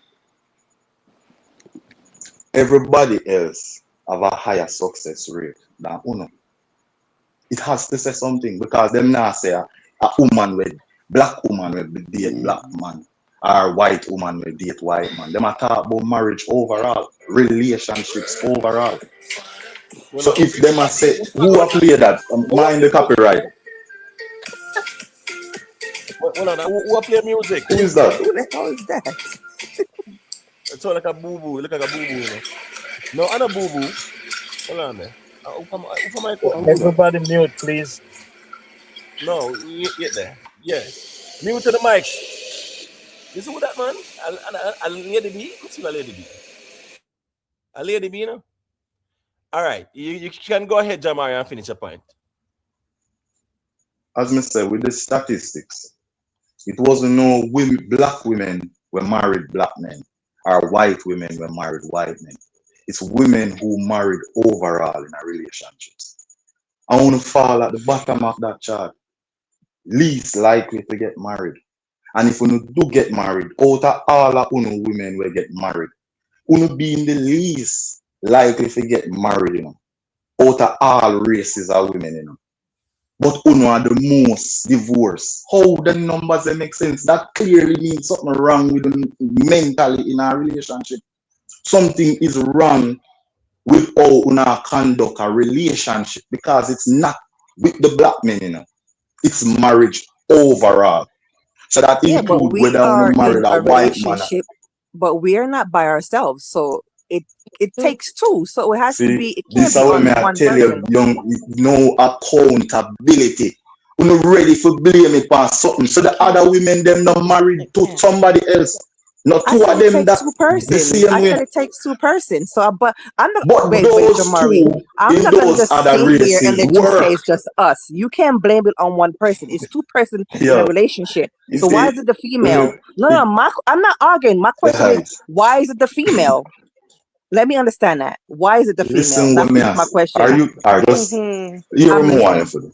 Everybody else have a higher success rate than Uno. It has to say something, because them now say a woman with black woman will date black man, or white woman will date white man. Them a talk about marriage overall, relationships overall. So if them a say who a play that, mind the copyright. Hold on, who a play music? Who is that? Who the hell is that? It's all like a boo boo. Look like a boo boo, you know. No, I'm a boo boo. Hold on there. Everybody mute, please. No, get there. Yeah. Mute to the mic. You see what that man? A lady B? Let's see a lady B. A lady B, you know? All right. You can go ahead, Jamari, and finish your point. As I said, with the statistics, it wasn't no women, black women were married black men, or white women were married white men. It's women who married overall in a relationships. I want to fall at the bottom of that chart. Least likely to get married. And if you do get married, out of all of women will get married, you be in the least likely to get married, you know, out of all races of women, you know. But you are the most divorced. How the numbers they make sense? That clearly means something wrong with them mentally in our relationship. Something is wrong with how you conduct a relationship, because it's not with the black men, you know. It's marriage overall. So that includes whether you married a white man. But we are not by ourselves, so it takes two. So it has to be. It can't This is what I tell you, no accountability. You're not ready for blame it for something. So the other women them not married to somebody else. Not two of them that the same way. I said it takes two persons. So, but I'm not. But wait, those Jamari, two I'm in not gonna those just other sit here and races let you say work. it's just us. You can't blame it on one person. It's two persons in a relationship. So why is it the female? No, I'm not arguing. My question is, why is it the female? Let me understand that. Why is it the female? That's my question. Are you just you're more for them?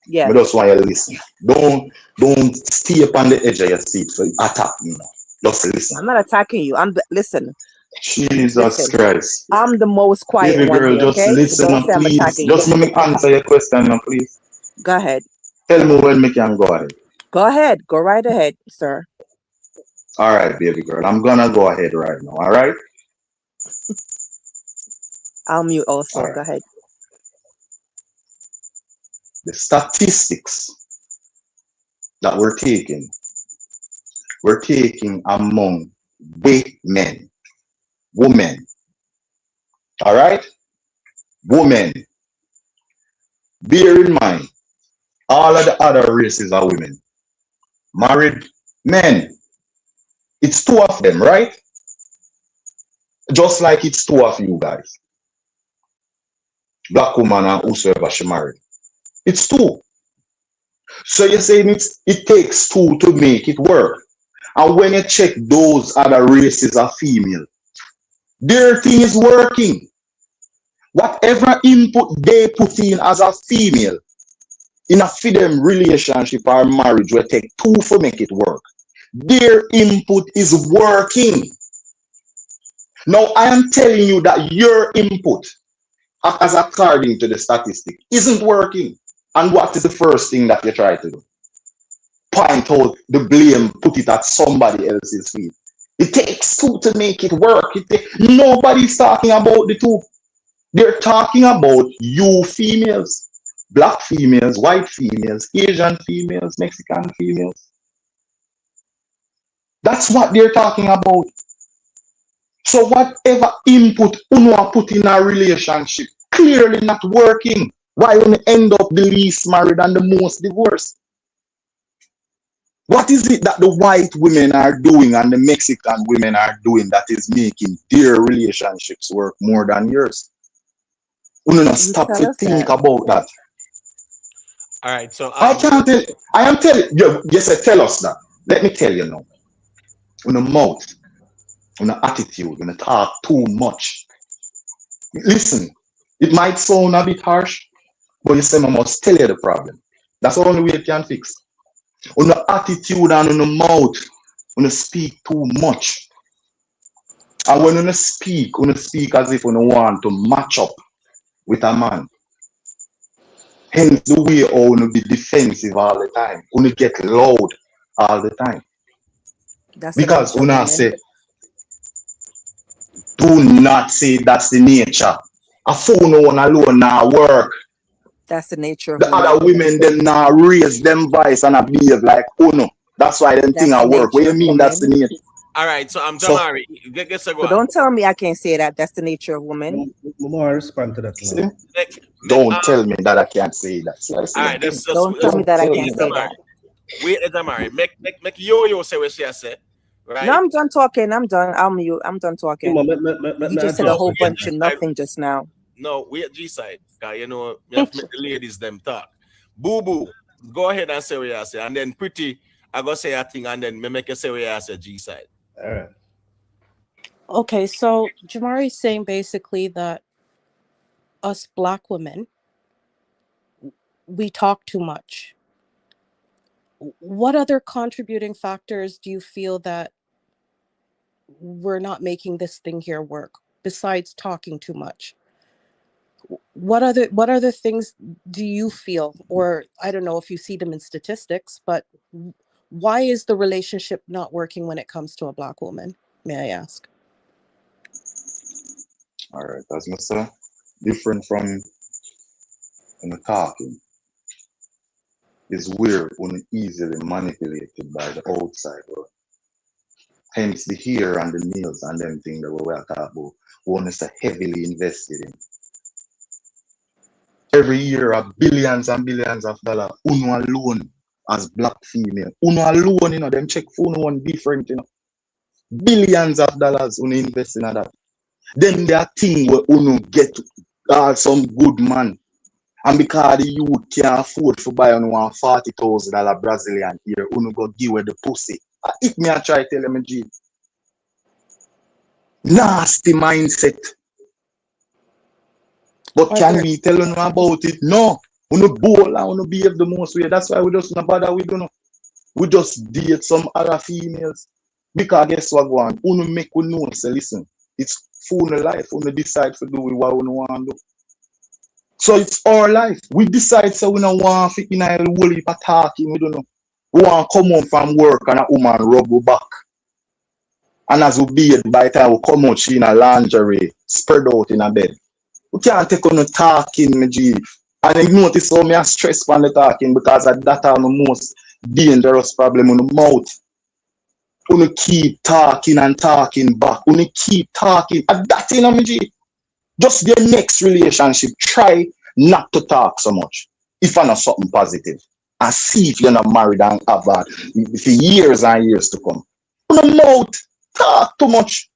Yeah. But that's why you listen. Don't stay upon the edge of your seat for attack me now. Just listen. I'm not attacking you. Listen. Jesus Christ. I'm the most quiet Baby one girl, here, just okay? listen, Don't say I'm please. attacking Just you. let me answer your question now, please. Go ahead. Tell me when me can go ahead. Go ahead. Go right ahead, sir. All right, baby girl. I'm gonna go ahead right now. All right. I'll mute also. All right. Go ahead. The statistics that we're taking among women. All right? Women. Bear in mind, all of the other races are women. Married men. It's two of them, right? just like it's two of you guys, black woman and whosoever she married. It's two. So you're saying it takes two to make it work. And when you check those other races of female, their thing is working. Whatever input they put in as a female in a them relationship or marriage will take two to make it work. Their input is working. Now I am telling you that your input, as according to the statistic, isn't working. And what is the first thing that you try to do? Point out the blame, put it at somebody else's feet. It takes two to make it work. Nobody's talking about the two. They're talking about you females. Black females, white females, Asian females, Mexican females. That's what they're talking about. So whatever input uno put in a relationship, clearly not working. Why you end up the least married and the most divorced? What is it that the white women are doing and the Mexican women are doing that is making their relationships work more than yours? We don't stop to think about that. All right, so I can't tell. I am telling you. Yes, tell us that. Let me tell you now. On the mouth, on the attitude, on the talk too much. Listen, it might sound a bit harsh, but you say I must tell you the problem. That's the only way it can fix. On the attitude and on the mouth, when you speak too much. And when you speak as if you want to match up with a man. Hence the way you be defensive all the time. You get loud all the time. That's because you say, do not say that's the nature. A phone on alone now work. That's the nature of the other women them now raise them voice and behave like Uno. That's why them thing I work. What you mean that's the nature? All right, so I'm Jamari. So don't tell me I can't say that. That's the nature of women. More respond to that. Don't tell me that I can't say that. All right, don't tell me that I can't say that. Wait, Jamari. Make yo say what she said. Right? No, I'm done talking. I'm done. I'm done talking. You just said a whole bunch of nothing just now. No, we at G side. You know, we have to make the ladies them talk. Boo boo, go ahead and say what you say. And then Pretty, I go say a thing and then me make you say what you say G side. All right. Okay, so Jamari's saying basically that us Black women, we talk too much. What other contributing factors do you feel that we're not making this thing here work besides talking too much? What other things do you feel, or I don't know if you see them in statistics, but why is the relationship not working when it comes to a Black woman? May I ask? All right, as I say, different from in the talking is weird when easily manipulated by the outside world. Hence the hair and the nails and them things that we are talking about, one is heavily invested in. Every year billions and billions of dollars, uno alone as Black female. Uno alone, you know, them check for one different, you know. Billions of dollars uno invest in that. Then there are things where uno get some good man. And because the youth can't afford to buy on $40,000 Brazilian here, uno go give away the pussy. If me I try to tell them, G. Nasty mindset. But can we tell them about it? No. Uno bowl and uno behave the most way. That's why we just not bother with uno. We just date some other females. Because guess what go on? Uno make we know, say listen, it's full life. Uno decide to do what uno want to do. So it's our life. We decide so we don't want to fit in a whole heap of talking. We don't know. We want to come home from work and a woman rub our back. And as we bathe, by the time we come out, she in a lingerie, spread out in a bed. We can't take on the talking, my G. And you notice how me stress on the talking because that are the most dangerous problem on the mouth. We keep talking and talking back. We keep talking. And that in my G. Just the next relationship, try not to talk so much. If I know something positive. And see if you're not married and have that for years and years to come. On the mouth, talk too much.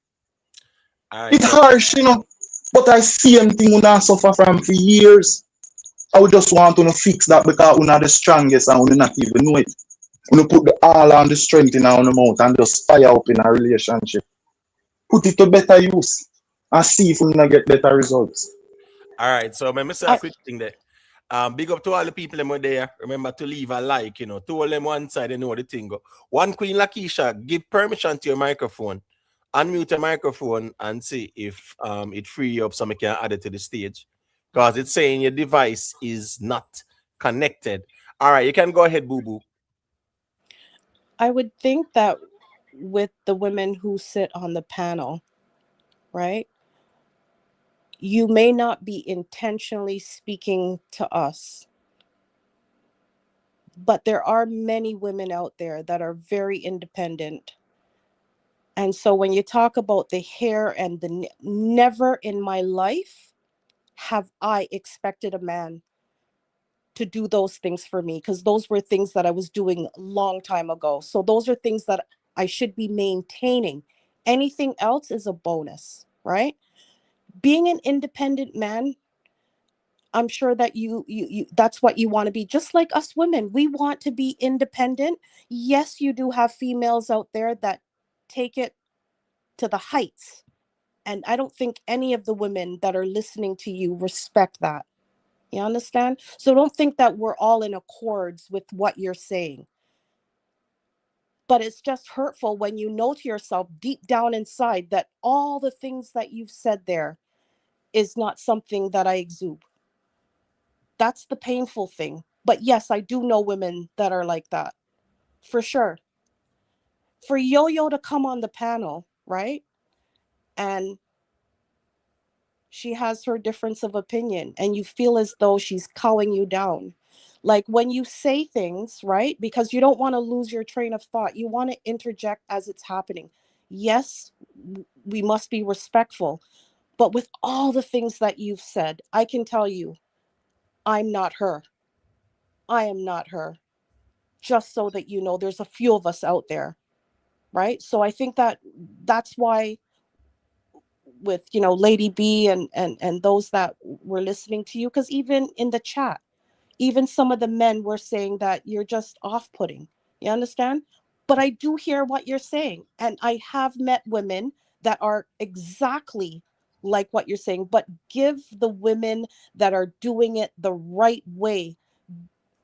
All right, It's so harsh, you know. But I same thing when I suffer from for years. I would just want to fix that because we're not the strongest and we not even know it. When you put the all on the strength in our mouth and just fire up in a relationship. Put it to better use and see if we not get better results. all right, so let me say a quick thing there. Big up to all the people them were there. Remember to leave a like, to all them one side, they know the thing go. One Queen Lakeisha, give permission to your microphone. Unmute your microphone and see if it free you up so we can add it to the stage. Because it's saying your device is not connected. All right, you can go ahead, Boo Boo. I would think that with the women who sit on the panel, right? You may not be intentionally speaking to us, but there are many women out there that are very independent. And so when you talk about the hair and the never in my life have I expected a man to do those things for me, because those were things that I was doing a long time ago. So those are things that I should be maintaining. Anything else is a bonus, right? Being an independent man, I'm sure that you that's what you want to be. Just like us women, we want to be independent. Yes, you do have females out there that take it to the heights. And I don't think any of the women that are listening to you respect that. You understand? So don't think that we're all in accords with what you're saying. But it's just hurtful when you know to yourself deep down inside that all the things that you've said there is not something that I exude. That's the painful thing. But yes, I do know women that are like that. For sure. For Yo-Yo to come on the panel, right? And she has her difference of opinion and you feel as though she's cowing you down. Like when you say things, right? Because you don't want to lose your train of thought. You want to interject as it's happening. Yes, we must be respectful. But with all the things that you've said, I can tell you, I'm not her. I am not her. Just so that you know, there's a few of us out there, right? So I think that that's why with Lady B and those that were listening to you, because even in the chat, even some of the men were saying that you're just off-putting. You understand? But I do hear what you're saying, and I have met women that are exactly like what you're saying, but give the women that are doing it the right way,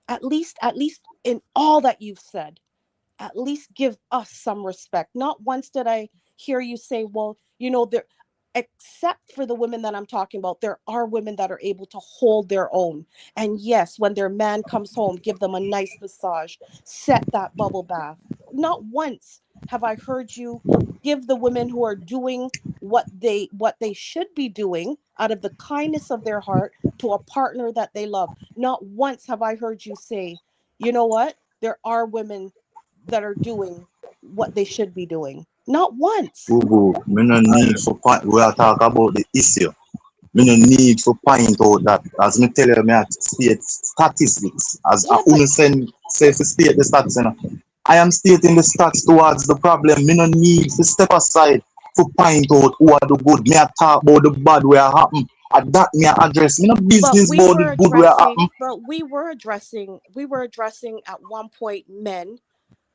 at least in all that you've said, at least give us some respect. Not once did I hear you say, well, there, except for the women that I'm talking about, there are women that are able to hold their own. And yes, when their man comes home, give them a nice massage, set that bubble bath. Not once have I heard you give the women who are doing what they should be doing out of the kindness of their heart to a partner that they love. Not once have I heard you say, you know what? There are women that are doing what they should be doing. Not once. Boo, me no need for point. We are talk about the issue. Me no need to point out that, as me tell you, me have state statistics. As Yeah, I say to state the stats, I am stating the stats towards the problem. Me no need to step aside to point out who are the good. Me a talk about the bad where happen. At that me a address. Me no but business about the good where happen. we were addressing at one point men,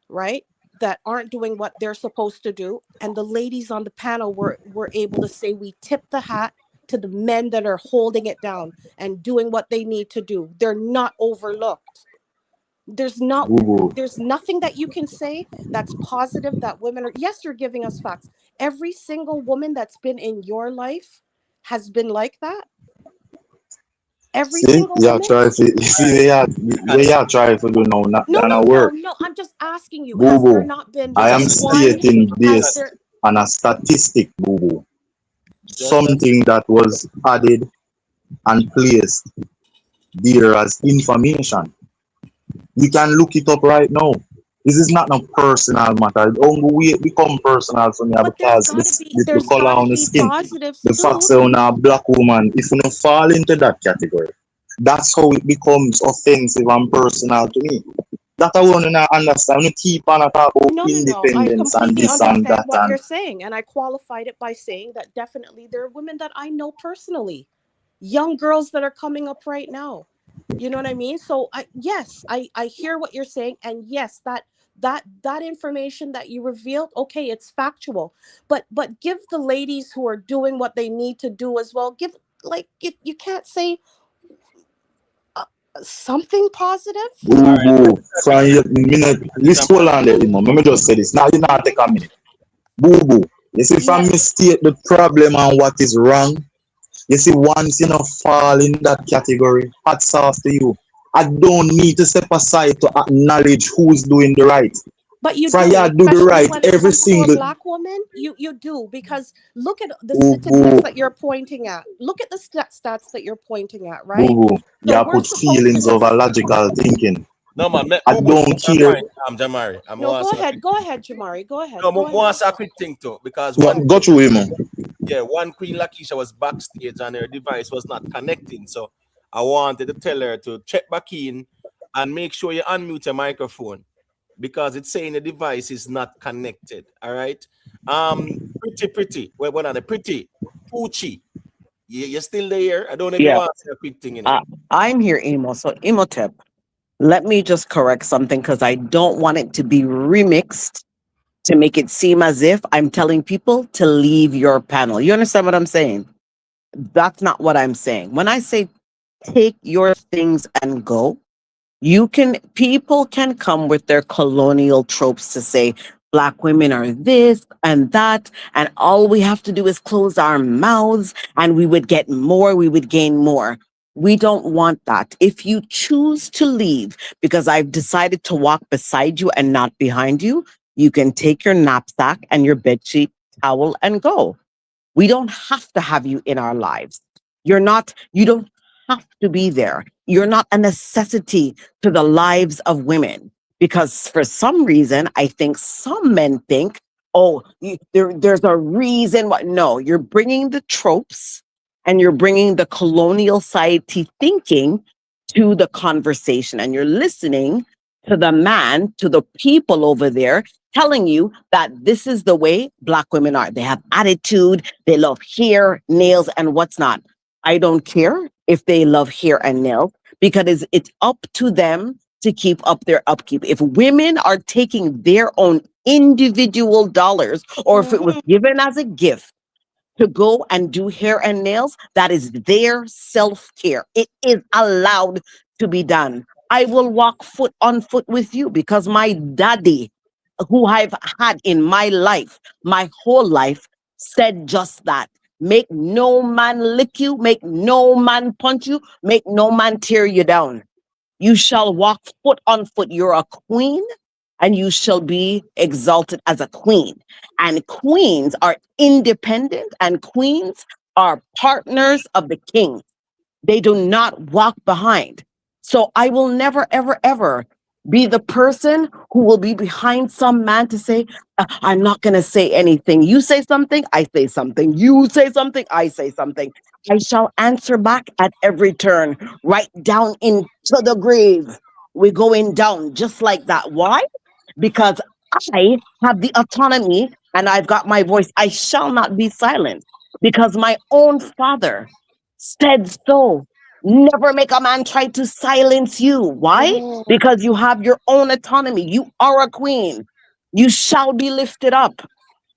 right, that aren't doing what they're supposed to do, and the ladies on the panel were able to say we tip the hat to the men that are holding it down and doing what they need to do. They're not overlooked. There's not Boo. there's nothing that you can say that's positive that women are. Yes, you're giving us facts. Every single woman that's been in your life has been like that. Every See, single you woman. try to see you try to do now, not No, no, gonna no, work. no. I'm just asking you, Boo has there boo. not been I am one? stating Has this there? on a statistic, boo boo. Just Something that was added and placed there as information. You can look it up right now. This is not a personal matter. The only way it become personal for me But because the there's color gotta on the be skin. positives The fact too. that you're a black woman, if you don't fall into that category, that's how it becomes offensive and personal to me. That I want to understand. We keep on talk about No. I independence and completely this and understand that what and you're saying. And I qualified it by saying that definitely there are women that I know personally, young girls that are coming up right now. You know what I mean? So I hear what you're saying. And yes, that information that you revealed, okay, it's factual. But give the ladies who are doing what they need to do as well. Give, like, you can't say something positive. boo boo. From your minute, let's hold Jamari. on there, Let me just say this. Now you not take a minute. Boo boo. You see, from me Yes. state the problem and what is wrong. You see, once you know fall in that category, hats off to you. I don't need to step aside to acknowledge who's doing the right. But you From do, you do the especially right when it every comes to a single black woman. You do, because look at the boo statistics boo that you're pointing at. Look at the stats that you're pointing at, boo right? boo. So You we're put supposed to feelings over logical thinking. No man, I Boo Boo, take don't your care. time, Jamari. I'm no. going to Go say a ahead. quick Go thing. ahead, Jamari. Go ahead. No, Go I want ahead. to say a quick thing too, because Go, one go through him. one Queen Lakeisha was backstage and her device was not connecting. So I wanted to tell her to check back in and make sure you unmute your microphone because it's saying the device is not connected. All right. Pretty. Well, on the pretty. Poochie. You're still there. I don't know if you Yeah, want to say a quick thing in it. uh, I'm here, Emo. So, Emotep, let me just correct something because I don't want it to be remixed to make it seem as if I'm telling people to leave your panel. You understand what I'm saying? That's not what I'm saying. When I say take your things and go, people can come with their colonial tropes to say black women are this and that, and all we have to do is close our mouths and we would get more, we would gain more. We don't want that. If you choose to leave because I've decided to walk beside you and not behind you, you can take your knapsack and your bedsheet towel and go. We don't have to have you in our lives. You don't have to be there. You're not a necessity to the lives of women. Because for some reason, I think some men think, oh, there's a reason why. No, you're bringing the tropes and you're bringing the colonial society thinking to the conversation. And you're listening to the man, to the people over there telling you that this is the way black women are. They have attitude, they love hair, nails, and what's not. I don't care if they love hair and nails because it's up to them to keep up their upkeep. If women are taking their own individual dollars, or if it was given as a gift to go and do hair and nails, that is their self-care. It is allowed to be done. I will walk foot on foot with you because my daddy, who I've had in my life, my whole life, said just that. Make no man lick you, make no man punch you, make no man tear you down. You shall walk foot on foot. You're a queen and you shall be exalted as a queen. And queens are independent and queens are partners of the king. They do not walk behind. So I will never, ever, ever be the person who will be behind some man to say, I'm not going to say anything. You say something, I say something. You say something, I say something. I shall answer back at every turn, right down into the grave. We're going down just like that. Why? Because I have the autonomy and I've got my voice. I shall not be silent because my own father said so. Never make a man try to silence you. Why? Because you have your own autonomy. You are a queen. You shall be lifted up.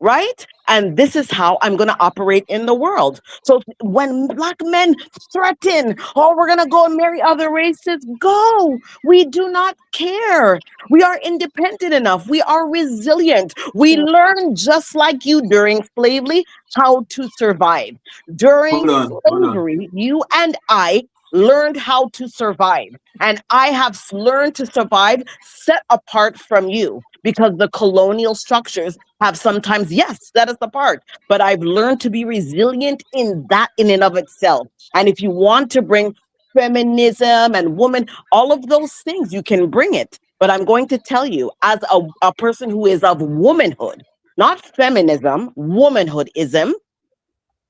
Right? And this is how I'm going to operate in the world. So when black men threaten, oh, we're going to go and marry other races, go. We do not care. We are independent enough. We are resilient. We learn just like you during slavery how to survive. During Hold on. slavery, you and I learned how to survive. And I have learned to survive set apart from you because the colonial structures have sometimes, yes, that is the part, but I've learned to be resilient in that in and of itself. And if you want to bring feminism and woman, all of those things, you can bring it. But I'm going to tell you, as a person who is of womanhood, not feminism, womanhoodism,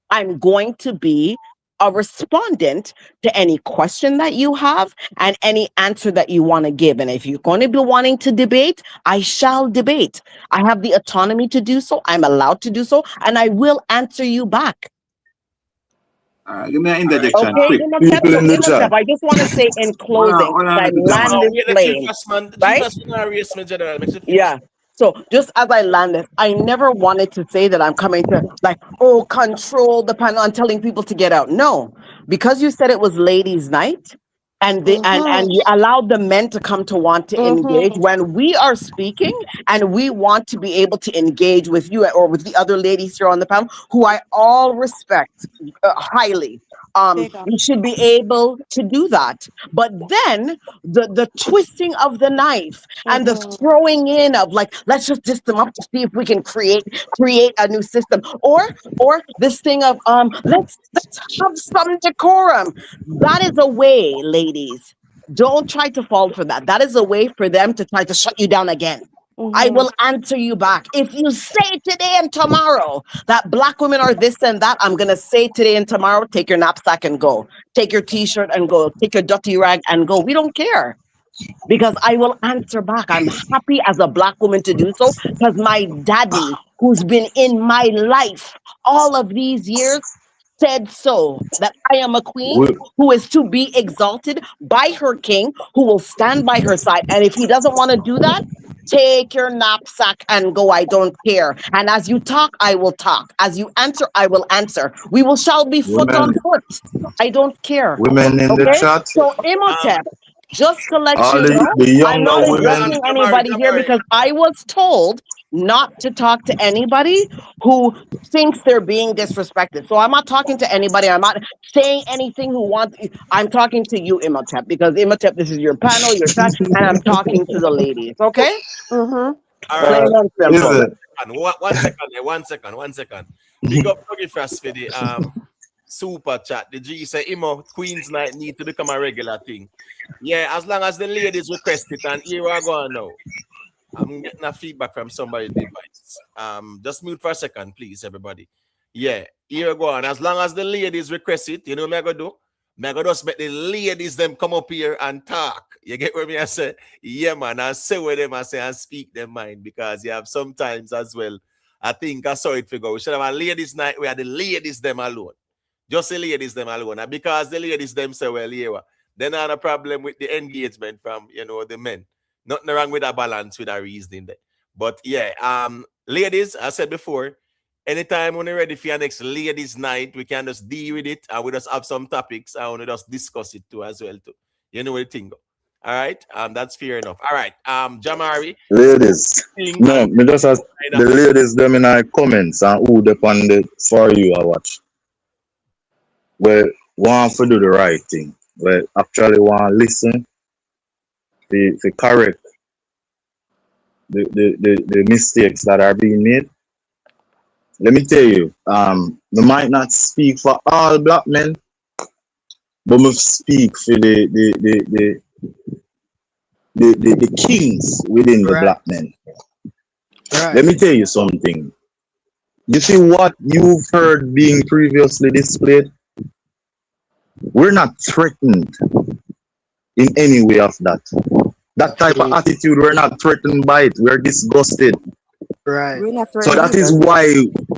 I'm going to be a respondent to any question that you have and any answer that you want to give. And if you're going to be wanting to debate, I shall debate. I have the autonomy to do so. I'm allowed to do so, and I will answer you back. Give me an interjection Okay, quick. Imhotep. So Imhotep, I just want to say in closing, Hold as on, I little land Jamal. this Wait, let you plane, fast, man. right? Jesus, you know, race me, general. Makes you finish. Yeah. So just as I landed, I never wanted to say that I'm coming to like, oh, control the panel and telling people to get out. No, because you said it was ladies' night and and you allowed the men to come to want to engage when we are speaking and we want to be able to engage with you or with the other ladies here on the panel who I all respect highly. You should be able to do that. But then the twisting of the knife and the throwing in of like, let's just diss them up to see if we can create a new system, or this thing of let's have some decorum. That is a way, ladies. Don't try to fall for that. That is a way for them to try to shut you down again. I will answer you back. If you say today and tomorrow that black women are this and that, I'm going to say today and tomorrow, take your knapsack and go. Take your t-shirt and go. Take your dirty rag and go. We don't care because I will answer back. I'm happy as a black woman to do so because my daddy, who's been in my life all of these years, said so, that I am a queen who is to be exalted by her king, who will stand by her side. And if he doesn't want to do that, take your knapsack and go. I don't care. And as you talk, I will talk. As you answer, I will answer. We will shall be foot on Women, foot. I don't care. women in the Okay? chat, So Imhotep, just to let all you know, the I'm younger not women. addressing anybody here because I was told not to talk to anybody who thinks they're being disrespected. So I'm not talking to anybody. I'm not saying anything who wants. I'm talking to you, Imhotep, because Imhotep, this is your panel, your chat, and I'm talking to the ladies. Okay? All Plain right. and Is simple. it? And one second. Big up Tuggy Fast for the super chat. The G say, Imo, Queen's Night need to become a regular thing. Yeah, as long as the ladies request it, and here I go now. I'm getting a feedback from somebody's device. Just mute for a second, please, everybody. Yeah, here I go on. As long as the ladies request it, you know what I'm gonna do? I'm gonna just make the ladies them come up here and talk. You get what I say? Yeah, man. I say what them I say and speak their mind because you have sometimes as well. I think I saw it figure. We should have a ladies' night where the ladies them alone. Just the ladies them alone. And because the ladies them say, well, yeah, then not a problem with the engagement from the men. Nothing wrong with a balance with a reasoning there. But yeah, ladies, I said before, anytime when you're ready for your next ladies' night, we can just deal with it and we just have some topics and we just discuss it too as well too. You know what you think? All right, that's fair enough. All right, Jamari. Ladies, no, me just ask the ladies them in our comments and who depend it for you I watch. We want to do the right thing. We actually want to listen to correct the mistakes that are being made. Let me tell you, we might not speak for all black men, but we speak for the kings within the black men. Let me tell you something. You see what you've heard being previously displayed? We're not threatened in any way of that. That type of attitude, we're not threatened by it. We're disgusted. Right. We're not So threatened that is either. why.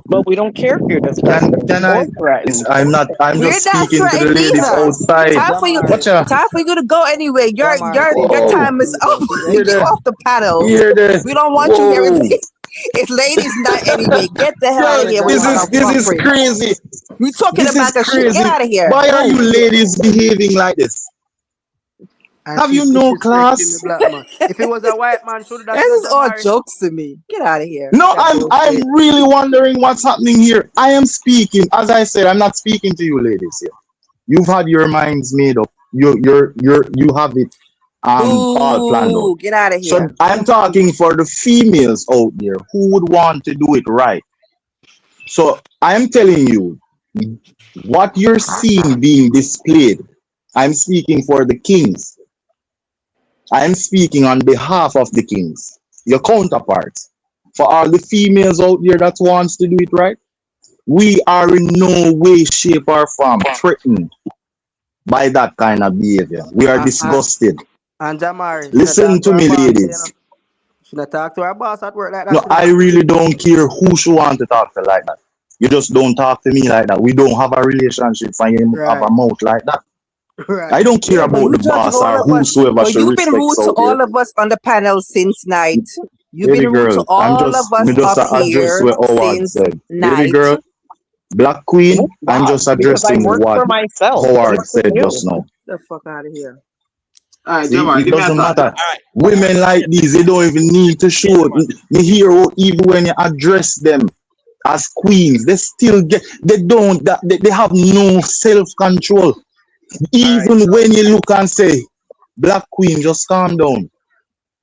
But we don't care if you're disgusted or threatened. I'm not. I'm We're just not speaking to the threatened ladies either. outside. Time for you. Watch out. Time for you to go anyway. Your Whoa. time is over. Hear You the. off the panel. Hear the. We don't want you here. Whoa. It's ladies' night anyway. Get the hell out Yo, of here with this all is that fluffing. crazy. You talking This is about the shit? Get crazy. out of here. Why are you Move. ladies behaving like this? And Have she's you no disrespecting class? the black man. If it was a white man, should that This be is all Jamari? jokes to me. Get out of here. No, That I'm bullshit. really wondering what's happening here. I am speaking, as I said, I'm not speaking to you ladies here. You've had your minds made up. You have it all planned out. Ooh, get out of So here. I'm talking for the females out there who would want to do it right. So I'm telling you, what you're seeing being displayed, I'm speaking for the kings. I'm speaking on behalf of the kings, your counterparts. For all the females out there that wants to do it right, We are in no way, shape, or form threatened by that kind of behavior. We are disgusted. And Jamari, should I Listen talk to to our me, boss? You know? ladies. Should I talk to our boss at work like that? No, I really don't care who she want to talk to like that. You just don't talk to me like that. We don't have a relationship and you have a Right. mouth like that. Right. I don't care Yeah, but about you the judging boss all or of us. whosoever No, she you've been rude respects to out there. all of us on the panel since night. You've Baby been rude to girl, all of us me just up address here what Howard since said. Baby night. girl, Black Queen, Thank I'm God, just because I addressing work what for myself. Howard What's with said you? just now. The fuck out of here. All right, See, Jamar, it give me a doesn't thought. matter. All right. Women like these, they don't even need to show it. Me hear how even when you address them as queens, they still get, they have no self-control. All right. Even when you look and say, Black Queen, just calm down.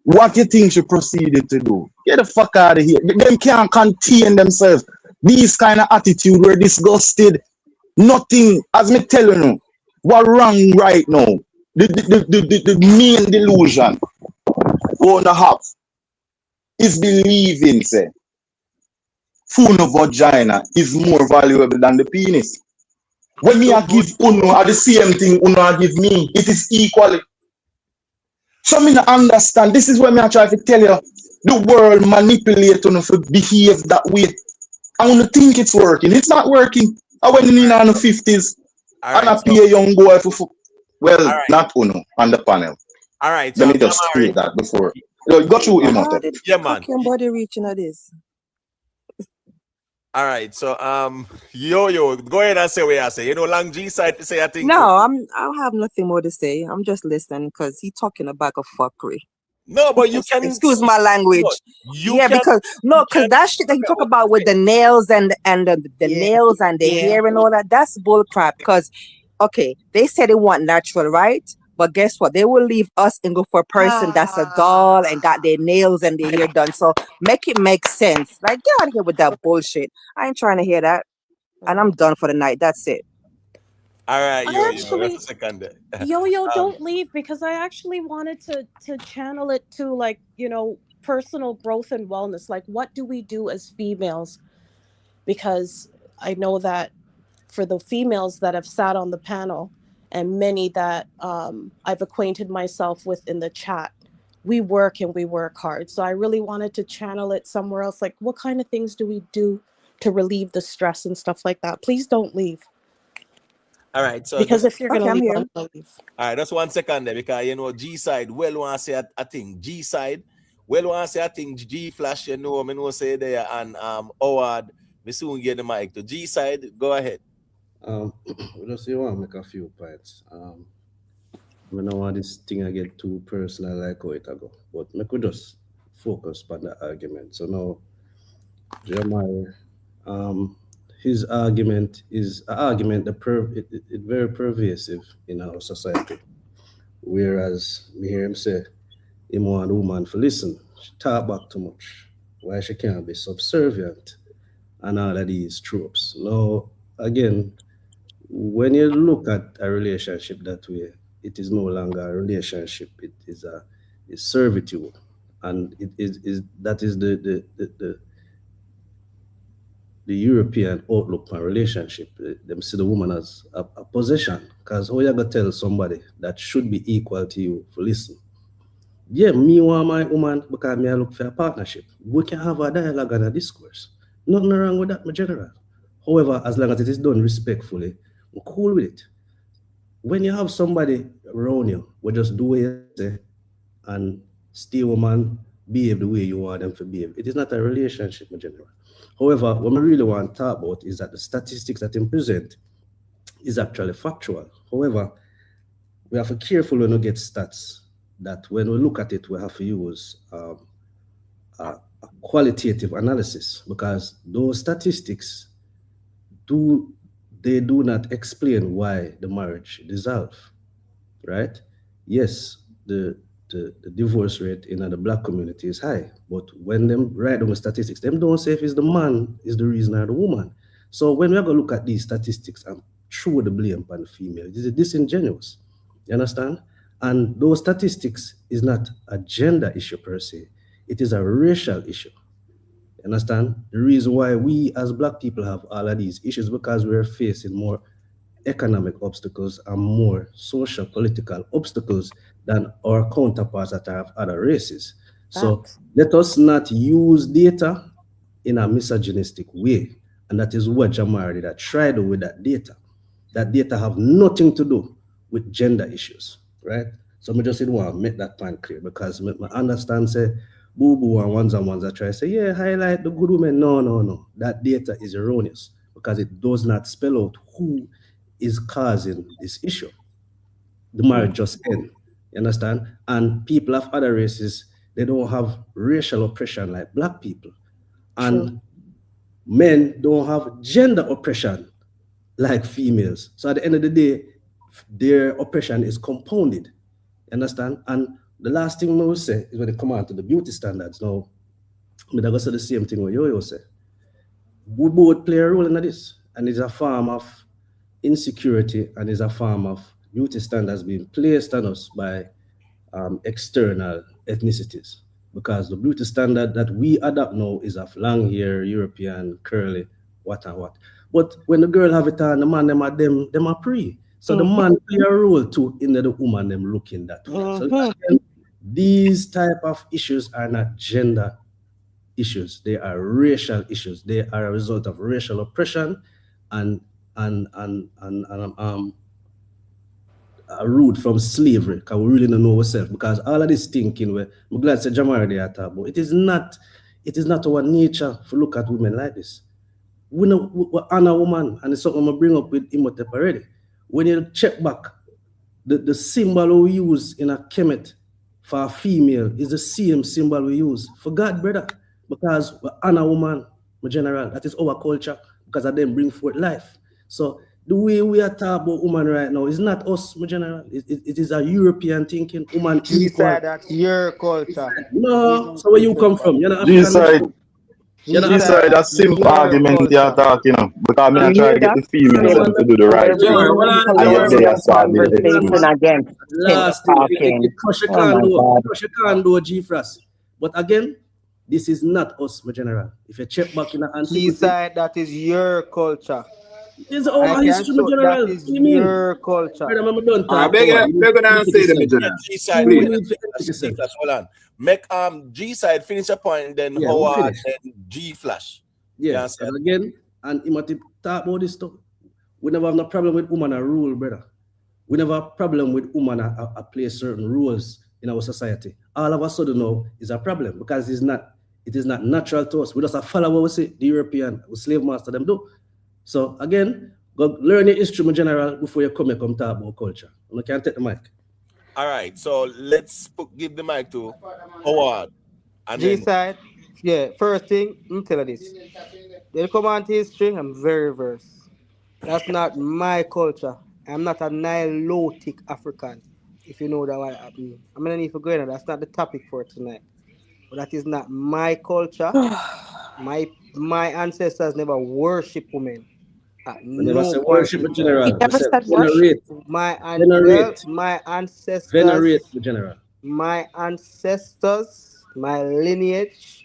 What you think she proceeded to do? Get the fuck out of here. Them can't contain themselves. These kind of attitude were disgusted. Nothing, as me telling you, what wrong right now. The main delusion wanna have is believing, say, full vagina is more valuable than the penis. When me I give Uno are the same thing Uno I give me, it is equally. So me not understand. This is what me I try to tell you. The world manipulate Uno to behave that way. I want to think it's working. It's not working. I went in the 50s All and right. I So, pay a young boy for all well, right. not Uno, on the panel. All right. Let So, me just Jamari. state that before. Go through him out. How did Yeah, cock man. your body reaching at this? All right. So, yo, go ahead and say what you say. You know, Long G side to say I think. No, I have nothing more to say. I'm just listening because he's talking a bag of fuckery. No, but you can Excuse my no, language. you Yeah, can because you because can that shit that he talk about with the nails and the Yeah, nails and the yeah. hair and all that, that's bull crap. Because okay, they said they want natural, right? But guess what? They will leave us and go for a person that's a doll and got their nails and their hair done. So make it make sense. Like get out of here with that bullshit. I ain't trying to hear that. And I'm done for the night. That's it. all right, I yo, that's actually, a second. Yo, Um, don't leave because I actually wanted to channel it to, like, personal growth and wellness. Like, what do we do as females? Because I know that for the females that have sat on the panel and many that I've acquainted myself with in the chat, we work and we work hard. So I really wanted to channel it somewhere else. Like, what kind of things do we do to relieve the stress and stuff like that? Please don't leave. all right, so Because just if you're going Okay, to I'm leave, here. I'm going to leave. all right, that's 1 second there because G side well want to say I think G side well want to say I think G flash me know say there and Howard me soon get the mic to G side. Go ahead. We just want to make a few points. I don't want this thing I get too personal like how it go, but I could just focus on the argument. So now, Jeremiah, his argument is an argument that it very pervasive in our society. Whereas me hear him say, him want a woman to listen. She talk back too much. Why she can't be subservient and all of these tropes. Now, again, when you look at a relationship that way, it is no longer a relationship. It is a servitude, and it is that is the European outlook on relationship. Them see the woman as a possession. Because how you gonna tell somebody that should be equal to you for listen? Yeah, me want my woman because me I look for a partnership. We can have a dialogue and a discourse. Nothing wrong with that, my general. However, as long as it is done respectfully, I'm cool with it. When you have somebody around you, we just do what you say and stay woman behave the way you want them to behave. It is not a relationship, my general. However, what we really want to talk about is that the statistics that they present is actually factual. However, we have to be careful when we get stats that when we look at it, we have to use a qualitative analysis because those statistics do not explain why the marriage dissolved, right? Yes, the divorce rate in the black community is high, but when them write down the statistics, them don't say if it's the man is the reason or the woman. So when we are going to look at these statistics and throw the blame on the female, it is disingenuous. You understand? And those statistics is not a gender issue per se; it is a racial issue. Understand? The reason why we as black people have all of these issues because we're facing more economic obstacles and more social political obstacles than our counterparts that have other races. So let us not use data in a misogynistic way. And that is what Jamari did. I tried with that data. That data have nothing to do with gender issues, right? So I just didn't want to make that point clear because I understand say boo boo and ones that try to say, yeah, highlight the good women. No. That data is erroneous because it does not spell out who is causing this issue. The marriage just end. You understand? And people of other races, they don't have racial oppression like black people. And men don't have gender oppression like females. So at the end of the day, their oppression is compounded. You understand? And the last thing I will say is when it comes to the beauty standards. Now, I'm going to say the same thing what you say. We both play a role in this, and it's a form of insecurity and is a form of beauty standards being placed on us by external ethnicities. Because the beauty standard that we adopt now is of long hair, European, curly, what and what. But when the girl have it on, the man them are pre. So the man play a role too in the woman them looking that way. So again, these type of issues are not gender issues. They are racial issues. They are a result of racial oppression and a root from slavery, because we really don't know ourselves. Because all of this thinking, I'm glad to say Jamari they are talking about, it is not our nature to look at women like this. We honor woman, and it's something I bring up with Imhotep already. When you check back, the symbol we use in a kemet for a female is the same symbol we use for God, brother. Because we honor woman, my general. That is our culture, because of them bring forth life. So the way we are talking about woman right now is not us, my general. It is a European thinking. Woman equal. That's your culture. No, so where you come from? You're not G-side, a simple argument you're talking of. Because I try to get the females them to do the right thing. And yet they are starting the excuse. Against last thing, it crush you can't do a G-Frost. But again, this is not us, my general. If you check back in the antiquity, G-side, that is your culture. It's our history, my general. That is your culture. Right, I'm done I beg you, say them, general. G-side, hold on. Make G-side finish a point, then Howard, then G-flash. Yeah, and again, and you might talk about this stuff. We never have no problem with women a rule, brother. We never have a problem with women a play certain rules in our society. All of a sudden now is a problem because it is not natural to us. We just follow what we say, the European, we slave master them do. So again, go learn your history in general before you come talk about culture. You can't take the mic. All right, so let's give the mic to Howard. G-side, first thing, I'm telling you this. They come on to history, I'm very verse. That's not my culture. I'm not a Nilotic African, if you know what I mean. I'm going to need to go in. That's not the topic for tonight. But that is not my culture. My ancestors never worship women. Never say worship in general. My ancestors. Venerate the general. My ancestors, my lineage,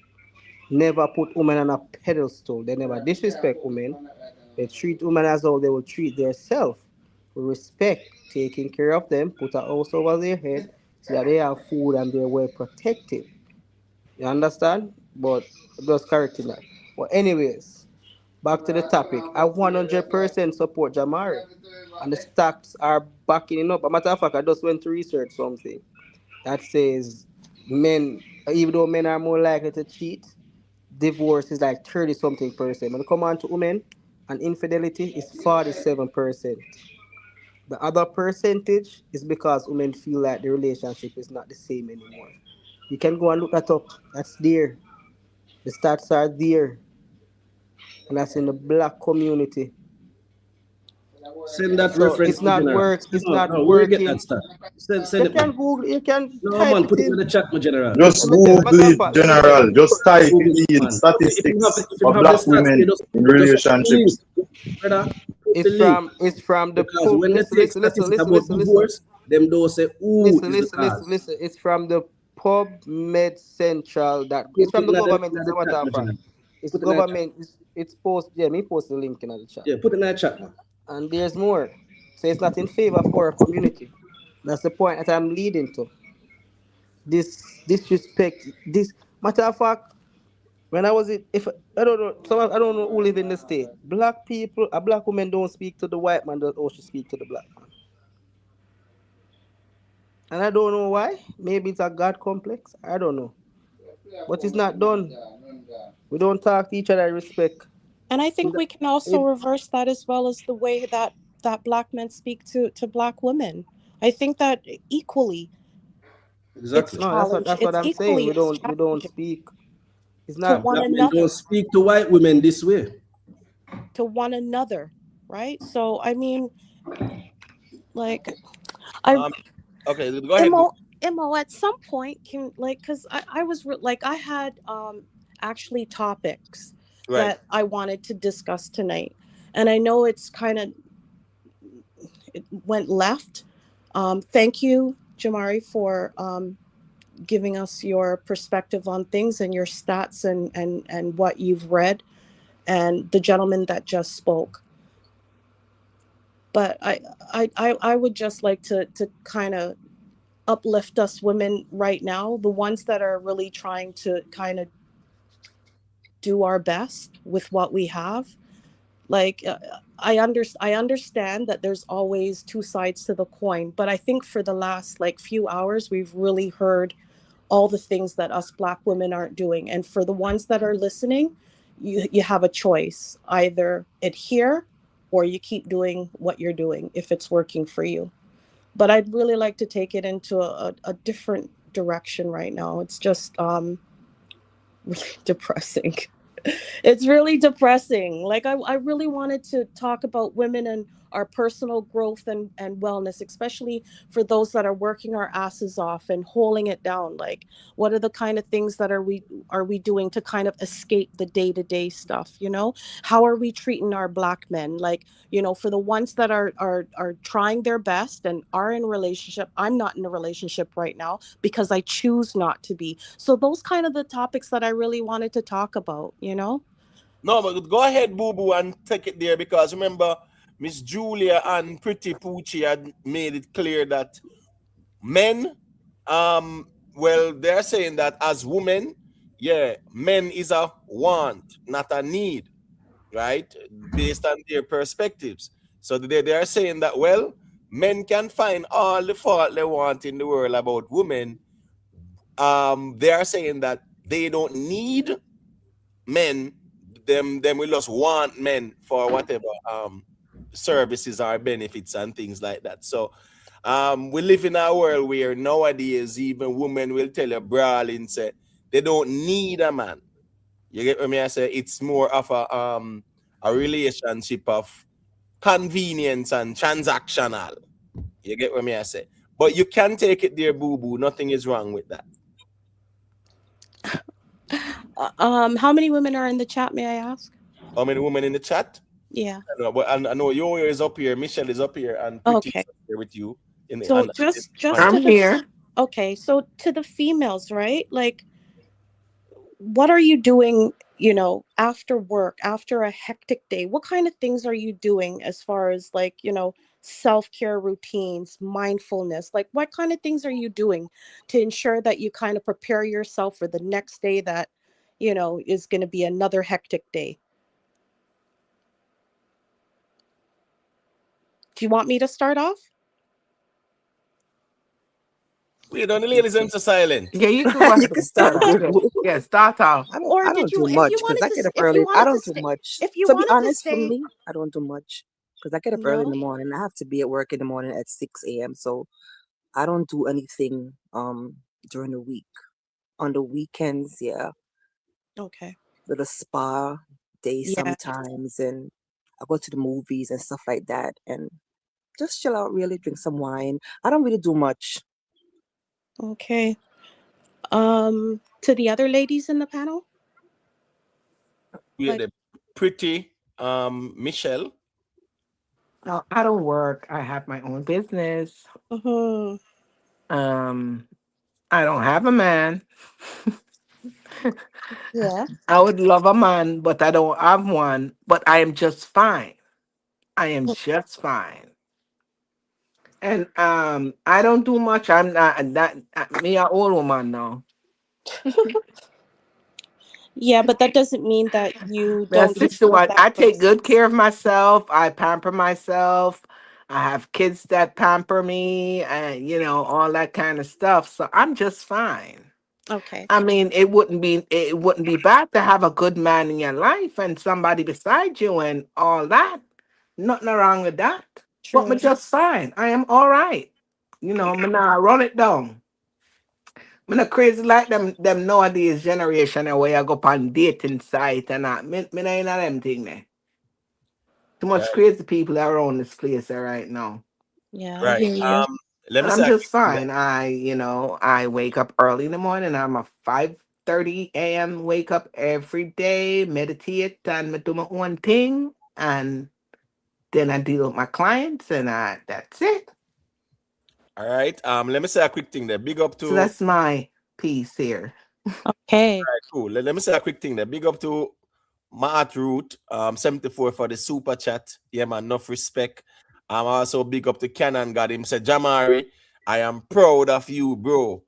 never put women on a pedestal. They never disrespect women. They treat women as though they will treat themselves. Respect, taking care of them, put a house over their head so that they have food and they're well protected. You understand? But just correcting that. But anyways, back to the topic. I 100% support Jamari. And the stats are backing it up. As a matter of fact, I just went to research something that says men, even though men are more likely to cheat, divorce is like 30-something%. When it comes on to women, and infidelity is 47%. The other percentage is because women feel like the relationship is not the same anymore. You can go and look that up. That's there. The stats are there. And that's in the black community. Send that reference. It's not work. It's not working. Where you get that stuff? Send you it. Can Google. You can. No man, put it in the chat, my general. Just Google it, general. Just type in statistics of black women in relationships. It's from the. Because when they take statistics about divorce, them don't say ooh. Listen. It's from the PubMed Central. It's from the government. It's Put it in the chat. government. It's post. Yeah, me post the link in the chat. Yeah, put it in the chat, man. And there's more. So it's not in favor for our community. That's the point that I'm leading to. This disrespect. This matter of fact, when I was if I don't know, I don't know who live in the state. Black people, a black woman don't speak to the white man that she speak to the black man. And I don't know why. Maybe it's a God complex. I don't know. But it's not done. We don't talk to each other respect. And I think we can also reverse that as well as the way that black men speak to black women. I think that equally Exactly. it's No, challenged. that's what It's I'm saying. equally We as don't challenging speak. It's to not one Black men don't another, speak to white women this way. to one another, right? So I mean, like, I Okay, go ahead. Imo, at some point can like, because I was like, I had actually topics Right. that I wanted to discuss tonight, and I know it's kind of, it went left. Thank you, Jamari, for giving us your perspective on things and your stats and what you've read, and the gentleman that just spoke. But I would just like to kind of uplift us women right now, the ones that are really trying to kind of do our best with what we have. Like, I understand that there's always two sides to the coin, but I think for the last like few hours we've really heard all the things that us black women aren't doing. And for the ones that are listening, you have a choice: either adhere or you keep doing what you're doing if it's working for you. But I'd really like to take it into a different direction right now. It's just really depressing. It's really depressing. Like, I really wanted to talk about women and our personal growth and wellness, especially for those that are working our asses off and holding it down. Like, what are the kind of things that are we doing to kind of escape the day-to-day stuff, you know? How are we treating our black men? Like, you know, for the ones that are trying their best and are in a relationship. I'm not in a relationship right now because I choose not to be. So those kind of the topics that I really wanted to talk about, you know? No, but go ahead, Boo Boo, and take it there, because remember, Miss Julia and Pretty Poochie had made it clear that men, well, they're saying that as women, yeah, men is a want, not a need, right? Based on their perspectives. So they are saying that, well, men can find all the fault they want in the world about women. They are saying that they don't need men, them will just want men for whatever services or benefits and things like that. So we live in a world where nowadays even women will tell you brawling, say they don't need a man. You get what I say? It's more of a relationship of convenience and transactional. You get what I say? But you can take it there, Boo Boo. Nothing is wrong with that. How many women are in the chat, may I ask? How many women in the chat? Yeah. But I know Yo is up here, Michelle is up here, and Pretty Okay. is up here with you. So just I'm to the here. okay, so to the females, right? Like, what are you doing, you know, after work, after a hectic day? What kind of things are you doing as far as, like, you know, self-care routines, mindfulness? Like, what kind of things are you doing to ensure that you kind of prepare yourself for the next day that, you know, is going to be another hectic day? Do you want me to start off? We done the ladies into silent. Yeah, you can go You ahead can and start start, off. boo Yeah, boo. yeah, start off. Or I did don't you, do if you much because wanted I to, get up if you early. I wanted to don't do stay, much. if you To be wanted to honest, for stay, me, I don't do much because I get up early in no? the morning. I have to be at work in the morning at 6 a.m. So I don't do anything during the week. On the weekends, yeah, Okay. little spa day Yeah. sometimes, and I go to the movies and stuff like that, and just chill out, really drink some wine. I don't really do much. Okay. To the other ladies in the panel? We are Like, the Pretty Michelle. No, I don't work. I have my own business. mm-hmm. I don't have a man. Yeah. I would love a man, but I don't have one. But I am just fine. I am just fine. And I don't do much. I'm not that me a old woman now. Yeah, but that doesn't mean that you That's don't just deserve what that I take person. good care of myself. I pamper myself. I have kids that pamper me, and all that kind of stuff. So I'm just fine. Okay. I mean, it wouldn't be bad to have a good man in your life and somebody beside you and all that. Nothing wrong with that. But me True. just fine. I am all right. Me nah run it down. Me not crazy like them nowadays generation where I go on dating site and that. Me not in them thing there. Too much Right. crazy people around this place right now. Yeah, I Right. hear you. Let But me I'm say a just quick thing there. fine. I wake up early in the morning. I'm a 5:30 a.m. wake up every day, meditate and me do my own thing. And then I deal with my clients and that's it. All right. Let me say a quick thing there. Big up So to that's my piece here. Okay. right, cool. Let me say a quick thing there. Big up to Maat Root, 74 for the super chat. Yeah, man, enough respect. I'm also big up to Canon God. Him say, Jamari, I am proud of you, bro.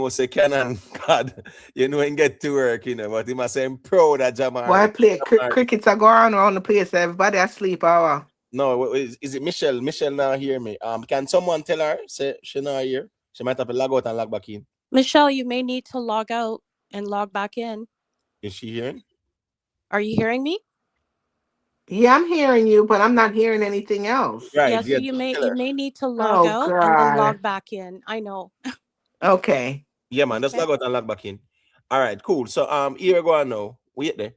Say Canon God, and get to work, but he must say I'm proud of Why Jamari. play crickets are going around the place? Everybody asleep hour. No, is it Michelle? Michelle now hear me. Can someone tell her say she not here? She might have to log out and log back in. Michelle, you may need to log out and log back in. Is she hearing? Are you hearing me? Yeah, I'm hearing you, but I'm not hearing anything else. Right, Yeah, so yeah, you may tell you her. may need to log Oh out and then God. log back in. I know. Okay. Yeah, man, just Okay. log out and log back in. All right, cool. So here we go now. Wait there.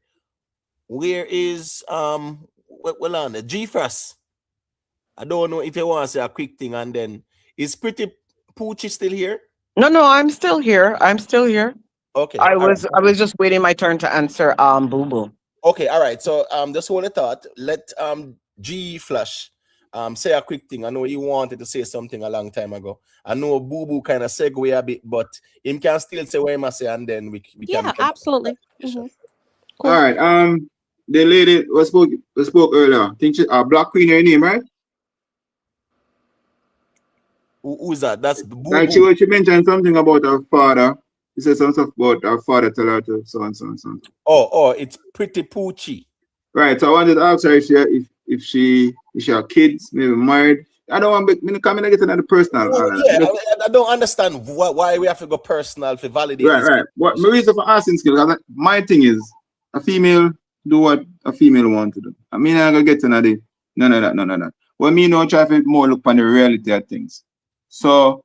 Where is well on the GFRAS? I don't know if you want to say a quick thing and then is Pretty Poochie still here? No, I'm still here. I'm still here. Okay, I all right. was just waiting my turn to answer Boo Boo. Okay, all right. So just hold a thought. Let G Flash say a quick thing. I know he wanted to say something a long time ago. I know Boo Boo kind of segue a bit, but him can still say what he must say, and then we can Yeah, come back to the absolutely. conversation. All Cool. right. The lady was spoke earlier. I think she Black Queen her name, right? Who's that? That's Boo Like Boo. she mentioned something about her father. She said some stuff about her father tell her to so and so and so. Oh, it's Pretty Poochie. Right. So I wanted to ask her if she have kids, maybe married. I don't want to come in and get into the personal. Well, All of yeah, that. I don't understand why we have to go personal to validate Right, this right. What my conversation. reason for asking skill? My thing is a female do what a female want to do. I mean, I gonna get to the none of that, none of that. What me know try to more look on the reality of things. So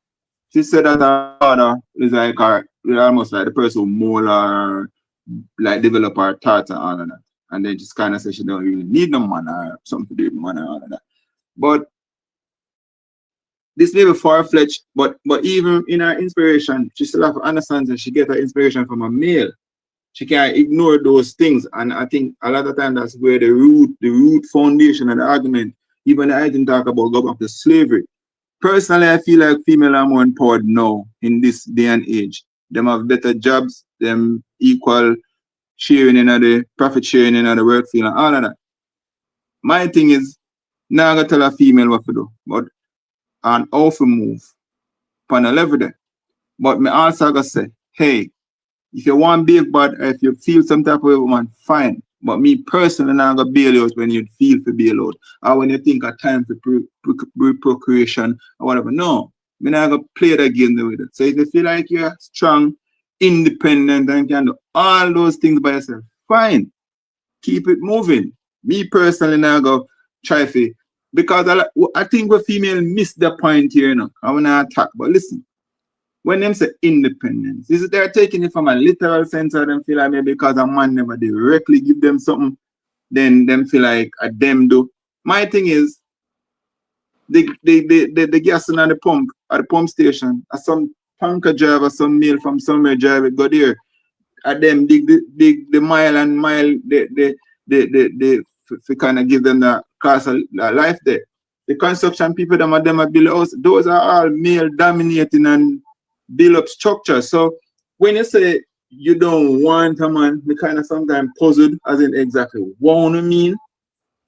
she said that her father is like her, almost like the person who mold her, like develop her thoughts and all of that. And then just kind of say she don't really need no man or something to do with man and all of that. But this may be far-fetched, but even in her inspiration, she still have to understand that she get her inspiration from a male. She can't ignore those things. And I think a lot of times that's where the root foundation of the argument, even I didn't talk about go back to slavery. Personally, I feel like female are more empowered now in this day and age. Them have better jobs, them equal sharing in the profit sharing in the work field and all of that. My thing is, now I'm gonna tell a female what to do, but an awful move on a level there. But me also gonna say, hey, if you want big bad or if you feel some type of way, woman, fine. But me personally, I'm gonna bail you out when you feel for bail out. Or when you think of time for procreation or whatever. No. I'm not gonna play that game with it. So if you feel like you're strong, independent, and can do all those things by yourself, fine. Keep it moving. Me personally, now go try for, because I think we female miss the point here, I wanna attack. But listen, when them say independence, is it they're taking it from a literal sense, or them feel like maybe because a man never directly give them something, then them feel like a them do. My thing is the gas in the pump at the pump station, some tanker driver, some male from somewhere drive it, go there. At them dig the mile and mile the kind of give them the cost of life there. The construction people them a build house, those are all male dominating and build up structure. So when you say you don't want a man, me kind of sometimes puzzled as in exactly what I mean,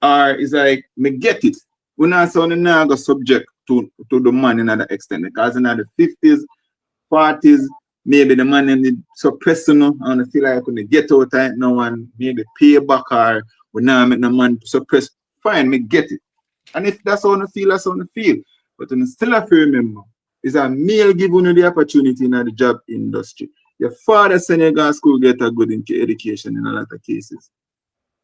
or it's like me get it. We not sounding now go subject to the man in that extent because in the 50s, 40s, maybe the man in the suppressing and I feel like when they get out right now and maybe pay back or we now make the man suppress. Fine, me get it. And if that's how I feel, that's how I feel. But I still have to remember, is a male giving you the opportunity in the job industry. Your father send you go to school, get a good education in a lot of cases.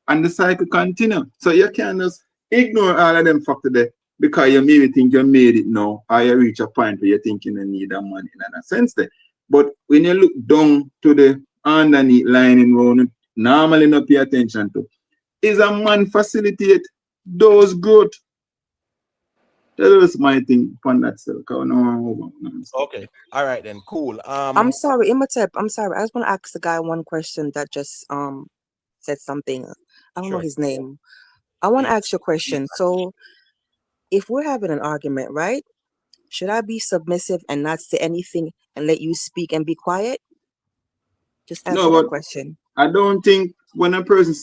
And the cycle continue. So you can't just ignore all of them factors there because you maybe think you made it now or you reach a point where you think you need a man in a sense there. But when you look down to the underneath line in round, normally not pay attention to, is a man facilitate those growth. That's my thing on that still. Okay. All right then. Cool. I'm sorry, Imhotep. I'm sorry. I just want to ask the guy one question that just said something. I don't know Sure. his name. I want to ask you a question. So if we're having an argument, right? Should I be submissive and not say anything and let you speak and be quiet? Just answer No, that but question. I don't think when a person,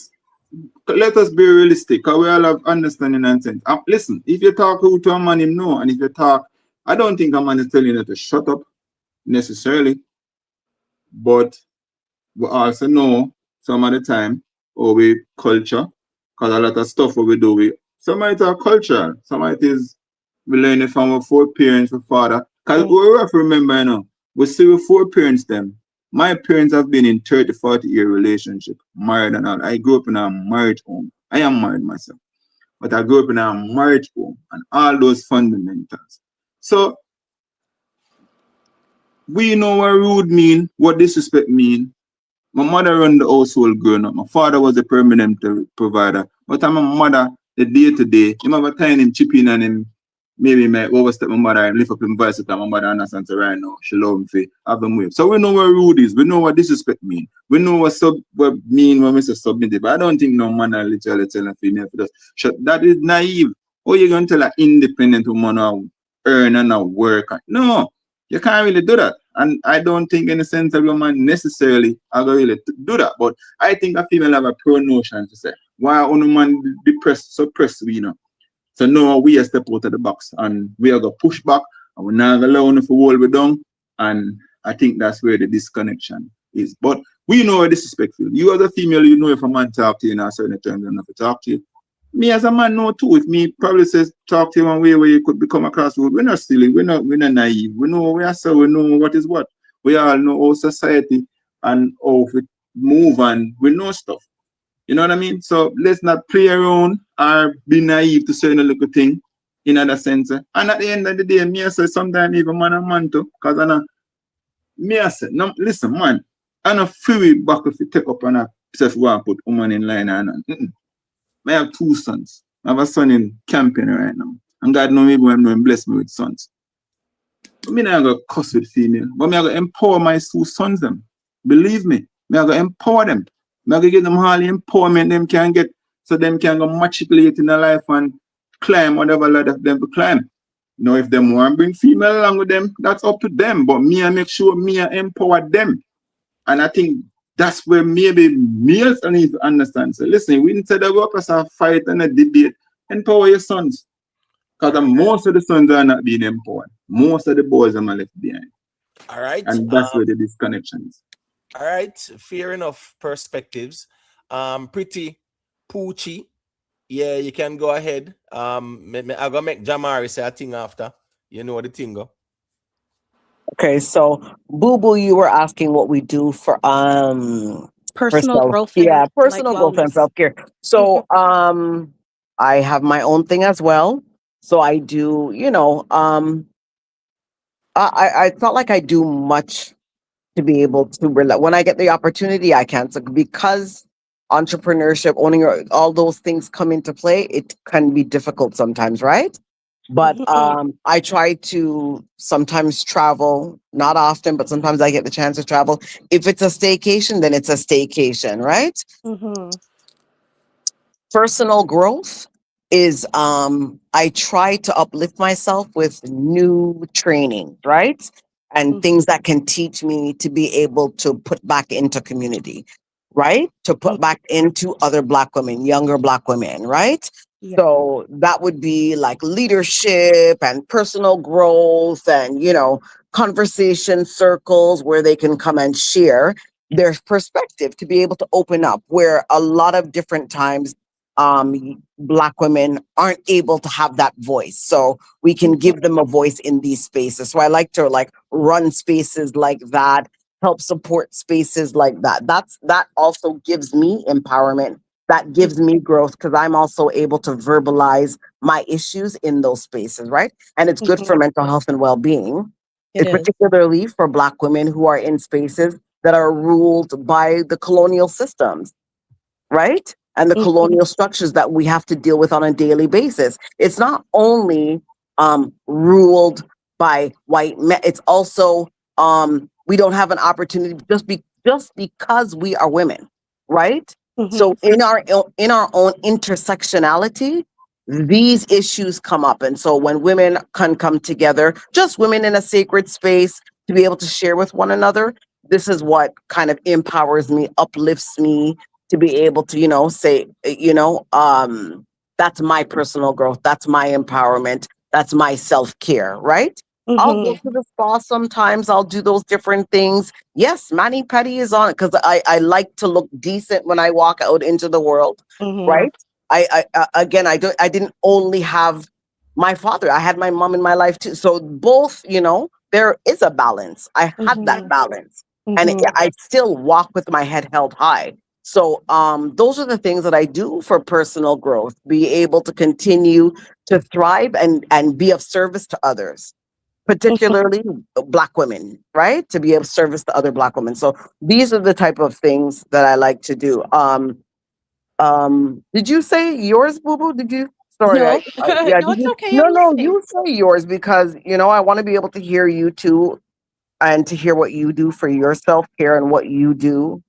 let us be realistic, because we all have understanding and sense. Listen, if you talk to a man, him know, and if you talk, I don't think a man is telling you to shut up necessarily, but we also know some of the time, or we culture, because a lot of stuff what we do, some of it are culture, some of it is we learn it from our four parents, our father. Because we have to remember, we see our four parents them. My parents have been in 30, 40-year relationship, married and all. I grew up in a marriage home. I am married myself. But I grew up in a marriage home and all those fundamentals. So we know what rude mean, what disrespect mean. My mother run the household growing up. My father was a permanent provider. But I'm a mother the day to day. You have a time him chip in and him maybe might overstep my mother and lift up him voice to my mother understands right now. She love him for have them wave. So we know what rude is. We know what disrespect mean. We know what mean when we say submissive. But I don't think no man are literally telling a female for this. That is naive. How you going to tell an independent woman how earn and how work? No. You can't really do that. And I don't think in a sense that woman necessarily are going to really do that. But I think a female have a pro notion to say, why only man depressed, suppressed, So now we are step out of the box and we are going to push back and we're not going to allow them to hold we down. And I think that's where the disconnection is. But we know it's disrespectful. You as a female, you know if a man talk to you in a certain terms enough to talk to you. Me as a man know too. If me probably says talk to you one way where you could become a crossroad, we're not silly, we're not naive. We know we are so we know what is what. We all know our society and how we move and we know stuff. You know what I mean? So let's not play around or be naive to certain little thing in other sense. And at the end of the day, me I say sometimes even man and man too, because I know me I say, no, listen, man, I know free back if you take up and I self go and put woman in line and I have two sons. I have a son in camping right now. And God know maybe when I'm blessed me with sons. But me not gonna cuss with female. But me I gonna empower my two sons them. Believe me. Me I gonna empower them. Me I gonna give them all the empowerment them can get so them can go matriculate in their life and climb whatever ladder them to climb. You know, if them want to bring female along with them, that's up to them. But me I make sure me I empower them. And I think that's where maybe males need to understand. So listen, we instead of go up as a fight and a debate, empower your sons. Because most of the sons are not being empowered. Most of the boys are left behind. All right. And that's where the disconnection is. All right. Fair enough perspectives. Pretty Poochie. Yeah, you can go ahead. I'm gonna make Jamari say a thing after. You know the thing go. Okay, so Boo Boo, you were asking what we do for Personal growth yeah, and like personal growth and wellness. self-care. So I have my own thing as well. So I do, it's not like I do much to be able to when I get the opportunity, I can. So because entrepreneurship, owning all those things come into play, it can be difficult sometimes, right? But I try to sometimes travel, not often, but sometimes I get the chance to travel. If it's a staycation, then it's a staycation, right? Personal growth is I try to uplift myself with new training, right? and things that can teach me to be able to put back into community, right? To put back into other Black women, younger Black women, right? Yeah. So that would be like leadership and personal growth and, conversation circles where they can come and share their perspective to be able to open up, where a lot of different times Black women aren't able to have that voice. So we can give them a voice in these spaces. So I like to run spaces like that, help support spaces like that. That also gives me empowerment. That gives me growth because I'm also able to verbalize my issues in those spaces, right? And it's good for mental health and well-being. It is. Particularly for Black women who are in spaces that are ruled by the colonial systems, right? And the colonial structures that we have to deal with on a daily basis. It's not only ruled by white men, it's also we don't have an opportunity just because we are women, right? So in our own intersectionality, these issues come up. And so when women can come together, just women in a sacred space to be able to share with one another, this is what kind of empowers me, uplifts me, to be able to, say, that's my personal growth. That's my empowerment. That's my self-care, right? I'll go to the spa sometimes. I'll do those different things. Yes, Manny Petty is on it because I like to look decent when I walk out into the world, right? Again, I didn't only have my father. I had my mom in my life too. So both, there is a balance. I had that balance. And I still walk with my head held high. So those are the things that I do for personal growth, be able to continue to thrive and be of service to others, particularly Black women, right? To be of service to other Black women. So these are the type of things that I like to do. Did you say yours, Boo Boo? Did you? Sorry, No, yeah. no, Did it's you? okay. No, I'm no. listening. You say yours because I want to be able to hear you too, and to hear what you do for your self care and what you do.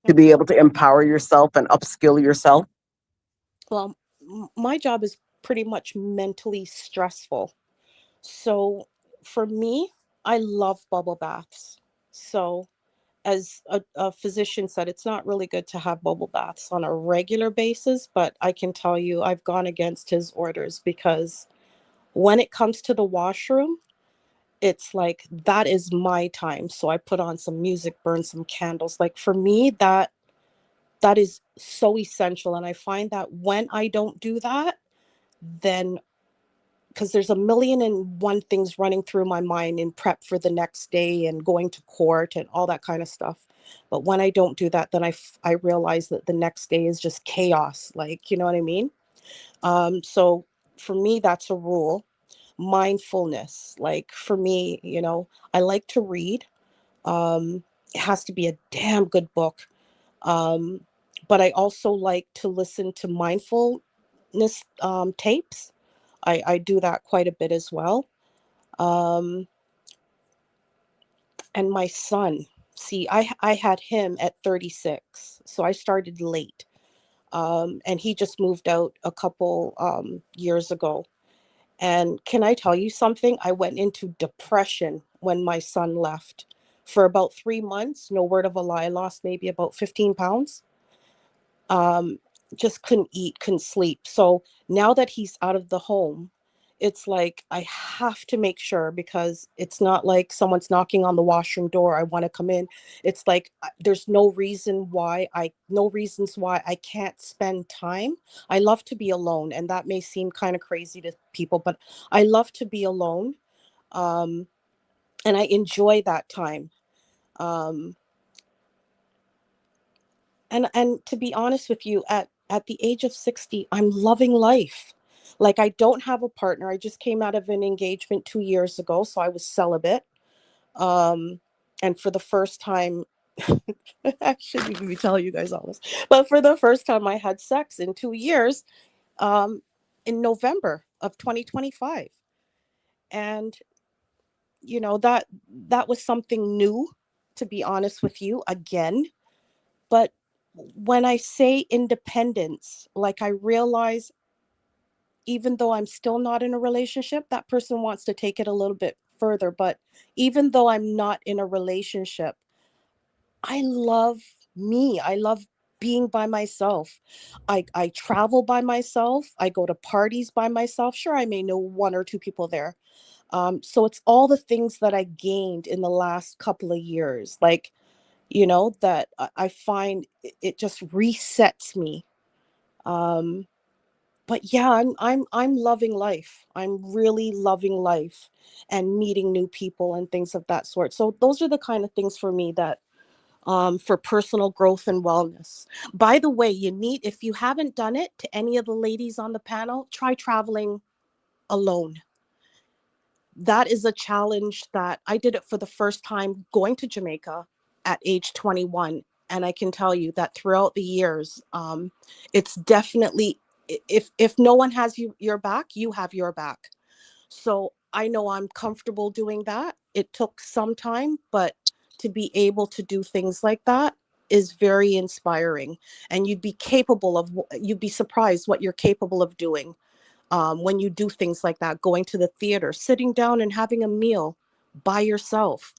To be able to empower yourself and upskill yourself. Well, my job is pretty much mentally stressful. So for me, I love bubble baths. So as a physician said, it's not really good to have bubble baths on a regular basis, but I can tell you I've gone against his orders because when it comes to the washroom, it's like that is my time. So I put on some music, burn some candles. Like for me, that is so essential. And I find that when I don't do that, then because there's a million and one things running through my mind in prep for the next day and going to court and all that kind of stuff. But when I don't do that, then I realize that the next day is just chaos. Like, you know what I mean? So for me, that's a rule. Mindfulness, like for me, I like to read. It has to be a damn good book. Um, but I also like to listen to mindfulness tapes. I do that quite a bit as well. Um, and my son, see, I had him at 36, so I started late. And he just moved out a couple years ago. And can I tell you something? I went into depression when my son left. For about 3 months, no word of a lie, I lost maybe about 15 pounds. um just couldn't eat, couldn't sleep. So now that he's out of the home, it's like I have to make sure, because it's not like someone's knocking on the washroom door, I want to come in. It's like there's no reasons why I can't spend time. I love to be alone, and that may seem kind of crazy to people, but I love to be alone. um and I enjoy that time. um and to be honest with you, at the age of 60, I'm loving life. Like, I don't have a partner. I just came out of an engagement 2 years ago, so I was celibate. um and for the first time, I shouldn't even be telling you guys all this, but for the first time I had sex in 2 years, um in November of 2025. And that was something new, to be honest with you, again. But when I say independence, like, I realize even though I'm still not in a relationship, that person wants to take it a little bit further, but even though I'm not in a relationship, I love me. I love being by myself. I travel by myself. I go to parties by myself. Sure, I may know one or two people there. So it's all the things that I gained in the last couple of years, like, that I find it just resets me. Um, but yeah, I'm loving life. I'm really loving life and meeting new people and things of that sort. So those are the kind of things for me that for personal growth and wellness. By the way, if you haven't done it, to any of the ladies on the panel, try traveling alone. That is a challenge that I did it for the first time going to Jamaica at age 21. And I can tell you that throughout the years, it's definitely, if no one has your back, you have your back. So I know I'm comfortable doing that. It took some time, but to be able to do things like that is very inspiring. And you'd be surprised what you're capable of doing when you do things like that, going to the theater, sitting down and having a meal by yourself.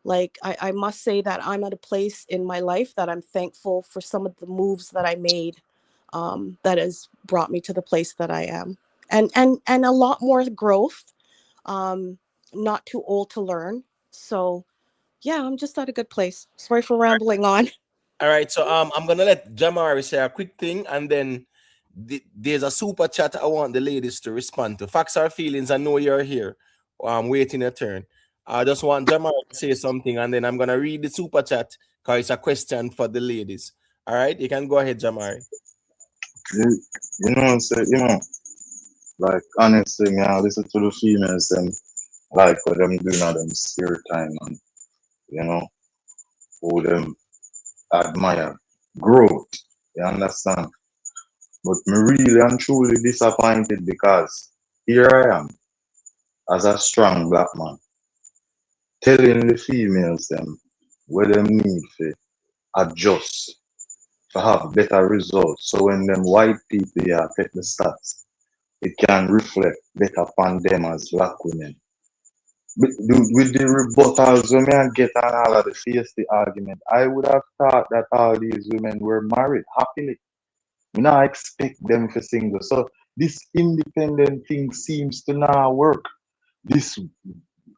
Like, I must say that I'm at a place in my life that I'm thankful for some of the moves that I made that has brought me to the place that I am. And a lot more growth, not too old to learn. So yeah, I'm just at a good place. Sorry for rambling on. All right, so I'm gonna let Jamari say a quick thing, and then there's a super chat I want the ladies to respond to. Facts or feelings, I know you're here. I'm waiting your turn. I just want Jamari to say something, and then I'm gonna read the super chat because it's a question for the ladies. All right, you can go ahead, Jamari. Like honestly, me, I listen to the females and like what them doing at them spare time and who them admire growth. You understand? But me really and truly disappointed because here I am as a strong black man telling the females them where them need to adjust to have better results. So when them white people here take the stats, it can reflect better upon them as black women. With the rebuttals when I get on all of the face the argument, I would have thought that all these women were married happily. We not expect them for single. So this independent thing seems to not work. This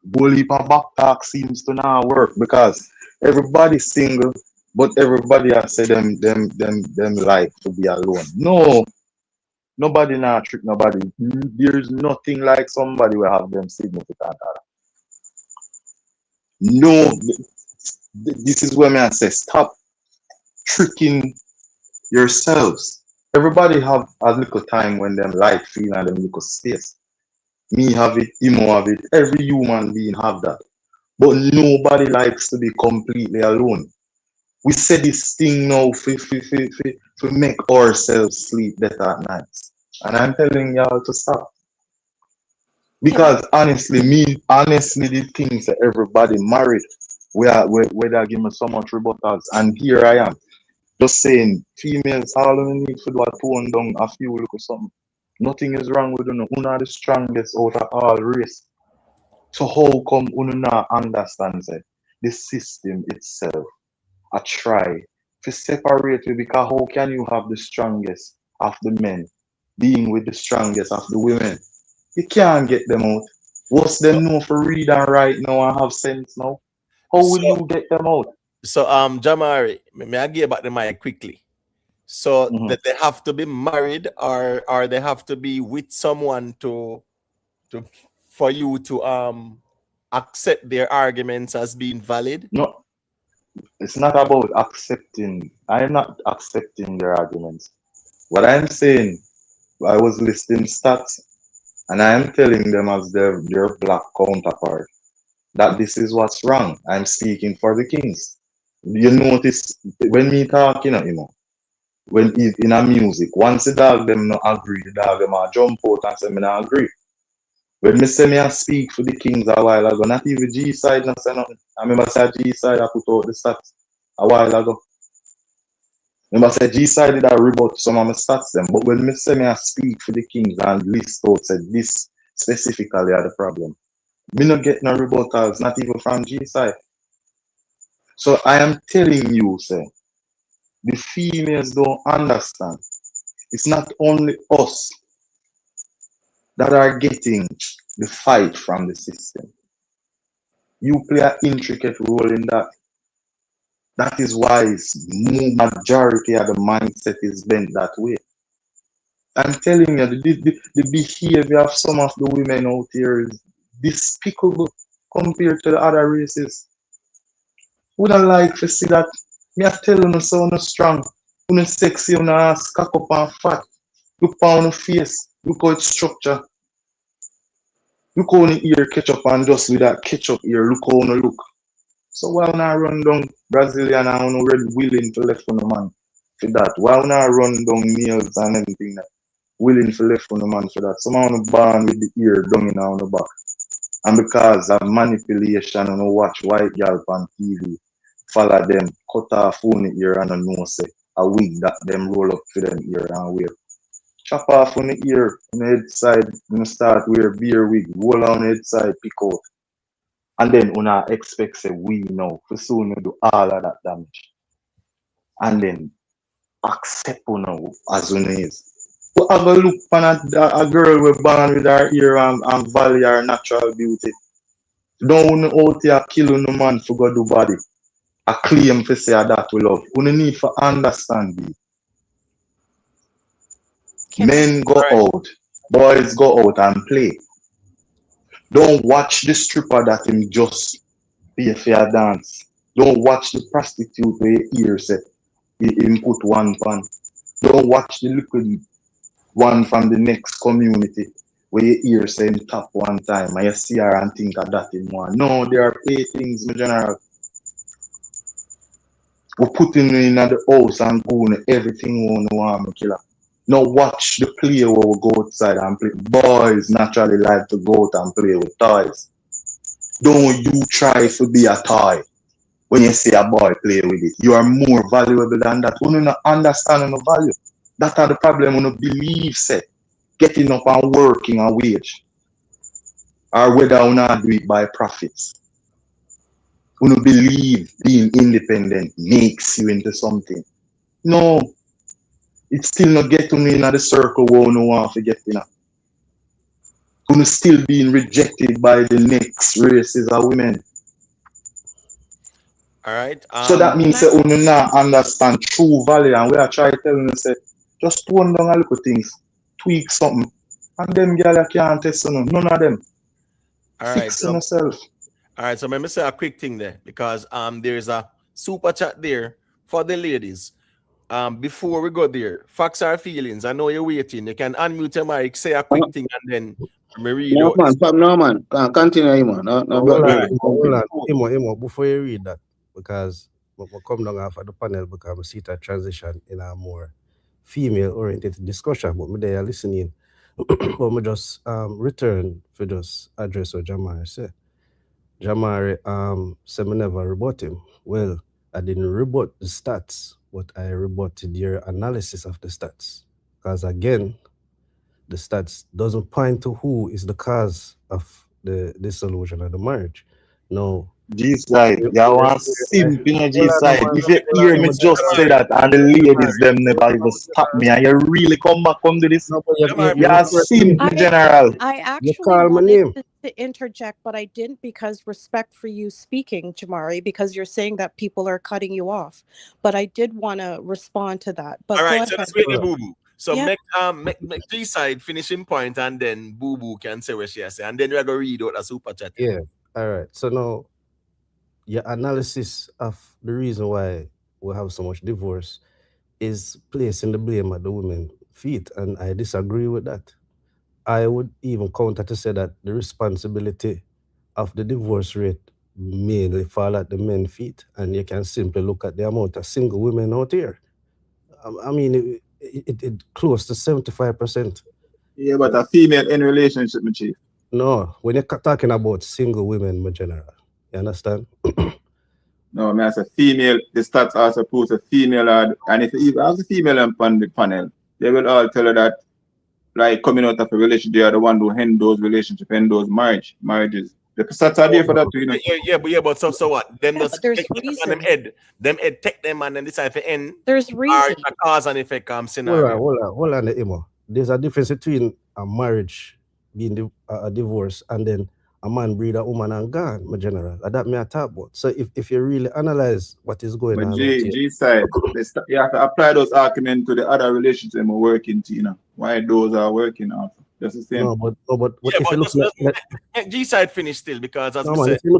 bully back talk seems to not work because everybody's single, but everybody has said them like to be alone. No, nobody not trick nobody. There's nothing like somebody will have them significant other. No, this is where I say stop tricking yourselves. Everybody have a little time when them like feel and them little space. Me have it, Imo have it, every human being have that. But nobody likes to be completely alone. We say this thing now to make ourselves sleep better at night. And I'm telling y'all to stop. Because honestly, the things that everybody married, where they give me so much rebuttals. And here I am, just saying, females, all we need to do a tone down a few look or something. Nothing is wrong with you. Una are the strongest out of all race. So how come una not understand that the system itself I try to separate you because how can you have the strongest of the men being with the strongest of the women? You can't get them out. What's them know for read and write now and have sense now? How will you get them out? So Jamari, may I give back the mic quickly? So that they have to be married or they have to be with someone for you to accept their arguments as being valid? No, it's not about accepting. I'm not accepting their arguments. What I'm saying, I was listing stats and I am telling them as their black counterpart that this is what's wrong. I'm speaking for the kings. You notice when me talk, when in a music, once the dog them not agree, the dog them a jump out and say me not agree. When me say me I speak for the kings a while ago, not even G side not say nothing. I remember say G side I put out the stats a while ago. Remember say G side did I rebut some of my stats them, but when me say me I speak for the kings and list out said this specifically are the problem. Me not get no rebuttals, not even from G side. So I am telling you, sir, the females don't understand. It's not only us that are getting the fight from the system. You play an intricate role in that. That is why majority of the mindset is bent that way. I'm telling you, the behavior of some of the women out here is despicable compared to the other races. Would I like to see that? Me I tell you, so no strong, no sexy, no ass, cock up and fat. Look on the face, look how it's structure. Look how the ear catch up and just with that ketchup ear, look how no look. So why not run down Brazilian and already willing to left on the man for that? Why not run down males and everything that willing to left on the man for that? Someone born with the ear down in on the back. And because of manipulation and watch white girl on TV, follow them, cut off on the ear and a nose say a wig that them roll up for them ear and wear. Chop off on the ear on the head side, you start wear beer wig, roll on the head side, pick out. And then una expect say we know for soon you do all of that damage. And then accept una as una is. But have a look on a girl we born with her ear and value her natural beauty. Don't out here kill no man for go do body. A claim for say that we love. Una need to understand it. Men go out, boys go out and play. Don't watch the stripper that him just pay for a dance. Don't watch the prostitute where your ear say him put one pan. Don't watch the liquid one from the next community where your ear say him tap one time and you see her and think of that in one. No, there are play things, my general. We put him in the house and go on everything we want to kill her. Now watch the play where we go outside and play. Boys naturally like to go out and play with toys. Don't you try to be a toy when you see a boy play with it. You are more valuable than that. You don't understand the value. That's the problem. You don't believe say getting up and working a wage. Or whether you not do it by profits. You don't believe being independent makes you into something. No. It's still not getting in the circle where you want to get in. You're still being rejected by the next races of women. All right. So that means that you not understand true value, and we are trying to tell you, say, just tone down a little things, tweak something, and them girl can't test you, none of them. All right. Fix yourself. All right. So let me say a quick thing there because there's a super chat there for the ladies. Before we go there, facts or feelings. I know you're waiting. You can unmute your mic, say a quick thing, and then me read No out. man, no man. Continue, Imo. Imo, before you read that, because we'll come down after the panel because I see that transition in a more female-oriented discussion. But me there listening, but me just return for just address what Jamari said. Jamari said me never rebut him. Well, I didn't rebut the stats, but I rebutted your analysis of the stats. Because again, the stats doesn't point to who is the cause of the dissolution of the marriage. No. G-side, you want simp in your G-side. If you hear me just say that and the ladies them never even stop me and you really come back under this, you're simp in general. I actually wanted to interject, but I didn't because respect for you speaking, Jamari, because you're saying that people are cutting you off. But I did want to respond to that. But all right, go so ahead. let's wait the boo-boo. So Yeah. make G-side finishing point and then boo-boo can say what she has say. And then we're going to read out a super chat. Yeah. All right. So now, your analysis of the reason why we have so much divorce is placing the blame at the women's feet, and I disagree with that. I would even counter to say that the responsibility of the divorce rate mainly fall at the men's feet, and you can simply look at the amount of single women out here. I mean, it close to 75%. Yeah, but a female in relationship, my chief. No, when you're talking about single women, my general, you understand? No, I mean, as a female, the stats are supposed to female, and if you ask a female on the panel, they will all tell her that, like, coming out of a relationship, they are the one who end those relationships, end those marriages. The Saturday for that, you know. But so what? Then Yeah, but there's take them reasons. them head take them and then decide to end. There's Or reasons. it's a cause and effect scenario. Hold on, Imo. There's a difference between a marriage being a divorce and then a man breed a woman and gone, my general. That me I talk about. So if you really analyze what is going But on out here, G side, you have to apply those arguments to the other relationships we're working to, you know. Why those are working off. Just the same. no, but if you're looking at G side finish still because as no, we man, said, if you're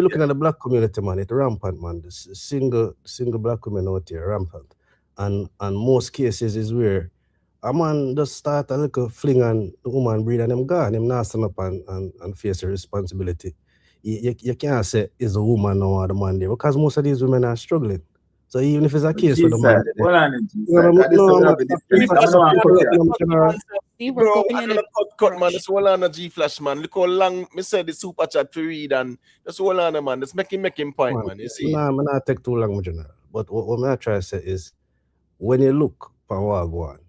looking at the black community, man, it's rampant, man. The single black women out here rampant, and most cases is where a man just start a little fling and the woman breed and them gone. Him not stand up and face the responsibility. You can't say it's the woman now or the man there because most of these women are struggling. So even if it's a case for the man, Hold on, G side. bro, I'm gonna cut man. Just hold on a G flash, man. Look how long me said the super chat to read and just hold on, man. Just make him point, man. You see? Nah, man, not take too long, my general. But what I try to say is, when you look for what go on,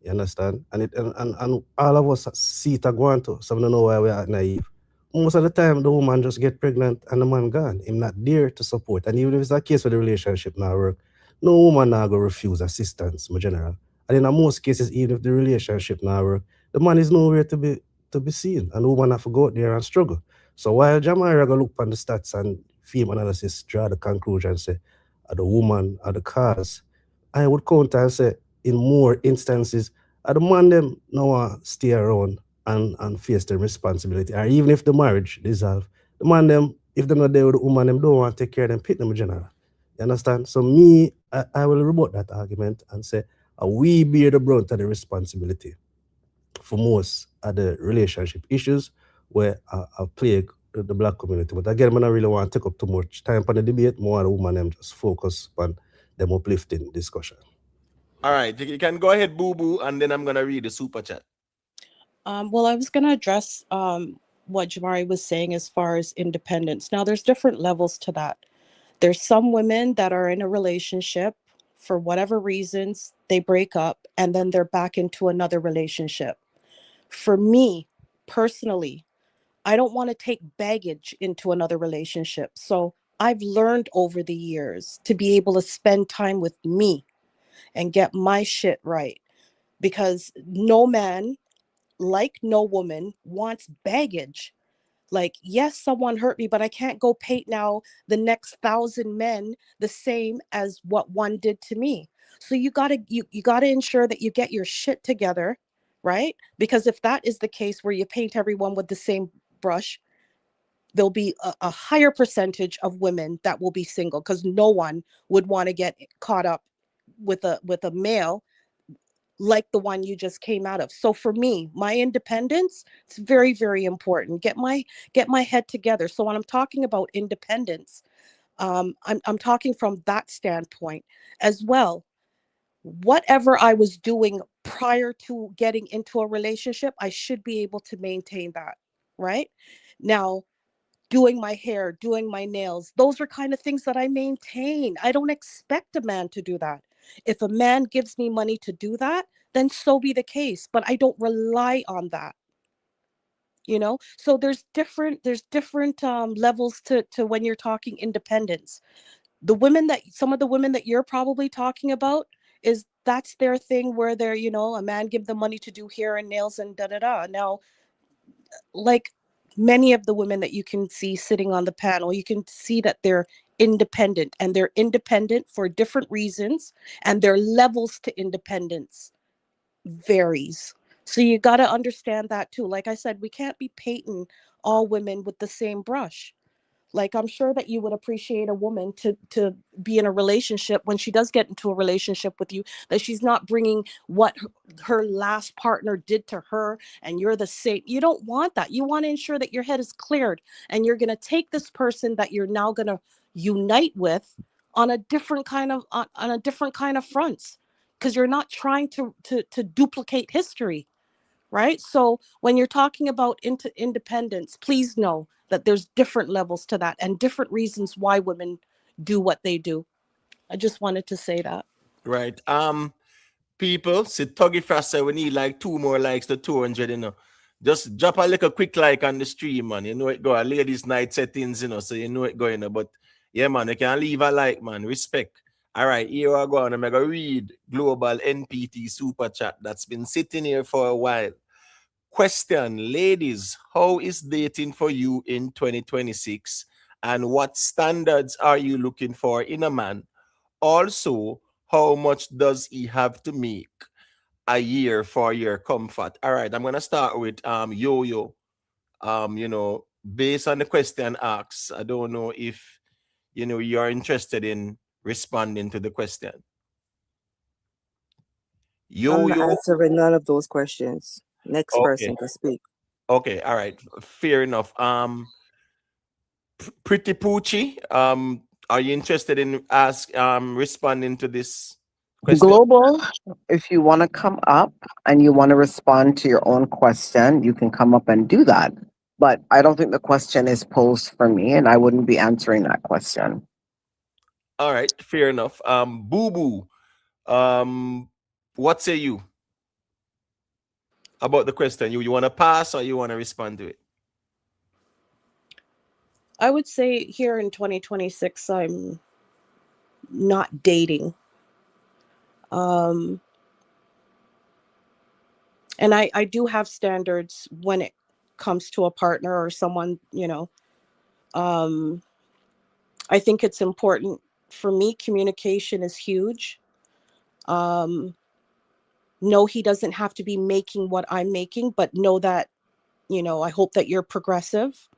you understand, and all of us see it go on too. So we don't know why we are naive. Most of the time, the woman just get pregnant and the man gone. Him not there to support. And even if it's a case where the relationship not work, no woman not go refuse assistance, my general. And in most cases, even if the relationship not work, the man is nowhere to be seen, and the woman have to go out there and struggle. So while Jamara go look on the stats and film analysis, draw the conclusion, say, the woman are the cause, I would counter and say, in more instances, the man them now stay around and face their responsibility. Or even if the marriage dissolve, the man them, if they're not there with the woman, them don't want to take care of them, pick them in general. You understand? So me, I will rebut that argument and say, we bear the brunt of the responsibility for most of the relationship issues where I plague the black community. But again, I don't really want to take up too much time on the debate. More of the woman them just focus on them uplifting discussion. All right, you can go ahead, Boo Boo, and then I'm gonna read the super chat. Well, I was gonna address what Jamari was saying as far as independence. Now, there's different levels to that. There's some women that are in a relationship for whatever reasons, they break up and then they're back into another relationship. For me, personally, I don't want to take baggage into another relationship. So I've learned over the years to be able to spend time with me and get my shit right. Because no man, like no woman, wants baggage. Like, yes, someone hurt me, but I can't go paint now the next 1,000 men the same as what one did to me. So you gotta ensure that you get your shit together, right? Because if that is the case where you paint everyone with the same brush, there'll be a higher percentage of women that will be single, because no one would want to get caught up with a male like the one you just came out of. So for me, my independence, it's very, very important. Get my head together. So when I'm talking about independence, I'm talking from that standpoint as well. Whatever I was doing prior to getting into a relationship, I should be able to maintain that, right? Now, doing my hair, doing my nails, those are kind of things that I maintain. I don't expect a man to do that. If a man gives me money to do that, then so be the case, but I don't rely on that. You know, so there's different levels to when you're talking independence. Some of the women that you're probably talking about, is that's their thing, where they're, a man give them money to do hair and nails and da da da. Now, like many of the women that you can see sitting on the panel, you can see that they're independent, and they're independent for different reasons, and their levels to independence varies. So you got to understand that too. Like I said, we can't be painting all women with the same brush. Like, I'm sure that you would appreciate a woman to be in a relationship, when she does get into a relationship with you, that she's not bringing what her last partner did to her, and you're the same. You don't want that. You want to ensure that your head is cleared, and you're going to take this person that you're now going to unite with on a different kind of fronts, because you're not trying to duplicate history. Right? So when you're talking about independence, please know that there's different levels to that, and different reasons why women do what they do. I just wanted to say that. Right. People, see Tuggy Frost said we need like 2 more likes to 200, just drop a little quick like on the stream, man. You know it go. A ladies' night settings, you know, so you know it going. But yeah, man, you can leave a like, man. Respect. All right, here I go. And I'm gonna read Global NPT Super Chat that's been sitting here for a while. Question, ladies, how is dating for you in 2026? And what standards are you looking for in a man? Also, how much does he have to make a year for your comfort? All right, I'm gonna start with Yo-Yo. You know, based on the question asked, I don't know if you know you're interested in responding to the question. I'm not Yo-Yo. answering none of those questions. Next Okay. person to speak. Okay, all right. Fair enough. Pretty Poochie, are you interested in responding to this question? Global, if you want to come up and you want to respond to your own question, you can come up and do that. But I don't think the question is posed for me, and I wouldn't be answering that question. All right, fair enough. Boo Boo, what say you about the question? You want to pass or you want to respond to it? I would say here in 2026, I'm not dating. And I do have standards when it comes to a partner or someone, you know. I think it's important for me. Communication is huge. No, he doesn't have to be making what I'm making, but know that, you know, I hope that you're progressive,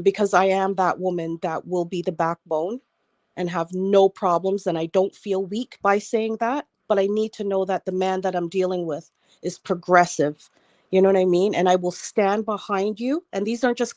because I am that woman that will be the backbone and have no problems. And I don't feel weak by saying that, but I need to know that the man that I'm dealing with is progressive. You know what I mean? And I will stand behind you. And these aren't just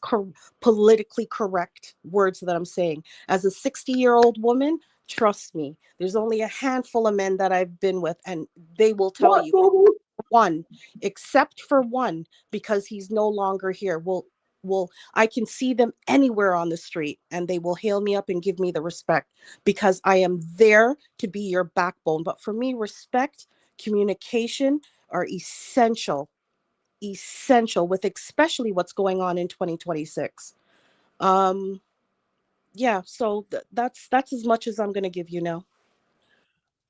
politically correct words that I'm saying. As a 60-year-old woman, trust me, there's only a handful of men that I've been with, and they will tell you one, except for one, because he's no longer here. Well, I can see them anywhere on the street and they will hail me up and give me the respect because I am there to be your backbone. But for me, respect, communication are essential with especially what's going on in 2026. Yeah, so that's as much as I'm going to give you now.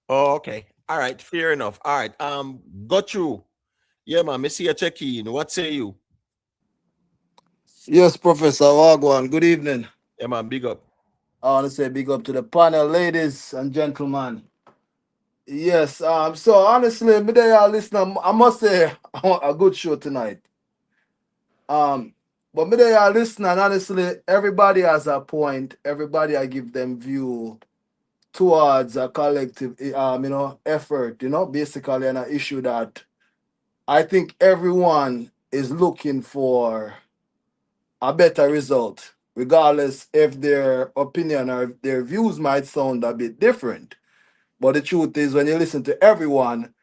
Oh, okay. All right, fair enough. All right. Got you. Yeah, man. Me see a check in. What say you? Yes, Professor Wagwan. Good evening. Yeah, man. Big up. I want to say big up to the panel, ladies and gentlemen. Yes, so honestly, me there y'all listen, I must say a good show tonight. But me there y'all listen, and honestly, everybody has a point. Everybody I give them view towards a collective effort, basically an issue that I think everyone is looking for a better result, regardless if their opinion or their views might sound a bit different. But the truth is, when you listen to everyone,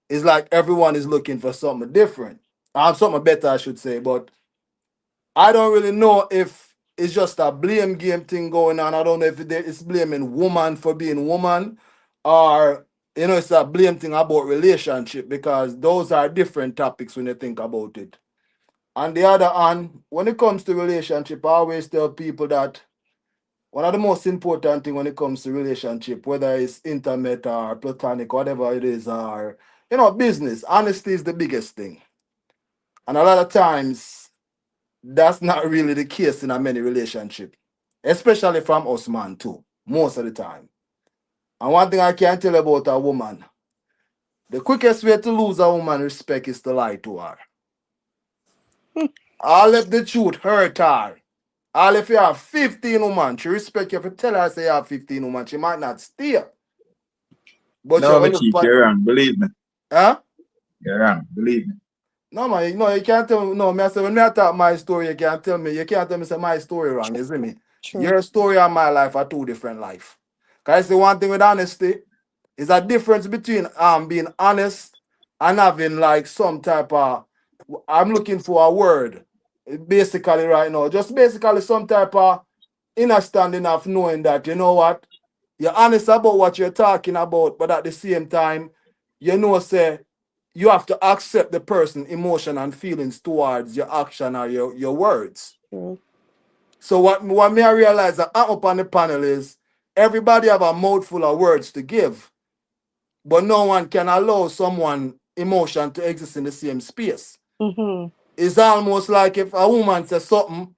it's like everyone is looking for something different. Something better, I should say. But I don't really know if it's just a blame game thing going on. I don't know if it's blaming woman for being woman, or it's a blame thing about relationship, because those are different topics when you think about it. On the other hand, when it comes to relationship, I always tell people that one of the most important thing when it comes to relationship, whether it's intimate or platonic, whatever it is, or business, honesty is the biggest thing. And a lot of times, that's not really the case in a many relationship, especially from us man too, most of the time. And one thing I can tell you about a woman, the quickest way to lose a woman respect is to lie to her. All if the truth hurt her. All if you have 15 women, she respect you. If you tell her say you have 15 women, she might not stay. But No, you my look chief, for, you're wrong. Believe me. huh? You're wrong. Believe me. No, man, no, you can't tell me. No, me I say when me I talk my story, you can't tell me. You can't tell me say my story wrong. You see me? True. Your story and my life are two different life. Cause the one thing with honesty is a difference between being honest and having like some type of, I'm looking for a word basically right now. Just basically some type of understanding of knowing that you know what, you're honest about what you're talking about, but at the same time, say you have to accept the person emotion and feelings towards your action or your words. So what me I realize that I'm up on the panel is everybody have a mouthful of words to give, but no one can allow someone emotion to exist in the same space. It's almost like if a woman says something,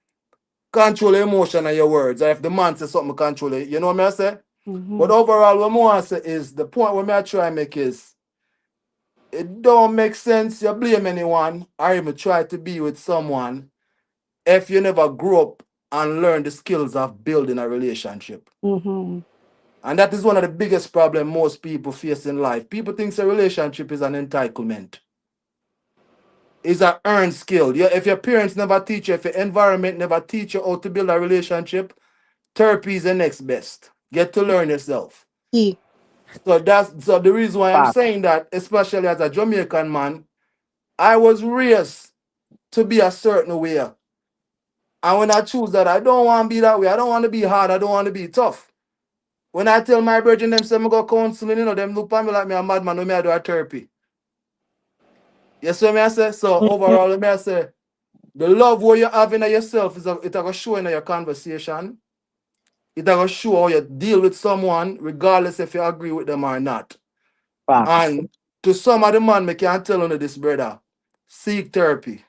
control your emotion and your words. Or if the man says something, control it. You know what I say? But overall, what I want to say is the point what I try to make is it don't make sense you blame anyone or even try to be with someone if you never grew up and learn the skills of building a relationship. And that is one of the biggest problems most people face in life. People think a relationship is an entitlement. It's an earned skill. If your parents never teach you, if your environment never teach you how to build a relationship, therapy is the next best. Get to learn yourself. So the reason why I'm saying that, especially as a Jamaican man, I was raised to be a certain way. And when I choose that, I don't want to be that way. I don't want to be hard. I don't want to be tough. When I tell my brethren them say I go counseling, them look at me like me a madman when I do a therapy. Yes, what I say? So overall, let me say, the love what you have in yourself is it going to show in your conversation. It going to show how you deal with someone, regardless if you agree with them or not. And to some of the man, I can tell you this, brother, seek therapy.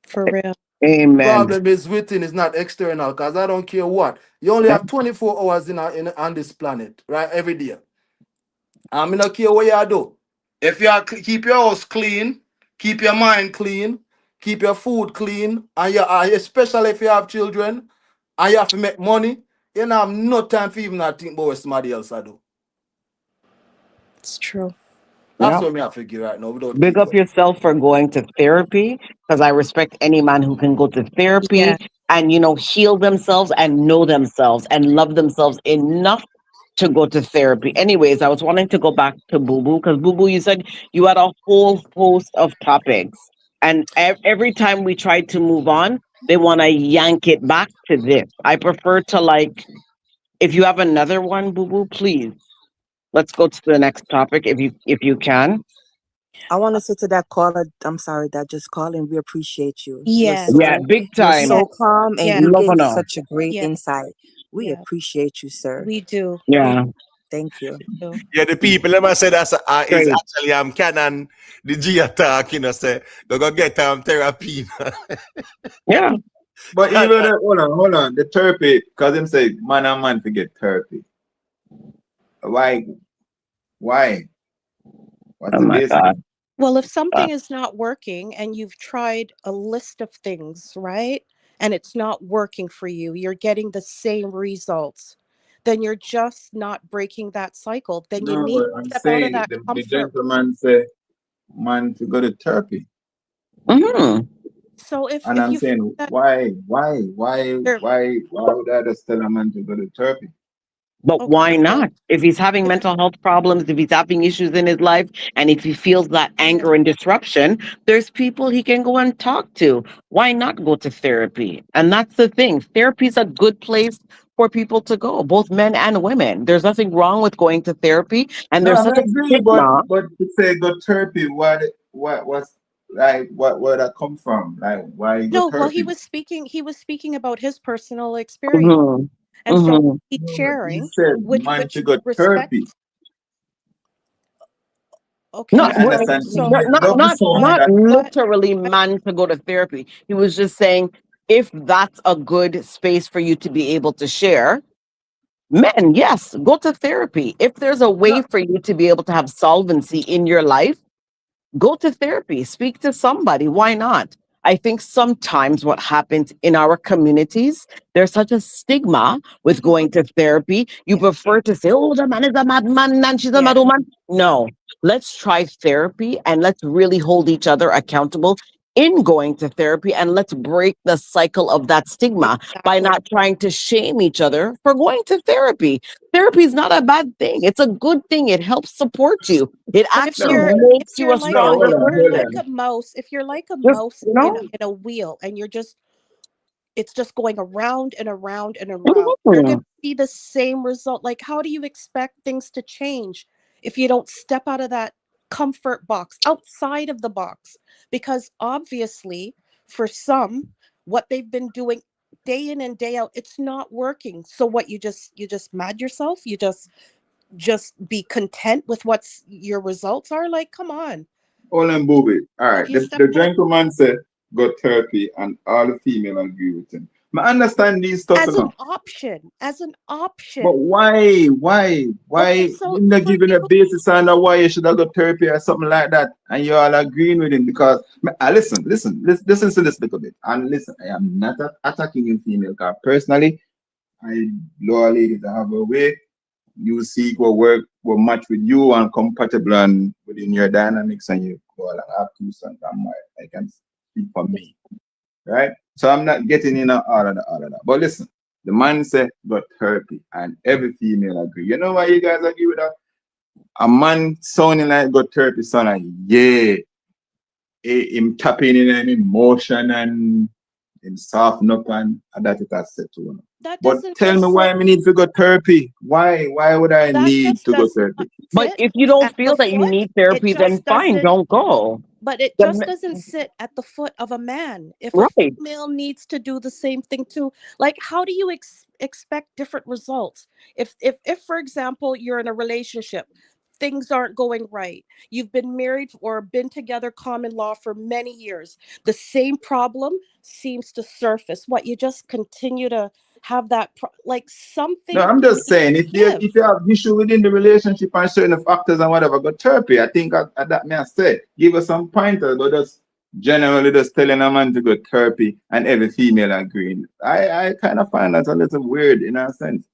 For real. Amen. Problem is within, is not external, because I don't care what. You only have 24 hours on this planet, right? Every day. I'm not care what you do. If you keep your house clean, keep your mind clean, keep your food clean, and especially if you have children and you have to make money, you don't have no time for even think about what somebody else I do. It's true. That's what me I figure right now. Without Big up yourself for going to therapy, because I respect any man who can go to therapy and, heal themselves and know themselves and love themselves enough to go to therapy. Anyways, I was wanting to go back to Boo Boo, because Boo Boo, you said you had a whole host of topics. And every time we tried to move on, they want to yank it back to this. I prefer to if you have another one, Boo Boo, please. Let's go to the next topic if you can. I want to say to that caller, I'm sorry, that just calling. We appreciate you. Yes. Big You're time. so calm and Yeah. you Love gave and all. such a great Yeah. insight. We Yeah. appreciate you, sir. We do. Yeah. Thank you. Yeah, the people let me say that's is Great. actually Canon the G attack, say they go get therapy. Yeah. But even hold on, the therapy, because them say man and man forget therapy. Why? What's Oh the my basis? God. Well, if something is not working and you've tried a list of things, right? And it's not working for you, you're getting the same results, then you're just not breaking that cycle. Then you No, need but to I'm step out of saying that the comfort. gentleman say man to go to therapy. So if And I'm you feel saying that why would I just tell a man to go to therapy? But why not? If he's having mental health problems, if he's having issues in his life, and if he feels that anger and disruption, there's people he can go and talk to. Why not go to therapy? And that's the thing. Therapy is a good place for people to go, both men and women. There's nothing wrong with going to therapy, and No, there's I such a agree, stigma. but to say go therapy, where that come from? Like why you go No, well, therapy? he was speaking about his personal experience. And so he's No, but he sharing, said which man to we go respect. therapy. Okay. Not I understand. So not that. literally man to go to therapy. He was just saying if that's a good space for you to be able to share, men, yes, go to therapy. If there's a way for you to be able to have solvency in your life, go to therapy, speak to somebody. Why not? I think sometimes what happens in our communities, there's such a stigma with going to therapy. You prefer to say, oh, the man is a madman and she's a mad woman. No, let's try therapy and let's really hold each other accountable in going to therapy, and let's break the cycle of that stigma by not trying to shame each other for going to therapy. Therapy is not a bad thing. It's a good thing. It helps support you. It But if actually you're makes you a stronger like person. a mouse, if you're like a Just, mouse in a wheel and it's just going around and around and around, you're going to see the same result. Like, how do you expect things to change if you don't step out of that comfort box, outside of the box, because obviously for some, what they've been doing day in and day out, it's not working. So what, you just mad yourself, you just be content with what's your results are? Like, come on. Hold on, booby. All right. You The, step the out gentleman said got therapy and all the female agree with him. I understand these stuff as an now. option, as an But option. why Okay, you so not for giving you, a basis on why you should have got therapy or something like that, and you all agreeing with him? Because listen to this little bit, and listen, I am not attacking you female, because personally, I lower ladies I have a way. You seek what work will match with you and compatible and within your dynamics, and you go along have two sons. I can speak for me, right? So I'm not getting in all of that. But listen, the man said got therapy, and every female agree. You know why you guys agree with that? A man sounding like got therapy, sound like, yeah, him tapping in an emotion and him soften up, and that it has set to one. that But doesn't tell me just why sit, I need to go therapy? Why would I that need just to go does not therapy? But sit if you don't at the feel that you foot. need It therapy, then just fine, doesn't, don't go. but it The just me- doesn't sit at the foot of a man. If a right. female needs to do the same thing too, like, how do you expect different results? If for example, you're in a relationship, things aren't going right, you've been married or been together common law for many years, the same problem seems to surface. What, you just continue to have that like, No, something I'm just needs saying to if give. you have issue within the relationship and certain factors and whatever, go therapy. I think that may I say, give us some pointers, but just generally just telling a man to go therapy and every female agreeing. I kind of find that a little weird in a sense.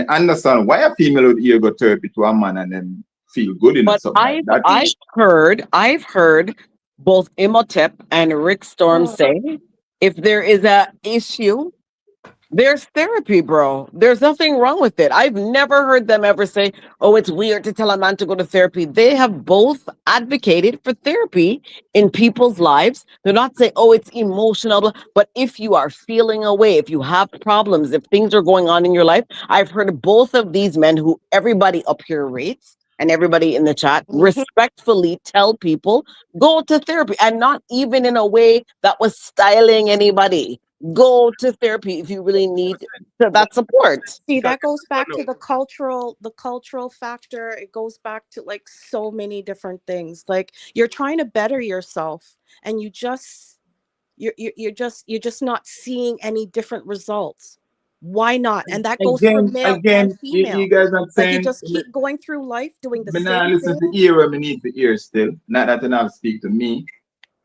I understand why a female would hear go therapy to a man and then feel good in or But something like that. I've heard both Imhotep and Rick Storm Mm. say, if there is a issue, there's therapy, bro. There's nothing wrong with it. I've never heard them ever say, oh, it's weird to tell a man to go to therapy. They have both advocated for therapy in people's lives. They're not saying, oh, it's emotional. But if you are feeling away, if you have problems, if things are going on in your life, I've heard both of these men, who everybody up here rates and everybody in the chat, respectfully tell people, go to therapy, and not even in a way that was styling anybody. Go to therapy if you really need that support. See, Because that goes back no, to the cultural factor. It goes back to like so many different things. Like, you're trying to better yourself, and you're just not seeing any different results. Why not? And that goes for male and You female. guys not Like, you saying just keep going through life doing the me not same listen to thing. ear where me need to ear still. Not that you not speak to me.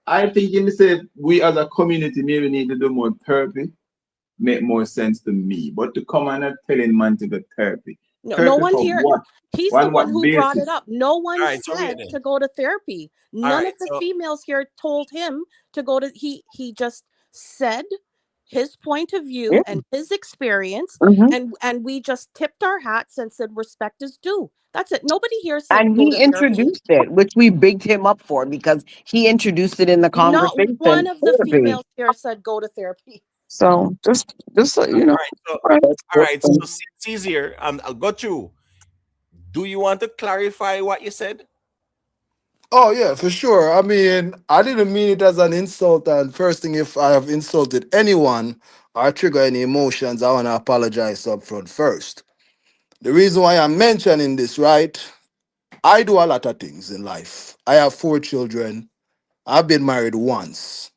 I think you say we as a community maybe need to do more therapy, make more sense to me. But to come and not telling man to go therapy. No Therapy one for here. what? He's the On one what who brought it basis? up. No all one right, so wait said then. to go to therapy. All None right, of the so females here told him to go to. He just said his point of Yeah. view and his experience, Mhm. and we just tipped our hats and said respect is due. That's it. Nobody here said And go he to therapy. introduced it, which we bigged him up for, because he introduced it in the Not one conversation. of the Therapy. females here said go to therapy. So just so you all know. right, so All right, that's all cool. right, so since he's here, I'll go through. Do you want to clarify what you said? Oh yeah, for sure. I mean, I didn't mean it as an insult. And first thing, if I have insulted anyone or trigger any emotions, I want to apologize up front first. The reason why I'm mentioning this, right? I do a lot of things in life. I have 4 children. I've been married once,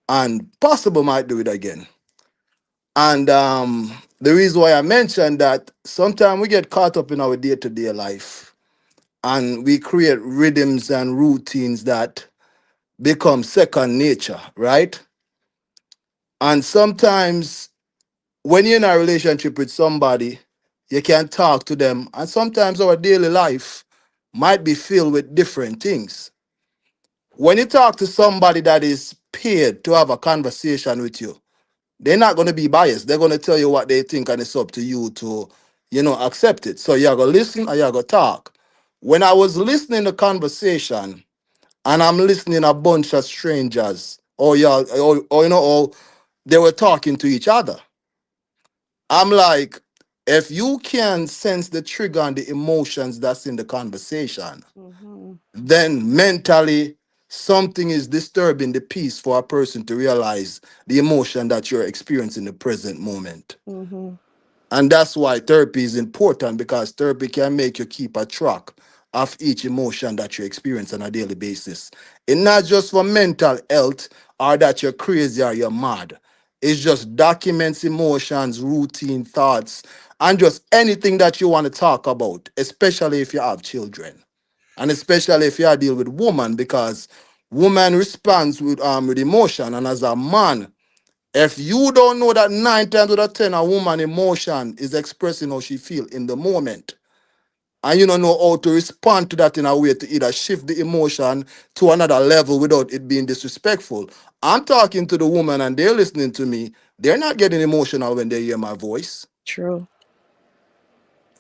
and possible might do it again. And the reason why I mentioned that, sometimes we get caught up in our day-to-day life, and we create rhythms and routines that become second nature, right? And sometimes when you're in a relationship with somebody, you can talk to them, and sometimes our daily life might be filled with different things. When you talk to somebody that is paid to have a conversation with you, they're not going to be biased. They're going to tell you what they think, and it's up to you to, accept it. So you're going to listen or you're going to talk. When I was listening to conversation, and I'm listening a bunch of strangers, or y'all, or they were talking to each other. I'm like, if you can sense the trigger and the emotions that's in the conversation, then mentally something is disturbing the peace for a person to realize the emotion that you're experiencing in the present moment. Mm-hmm. And that's why therapy is important, because therapy can make you keep a track of each emotion that you experience on a daily basis. It's not just for mental health or that you're crazy or you're mad. It's just documents emotions, routine thoughts, and just anything that you want to talk about, especially if you have children. And especially if you are dealing with woman, because woman responds with emotion. And as a man, if you don't know that 9 times out of 10 a woman emotion is expressing how she feel in the moment, and you don't know how to respond to that in a way to either shift the emotion to another level without it being disrespectful. I'm talking to the woman and they're listening to me. They're not getting emotional when they hear my voice. True.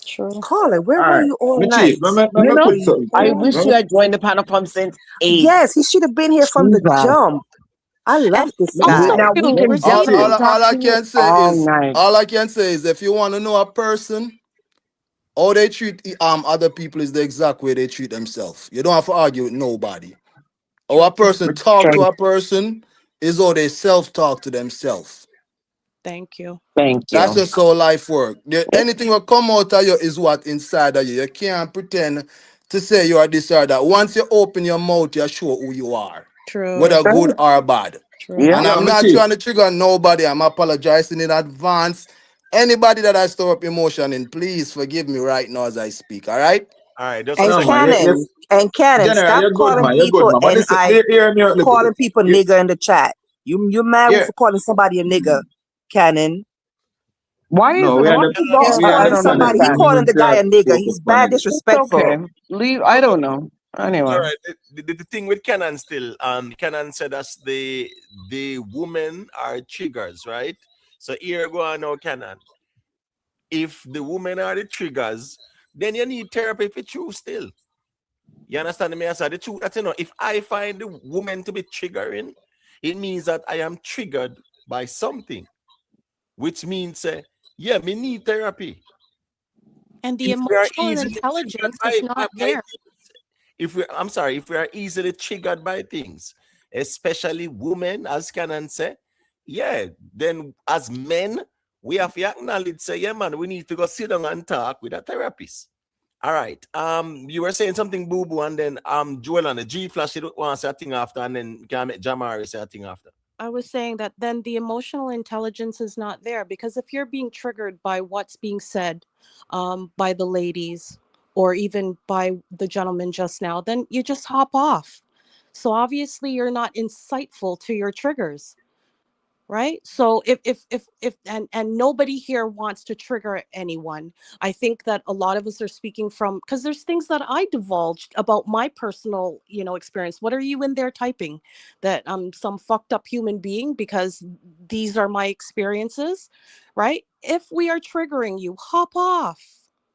True. Colin, where All were right. you all Me chief, night? let You me Where know, were put you something to I you. all wish Let you me, night? had joined the panel from since 8. Yes, he should have been here from the Jesus. jump. I love And this also, guy. Now we too, can me All, chief. definitely Receiving. all, talk all I to you can say all is, night. all I can say is, if you want to know a person, how they treat other people is the exact way they treat themselves. You don't have to argue with nobody. How a True. person Me, talk to Thank, a person is how they self-talk to themselves. Thank you. thank That's you. just how life works. Anything will come out of you is what inside of you. You can't pretend to say you are this or that. Once you open your mouth, you show who you are, True. whether good or bad. True. Yeah. And yeah, I'm me not chief. trying to trigger nobody. I'm apologizing in advance. Anybody that I stir up emotion in, please forgive me right now as I speak. All right? All right, just a And No man, second. yes, Cannon, general, stop you're good calling man, you're good people man. But listen, NI, hear me out a little calling bit. people Hear, nigger in the chat. You mad hear. for calling somebody a nigger, Cannon. Why is No, it we hard under, to He's we talk? I calling don't understand it. somebody, he understand. calling the guy a nigger. Focus He's on bad it. It's disrespectful. okay. Leave. I don't know. All Anyway. right. The thing with Canon still, Canon said that's the women are triggers, right? So here go on now, Canon. If the women are the triggers, then you need therapy for true still. You understand me? I said the truth that if I find the woman to be triggering, it means that I am triggered by something, which means yeah, me need therapy. And the If we are emotional easily triggered intelligence is not by there. things, if we are easily triggered by things, especially women, as Canon say, yeah, then as men, we have to acknowledge, say, yeah, man, we need to go sit down and talk with a therapist. All right. You were saying something, Boo Boo, and then Joel on the G Flash, you don't want to say a thing after, and then can make Jamari say a thing after. I was saying that then the emotional intelligence is not there, because if you're being triggered by what's being said by the ladies or even by the gentleman just now, then you just hop off. So obviously you're not insightful to your triggers. Right. So if and nobody here wants to trigger anyone. I think that a lot of us are speaking from, because there's things that I divulged about my personal, experience. What are you in there typing? That I'm some fucked up human being because these are my experiences, right? If we are triggering you, hop off.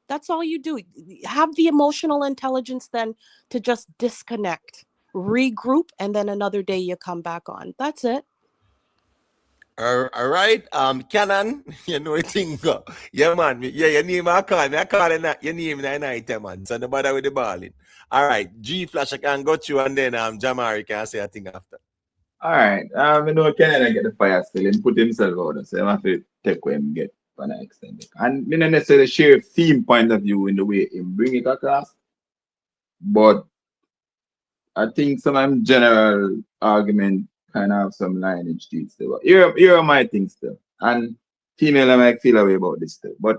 That's all you do. Have the emotional intelligence then to just disconnect, regroup, and then another day you come back on. That's it. All right. Canon, you know it thing go. Yeah, man. Yeah, your name I call me. I call it your name in night, man. So no bother with the balling. All right. G Flash, I can go to, and then Jamari can say a thing after. All right. You know, Canada get the fire still and put himself out. So I have to take what him get when I extend it. And me not necessarily share theme point of view in the way him bring it across. But I think some general argument kind of have some lineage to it still. But here are my things still. And female I might feel away about this still. But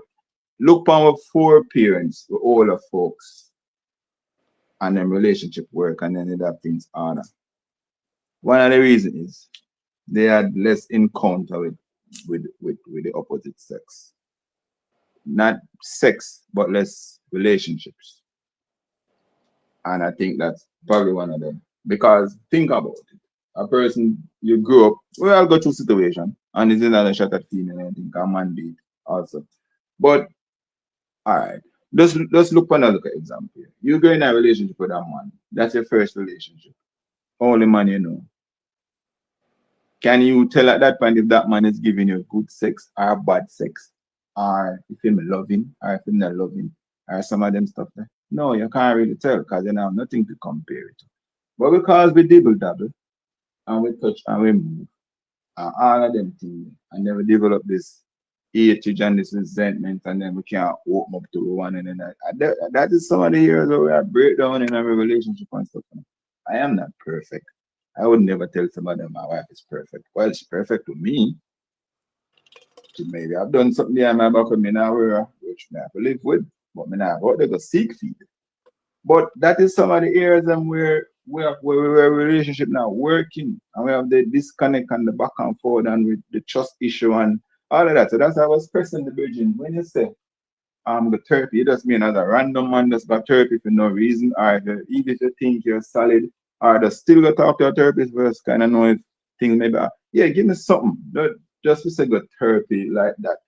look on our 4 parents, the older folks, and then relationship work and then that things order. One of the reasons is they had less encounter with the opposite sex. Not sex, but less relationships. And I think that's probably one of them. Because think about it. A person you grew up, we all go through situation, and it's another shot at female, I think, a man beat also. But all right. Let's look for another example here. You go in a relationship with a man. That's your first relationship. Only man you know. Can you tell at that point if that man is giving you good sex or bad sex? Or if him loving or if him not loving or some of them stuff there? No, you can't really tell because you have nothing to compare it to. But because we dibble dabble and we touch and we move, and all of them things, and then we develop this hatred and this resentment, and then we can't open up to one another. That is some of the years where we are breakdown in our relationship and stuff. I am not perfect. I would never tell somebody my wife is perfect. Well, she's perfect to me. She maybe I've done something there in my back of me now which I have to live with, but me now go to seek feed. But that is some of the areas where relationship now working, and we have the disconnect and the back and forth and with the trust issue and all of that. So that's how I was pressing the virgin. When you say the therapy, it doesn't mean as a random man just got therapy for no reason, or even if you think you're solid, or just still go talk to a therapist first, kind of know if things maybe give me something. Just to say good therapy like that.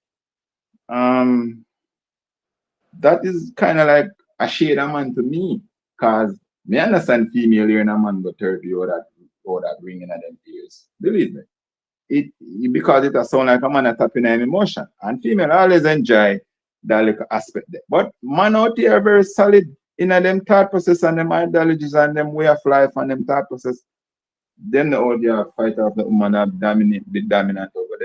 That is kind of like a shade of man to me, cause me understand female hearing a man go therapy or that ringing at them ears. Believe me, because it a sound like a man a tapping an emotion, and female always enjoy that little aspect there. But man out here are very solid in them thought process and them ideologies and them way of life and them thought process. Them the old fight of the woman be dominant over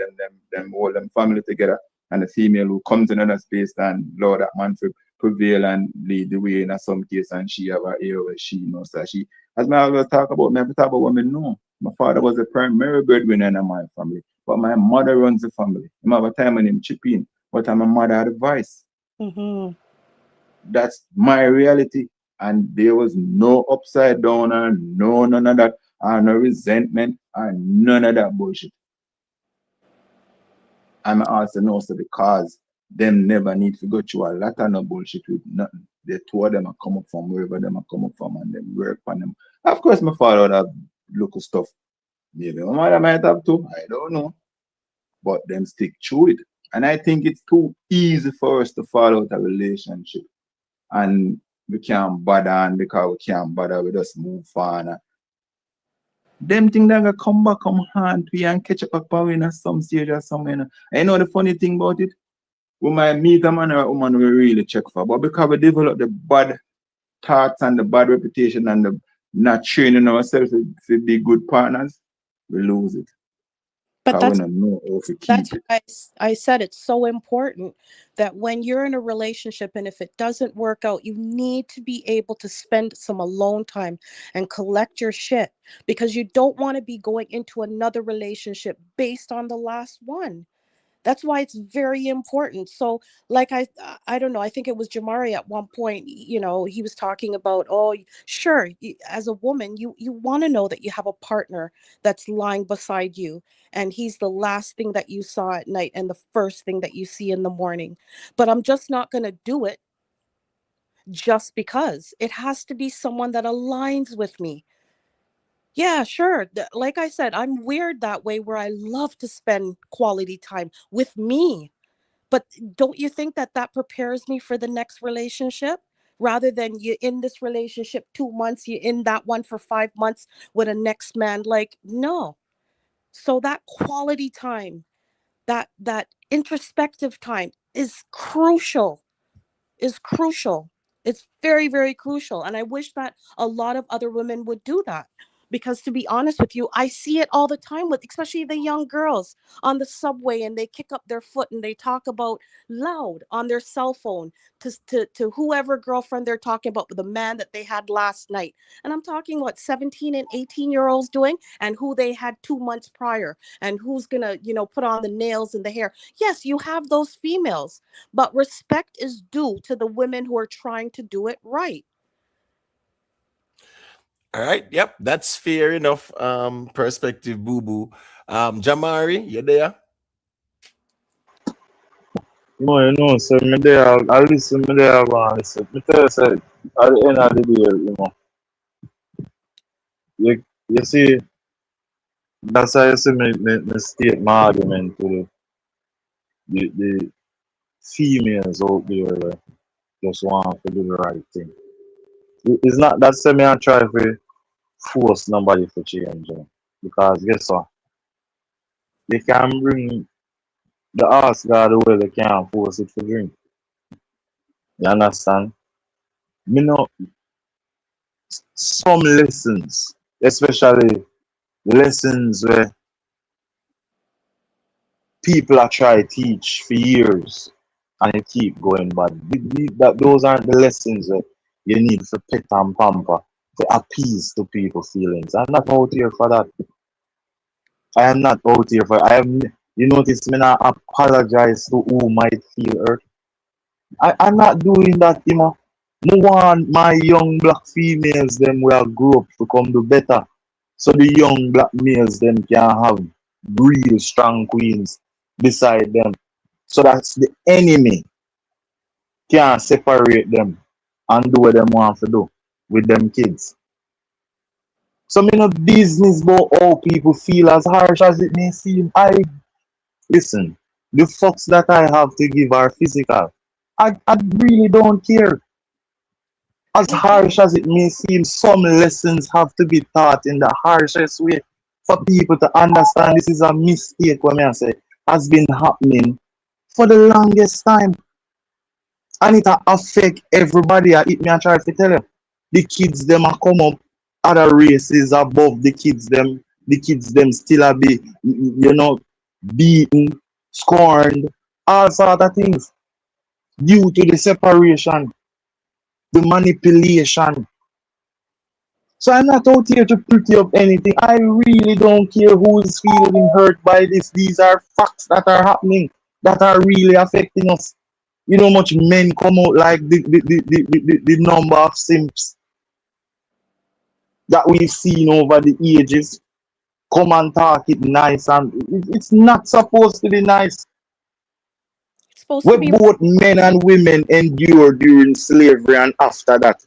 them hold them family together, and the female who comes in another space and allow that man to prevail and lead the way in some case, and she have a ear where she knows that she, as I always talk about, me have to talk about what me know. My father was the primary breadwinner in my family, but my mother runs the family. I have a time when him chip in, but my mother had advice. That's my reality. And there was no upside down and no none of that, and no resentment and none of that bullshit. I'm also know so because them never need to go through a lot of no bullshit with nothing. The two of them are come up from wherever them are come up from and them work on them. Of course, my father have local stuff. Maybe my mother might have too. I don't know. But them stick through it. And I think it's too easy for us to fall out a relationship. And we can't bother, and because we can't bother, we just move on. Them things that gonna come back, come haunt we and catch up in some stage or somewhere. I know the funny thing about it, we might meet a man or a woman we really check for, but because we develop the bad thoughts and the bad reputation and the not training ourselves to be good partners, we lose it. But Because we don't know how to keep that's it. why I said it's so important that when you're in a relationship and if it doesn't work out, you need to be able to spend some alone time and collect your shit, because you don't want to be going into another relationship based on the last one. That's why it's very important. So, like I don't know. I think it was Jamari at one point. He was talking about, oh, sure, as a woman, you want to know that you have a partner that's lying beside you, and he's the last thing that you saw at night and the first thing that you see in the morning. But I'm just not going to do it just because. It has to be someone that aligns with me. Yeah, sure. Like I said, I'm weird that way, where I love to spend quality time with me. But don't you think that that prepares me for the next relationship? Rather than you in this relationship 2 months, you in that one for 5 months with a next man. Like, no. So that quality time, that introspective time is crucial. Is crucial. It's very, very crucial. And I wish that a lot of other women would do that. Because to be honest with you, I see it all the time with especially the young girls on the subway, and they kick up their foot and they talk about loud on their cell phone to whoever girlfriend they're talking about, with the man that they had last night. And I'm talking what 17 and 18-year-olds doing, and who they had 2 months prior, and who's gonna, put on the nails and the hair. Yes, you have those females, but respect is due to the women who are trying to do it right. All right. Yep. That's fair enough. Perspective, boo boo. Jamari, you there? No, so me there, I listen, me there, go and listen. Me tell you, say, at the end of the day, you see, that's how you see me state my argument to the females out there that just want to do the right thing. It's not that say me and try to force nobody to change, because guess what? They can bring the ass God the way they can force it to drink. You understand? me know some lessons, especially lessons where people are try to teach for years and it keep going bad. Those aren't the lessons that you need to pet and pamper to appease to people's feelings. I'm not out here for that. I am not out here for I am you notice me not apologize to who might feel hurt. I'm not doing that, you know. No want my young black females them will grow up to come do better. So the young black males them can have real strong queens beside them. So that's the enemy can separate them and do what them want to do with them kids. So me no business about how people feel, as harsh as it may seem. I listen, the fucks that I have to give are physical. I really don't care. As harsh as it may seem, some lessons have to be taught in the harshest way for people to understand this is a mistake, what I say, has been happening for the longest time. And it affect everybody. It me I try to tell you. The kids them a come up other races above the kids them still a be beaten, scorned, all sort of things due to the separation, the manipulation. So I'm not out here to pretty up anything. I really don't care who's feeling hurt by this. These are facts that are happening, that are really affecting us. You know how much men come out like the number of simps that we've seen over the ages. Come and talk it nice, and it's not supposed to be nice. It's supposed to What be both men and women endured during slavery and after that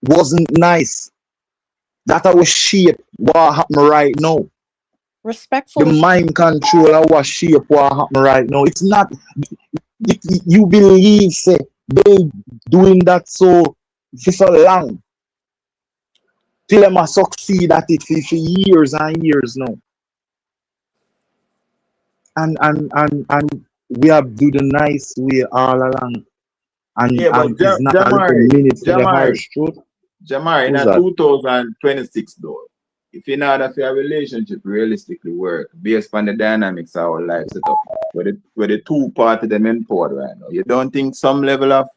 wasn't nice. That was shape what happen right now. respectful. The mind control was shape what happen right now. It's not you believe say they doing that so for so long. Till them a succeed at it for years and years now. And we have do the nice way all along. Yeah, but And it's not a little minute for the harsh truth. Jamari, in Who's a that? 2026 though, if in order for a relationship realistically work based on the dynamics of our life set up, where the two parties them empowered right now, you don't think some level of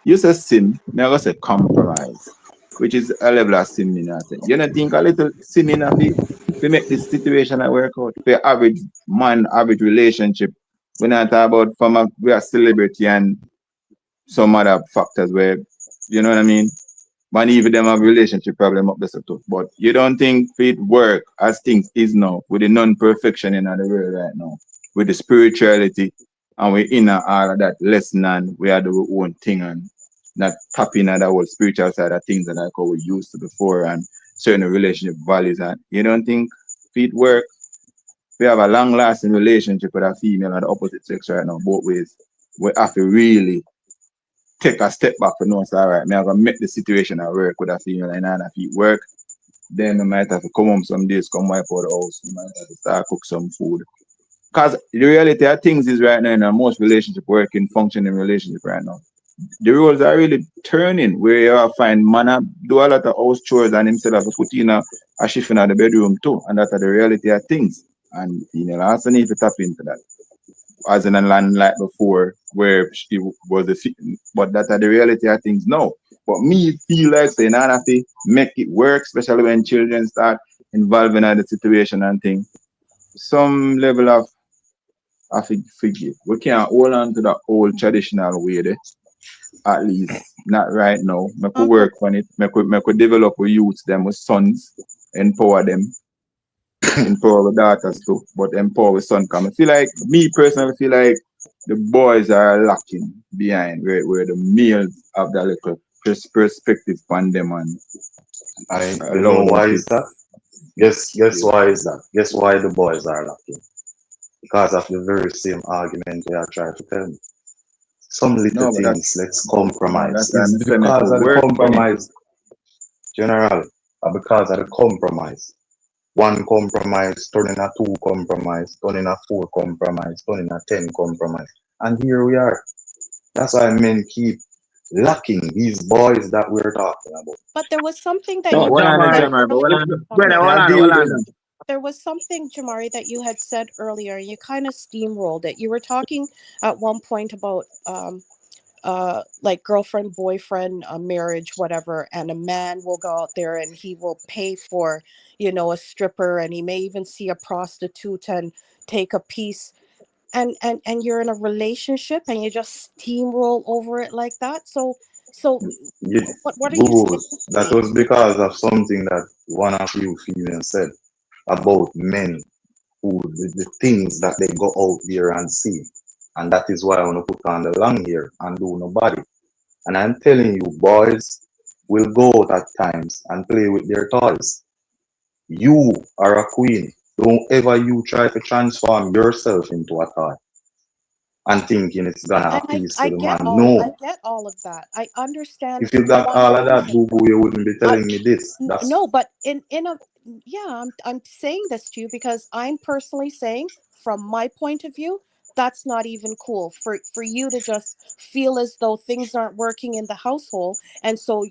you say sin, me I go say compromise, which is a level of sin in that sense. You don't think a little sin in a fee to make this situation a work out for average man, average relationship. We're not talking about from we are celebrity and some other factors where you know what I mean. Man, even them have relationship problem up there too. But you don't think it work as things is now with the non-perfection in the world right now, with the spirituality and we in all of that lesson and we are the own thing and not tapping at that whole spiritual side of things that like how we used to before and certain relationship values and you don't think it work? We have a long lasting relationship with a female and the opposite sex right now, both ways. We have to really take a step back for no, it's all right. Me have to make the situation at work with a female and if it work, then I might have to come home some days, come wipe out the house, I might have to start cook some food. Because the reality of things is right now in most relationship working, functioning relationship right now. The roles are really turning where you find man do a lot of house chores and instead of put in a shift in the bedroom too. And that's the reality of things. And female also need to tap into that. As in a land like before, where she was but that's the reality of things now. But me feel like saying I have to make it work, especially when children start involving in the situation and things. Some level of I forgive. We can't hold on to the old traditional way there. At least not right now. I could work on it. I could develop with youths, them with sons, empower them, empower with daughters too, but empower with son. Cause I feel like me personally feel like the boys are lacking behind where the males have that little perspective on them and You allow know them why to. is that? Guess why is that? Guess why the boys are lacking? Because of the very same argument they are trying to tell me. Some little No, but things, let's compromise. that's It's I'm because of the work on it. compromise, General, because of the compromise. One compromise, turning a two compromise, turning a four compromise, turning a 10 compromise. And here we are. That's why men keep lacking these boys that we're talking about. But there was something that No, you hold had on, said Jamar, but earlier. brother, hold on, hold on. There was something, Jamari, that you had said earlier. You kind of steamrolled it. You were talking at one point about like girlfriend, boyfriend, marriage, whatever, and a man will go out there and he will pay for, a stripper, and he may even see a prostitute and take a piece. And you're in a relationship and you just steamroll over it like that. So You, what are you boo, saying to that me? was because of something that one of you females said about men who the things that they go out there and see. And that is why I want to put on the long hair and do nobody. And I'm telling you, boys will go out at times and play with their toys. You are a queen. Don't ever you try to transform yourself into a toy and thinking it's gonna And appease I to the get man. all I No. get all of that. I understand If you got all of that, 100%. boo boo, you wouldn't be I telling me this. That's no, but in a yeah, I'm saying this to you because I'm personally saying from my point of view, that's not even cool for you to just feel as though things aren't working in the household, and so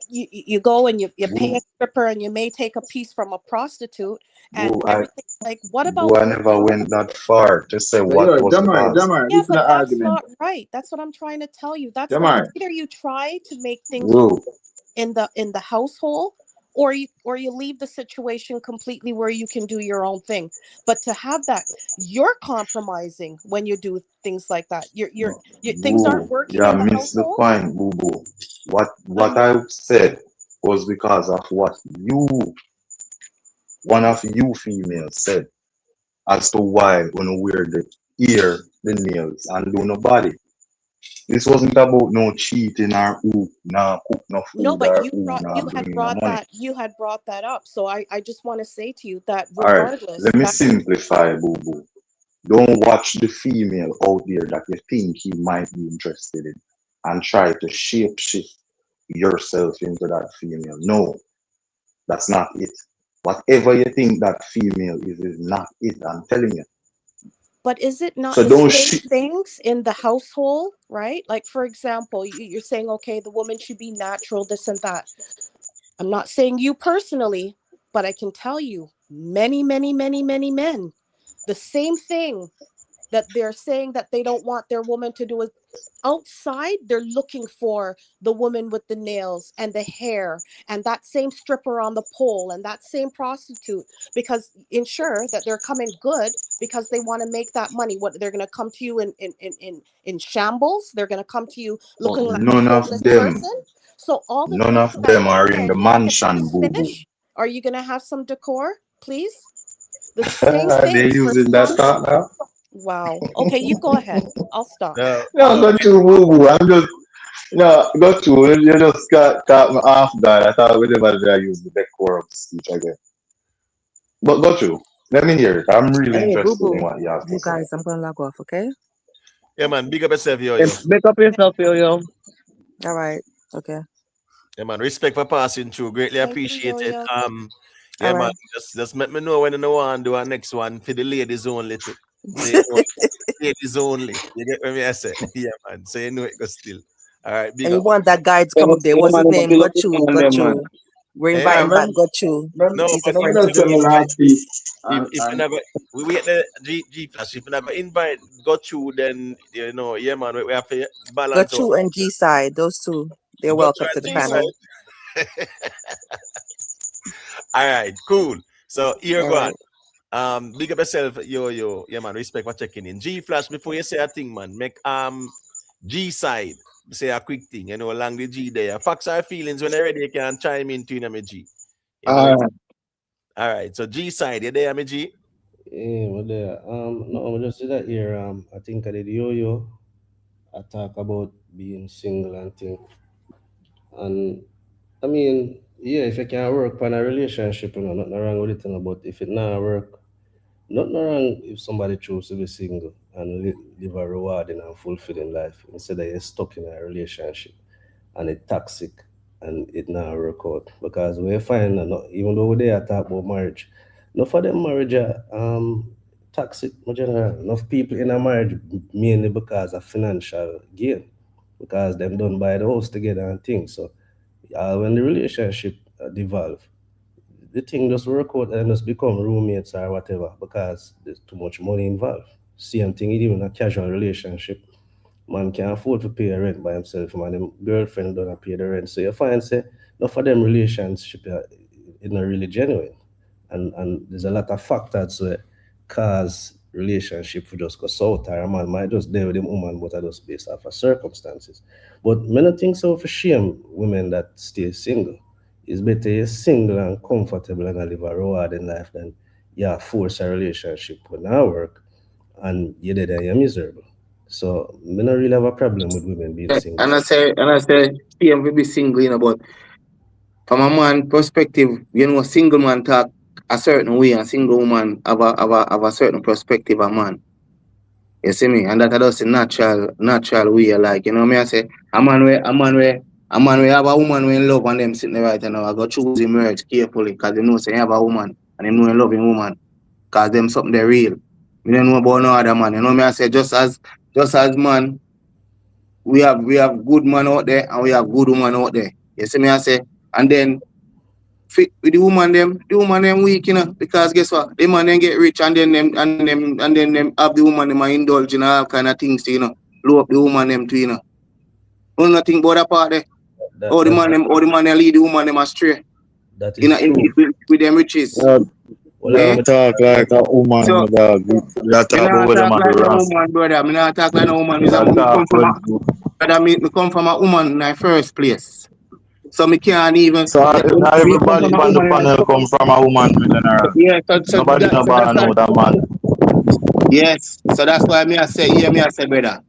you go and you pay boo, a stripper and you may take a piece from a prostitute and boo, everything. Like, what boo, about I never working with went that far to say But what yo, was the Jamar, cause. Jamar, yeah, listen to but the that's argument. not right. That's what I'm trying to tell you. That's what Jamar, either you try to make things Boo, in the household, or you leave the situation completely where you can do your own thing. But to have that, you're compromising when you do things like that. Your things aren't boo, working yeah, in the miss the household. point, boo boo. What um I said was because of what one of you females said as to why when we wear the ear, the nails, and do no body. This wasn't about no cheating or who nah cook no no, food but or you who brought nah you had bring in no brought money. that up, so I just want to say to you that Alright, regardless, let me that's simplify, boo boo. Don't watch the female out there that you think he might be interested in and try to shape shift yourself into that female. No, that's not it. Whatever you think that female is not it. I'm telling you. but is it not So the don't same shit. things in the household, right? Like, for example, you're saying, okay, the woman should be natural, this and that. I'm not saying you personally, but I can tell you many, many, many, many men, the same thing that they're saying that they don't want their woman to do is outside they're looking for the woman with the nails and the hair and that same stripper on the pole and that same prostitute, because ensure that they're coming good because they want to make that money. What, they're going to come to you in shambles? They're going to come to you But looking like a none of homeless them, person? So all the none things of that them are in the can I mansion, just boo boo. finish? Are you going to have some decor, please? The same They things for using that some. talk now. Wow. Okay, you go ahead. I'll stop. No, No, go to boo boo. I'm just no go to you just caught me off guard. I thought whenever did I use the decorum speech again. But go to. Let me hear it. I'm really Hey, boo interested in boo. what you have to You say. guys, I'm gonna log off, okay? yeah, man, big up yourself, yo, Hey, yo. make up yourself, yo, yo. All right. Okay. Yeah, man, respect for passing through. Greatly Thank you, appreciate it. Yo-Yo. All Yeah, man, right. just let me know when you want to do our next one for the ladies only too. So you know, ladies only. You get what I say? Yeah, man. So you know it goes still. All right, And big we up. want that guy to yeah, come up there. yeah, What's his man, name? big up your man them, man. We're Eh? Yeah, inviting back Gochu. No, He's but a let me friend if to just you say me. my invite, last piece. if you never, we at the G Flash. If you never invite, got you, then you know, yeah, man, we have to balance out. Gochu and G side, those two. They're Got welcome you to and the G panel. side. All right, cool. So here All go on. right. Big up yourself, yo, yeah, man. Respect for checking in. G Flash, before you say a thing, man, make G side say a quick thing, you know, along the G there. Facts are feelings when you're ready, you can chime in to you know, me G. You know it. All right, so G side, you there, me G? Yeah, well there. No, I just see that here. I think I did yo-yo. I talk about being single and thing. And I mean, yeah, if you can work on a relationship, nothing wrong with it, but if it not work, nothing wrong if somebody choose to be single and live a rewarding and fulfilling life instead of you're stuck in a relationship and it's toxic and it not work out. Because we find that even though they are talk about marriage, enough of them marriage are toxic in general. Enough people in a marriage mainly because of financial gain. because them done buy the house together and things. So when the relationship devolve, the thing just work out and just become roommates or whatever because there's too much money involved. Same thing even a casual relationship. Man can't afford to pay rent by himself, man. Them girlfriend don't pay the rent. So you find say no for them relationship is not really genuine. And there's a lot of factors that cause relationship for just go south or a man might just deal with them woman but I just based off of circumstances. But me not think so for shame women that stay single. It's better you're single and comfortable and live a rewarding life than force a relationship when I work and you're there and you're miserable. So me not really have a problem with women being single. And I say, same we be single, you know, but from a man perspective, you know, a single man talk a certain way, and single woman have a certain perspective of man. You see me? And that is a natural way, like, you know me I say, a man where have a woman when in love and them sitting there right now, I go choose him words carefully, because you know say he have a woman and him know a loving woman, because them something they real. You don't know about no other man. You know me I say, just as man, we have good man out there and we have good woman out there. You see me I say, and then with the woman them weak, you know, because guess what? The man then get rich and then them have the woman them indulge in all kind of things, you know, blow up the woman them too, you know. Don't not think about that part there. The man them lead the woman them astray. That is true. With them riches. Well, talk like a woman, So, dog. We talk about talk like a woman, brother. Me not talk like a woman. Me come from a woman in the first place. So me can't even. So not everybody on the panel come from a woman in general. Yeah, so nobody know that man. Yes, so that's why me I say, brother.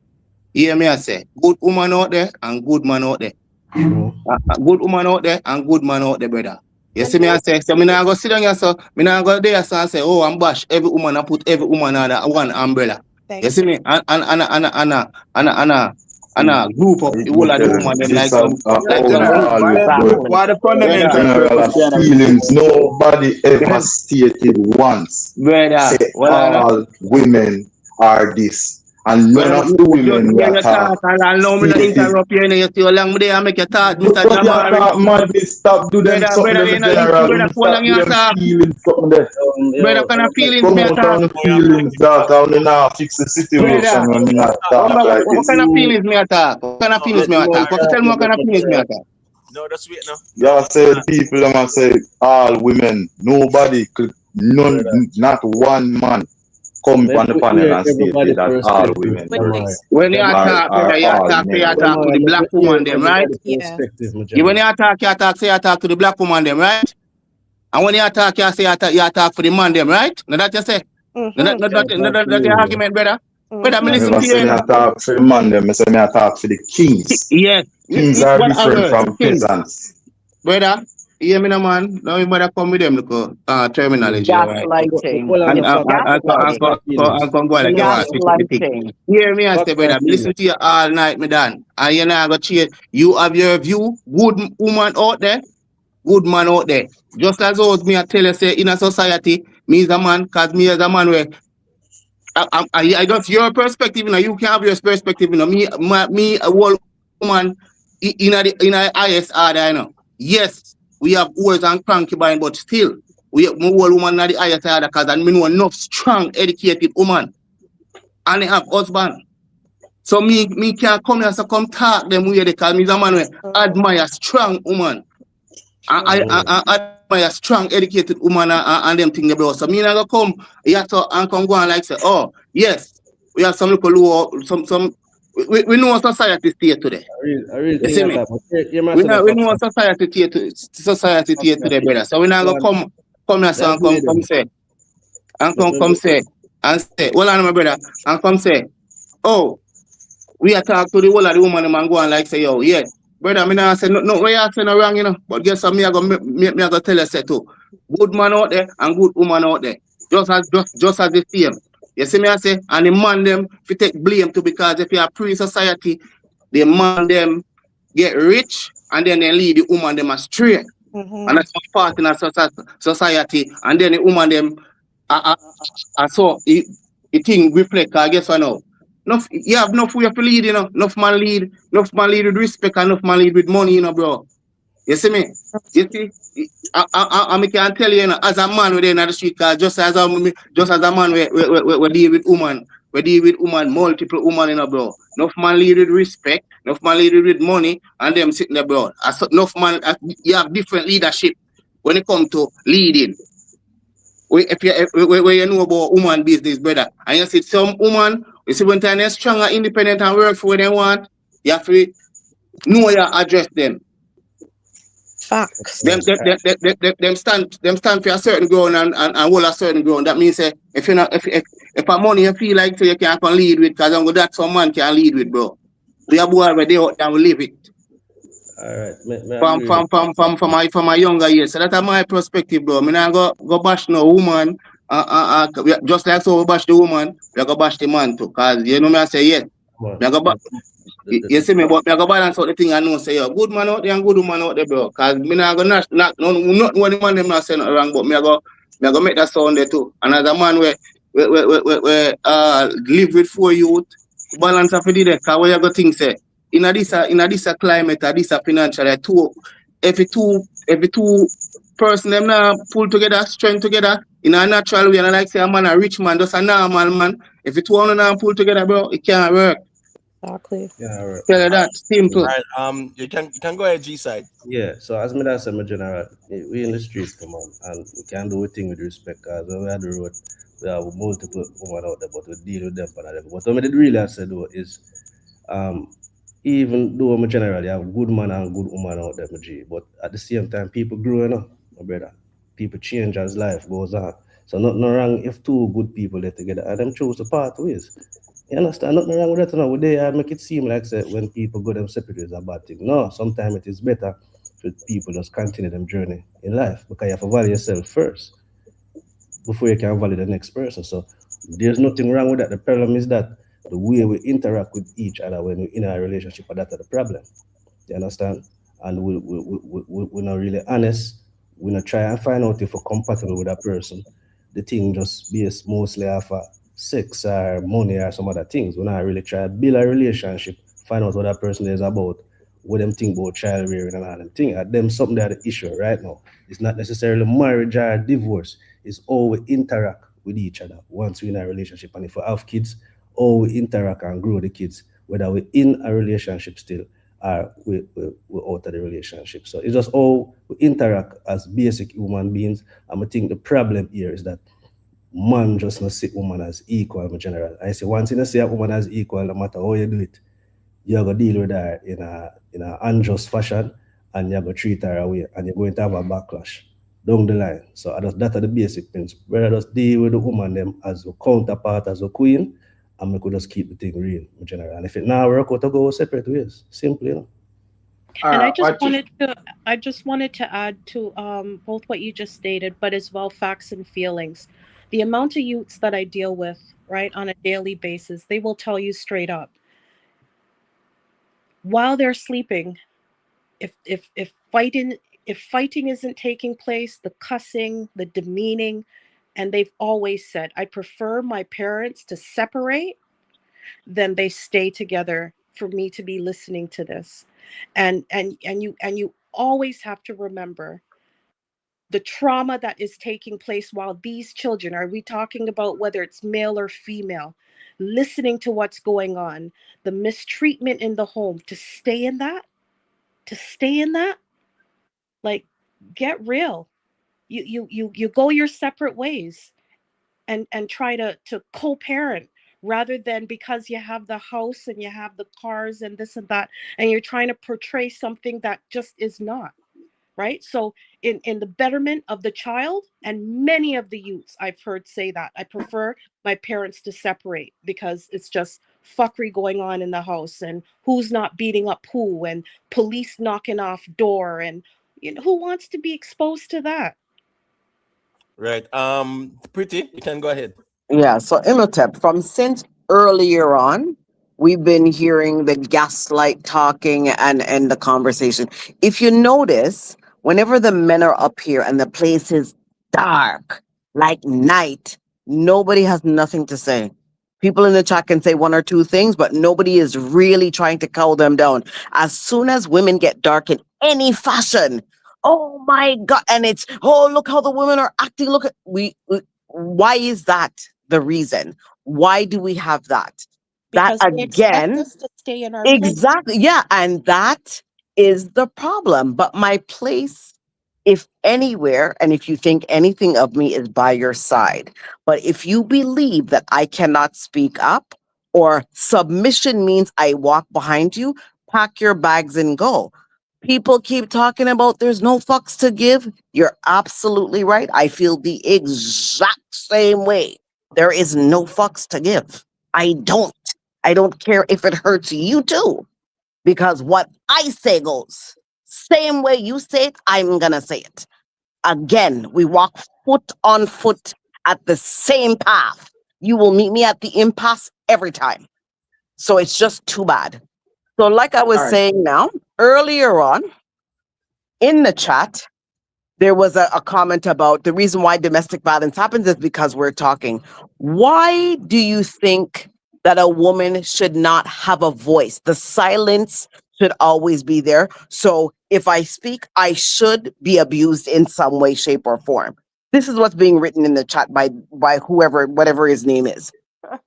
Hear me I say, good woman out there and good man out there. A good woman out there and good man out there, brother. You see me I say, so me not go sit down here, so me not go there so and say, oh, I'm bash every woman, I put every woman under one umbrella. You see me? And a group of the whole of the woman them like what the fundamental feelings nobody ever stated once. Say all women are this. And none of the women we talk. Interrupt you, you see how long I make you talk, Mr. Jamari. Stop do them something in general. Stop do them feelings something there. Brother, kind of feelings me attack. Feelings that I will not fix the situation when we not talk like this. What kind of feelings me attack? What kind of feelings me attack? Tell me what kind of feelings me attack? No, that's wait now. Y'all say people them say all women. Nobody could not one man come on the panel and state that all women. When you attack, you attack to the black woman them, right? Yeah. When you attack to the black woman them, right? And when you attack, you say you attack for the man them, right? Now that you say. That's your argument, brother. Brother, me listen to you. I attack for the man them, I say me attack for the kings. Yes. Kings are different from peasants. Brother, you hear me now, man? Now you better come with them look terminology. Gaslighting. I'll go like Gaslighting. Hear me and say, brother, listen to you all night, me done. And you're not gonna change. You have your view, good woman out there, good man out there. Just as those me I tell you, say in a society, me is a man, cause me as a man where I got your perspective, you know, you can have your perspective, you know, me a whole woman in a highest order, you know. Yes, we have wars and concubine, but still, we have more woman in the highest order because I know enough strong, educated woman. And they have husband. So me can't come here so come talk them way because me is a man who admire strong woman. I admire strong, educated woman and them things about. So me not gonna come here and come go and like say, oh, yes, we have some little law, we know society state today. You see me? We know society state today, brother. So we not gonna come here so and come say, and say, well, my brother, and come say, oh, we are talk to the whole of the woman and go and like say, yo, yeah, brother, me not say no, what you say no wrong, you know. But guess what, me I go tell you say too, good man out there and good woman out there, just as the same. You see me I say, and the man them if you take blame too because if you are pre-society, the man them get rich and then they lead the woman them astray. And that's part in a society, and then the woman them so the thing reflect. I guess I know. Enough, you have enough way to lead, you know. Enough man lead with respect, and enough man lead with money, you know, bro. You see me? You see? I can tell you, you know, as a man within the street, cause just as a man we deal with woman, multiple woman, you know, bro. Enough man lead with respect, enough man lead with money, and them sitting there, bro. Enough man, you have different leadership when it comes to leading. If you know about woman business, brother, and you see some woman, you see when they're strong and independent and work for what they want, you have to know how you address them. Facts. Them stand for a certain ground and hold a certain ground. That means if you not if a money you feel like so you can't lead with, because I'm good that some man can lead with, bro. We are boy where they out there will live it. All right. From my younger years. So that's my perspective, bro. I mean, I go bash no woman. Just like so we bash the woman, we go bash the man too. Cause you know me, I say yeah. You see me, but me go balance out the thing. I know say yo, good man out there and good woman out there, bro. Cause me not go not one man them not saying nothing wrong, but me go make that sound there too. And as a man we live with 4 youth, balance of the there. Cause what you go think say in a this climate, this financial, every two person them now pull together, strength together in a natural way. And I like say a man a rich man, just a normal man. If it one now pull together, bro, it can't work. Exactly. Yeah, right. Tell you that simple. Right, you can go ahead, G side. Yeah, so as me that say, my general, we in the streets, come on, and we can do a thing with respect, because when we are the road, we have multiple women out there, but we deal with them for them. But what I did really say though is, even though my general, you have good man and good woman out there, my G, but at the same time, people growing up, my brother, people change as life goes on. So nothing wrong if 2 good people get together and them choose to part ways. You understand? Nothing wrong with that. No, they make it seem like say, when people go them separate is a bad thing. No, sometimes it is better for people just continue them journey in life, because you have to value yourself first before you can value the next person. So there's nothing wrong with that. The problem is that the way we interact with each other when we're in a relationship, that's the problem. You understand? And we're not really honest. We're not try and find out if we're compatible with that person. The thing just based mostly off of sex or money or some other things. We're not really try to build a relationship, find out what that person is about, what them think about child rearing and all them thing. And them something that the issue right now. It's not necessarily marriage or divorce. It's how we interact with each other once we're in a relationship. And if we have kids, how we interact and grow the kids, whether we're in a relationship still or we're out of the relationship. So it's just how we interact as basic human beings. And I think the problem here is that man just not see woman as equal in general. I say once you see a woman as equal, no matter how you do it, you're gonna deal with her in a unjust fashion, and you're gonna treat her away, and you're going to have a backlash down the line. So that are the basic principle. Where just deal with the woman them as a counterpart, as a queen, and we could just keep the thing real in general. And if it now work out to go separate ways, simply, you know. And I just wanted to add to both what you just stated, but as well facts and feelings. The amount of youths that I deal with, right, on a daily basis, they will tell you straight up, while they're sleeping, if fighting isn't taking place, the cussing, the demeaning, and they've always said, I prefer my parents to separate than they stay together for me to be listening to this. And you always have to remember the trauma that is taking place while these children, are we talking about whether it's male or female, listening to what's going on, the mistreatment in the home, to stay in that, like, get real. You go your separate ways and try to co-parent, rather than because you have the house and you have the cars and this and that, and you're trying to portray something that just is not right. So in the betterment of the child, and many of the youths I've heard say that, I prefer my parents to separate because it's just fuckery going on in the house, and who's not beating up who, and police knocking off door, and who wants to be exposed to that? Right. Pretty, you can go ahead. Yeah, so Imhotep, from since earlier on, we've been hearing the gaslight talking and the conversation. If you notice, whenever the men are up here and the place is dark, like night, nobody has nothing to say. People in the chat can say one or two things, but nobody is really trying to cull them down. As soon as women get dark in any fashion, oh my God. And it's, oh, look how the women are acting. Look at why is that the reason? Why do we have that? That Because they expect again, us to stay in our place. exactly. Yeah. And that is the problem. But my place, if anywhere, and if you think anything of me, is by your side. But if you believe that I cannot speak up, or submission means I walk behind you, pack your bags and go. People keep talking about there's no fucks to give. You're absolutely right. I feel the exact same way. There is no fucks to give. I don't. I don't care if it hurts you too. Because what I say goes. Same way you say it, I'm gonna say it. Again, we walk foot on foot at the same path. You will meet me at the impasse every time. So it's just too bad. So like I was saying now, earlier on in the chat, there was a comment about the reason why domestic violence happens is because we're talking. Why do you think that a woman should not have a voice? The silence should always be there. So if I speak, I should be abused in some way, shape, or form. This is what's being written in the chat by whoever, whatever his name is.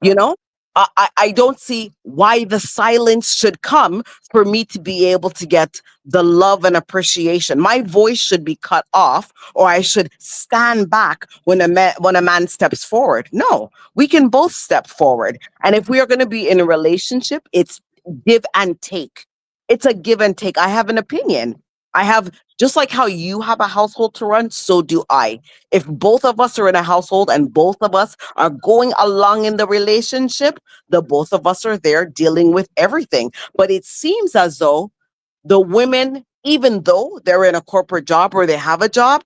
You know, I don't see why the silence should come for me to be able to get the love and appreciation. My voice should be cut off, or I should stand back when a man steps forward. No, we can both step forward. And if we are going to be in a relationship, it's give and take. It's a give and take. I have an opinion. I have, just like how you have a household to run, so do I. If both of us are in a household and both of us are going along in the relationship, the both of us are there dealing with everything. But it seems as though the women, even though they're in a corporate job or they have a job,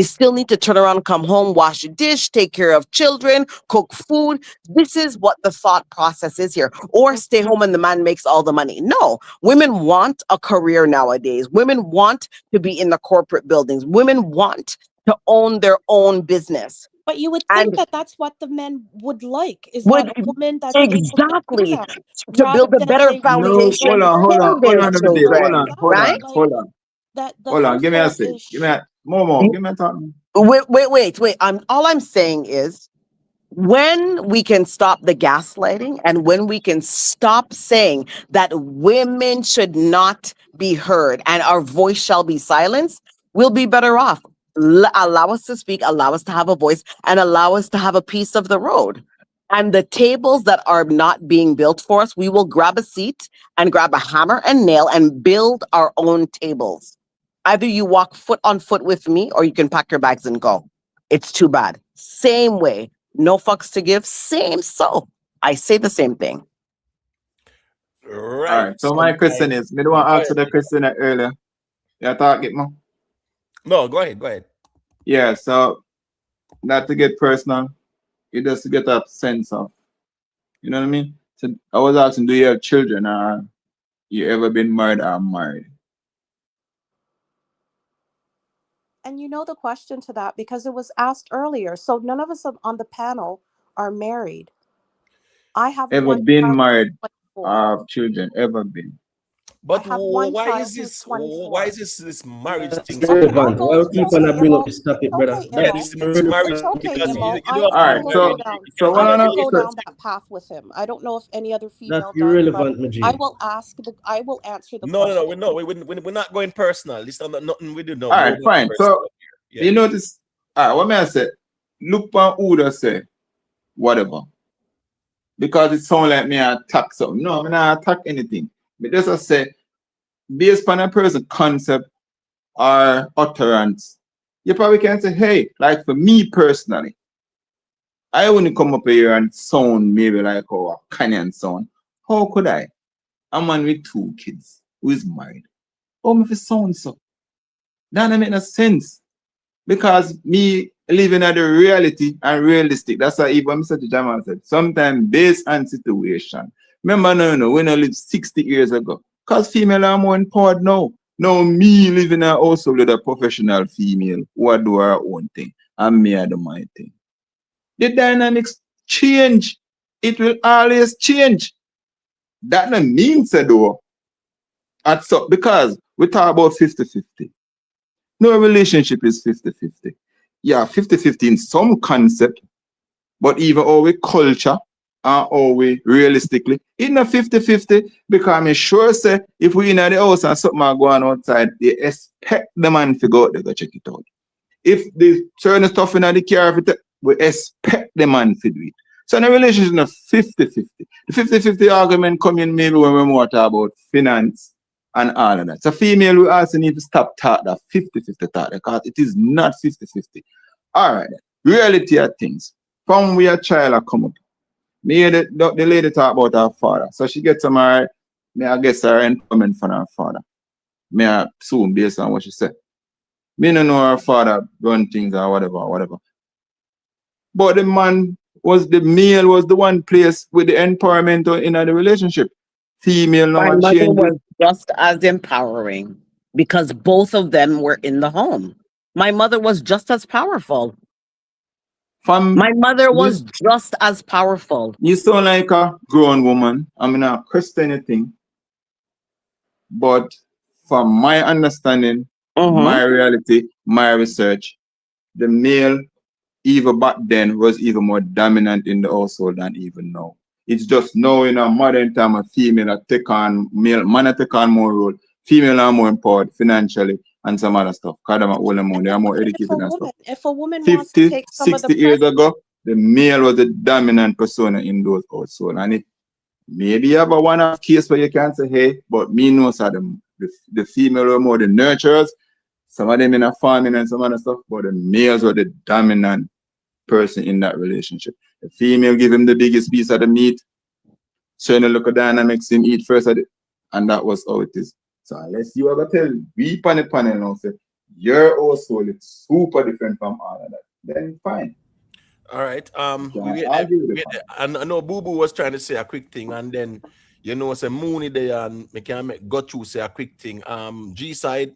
still need to turn around, come home, wash a dish, take care of children, cook food. This is what the thought process is here. Or stay home and the man makes all the money. No, women want a career nowadays. Women want to be in the corporate buildings. Women want to own their own business. But you would think that that's what the men would like, is that a woman that's exactly able to build a better foundation Hold on, hold on, for hold their on every day. Hold on, children, hold right? on, hold on. That the Hold on, give me a household sec. is Give me a more, give me a time. Wait. All I'm saying is, when we can stop the gaslighting and when we can stop saying that women should not be heard and our voice shall be silenced, we'll be better off. Allow us to speak, allow us to have a voice, and allow us to have a piece of the road. And the tables that are not being built for us, we will grab a seat and grab a hammer and nail and build our own tables. Either you walk foot on foot with me or you can pack your bags and go. It's too bad. Same way. No fucks to give. Same. So I say the same thing. All right. So my question is, me don't want to answer the question earlier. You thought it more? No, go ahead. Go ahead. Yeah. So not to get personal, you just to get a sense of, you know what I mean? So I was asking, do you have children, or you ever been married or married? And you know the question to that because it was asked earlier. So none of us on the panel are married. I have Ever one been child married who's 24. or have children? Ever been? But I have one why child is who's this? 24. Why is this marriage That's thing? irrelevant. Why we keep on bring up this topic, brother? Okay, Yeah, That's this Imo. it's marriage It's okay, because Imo. you I don't have All to right. be will married. go down. So I what will go down that path with him. I don't know if any other female does, irrelevant, but Majid. I will answer the No, question. we're not going personal. This is not nothing we do. No, all right, fine. So yeah. you notice, all right, what may I say? Look on who does say whatever. Because it sounds like me attack something. No, I'm not attack anything. But just I say, based on a person's concept or utterance, you probably can say, hey, like for me personally, I wouldn't come up here and sound maybe like a Kenyan sound. How could I? I'm a man with 2 kids who is married. How am I sound so? That doesn't make no sense. Because me living at the reality and realistic. That's why even Mr. Jamal said, sometimes based on situation. Remember no, when I lived 60 years ago. Because female are more empowered now. Now me living in a household with a professional female who do her own thing. And me I do my thing. The dynamics change. it will always change. That no means though. Because we talk about 50-50. No relationship is 50-50. Yeah, 50-50 in some concept, but even our culture and how we realistically, it's not 50-50 because I'm sure say if we in the house and something are going outside, they expect the man to go out there go check it out. If the certain stuff in the car, we expect the man to do it. So in a relationship, not 50-50. The 50-50 argument come in maybe when we more talk about finance and all of that. So female, we also need to stop talk that 50-50 talk because it is not 50-50. All right, then. Reality of things. From where a child come up. Me the lady talk about her father. So she gets married. Me I guess her empowerment from her father. Me I assume based on what she said. Me no know her father run things or whatever. But the male was the one place with the empowerment in the relationship. Female My now mother change it. was just as empowering because both of them were in the home. My mother was just as powerful. My mother was just as powerful. You sound like a grown woman. I mean, I question anything. But from my understanding, my reality, my research, the male, even back then, was even more dominant in the household than even now. It's just now in a modern time, a female take on male, man take on more role. Female are more empowered financially and some other stuff. Because they're older more, they are more educated and stuff. If a woman wants to 50, take some of the 60 years pressure, ago, the male was the dominant persona in those households. And it maybe you have a one-off case where you can say, hey, but me knows how the female were more the nurturers. Some of them in a farming and some other stuff, but the males were the dominant person in that relationship. The female give him the biggest piece of the meat. Certain look at dynamics him eat first of it. And that was how it is. So unless you ever tell we panel now say your household is super different from all of that, then fine. All right. Yeah, I know Boo Boo was trying to say a quick thing, and then say Mooney there and me can got you say a quick thing. G side,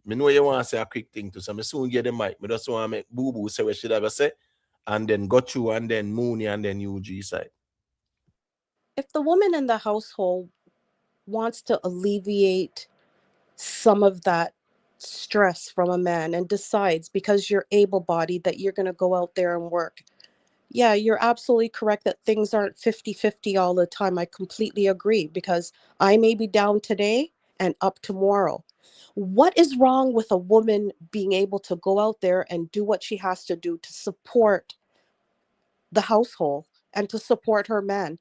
me know you want to say a quick thing too, so me soon get the mic. Me just want to make Boo Boo say what she ever say, and then got you, and then Mooney, and then you G side. if the woman in the household wants to alleviate some of that stress from a man and decides because you're able-bodied that you're going to go out there and work, yeah, you're absolutely correct that things aren't 50-50 all the time. I completely agree because I may be down today and up tomorrow. What is wrong with a woman being able to go out there and do what she has to do to support the household and to support her man?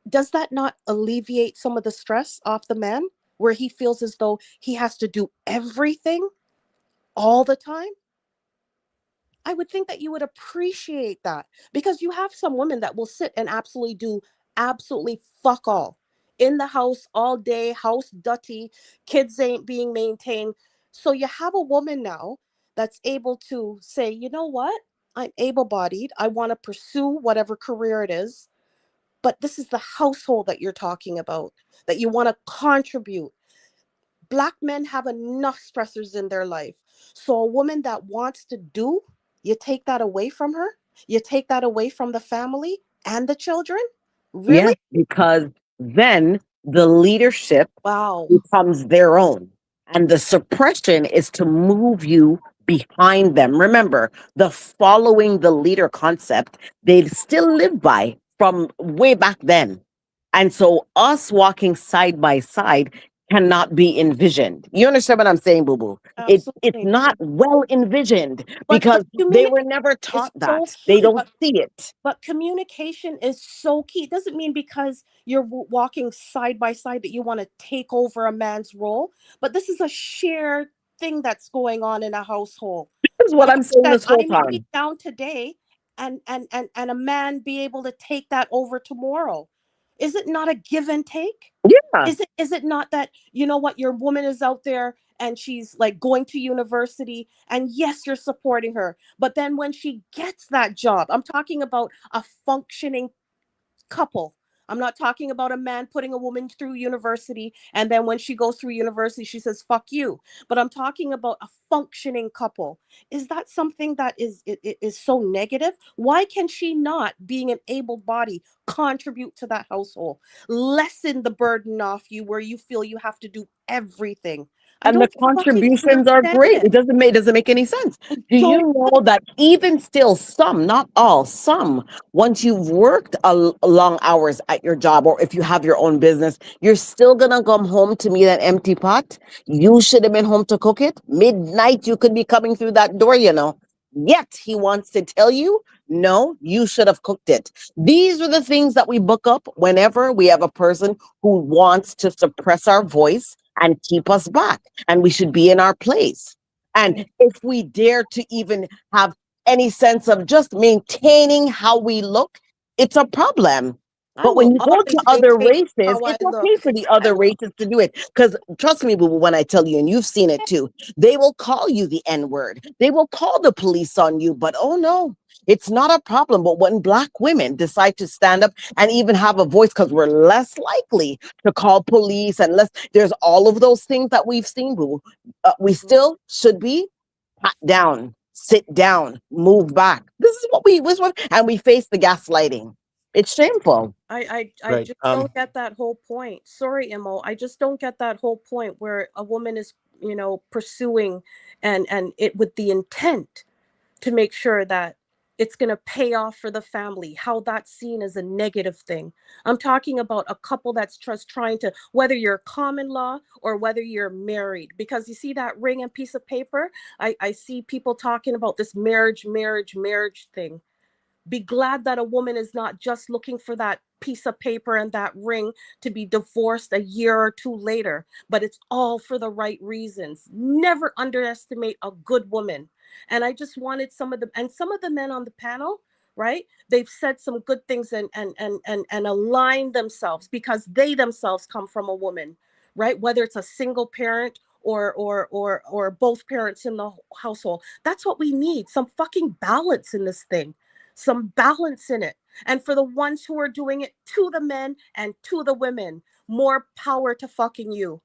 Does that not alleviate some of the stress off the man where he feels as though he has to do everything all the time? I would think that you would appreciate that because you have some women that will sit and absolutely fuck all in the house all day, house dirty, kids ain't being maintained. So you have a woman now that's able to say, you know what? I'm able bodied. I want to pursue whatever career it is. But this is the household that you're talking about, that you want to contribute. Black men have enough stressors in their life. So a woman that wants to do, you take that away from her? You take that away from the family and the children? Really? Yes, because then the leadership becomes their own. And the suppression is to move you behind them. Remember, the following the leader concept, they still live by from way back then. And so us walking side by side cannot be envisioned. You understand what I'm saying, Boo Boo? It's not well envisioned because they were never taught that. They don't see it. But communication is so key. It doesn't mean because you're walking side by side that you want to take over a man's role. But this is a shared thing that's going on in a household. This is what I'm saying this whole I may be time. down today and a man be able to take that over tomorrow. Is it not a give and take? Yeah. Is it not that, you know what, your woman is out there and she's like going to university and yes, you're supporting her. But then when she gets that job, I'm talking about a functioning couple, I'm not talking about a man putting a woman through university and then when she goes through university, she says, fuck you. But I'm talking about a functioning couple. Is that something that is so negative? Why can she not, being an able body, contribute to that household? Lessen the burden off you where you feel you have to do everything. I And the don't fucking contributions are understand great. it. It doesn't make any sense. Do you know that even still some, not all, some, once you've worked long hours at your job or if you have your own business, you're still gonna come home to meet an empty pot? You should have been home to cook it. Midnight, you could be coming through that door, you know. Yet he wants to tell you, no, you should have cooked it. These are the things that we book up whenever we have a person who wants to suppress our voice and keep us back. And we should be in our place. And if we dare to even have any sense of just maintaining how we look, it's a problem. I But when will you go to always other maintain races, how I it's okay look. for the other races to do it. Because trust me, boo, when I tell you, and you've seen it too, they will call you the N-word. They will call the police on you. But oh no, it's not a problem. But when Black women decide to stand up and even have a voice, because we're less likely to call police, and there's all of those things that we've seen, boo. We still should be pat down, sit down, move back. This is what and we face the gaslighting. It's shameful. I Right. just don't get that whole point. Sorry, Imo. I just don't get that whole point where a woman is, pursuing and it with the intent to make sure that it's going to pay off for the family, how that's seen as a negative thing. I'm talking about a couple that's just trying to, whether you're common law or whether you're married, because you see that ring and piece of paper. I see people talking about this marriage thing. Be glad that a woman is not just looking for that piece of paper and that ring to be divorced a year or two later, but it's all for the right reasons. Never underestimate a good woman. And I just wanted some of the men on the panel, right? They've said some good things and aligned themselves because they themselves come from a woman, right? Whether it's a single parent or both parents in the household. That's what we need. Some fucking balance in this thing. Some balance in it. And for the ones who are doing it to the men and to the women, more power to fucking you.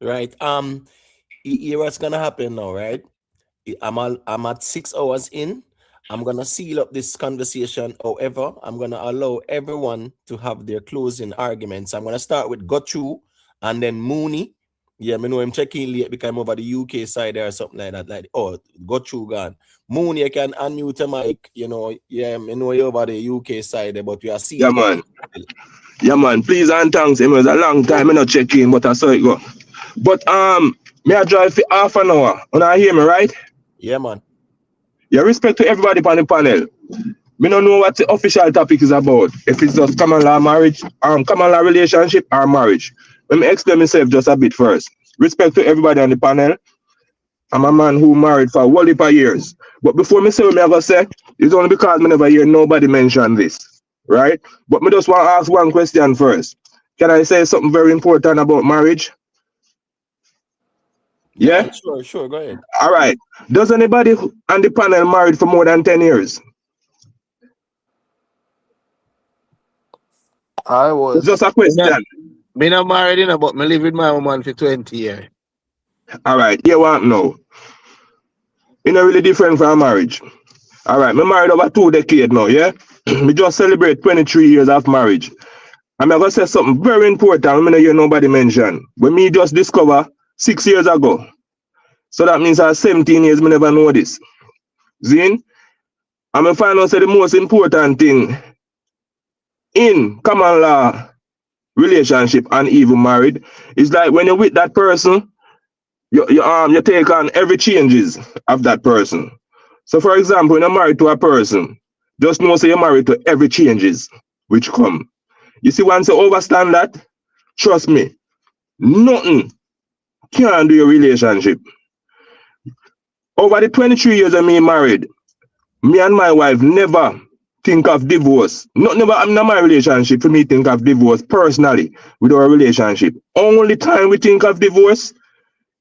Right. Here what's gonna happen now, right? I'm at 6 hours in. I'm gonna seal up this conversation. However, I'm gonna allow everyone to have their closing arguments. I'm gonna start with Gochu and then Mooney. Yeah, me know him checking late because I'm over the UK side there or something like that. Like, oh, Gochu gone. Mooney, you can unmute your mic. Yeah, me know you're over the UK side there, but we are seeing. Yeah, man. Yeah, man. Please and thanks. It was a long time. I not check in, but I saw it go. But me I drive for half an hour. When I hear me, right? Yeah, man. Yeah, respect to everybody on the panel. Me don't know what the official topic is about. If it's just common law marriage, common law relationship or marriage. Let me explain myself just a bit first. Respect to everybody on the panel. I'm a man who married for a whole heap of years. But before me say what I gotta say, it's only because me never hear nobody mention this. Right? But me just want to ask one question first. Can I say something very important about marriage? Yeah, Yeah? man, sure, go ahead. All right. Does anybody on the panel married for more than 10 years? I was. It's just a question. Me not married, but me live with my woman for 20 years. All right. You want to know? It's not really different from marriage. All right. Me married over 2 decades now, yeah? Me just celebrate 23 years of marriage. I'm going to say something very important. I'm going to hear nobody mention. When me just discover 6 years ago. So that means I 17 years, me never know this. Zin? I'm going to find out say the most important thing in common law relationship and even married is like when you're with that person, you take on every changes of that person. So for example, when you're married to a person, just know say you're married to every changes which come. You see, once you understand that, trust me, nothing can do your relationship. Over the 23 years of me married, me and my wife never think of divorce. Never in my relationship for me think of divorce personally with our relationship. Only time we think of divorce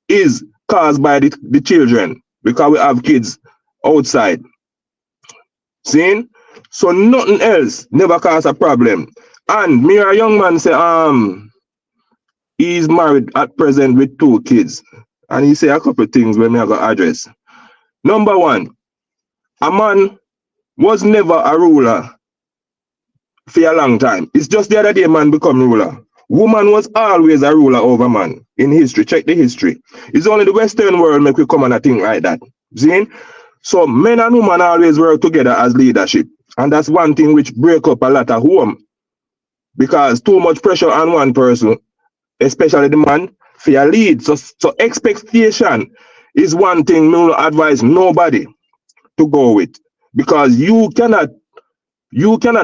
is caused by the children because we have kids outside. See? So nothing else never cause a problem. And me a young man say, he's married at present with 2 kids. And he say a couple of things when me I got address. Number one, a man was never a ruler for a long time. It's just the other day man become ruler. Woman was always a ruler over man in history. Check the history. It's only the Western world make we come on a thing like that. See? So men and women always work together as leadership. And that's one thing which break up a lot of home. Because too much pressure on one person, especially the man, for your lead. So expectation is one thing me will advise nobody to go with. Because you cannot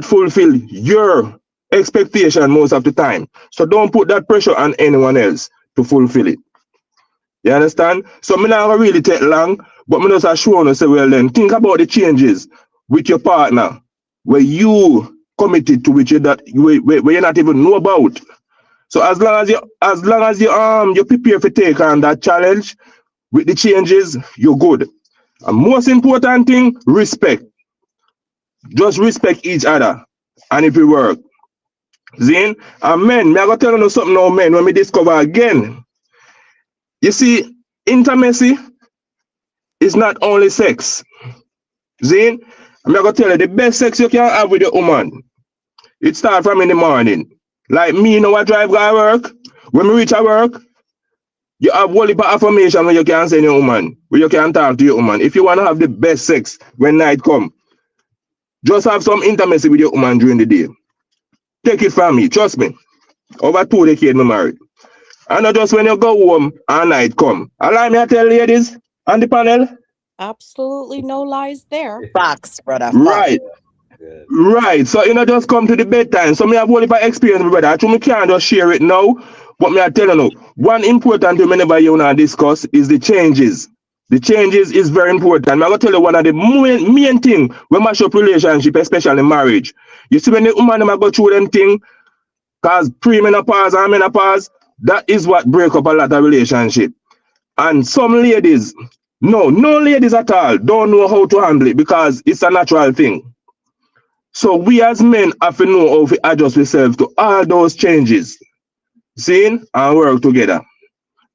fulfill your expectation most of the time. So don't put that pressure on anyone else to fulfill it. You understand? So me not really take long, but me just assure you say, well then, think about the changes with your partner where you committed to which you that where you not even know about. So as long as you prepare for take on that challenge with the changes, you're good. And most important thing, respect. Just respect each other. And if it work. Zane, and men, me I go tell you something now, men, when we discover again. You see, intimacy is not only sex. Zane, I'm gonna tell you the best sex you can have with your woman. It starts from in the morning. Like me, you know what drive go work? When we reach at work, you have one heap of affirmation when you can send your woman, when you can talk to your woman. If you want to have the best sex when night come, just have some intimacy with your woman during the day. Take it from me, trust me. Over 2 decades me married. And not just when you go home and night come. Allow me to tell ladies on the panel. Absolutely no lies there. Facts, brother. Right. Right. So you know just come to the bedtime. So me have only by experience, brother. I me can't just share it now. But me I tell you now, one important thing whenever you wanna discuss is the changes. The changes is very important. I'm gonna tell you one of the main thing when mash up relationship, especially marriage. You see when the woman them go through them thing, cause pre-menopause and menopause, that is what break up a lot of relationship. And some ladies, no ladies at all don't know how to handle it because it's a natural thing. So we as men have to know how to adjust ourselves to all those changes. See? And work together.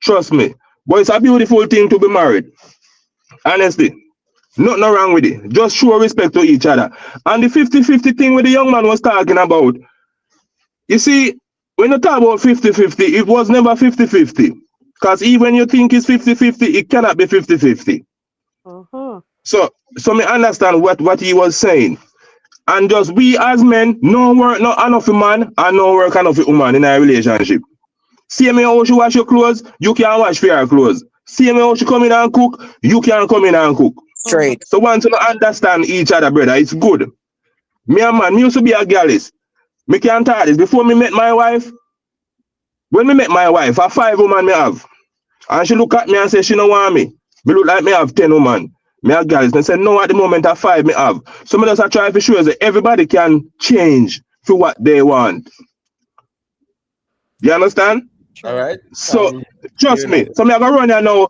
Trust me. But it's a beautiful thing to be married. Honestly. Nothing wrong with it. Just show respect to each other. And the 50-50 thing with the young man was talking about. You see, when you talk about 50-50, it was never 50-50. Because even you think it's 50-50, it cannot be 50-50. So me understand what he was saying. And just we as men, no work not enough a man and no work enough a woman in a relationship. See me how she wash your clothes, you can wash for your clothes. See me how she come in and cook, you can come in and cook. Straight. So once you understand each other, brother, it's good. Me and man, me used to be a gallus. Me can't tell this. Before me met my wife, when me met my wife, a 5 woman me have. And she look at me and say she don't want me. Me look like me have 10 woman. Me a gallus. And say no, at the moment a 5 me have. So me just try to show that everybody can change for what they want. You understand? All right. So trust me. So me I go run here now.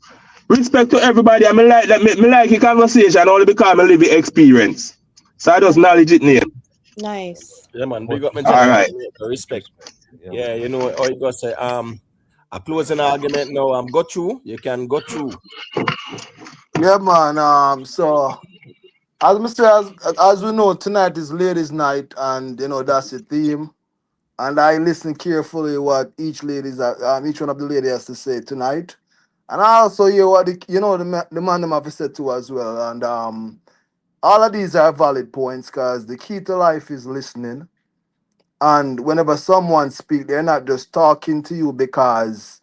Respect to everybody. I me like a conversation only because I live the experience. So I just knowledge it name. Nice. Yeah, man. Big up, man. All right. Respect. Yeah, you know, or you go say, a closing argument now. Go through. You can go through. Yeah, man. So as we know, tonight is ladies' night, and you know that's the theme. And I listen carefully what each one of the ladies has to say tonight, and I also hear what the man them have to say too as well. And all of these are valid points because the key to life is listening. And whenever someone speaks, they're not just talking to you because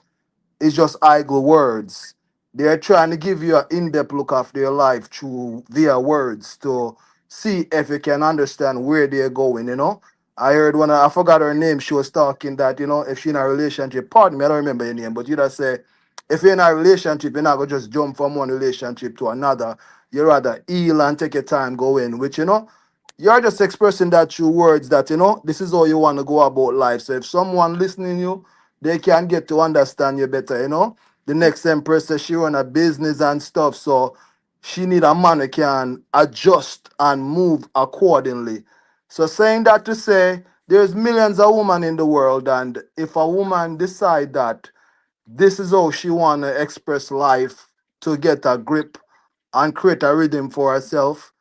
it's just idle words. They're trying to give you an in-depth look of their life through their words to see if you can understand where they're going, you know. I heard I forgot her name, she was talking that, you know, if she's in a relationship, pardon me, I don't remember your name, but you just say, if you're in a relationship, you're not going to just jump from one relationship to another. You rather heal and take your time going, which, you know, you're just expressing that through words that, you know, this is how you want to go about life. So if someone listening you, they can get to understand you better, you know. The next empress says she run a business and stuff, so she need a man who can adjust and move accordingly. So saying that to say, There's millions of women in the world, and if a woman decide that this is how she want to express life to get a grip and create a rhythm for herself,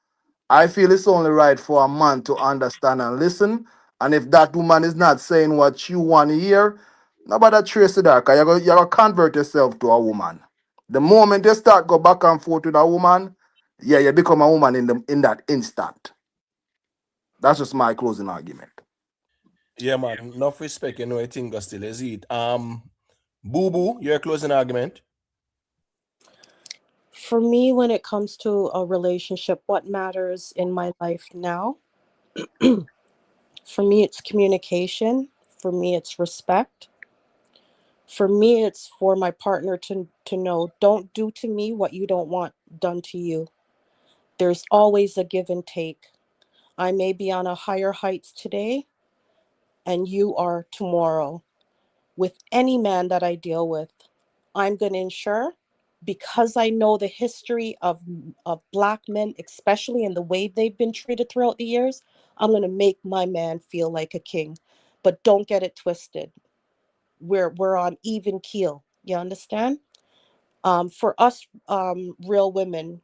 I feel it's only right for a man to understand and listen. And if that woman is not saying what you want to hear, nobody trace it out, because you're going to convert yourself to a woman. The moment you start go back and forth with a woman, yeah, you become a woman in that instant. That's just my closing argument. Yeah, man. Enough respect, you know, I think still is it. Boo Boo, your closing argument. For me, when it comes to a relationship, what matters in my life now, for me, it's communication. For me, it's respect. For me, it's for my partner to know, don't do to me what you don't want done to you. There's always a give and take. I may be on a higher heights today, and you are tomorrow. With any man that I deal with, I'm going to ensure, because I know the history of Black men, especially in the way they've been treated throughout the years, I'm going to make my man feel like a king. But don't get it twisted. We're on even keel. You understand? For us, real women,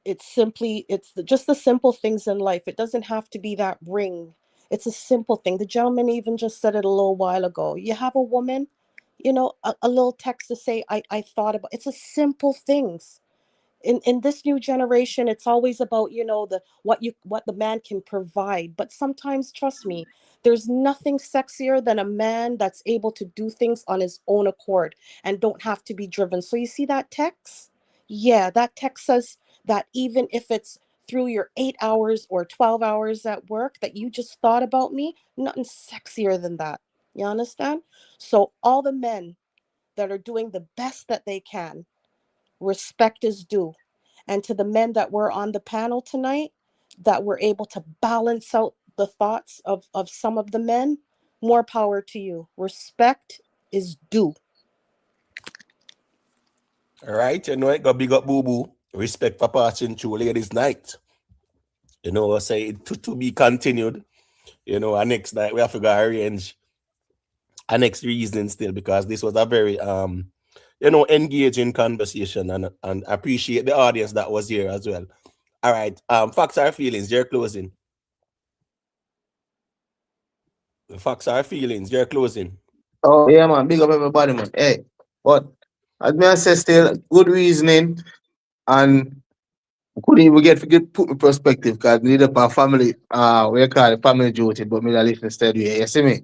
just the simple things in life. It doesn't have to be that ring. It's a simple thing. The gentleman even just said it a little while ago. You have a woman, a little text to say, I thought about. It's a simple things. In this new generation, it's always about, what the man can provide. But sometimes, trust me, there's nothing sexier than a man that's able to do things on his own accord and don't have to be driven. So you see that text? Yeah, that text says that even if it's through your 8 hours or 12 hours at work, that you just thought about me, nothing sexier than that. You understand? So all the men that are doing the best that they can, respect is due. And to the men that were on the panel tonight, that were able to balance out the thoughts of some of the men, more power to you. Respect is due. All right, you know, it got big up Boo Boo. Respect for passing through ladies' night. You know, say to be continued. You know, our next night we have to go arrange our next reasoning still, because this was a very engaging conversation, and appreciate the audience that was here as well. All right. Facts are feelings, your closing. Facts are feelings, your closing. Oh yeah, man. Big up everybody, man. Hey, but as me I say, still good reasoning, and couldn't even get put in perspective because need up our family. We call it family duty, but me that live instead. Yeah, you see me.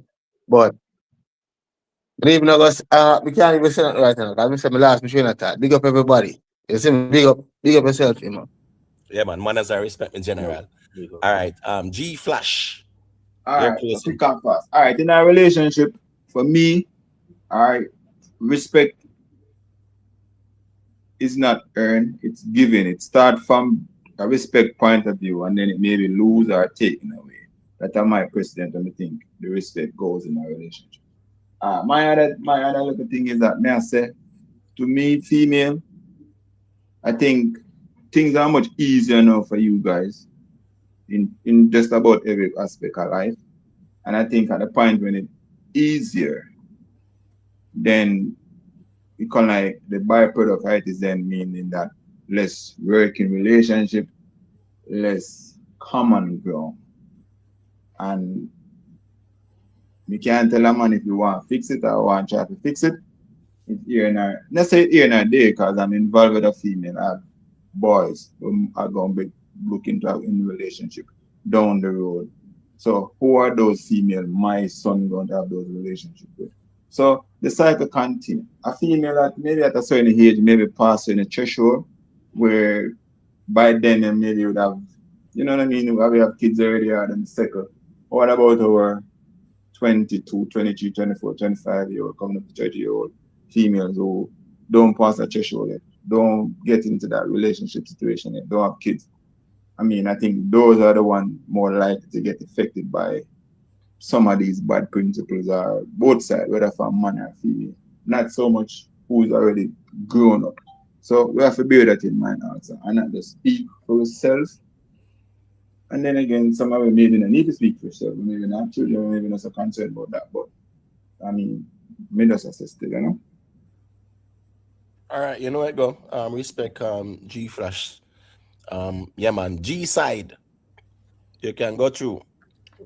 But me even August, we can't even say that right now. Cause me say my last machine attack. Big up everybody. You see me. Big up yourself, you man. Yeah, man. Manners are respect in general. All right. G Flash. All Your right, closing. quick and fast. All right, in our relationship, for me, all right, respect is not earned, it's given. It starts from a respect point of view, and then it may be lose or taken away. That's my precedent, and I think the respect goes in a relationship. My other little thing is that, may I say, to me, female, I think things are much easier now for you guys in just about every aspect of life. And I think at the point when it's easier, then it kind of like the byproduct of it is then meaning that less working relationship, less common ground. And you can't tell a man if you want to fix it or want to try to fix it. It's here and there. Let's say here and there because I'm involved with a female. I have boys who are going to be looking to have in relationship down the road. So who are those female my son going to have those relationships with? So the cycle continues. A female that maybe at a certain age, maybe past in a threshold, where by then maybe would have, you know what I mean? We have kids already out in the cycle. What about our 22, 23, 24, 25-year-old, coming up to 30-year-old females who don't pass that threshold yet, don't get into that relationship situation yet, don't have kids? I mean, I think those are the ones more likely to get affected by some of these bad principles are both sides, whether from man or female. Not so much who's already grown up. So we have to bear that in mind also, and not just speak for yourself And then again, some of them maybe not need to speak for yourself, maybe not children, maybe not so concerned about that. But I mean, me just assist it, you know. All right, you know what, go. Respect G Flash. Yeah man, G side. You can go through.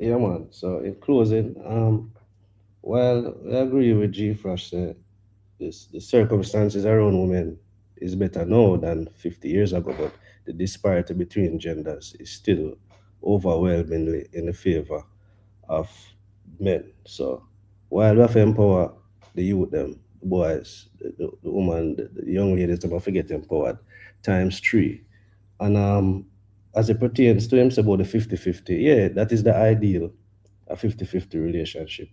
Yeah, man. So in closing, well, I agree with G Fresh. The circumstances around women is better now than 50 years ago, but the disparity between genders is still overwhelmingly in the favor of men. So while we have to empower the youth, them, the boys, the woman, the young ladies, them have to get empowered times three. And as it pertains to him, say about the 50-50, yeah, that is the ideal, a 50-50 relationship,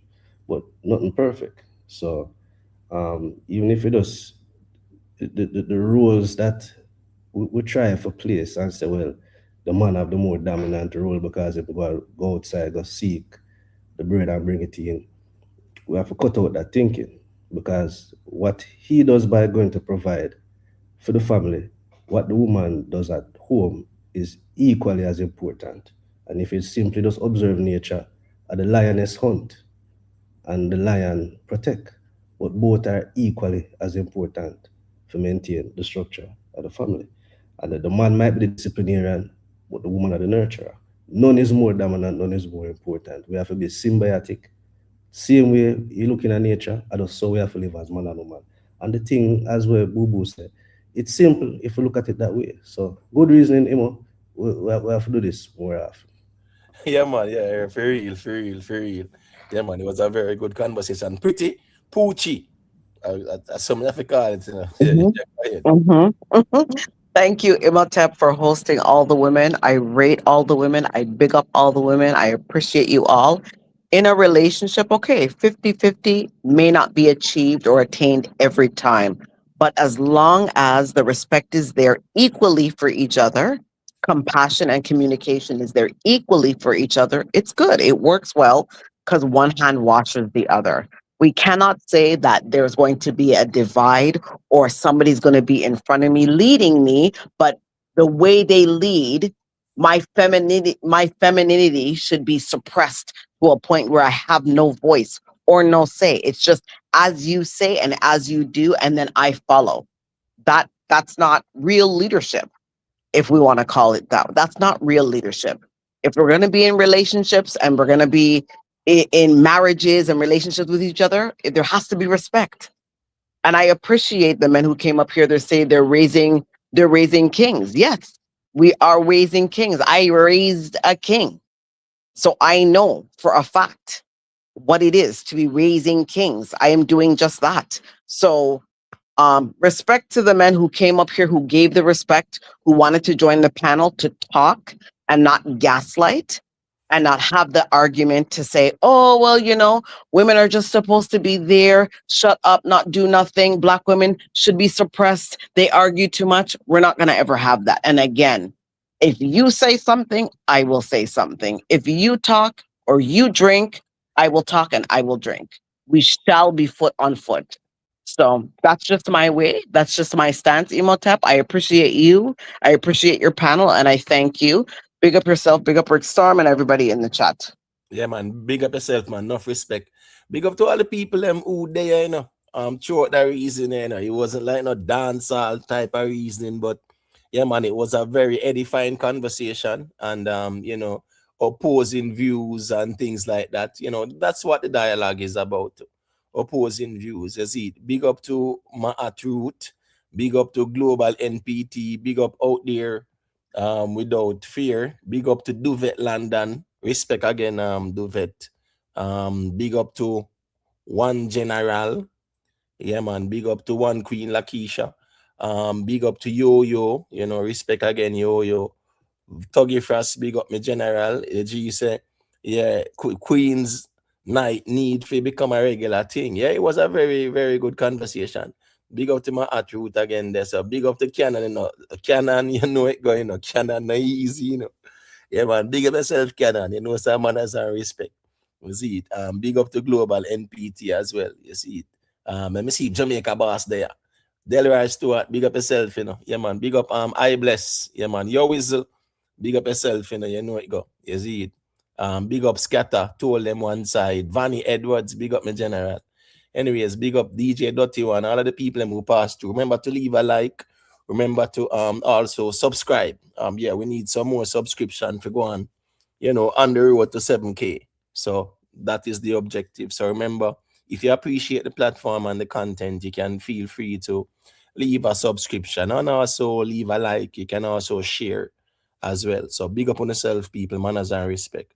but nothing perfect. So even if it does, the rules that we try for place and say, well, the man have the more dominant role because if we go outside, go seek the bread and bring it in, we have to cut out that thinking because what he does by going to provide for the family, what the woman does at home is equally as important. And if it's simply just observe nature, the lioness hunt and the lion protect, but both are equally as important to maintain the structure of the family. And the man might be the disciplinarian, but the woman are the nurturer. None is more dominant, none is more important. We have to be symbiotic. Same way you looking at nature, and so we have to live as man and woman. And the thing, as well, Boo Boo said, it's simple if you look at it that way. So good reasoning, we have to do this more often. Yeah, man. Yeah, for real, for real, for real. Yeah, man. It was a very good conversation. Pretty poochie. Some have to call it, you know. Yeah, Mhm. yeah, go ahead. Thank you, Imhotep, for hosting all the women. I rate all the women. I big up all the women. I appreciate you all. In a relationship, okay, 50-50 may not be achieved or attained every time. But as long as the respect is there equally for each other, compassion and communication is there equally for each other, it's good. It works well because one hand washes the other. We cannot say that there's going to be a divide or somebody's going to be in front of me leading me, but the way they lead, my femininity should be suppressed to a point where I have no voice or no say. It's just as you say and as you do, and then I follow. That's not real leadership, if we want to call it that. That's not real leadership. If we're going to be in relationships and we're going to be in marriages and relationships with each other, there has to be respect. And I appreciate the men who came up here. They say they're raising kings. Yes, we are raising kings. I raised a king. So I know for a fact what it is to be raising kings. I am doing just that. So respect to the men who came up here, who gave the respect, who wanted to join the panel to talk and not gaslight and not have the argument to say, oh, well, women are just supposed to be there, shut up, not do nothing. Black women should be suppressed. They argue too much. We're not going to ever have that. And again, if you say something, I will say something. If you talk or you drink, I will talk and I will drink. We shall be foot on foot. So that's just my way. That's just my stance, Emotep. I appreciate you. I appreciate your panel and I thank you. Big up yourself, big up Rick Storm and everybody in the chat. Yeah, man. Big up yourself, man. Enough respect. Big up to all the people who there, throughout that reason, It wasn't like no dancehall type of reasoning, but yeah, man, it was a very edifying conversation and opposing views and things like that. That's what the dialogue is about. Opposing views. You see, big up to Maat Root, big up to Global NPT, big up out there without fear. Big up to Duvet London. Respect again, Duvet. Big up to One General. Yeah, man. Big up to One Queen Lakeisha. Big up to Yo-Yo. Respect again, Yo-Yo. Tuggy Frost, big up me general. G say, yeah, Queen's night need to become a regular thing. Yeah, it was a very, very good conversation. Big up to my attribute again there. So big up to Canon, Canon, it going, Canon no easy, Yeah, man, big up yourself, Canon. Some manners and respect. You see it. Big up to Global NPT as well. You see it. Let me see Jamaica boss there. Delroy Stewart, big up yourself, Yeah, man. Big up I Bless. Yeah, man. Your Whistle. Big up yourself, you know it go. You see it. Big up Scatter, told them one side. Vanny Edwards, big up my general. Anyways, big up DJ Dotty One, all of the people who passed through. Remember to leave a like. Remember to also subscribe. Yeah, we need some more subscription to go on, on the road to 7K. So that is the objective. So remember, if you appreciate the platform and the content, you can feel free to leave a subscription and also leave a like. You can also share as well. So big up on yourself, people, manners and respect.